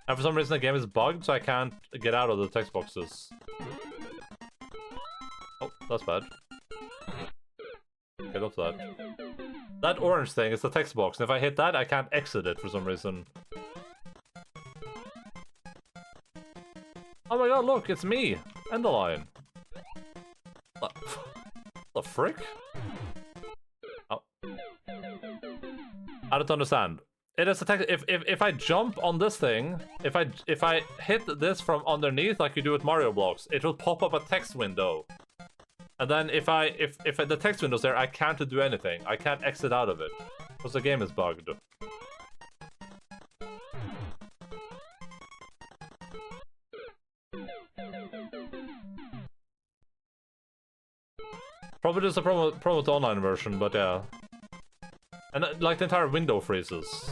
And for some reason the game is bugged, so I can't get out of the text boxes. Oh, that's bad. Get up to that. That orange thing is the text box, and if I hit that, I can't exit it for some reason. Oh my god, look, it's me! Endaline. What the frick? Oh. I don't understand. It is a text. If I jump on this thing, if I hit this from underneath like you do with Mario blocks, it will pop up a text window. And then if the text window's there, I can't do anything. I can't exit out of it because the game is bugged. Probably just a problem with the online version, but yeah. And like the entire window freezes.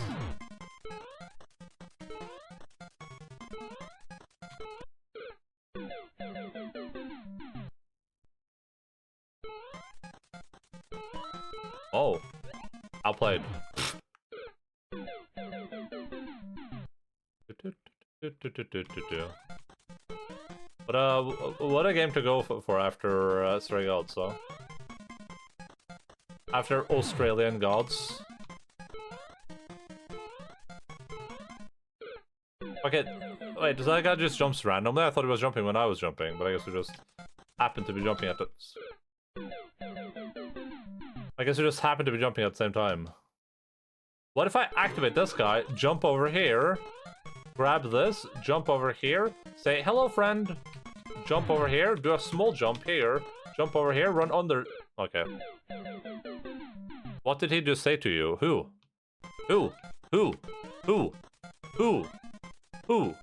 Oh, outplayed. But what a game to go for after Stray Gods, so. After Australian Gods. Okay, Wait, does that guy just jumps randomly? I thought he was jumping when I was jumping, but I guess we just happened to be jumping at the... I guess we just happened to be jumping at the same time. What if I activate this guy, jump over here, grab this, jump over here, say, hello friend, jump over here, do a small jump here, jump over here, run under... Okay. What did he just say to you? Who? Who? Who? Who? Who? Who?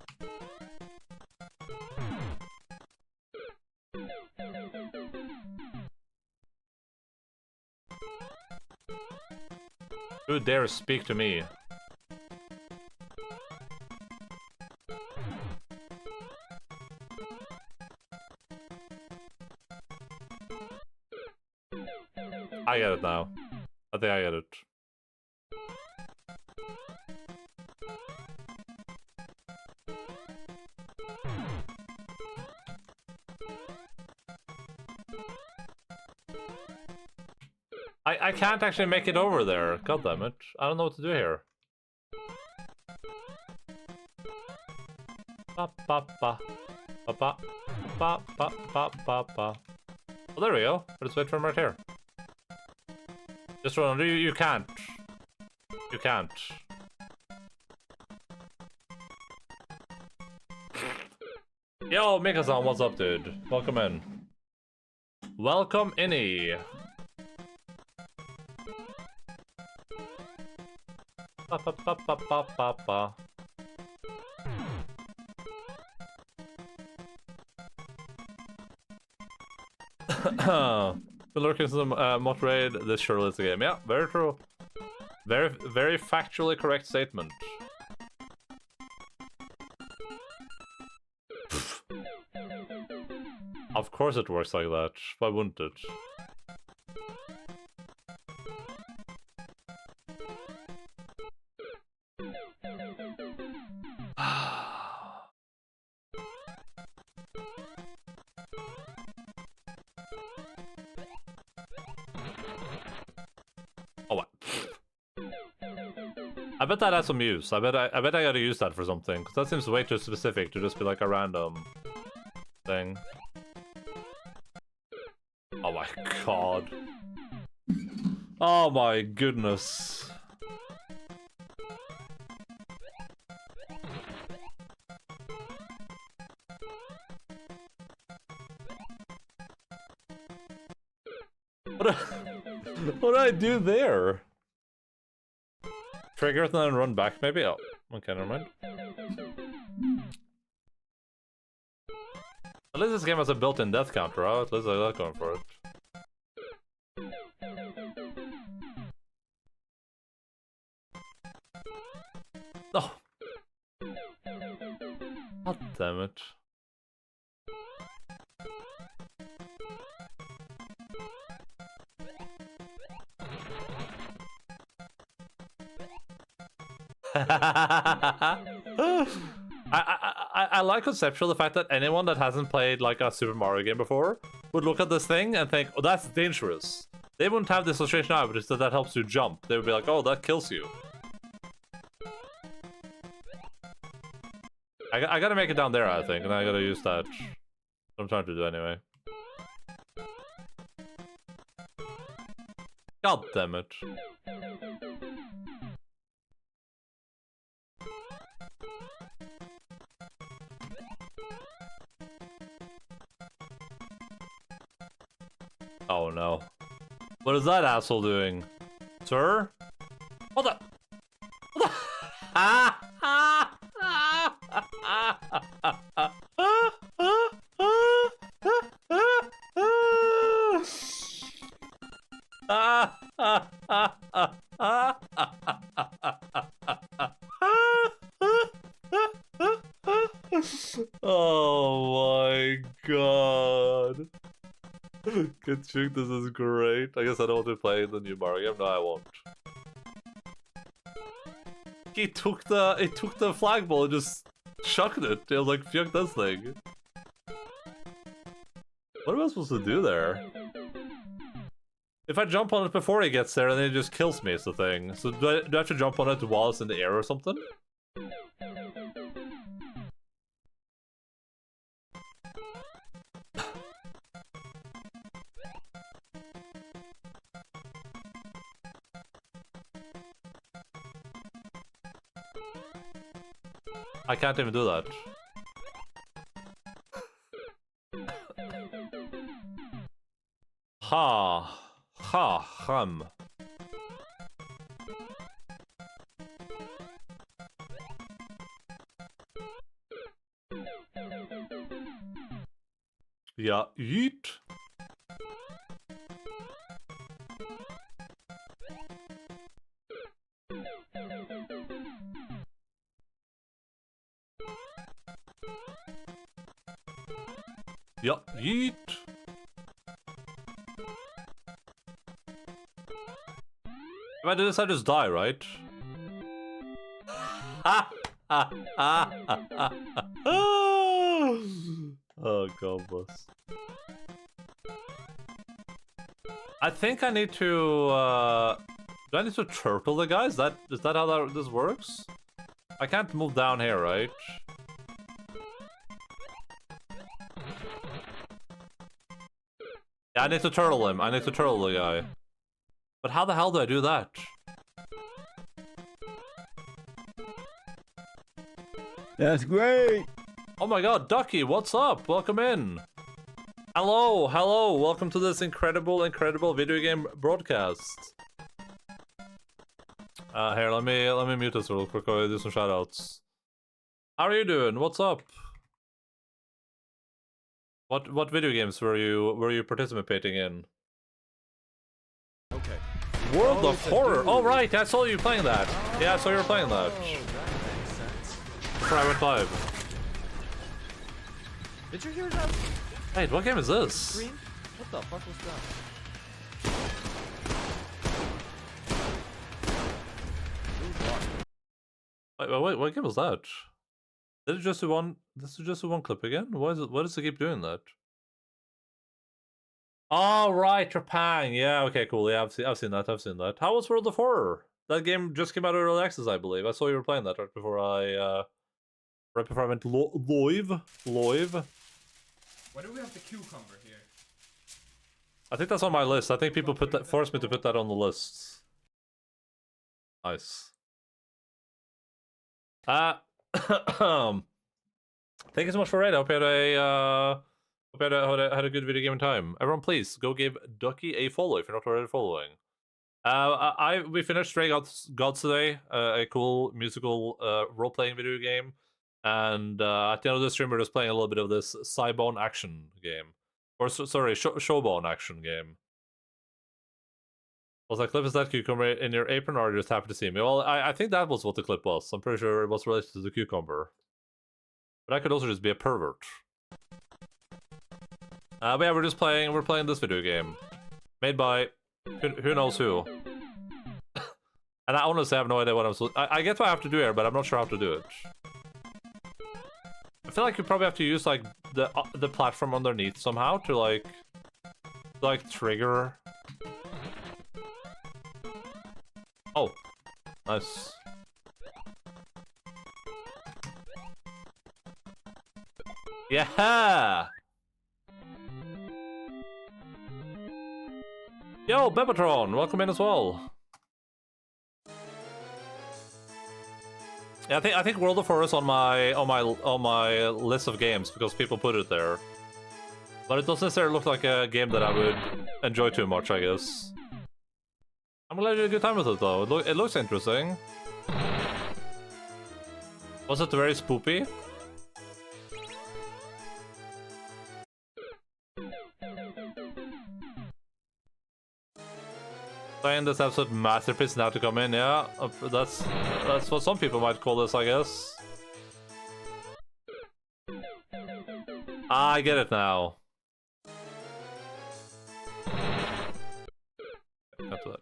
Who dares speak to me? I get it now. I think I get it. I can't actually make it over there. God damn it. I don't know what to do here. Ba ba ba. Ba ba. Ba ba ba ba ba. Oh, there we go. Let's wait for him right here. Just run under. You can't. You can't. Yo, Mika-san, what's up, dude? Welcome in. Welcome innie. Ba ba ba ba ba ba ba. The lurkers in the mod raid, this surely is a game. Yeah, very true. Very factually correct statement. Of course it works like that. Why wouldn't it? I bet that has some use. I bet I gotta use that for something. Cause that seems way too specific to just be like a random thing. Oh my god. Oh my goodness. What did I do there? Trigger it and then run back, maybe? Oh, okay, never mind. At least this game has a built-in death counter, huh? At least I like going for it. Oh! God damn it. I like conceptually the fact that anyone that hasn't played like a Super Mario game before would look at this thing and think, oh, that's dangerous. They wouldn't have this illustration out, but just that helps you jump. They would be like, oh, that kills you. I gotta make it down there, I think, and I gotta use that. What I'm trying to do anyway. God damn it. Oh no. What is that asshole doing? Sir? What the? What the? Oh my god. Good trick, this is great. I guess I don't want to play the new Mario game. No, I won't. He took the flagpole and just chucked it. It was like, fuck this thing. What am I supposed to do there? If I jump on it before he gets there, and then it just kills me, is the thing. So do I have to jump on it while it's in the air or something? I can't even do that. Ha. Ha. Hum. Yeah, yeet. Yeah, yeet. If I do this, I just die, right? Ha! Ha! Ha! Ha! Oh god, boss. I think I need to, do I need to turtle the guys? Is that how this works? I can't move down here, right? Yeah, I need to turtle him. I need to turtle the guy. But how the hell do I do that? That's great! Oh my god, Ducky, what's up? Welcome in. Hello, hello, welcome to this incredible video game broadcast. Here, let me mute this real quick. I'll do some shoutouts. How are you doing? What's up? What video games were you participating in? Okay. World of Horror. Oh right, I saw you playing that. Yeah, I saw you were playing that. That makes sense. Private 5. Did you hear that? Wait, what game is this? Scream? What the fuck was that? Wait, what game was that? Did it just do one? This is just do one clip again? Why does it keep doing that? Oh right, Trepang. Yeah, okay, cool. Yeah, I've seen that. How was World of Horror? That game just came out of Early Access, I believe. I saw you were playing that right before I went live. Why do we have the cucumber here? I think that's on my list. I think people forced me to put that on the list. Nice. Thank you so much for raid. I hope you had a good video game time. Everyone, please go give Ducky a follow if you're not already following. We finished Stray Gods today, a cool musical role-playing video game, and at the end of the stream we're just playing a little bit of this Cybone action game, or sorry, Showbone action game. Was that clip, is that cucumber in your apron, or are you just happy to see me? Well, I think that was what the clip was. I'm pretty sure it was related to the cucumber. But I could also just be a pervert. But yeah, we're playing this video game. Made by who knows who. And I honestly have no idea what I'm supposed I get what I have to do here, but I'm not sure how to do it. I feel like you probably have to use like the platform underneath somehow to like trigger. Oh, nice. Yeah. Yo, Bebatron, welcome in as well. Yeah, I think World of Horror is on my list of games because people put it there. But it doesn't necessarily look like a game that I would enjoy too much, I guess. I'm glad you had a good time with it though. It looks interesting. Was it very spoopy? Playing this absolute masterpiece now to come in, yeah. That's what some people might call this, I guess. I get it now. Cut to that.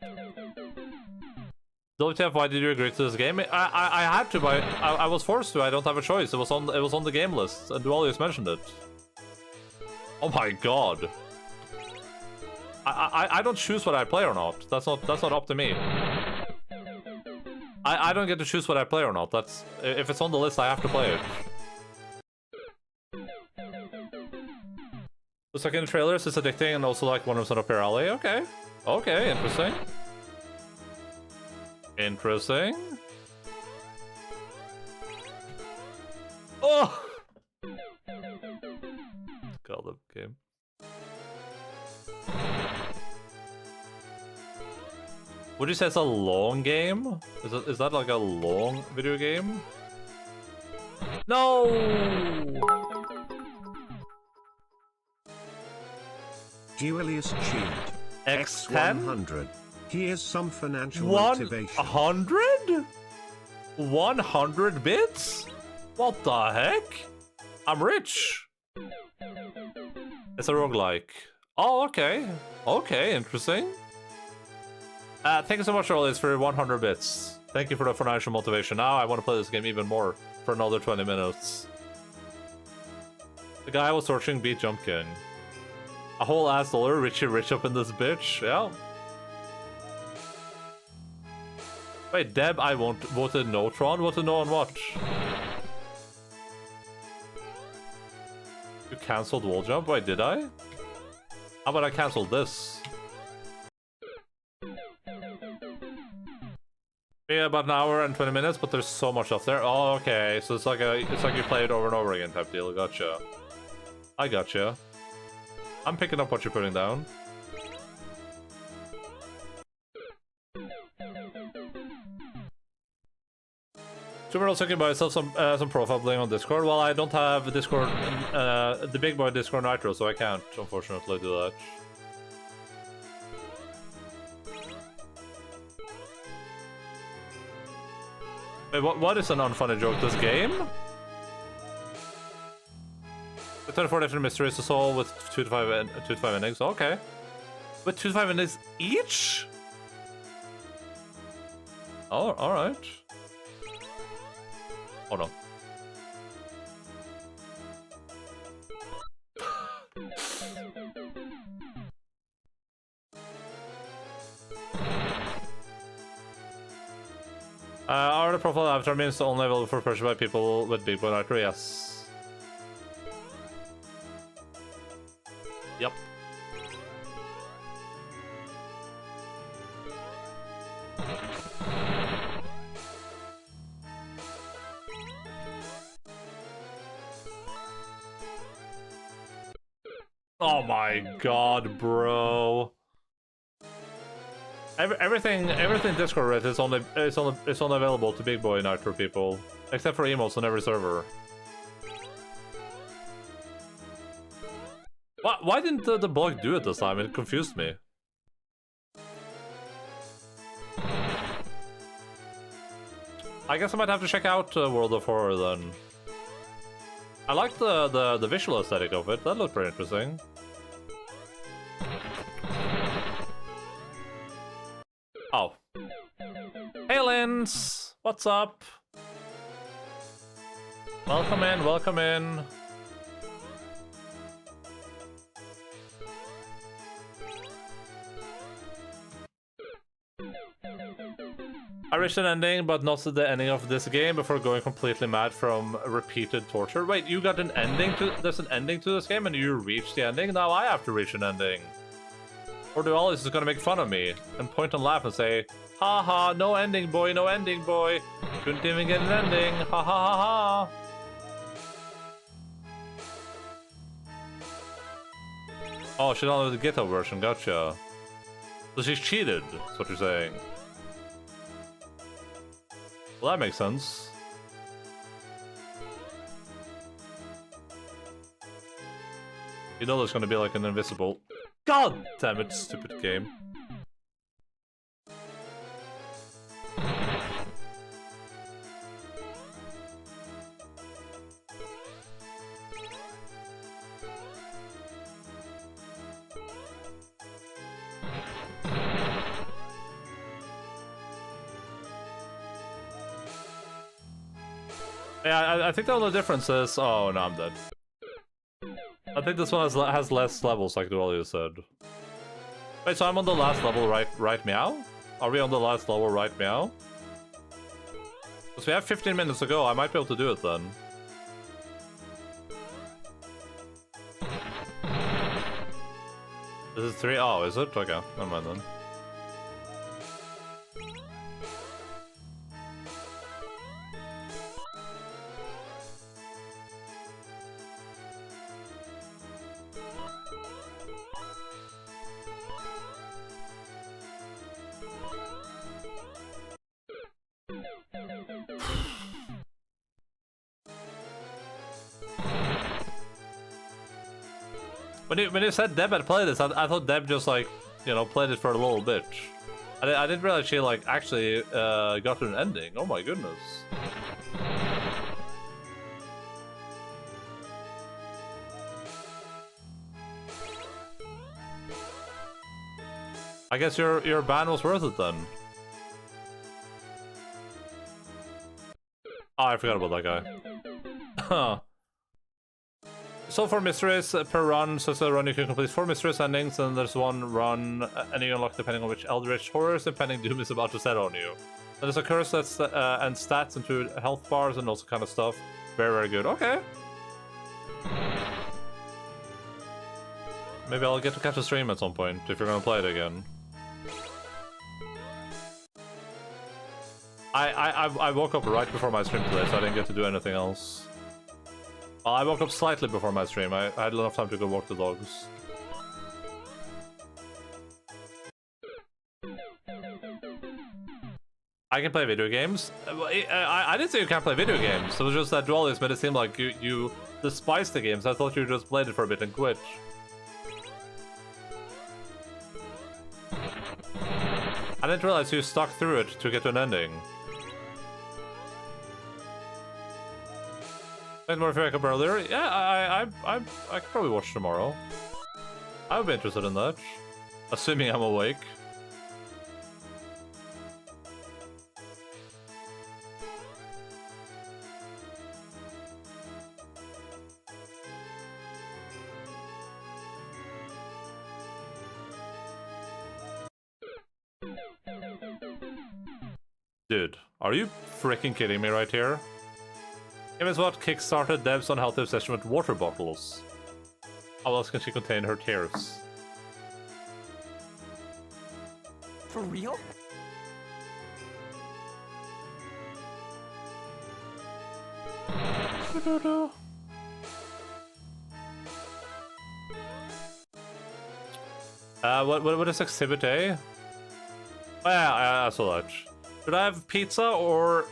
WTF, why did you agree to this game? I had to, but I was forced to. I don't have a choice. It was on the game list, and Dualius mentioned it. Oh my god. I don't choose what I play or not. That's not up to me. I don't get to choose what I play or not. That's if it's on the list, I have to play it. Looks like in the trailers, it's addicting and also like one of up your alley. Okay. Okay, interesting. Interesting. Oh! God, the game. Would you say it's a long game? Is that like a long video game? No! Julius cheered. X100. Here's some financial motivation. 100? 100 bits? What the heck? I'm rich. It's a roguelike. Oh, okay. Okay, interesting. Thank you so much, Rollies, for 100 bits. Thank you for the financial motivation. Now I want to play this game even more for another 20 minutes. The guy I was searching beat Jump King. A whole ass dollar, Richie Rich up in this bitch, yeah. Wait, Deb, I voted no, Tron? Voted no on what? You cancelled wall jump? Wait, did I? How about I cancel this? Yeah, about an hour and 20 minutes, but there's so much stuff there. Oh, okay. So it's like you play it over and over again type deal. Gotcha. I gotcha. I'm picking up what you're putting down. Super also can buy yourself some profile bling on Discord. Well, I don't have Discord, the big boy Discord Nitro, so I can't unfortunately do that. Wait, what is an unfunny joke? This game? The 24 different mysteries to solve with 2 to 5 endings. Okay. With 2 to 5 endings each? Oh, alright. Oh no. Are the profile avatar means only available for purchase by people with big boy nitro? Yes. Yep. Oh my god, bro. Everything Discord read is only available to big boy nitro people, except for emotes on every server. Why didn't the blog do it this time? It confused me. I guess I might have to check out World of Horror then. I like the visual aesthetic of it. That looked pretty interesting. Oh. Hey, Lins! What's up? Welcome in, welcome in. I reached an ending, but not the ending of this game before going completely mad from repeated torture. Wait, you got an ending to- there's an ending to this game and you reached the ending? Now I have to reach an ending. Or do Alice is gonna make fun of me and point and laugh and say, ha ha, no ending boy, no ending boy. Couldn't even get an ending, ha ha ha ha. Oh, she downloaded the GitHub version, gotcha. So she's cheated, is what you're saying. Well, that makes sense. You know there's gonna be like an invisible... God damn it, stupid game. Yeah, I think the only difference is... Oh, no, I'm dead. I think this one has less levels, like Dualia said. Wait, so I'm on the last level, right meow? Are we on the last level, right meow? Because we have 15 minutes to go, I might be able to do it then. This is 3? Oh, is it? Okay, never mind then. When you said Deb had played this, I thought Deb just like, you know, played it for a little bit. I didn't realize she like actually got to an ending. Oh my goodness. I guess your ban was worth it then. Oh, I forgot about that guy. So 4 mysteries per run, so it's a run you can complete 4 mysteries endings, and there's 1 run ending unlocked depending on which Eldritch Horrors impending doom is about to set on you. And there's a curse that's and stats into health bars and all kind of stuff. Very, very good. Okay. Maybe I'll get to catch a stream at some point if you're gonna play it again. I woke up right before my stream today, so I didn't get to do anything else. Well, I woke up slightly before my stream. I had enough time to go walk the dogs. I can play video games. I didn't say you can't play video games. It was just that Dualis made it seem like you despise the games. I thought you just played it for a bit and quit. I didn't realize you stuck through it to get to an ending. And more if you wake up earlier. Yeah, I could probably watch tomorrow. I would be interested in that. Assuming I'm awake. Dude, are you freaking kidding me right here? Game is what kickstarted Deb's unhealthy obsession with water bottles. How else can she contain her tears? For real? What is Exhibit A? Oh, yeah, I saw that. Should I have pizza or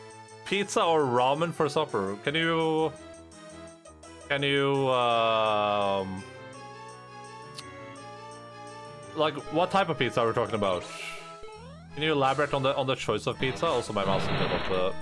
ramen for supper? Can you like what type of pizza are we talking about? Can you elaborate on the choice of pizza? Also, my mouse is a bit of the.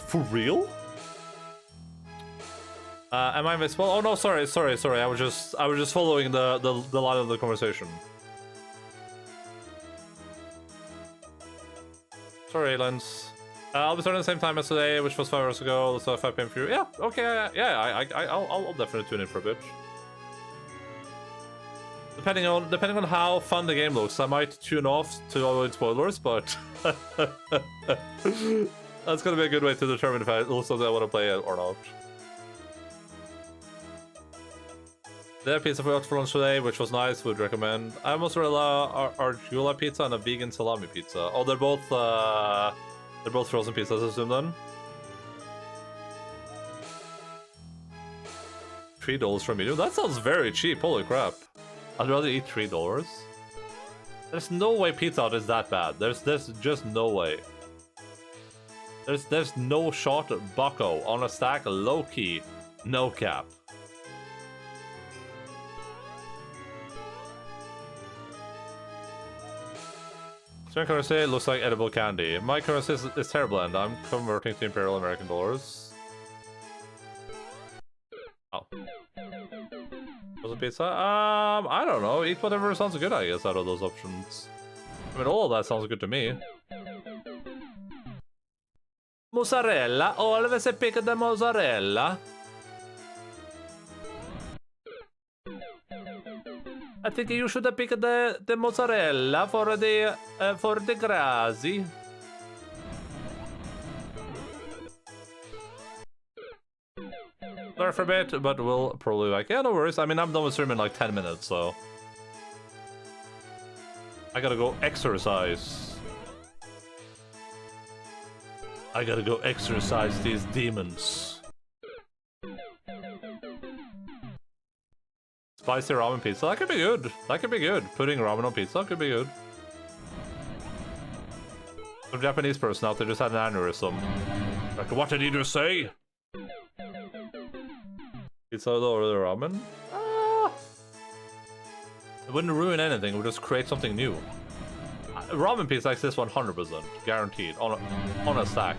For real? Am I invisible? Oh no, sorry. I was just following the line of the conversation. Sorry, Lens. I'll be starting at the same time as today, which was 5 hours ago, so 5 PM for you. Yeah, okay, yeah, I'll definitely tune in for a bit. Depending on how fun the game looks, I might tune off to avoid spoilers, but that's gonna be a good way to determine if I also want to play it or not. They had pizza for lunch today, which was nice. Would recommend. I have mozzarella arugula pizza and a vegan salami pizza. Oh, they're both frozen pizzas, I assume then. $3 for medium. That sounds very cheap. Holy crap! I'd rather eat $3. There's no way Pizza Hut is that bad. There's just no way. There's no shot bucko on a stack, low key, no cap. Current currency looks like edible candy. My currency is terrible, and I'm converting to Imperial American dollars. Oh. Was it pizza? I don't know. Eat whatever sounds good, I guess, out of those options. I mean, all of that sounds good to me. Mozzarella. Always a pick of the mozzarella. I think you should pick the mozzarella for the grazi. Sorry for a bit, but we'll probably like, yeah, no worries. I mean, I'm done with streaming in like 10 minutes, so I gotta go exercise. I gotta go exercise these demons. Spicy ramen pizza. That could be good. That could be good. Putting ramen on pizza could be good. Some Japanese person out there just had an aneurysm. Like, what did he just say? Pizza or the ramen? It wouldn't ruin anything. It would just create something new. Ramen pizza exists 100%, guaranteed, on a stack.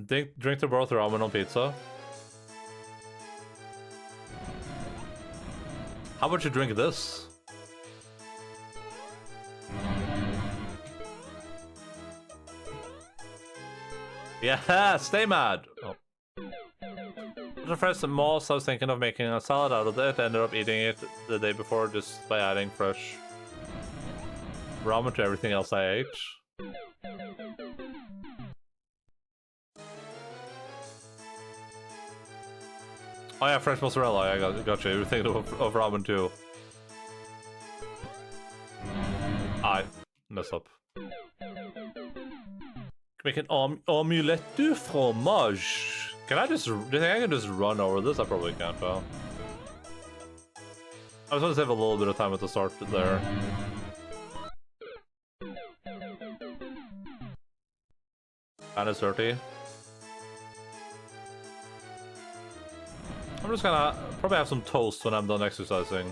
Drink the broth ramen on pizza. How about you drink this? Yeah, stay mad. Oh. The first moss, I was thinking of making a salad out of it. Ended up eating it the day before just by adding fresh ramen to everything else I ate. Oh yeah, fresh mozzarella. I got you. You were thinking of ramen too. I mess up. Make an omelette du fromage. Can I just? Do you think I can just run over this? I probably can't. Though. I was going to save a little bit of time at the start there. And it's dirty. I'm just gonna probably have some toast when I'm done exercising.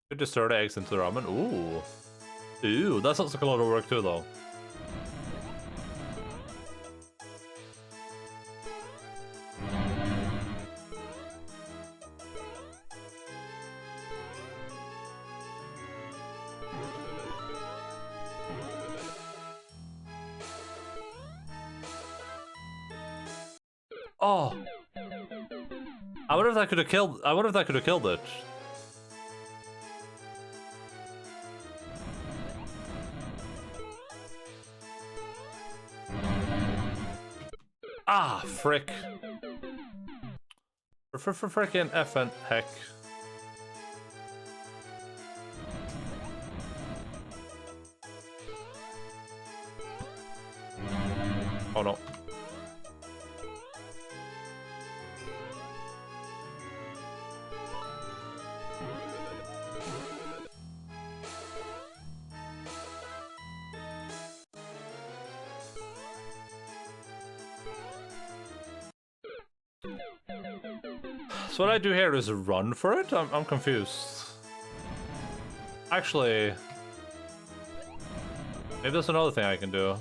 Could just stir the eggs into the ramen. Ooh. Ooh, that sounds like a lot of work too, though. Oh. I wonder if that could have killed it. Ah, frick. Frickin' effing heck. Oh no. So what I do here is run for it? I'm confused. Actually, maybe that's another thing I can do.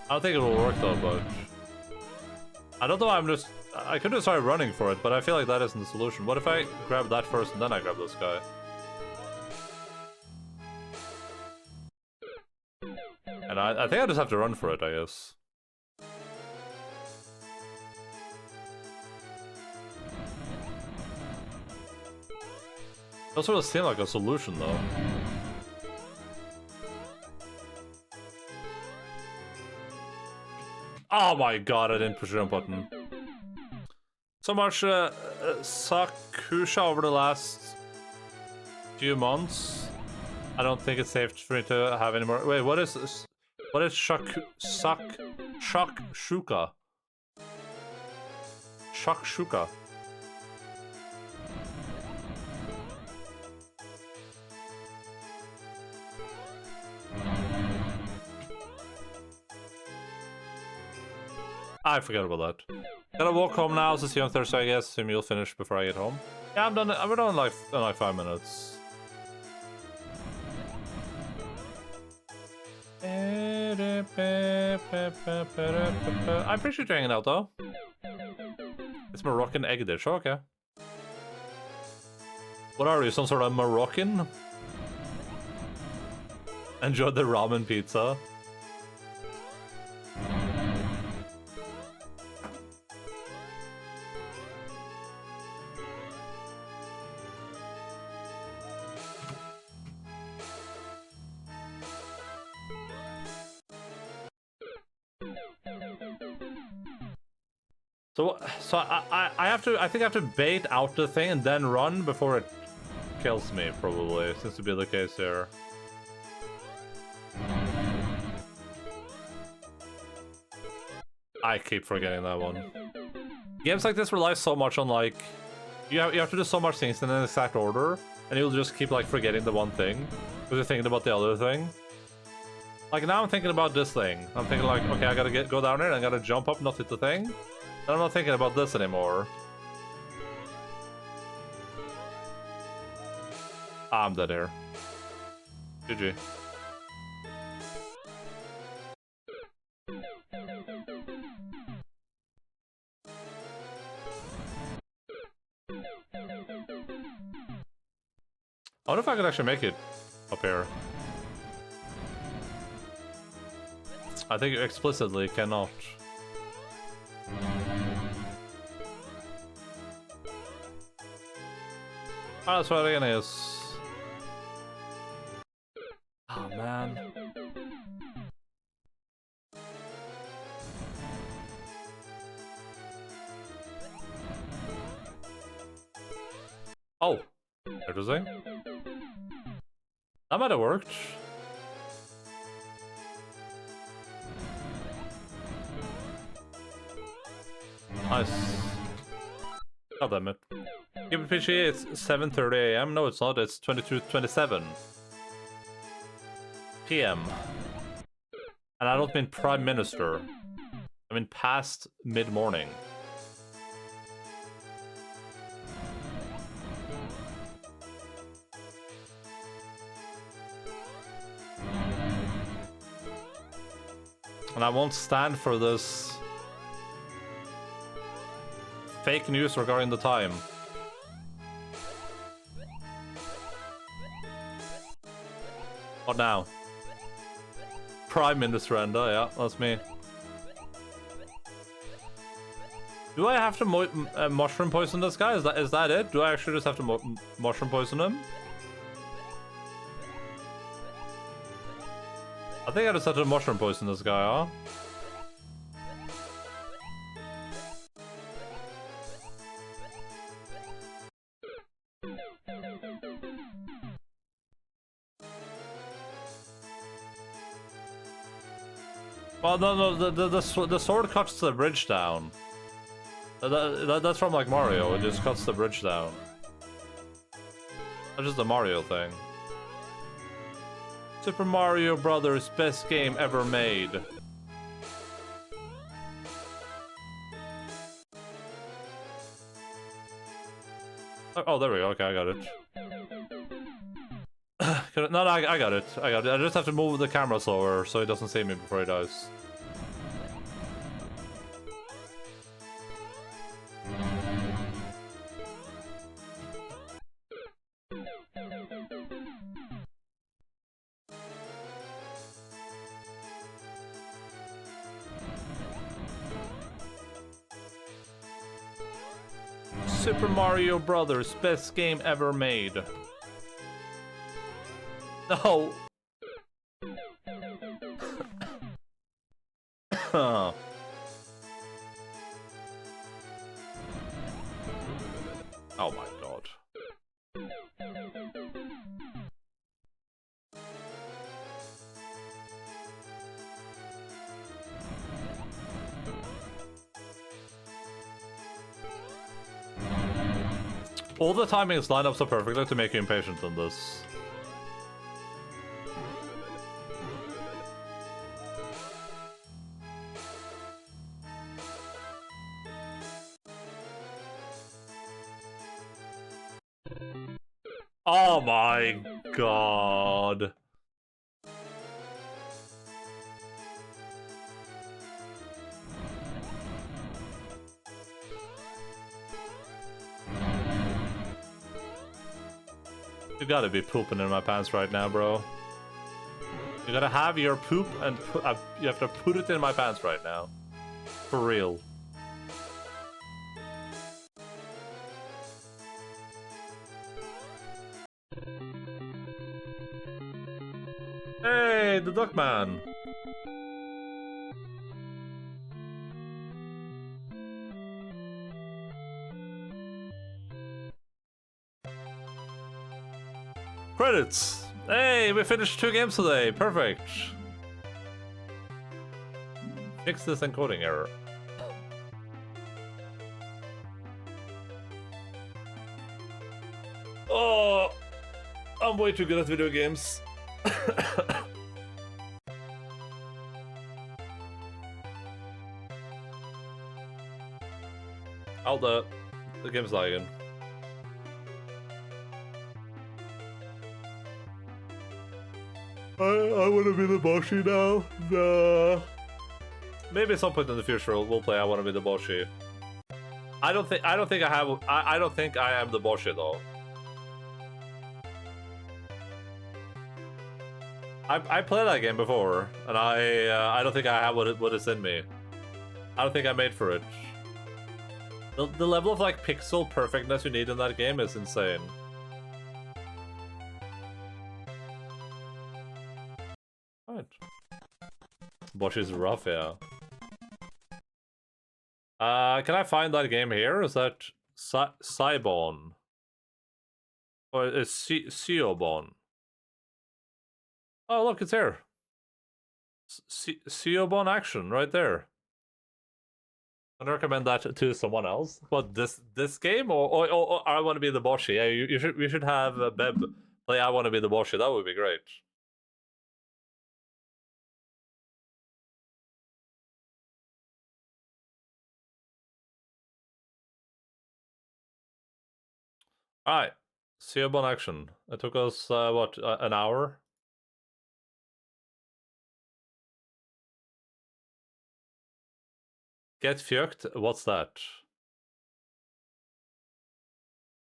I don't think it will work though, but I don't know. I could just try running for it, but I feel like that isn't the solution. What if I grab that first and then I grab this guy? And I think I just have to run for it, I guess. That sort of seemed like a solution, though. Oh my god, I didn't push the jump button. So much Sakusha over the last few months. I don't think it's safe for me to have any more. Wait, what is shakshuka? Shakshuka. I forgot about that. Gotta walk home now. It's on Thursday, I guess. Assume you'll finish before I get home. Yeah, I'm done. I'm done in like 5 minutes. I appreciate you hanging out, though. It's Moroccan egg dish. Oh, okay. What are you? Some sort of Moroccan? Enjoy the ramen pizza. So I think I have to bait out the thing and then run before it kills me, probably. Seems to be the case here. I keep forgetting that one. Games like this rely so much on, like... You have to do so much things in an exact order, and you'll just keep, like, forgetting the one thing. Because you're thinking about the other thing. Like, now I'm thinking about this thing. I'm thinking, like, okay, I gotta go down there, and I gotta jump up, not hit the thing. And I'm not thinking about this anymore. I'm dead here. GG. I wonder if I could actually make it up here. I think you explicitly cannot. Oh, that's what it again is. Oh man. Oh, interesting. That might have worked. Nice. God damn it. KPPG, it's 7:30 AM. No, it's not. It's 22:27 PM. And I don't mean Prime Minister. I mean past mid-morning. And I won't stand for this fake news regarding the time. What now? Prime Minister Enda, yeah, that's me. Do I have to mushroom poison this guy? Is that it? Do I actually just have to mushroom poison him? I think I just have to mushroom poison this guy, huh? Well, no, the sword cuts the bridge down. That's from, like, Mario. It just cuts the bridge down. That's just a Mario thing. Super Mario Brothers, best game ever made. Oh, there we go. Okay, I got it. No, I got it. I got it. I just have to move the camera slower so he doesn't see me before he dies. Super Mario Brothers, best game ever made. No. Oh my god. All the timings line up so perfectly to make you impatient on this. Oh my god. You gotta be pooping in my pants right now, bro. You gotta have your poop and you have to put it in my pants right now. For real. Hey, the duck man. Credits! Hey, we finished 2 games today. Perfect. Fix this encoding error. Oh, I'm way too good at video games. Oh, the game's lagging. I want to be the Boshi now. Nah. Maybe at some point in the future we'll play I want to be the Boshi. I don't think I don't think I am the Boshi though. I played that game before, and I don't think I have what is in me. I don't think I'm made for it. The level of like pixel perfectness you need in that game is insane. Right. Bosch is rough, yeah. Can I find that game here? Is that Saibon? Or is Siobon? Oh, look, it's here. Siobon Action, right there. I'd recommend that to someone else. What, this game? Or I want to be the Boshi? Yeah, we should have Beb play I want to be the Boshi. That would be great. Alright, Siobon Action. It took us, what, an hour? Get fucked? What's that?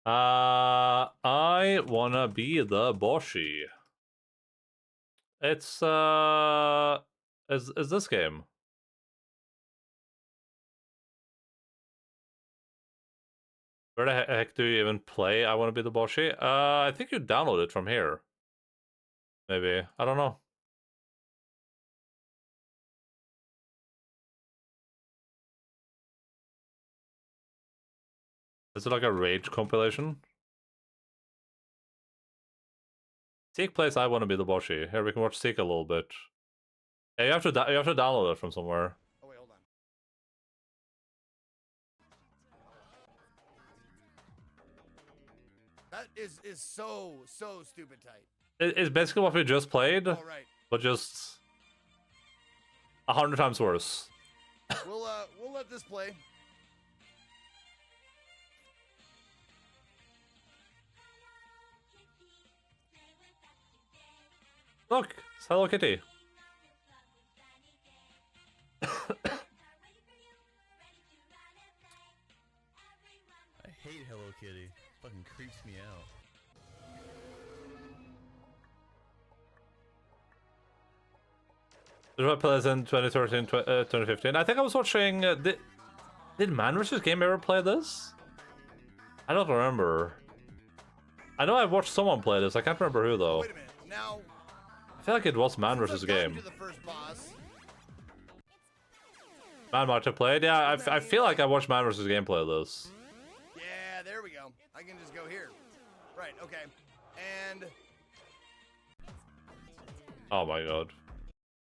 I wanna be the Boshi. It's, is this game? Where the heck do you even play I wanna be the Boshi? I think you download it from here. Maybe. I don't know. Is it like a Rage compilation? Seek plays I want to be the Boshi. Here we can watch Seek a little bit. Yeah, you have to download it from somewhere. Oh wait, hold on. That is so stupid tight. It's basically what we just played, Oh, right. but just 100 times worse. We'll let this play. Look, it's Hello Kitty. I hate Hello Kitty. Fucking creeps me out. Did I play this in 2013, 2015? I think I was watching... did Man vs. Game ever play this? I don't remember. I know I watched someone play this. I can't remember who, though. Wait a minute. Now... I feel like it was Man vs. Game. Man might have played. Yeah, I feel like I watched Man vs. Game play this. Yeah, there we go. I can just go here. Right, okay. And... Oh my god.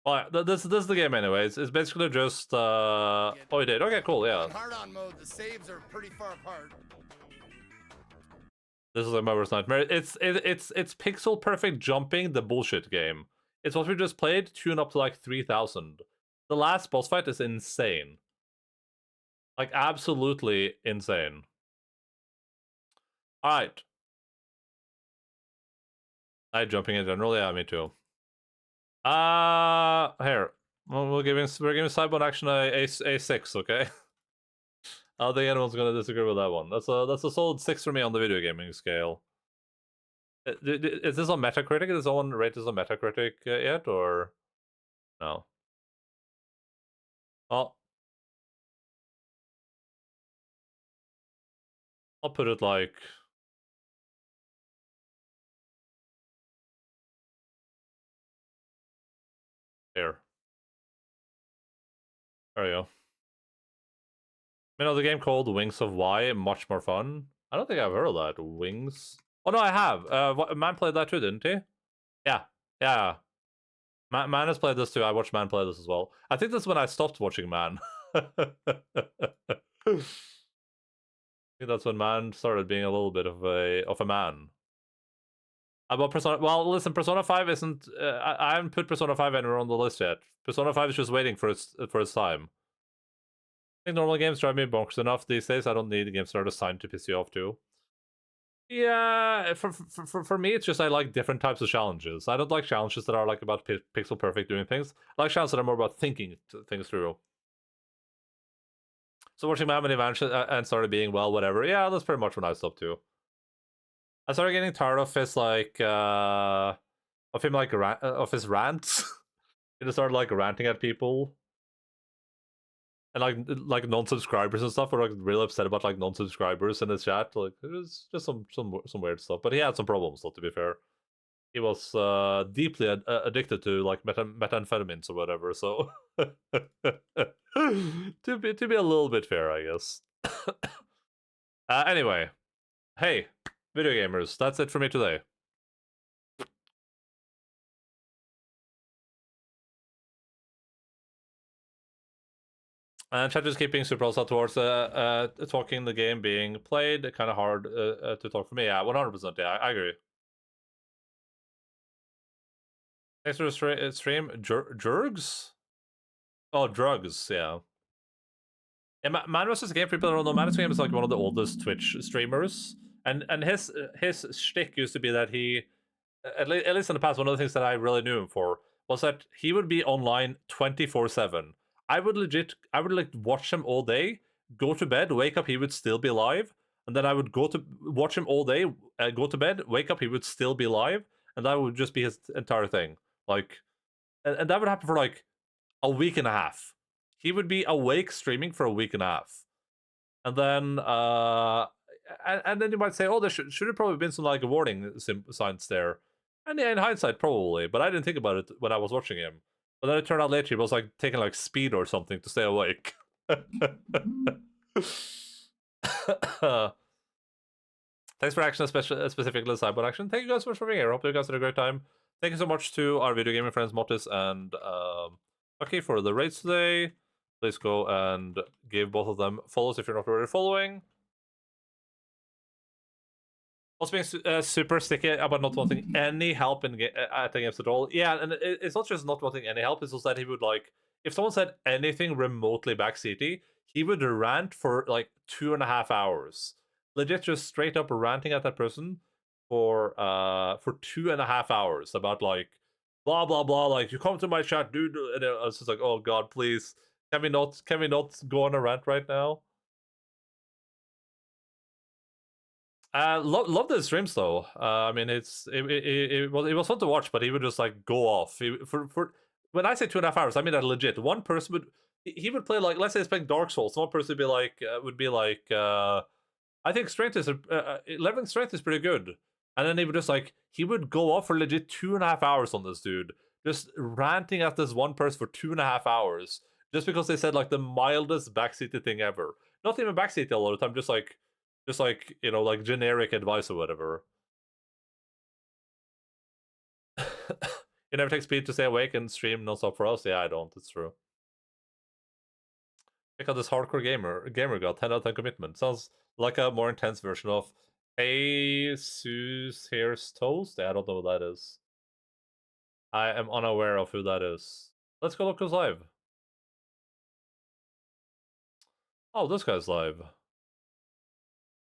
Well, this is the game anyways. It's basically just oh, you did. Okay, cool. Yeah. In hard-on mode, the saves are pretty far apart. This is like my worst nightmare. It's pixel perfect jumping, the bullshit game. It's what we just played, tuned up to like 3000. The last boss fight is insane. Like absolutely insane. All right. Jumping in general, yeah, me too. Here. Well, we're giving Cyborg Action a 6, okay? I don't think anyone's gonna disagree with that one. That's a solid 6 for me on the video gaming scale. Is this on Metacritic? Is someone rate this on Metacritic yet, or no? Oh, I'll put it like here. There we go. The game called Wings of Y, much more fun. I don't think I've heard of that. Wings. Oh no, I have. Man played that too, didn't he? Yeah, yeah. Man has played this too. I watched Man play this as well. I think this is when I stopped watching Man. think that's when man started being a little bit of a man. About Persona, well, listen, Persona 5 isn't. I haven't put Persona 5 anywhere on the list yet. Persona 5 is just waiting for its time. I think normal games drive me bonkers enough these days. I don't need games that are designed to piss you off too. Yeah, for me, it's just I like different types of challenges. I don't like challenges that are like about pixel perfect doing things. I like challenges that are more about thinking things through. So watching Mammoth Adventure and started being, well, whatever. Yeah, that's pretty much when I stopped too. I started getting tired of his like of him like of his rants. He just started like ranting at people. And like non-subscribers and stuff were like really upset about like non-subscribers in his chat. Like it was just some weird stuff. But he had some problems, though, to be fair. He was deeply addicted to like methamphetamines or whatever. So to be a little bit fair, I guess. Anyway, hey, video gamers, that's it for me today. And chat is keeping super hostile towards talking the game being played. Kind of hard to talk for me. Yeah, 100%. Yeah, I agree. Thanks for the stream. Jurgs? Oh, drugs. Yeah. Yeah, Man vs. Game, for people that don't know, Man vs. Game is like one of the oldest Twitch streamers. And his shtick used to be that he, at least in the past, one of the things that I really knew him for was that he would be online 24/7. I would like watch him all day, go to bed, wake up, he would still be live, and then I would watch him all day, go to bed, wake up, he would still be live, and that would just be his entire thing. Like, and that would happen for like a week and a half. He would be awake streaming for a week and a half, and then and then you might say, oh, there should have probably been some like warning signs there. And yeah, in hindsight, probably, but I didn't think about it when I was watching him. But then it turned out later he was like taking like speed or something to stay awake. Thanks for action, specifically Cyber Action. Thank you guys so much for being here. Hope you guys had a great time. Thank you so much to our video gaming friends Mortis and Bucky for the raids today. Please go and give both of them follows if you're not already following. Also being super sticky about not wanting any help at the games at all. Yeah, and it's not just not wanting any help, it's also that he would like, if someone said anything remotely backseaty, he would rant for like 2.5 hours. Legit just straight up ranting at that person for 2.5 hours about like, blah, blah, blah, like, you come to my chat, dude, and I was just like, oh god, please, can we not go on a rant right now? Love the streams though. I mean, it was fun to watch, but he would just like go off. For when I say 2.5 hours, I mean that legit. One person would play like, let's say he's playing Dark Souls. One person would be like, I think strength is 11 strength is pretty good, and then he would go off for legit 2.5 hours on this dude, just ranting at this one person for 2.5 hours, just because they said like the mildest backseated thing ever. Not even backseated a lot of the time, just like, you know, like generic advice or whatever. You never take speed to stay awake and stream non-stop for us? Yeah, I don't. It's true. Check out this hardcore gamer got 10 out of 10 commitment. Sounds like a more intense version of Jesus Here's Toast. Yeah, I don't know what that is. I am unaware of who that is. Let's go look who's live. Oh, this guy's live.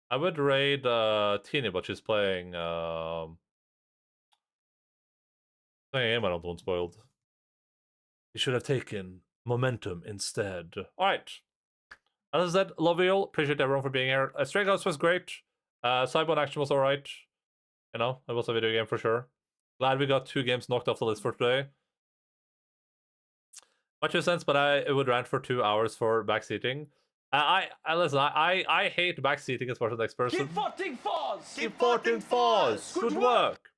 I would raid Teeny, but she's playing a game I don't want spoiled. You should have taken momentum instead. Alright. As I said, love you all. Appreciate everyone for being here. Stray House was great. Cyborg Action was alright. You know, it was a video game for sure. Glad we got 2 games knocked off the list for today. Much sense, but I would rant for 2 hours for backseating. Listen, I hate backseating as part of the next person. Keep voting Foz! Keep voting Foz! Good work!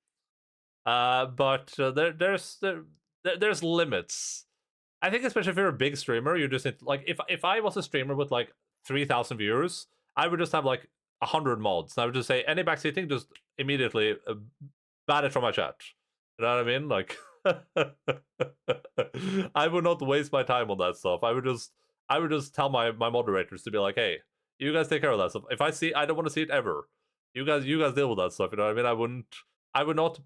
But there's limits. I think especially if you're a big streamer, you just need, like, if I was a streamer with like 3,000 viewers, I would just have like 100 mods. And I would just say, any backseating, just immediately ban it from my chat. You know what I mean? Like, I would not waste my time on that stuff. I would just tell my moderators to be like, hey, You guys take care of that stuff. If I see, I don't want to see it ever. You guys deal with that stuff. You know what I mean? I would not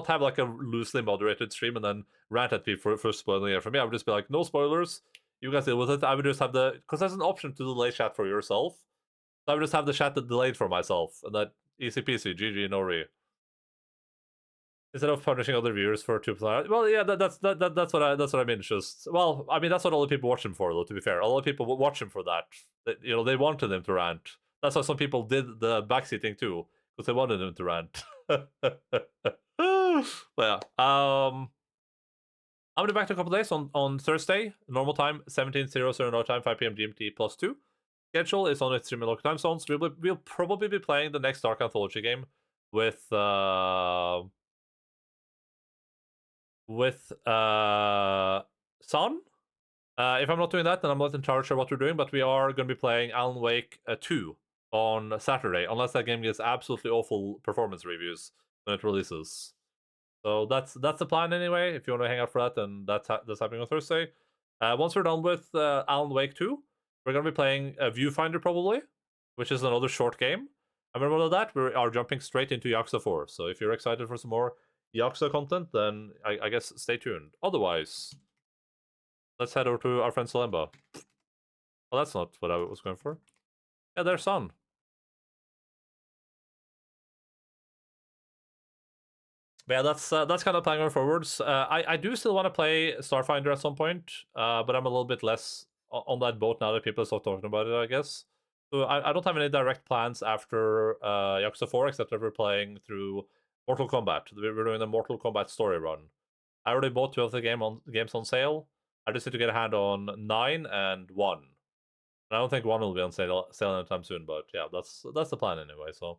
have like a loosely moderated stream and then rant at people for spoiling it for me. I would just be like, no spoilers. You guys deal with it. I would just have because there's an option to delay chat for yourself. So I would just have the chat delayed for myself, and that easy peasy, GG, Nori. Instead of punishing other viewers for 2%. Well, yeah, that's what I mean. It's just, well, I mean, that's what all the people watch him for, though. To be fair, a lot of people watch him for that. You know, they wanted him to rant. That's why some people did the backseating too, because they wanted him to rant. But yeah, I'm gonna be back in a couple days on Thursday, normal time, 17:00 no time, 5 p.m. GMT +2. Schedule is on extremely local time zones. We'll probably be playing the next Dark Anthology game with Son. If I'm not doing that, then I'm not in charge of what we're doing, but we are going to be playing Alan Wake 2 on Saturday, unless that game gets absolutely awful performance reviews when it releases. So that's the plan anyway. If you want to hang out for that, then that's happening on Thursday. Once we're done with Alan Wake 2, we're going to be playing Viewfinder probably, which is another short game. And when we're done with that, we are jumping straight into Yakuza 4. So if you're excited for some more Yakuza content, then I guess stay tuned. Otherwise, let's head over to our friend Salemba. Well, that's not what I was going for. Yeah, there's Son. But yeah, that's kind of plan going forwards. I do still want to play Starfinder at some point, but I'm a little bit less on that boat now that people start talking about it, I guess. So I don't have any direct plans after Yakuza 4, except that we're playing through Mortal Kombat. We're doing the Mortal Kombat story run. I already bought 2 of the games on sale. I just need to get a hand on 9 and 1. And I don't think 1 will be on sale anytime soon, but yeah, that's the plan anyway. So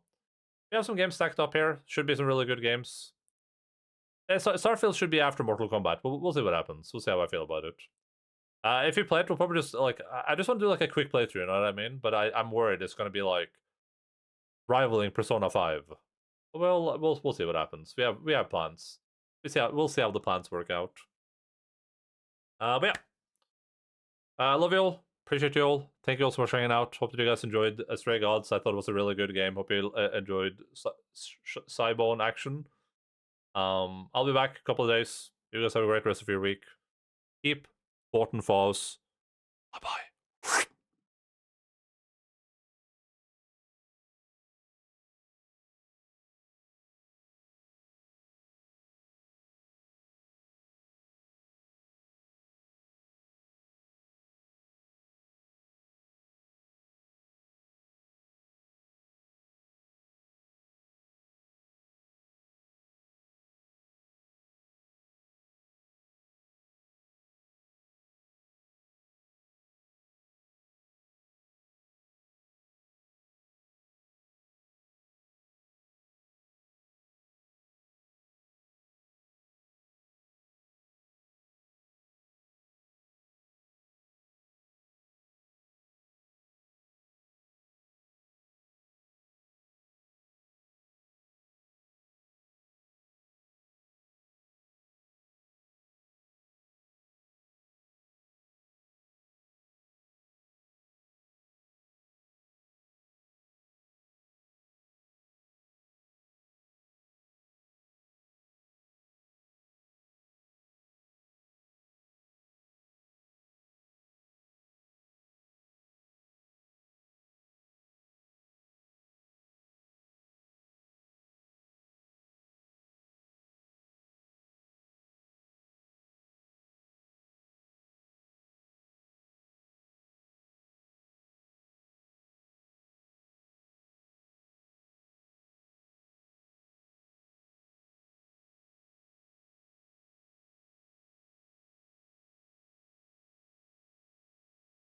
we have some games stacked up here. Should be some really good games. Starfield should be after Mortal Kombat. We'll see what happens. We'll see how I feel about it. If you play it, we'll probably just I just want to do like a quick playthrough. You know what I mean? But I'm worried it's going to be like rivaling Persona 5. Well, we'll see what happens. We have plans. We'll see how the plans work out. But yeah, love you all. Appreciate you all. Thank you all so much for hanging out. Hope that you guys enjoyed Stray Gods. I thought it was a really good game. Hope you enjoyed Cybone action. I'll be back a couple of days. You guys have a great rest of your week. Keep Fortin Falls. Bye bye.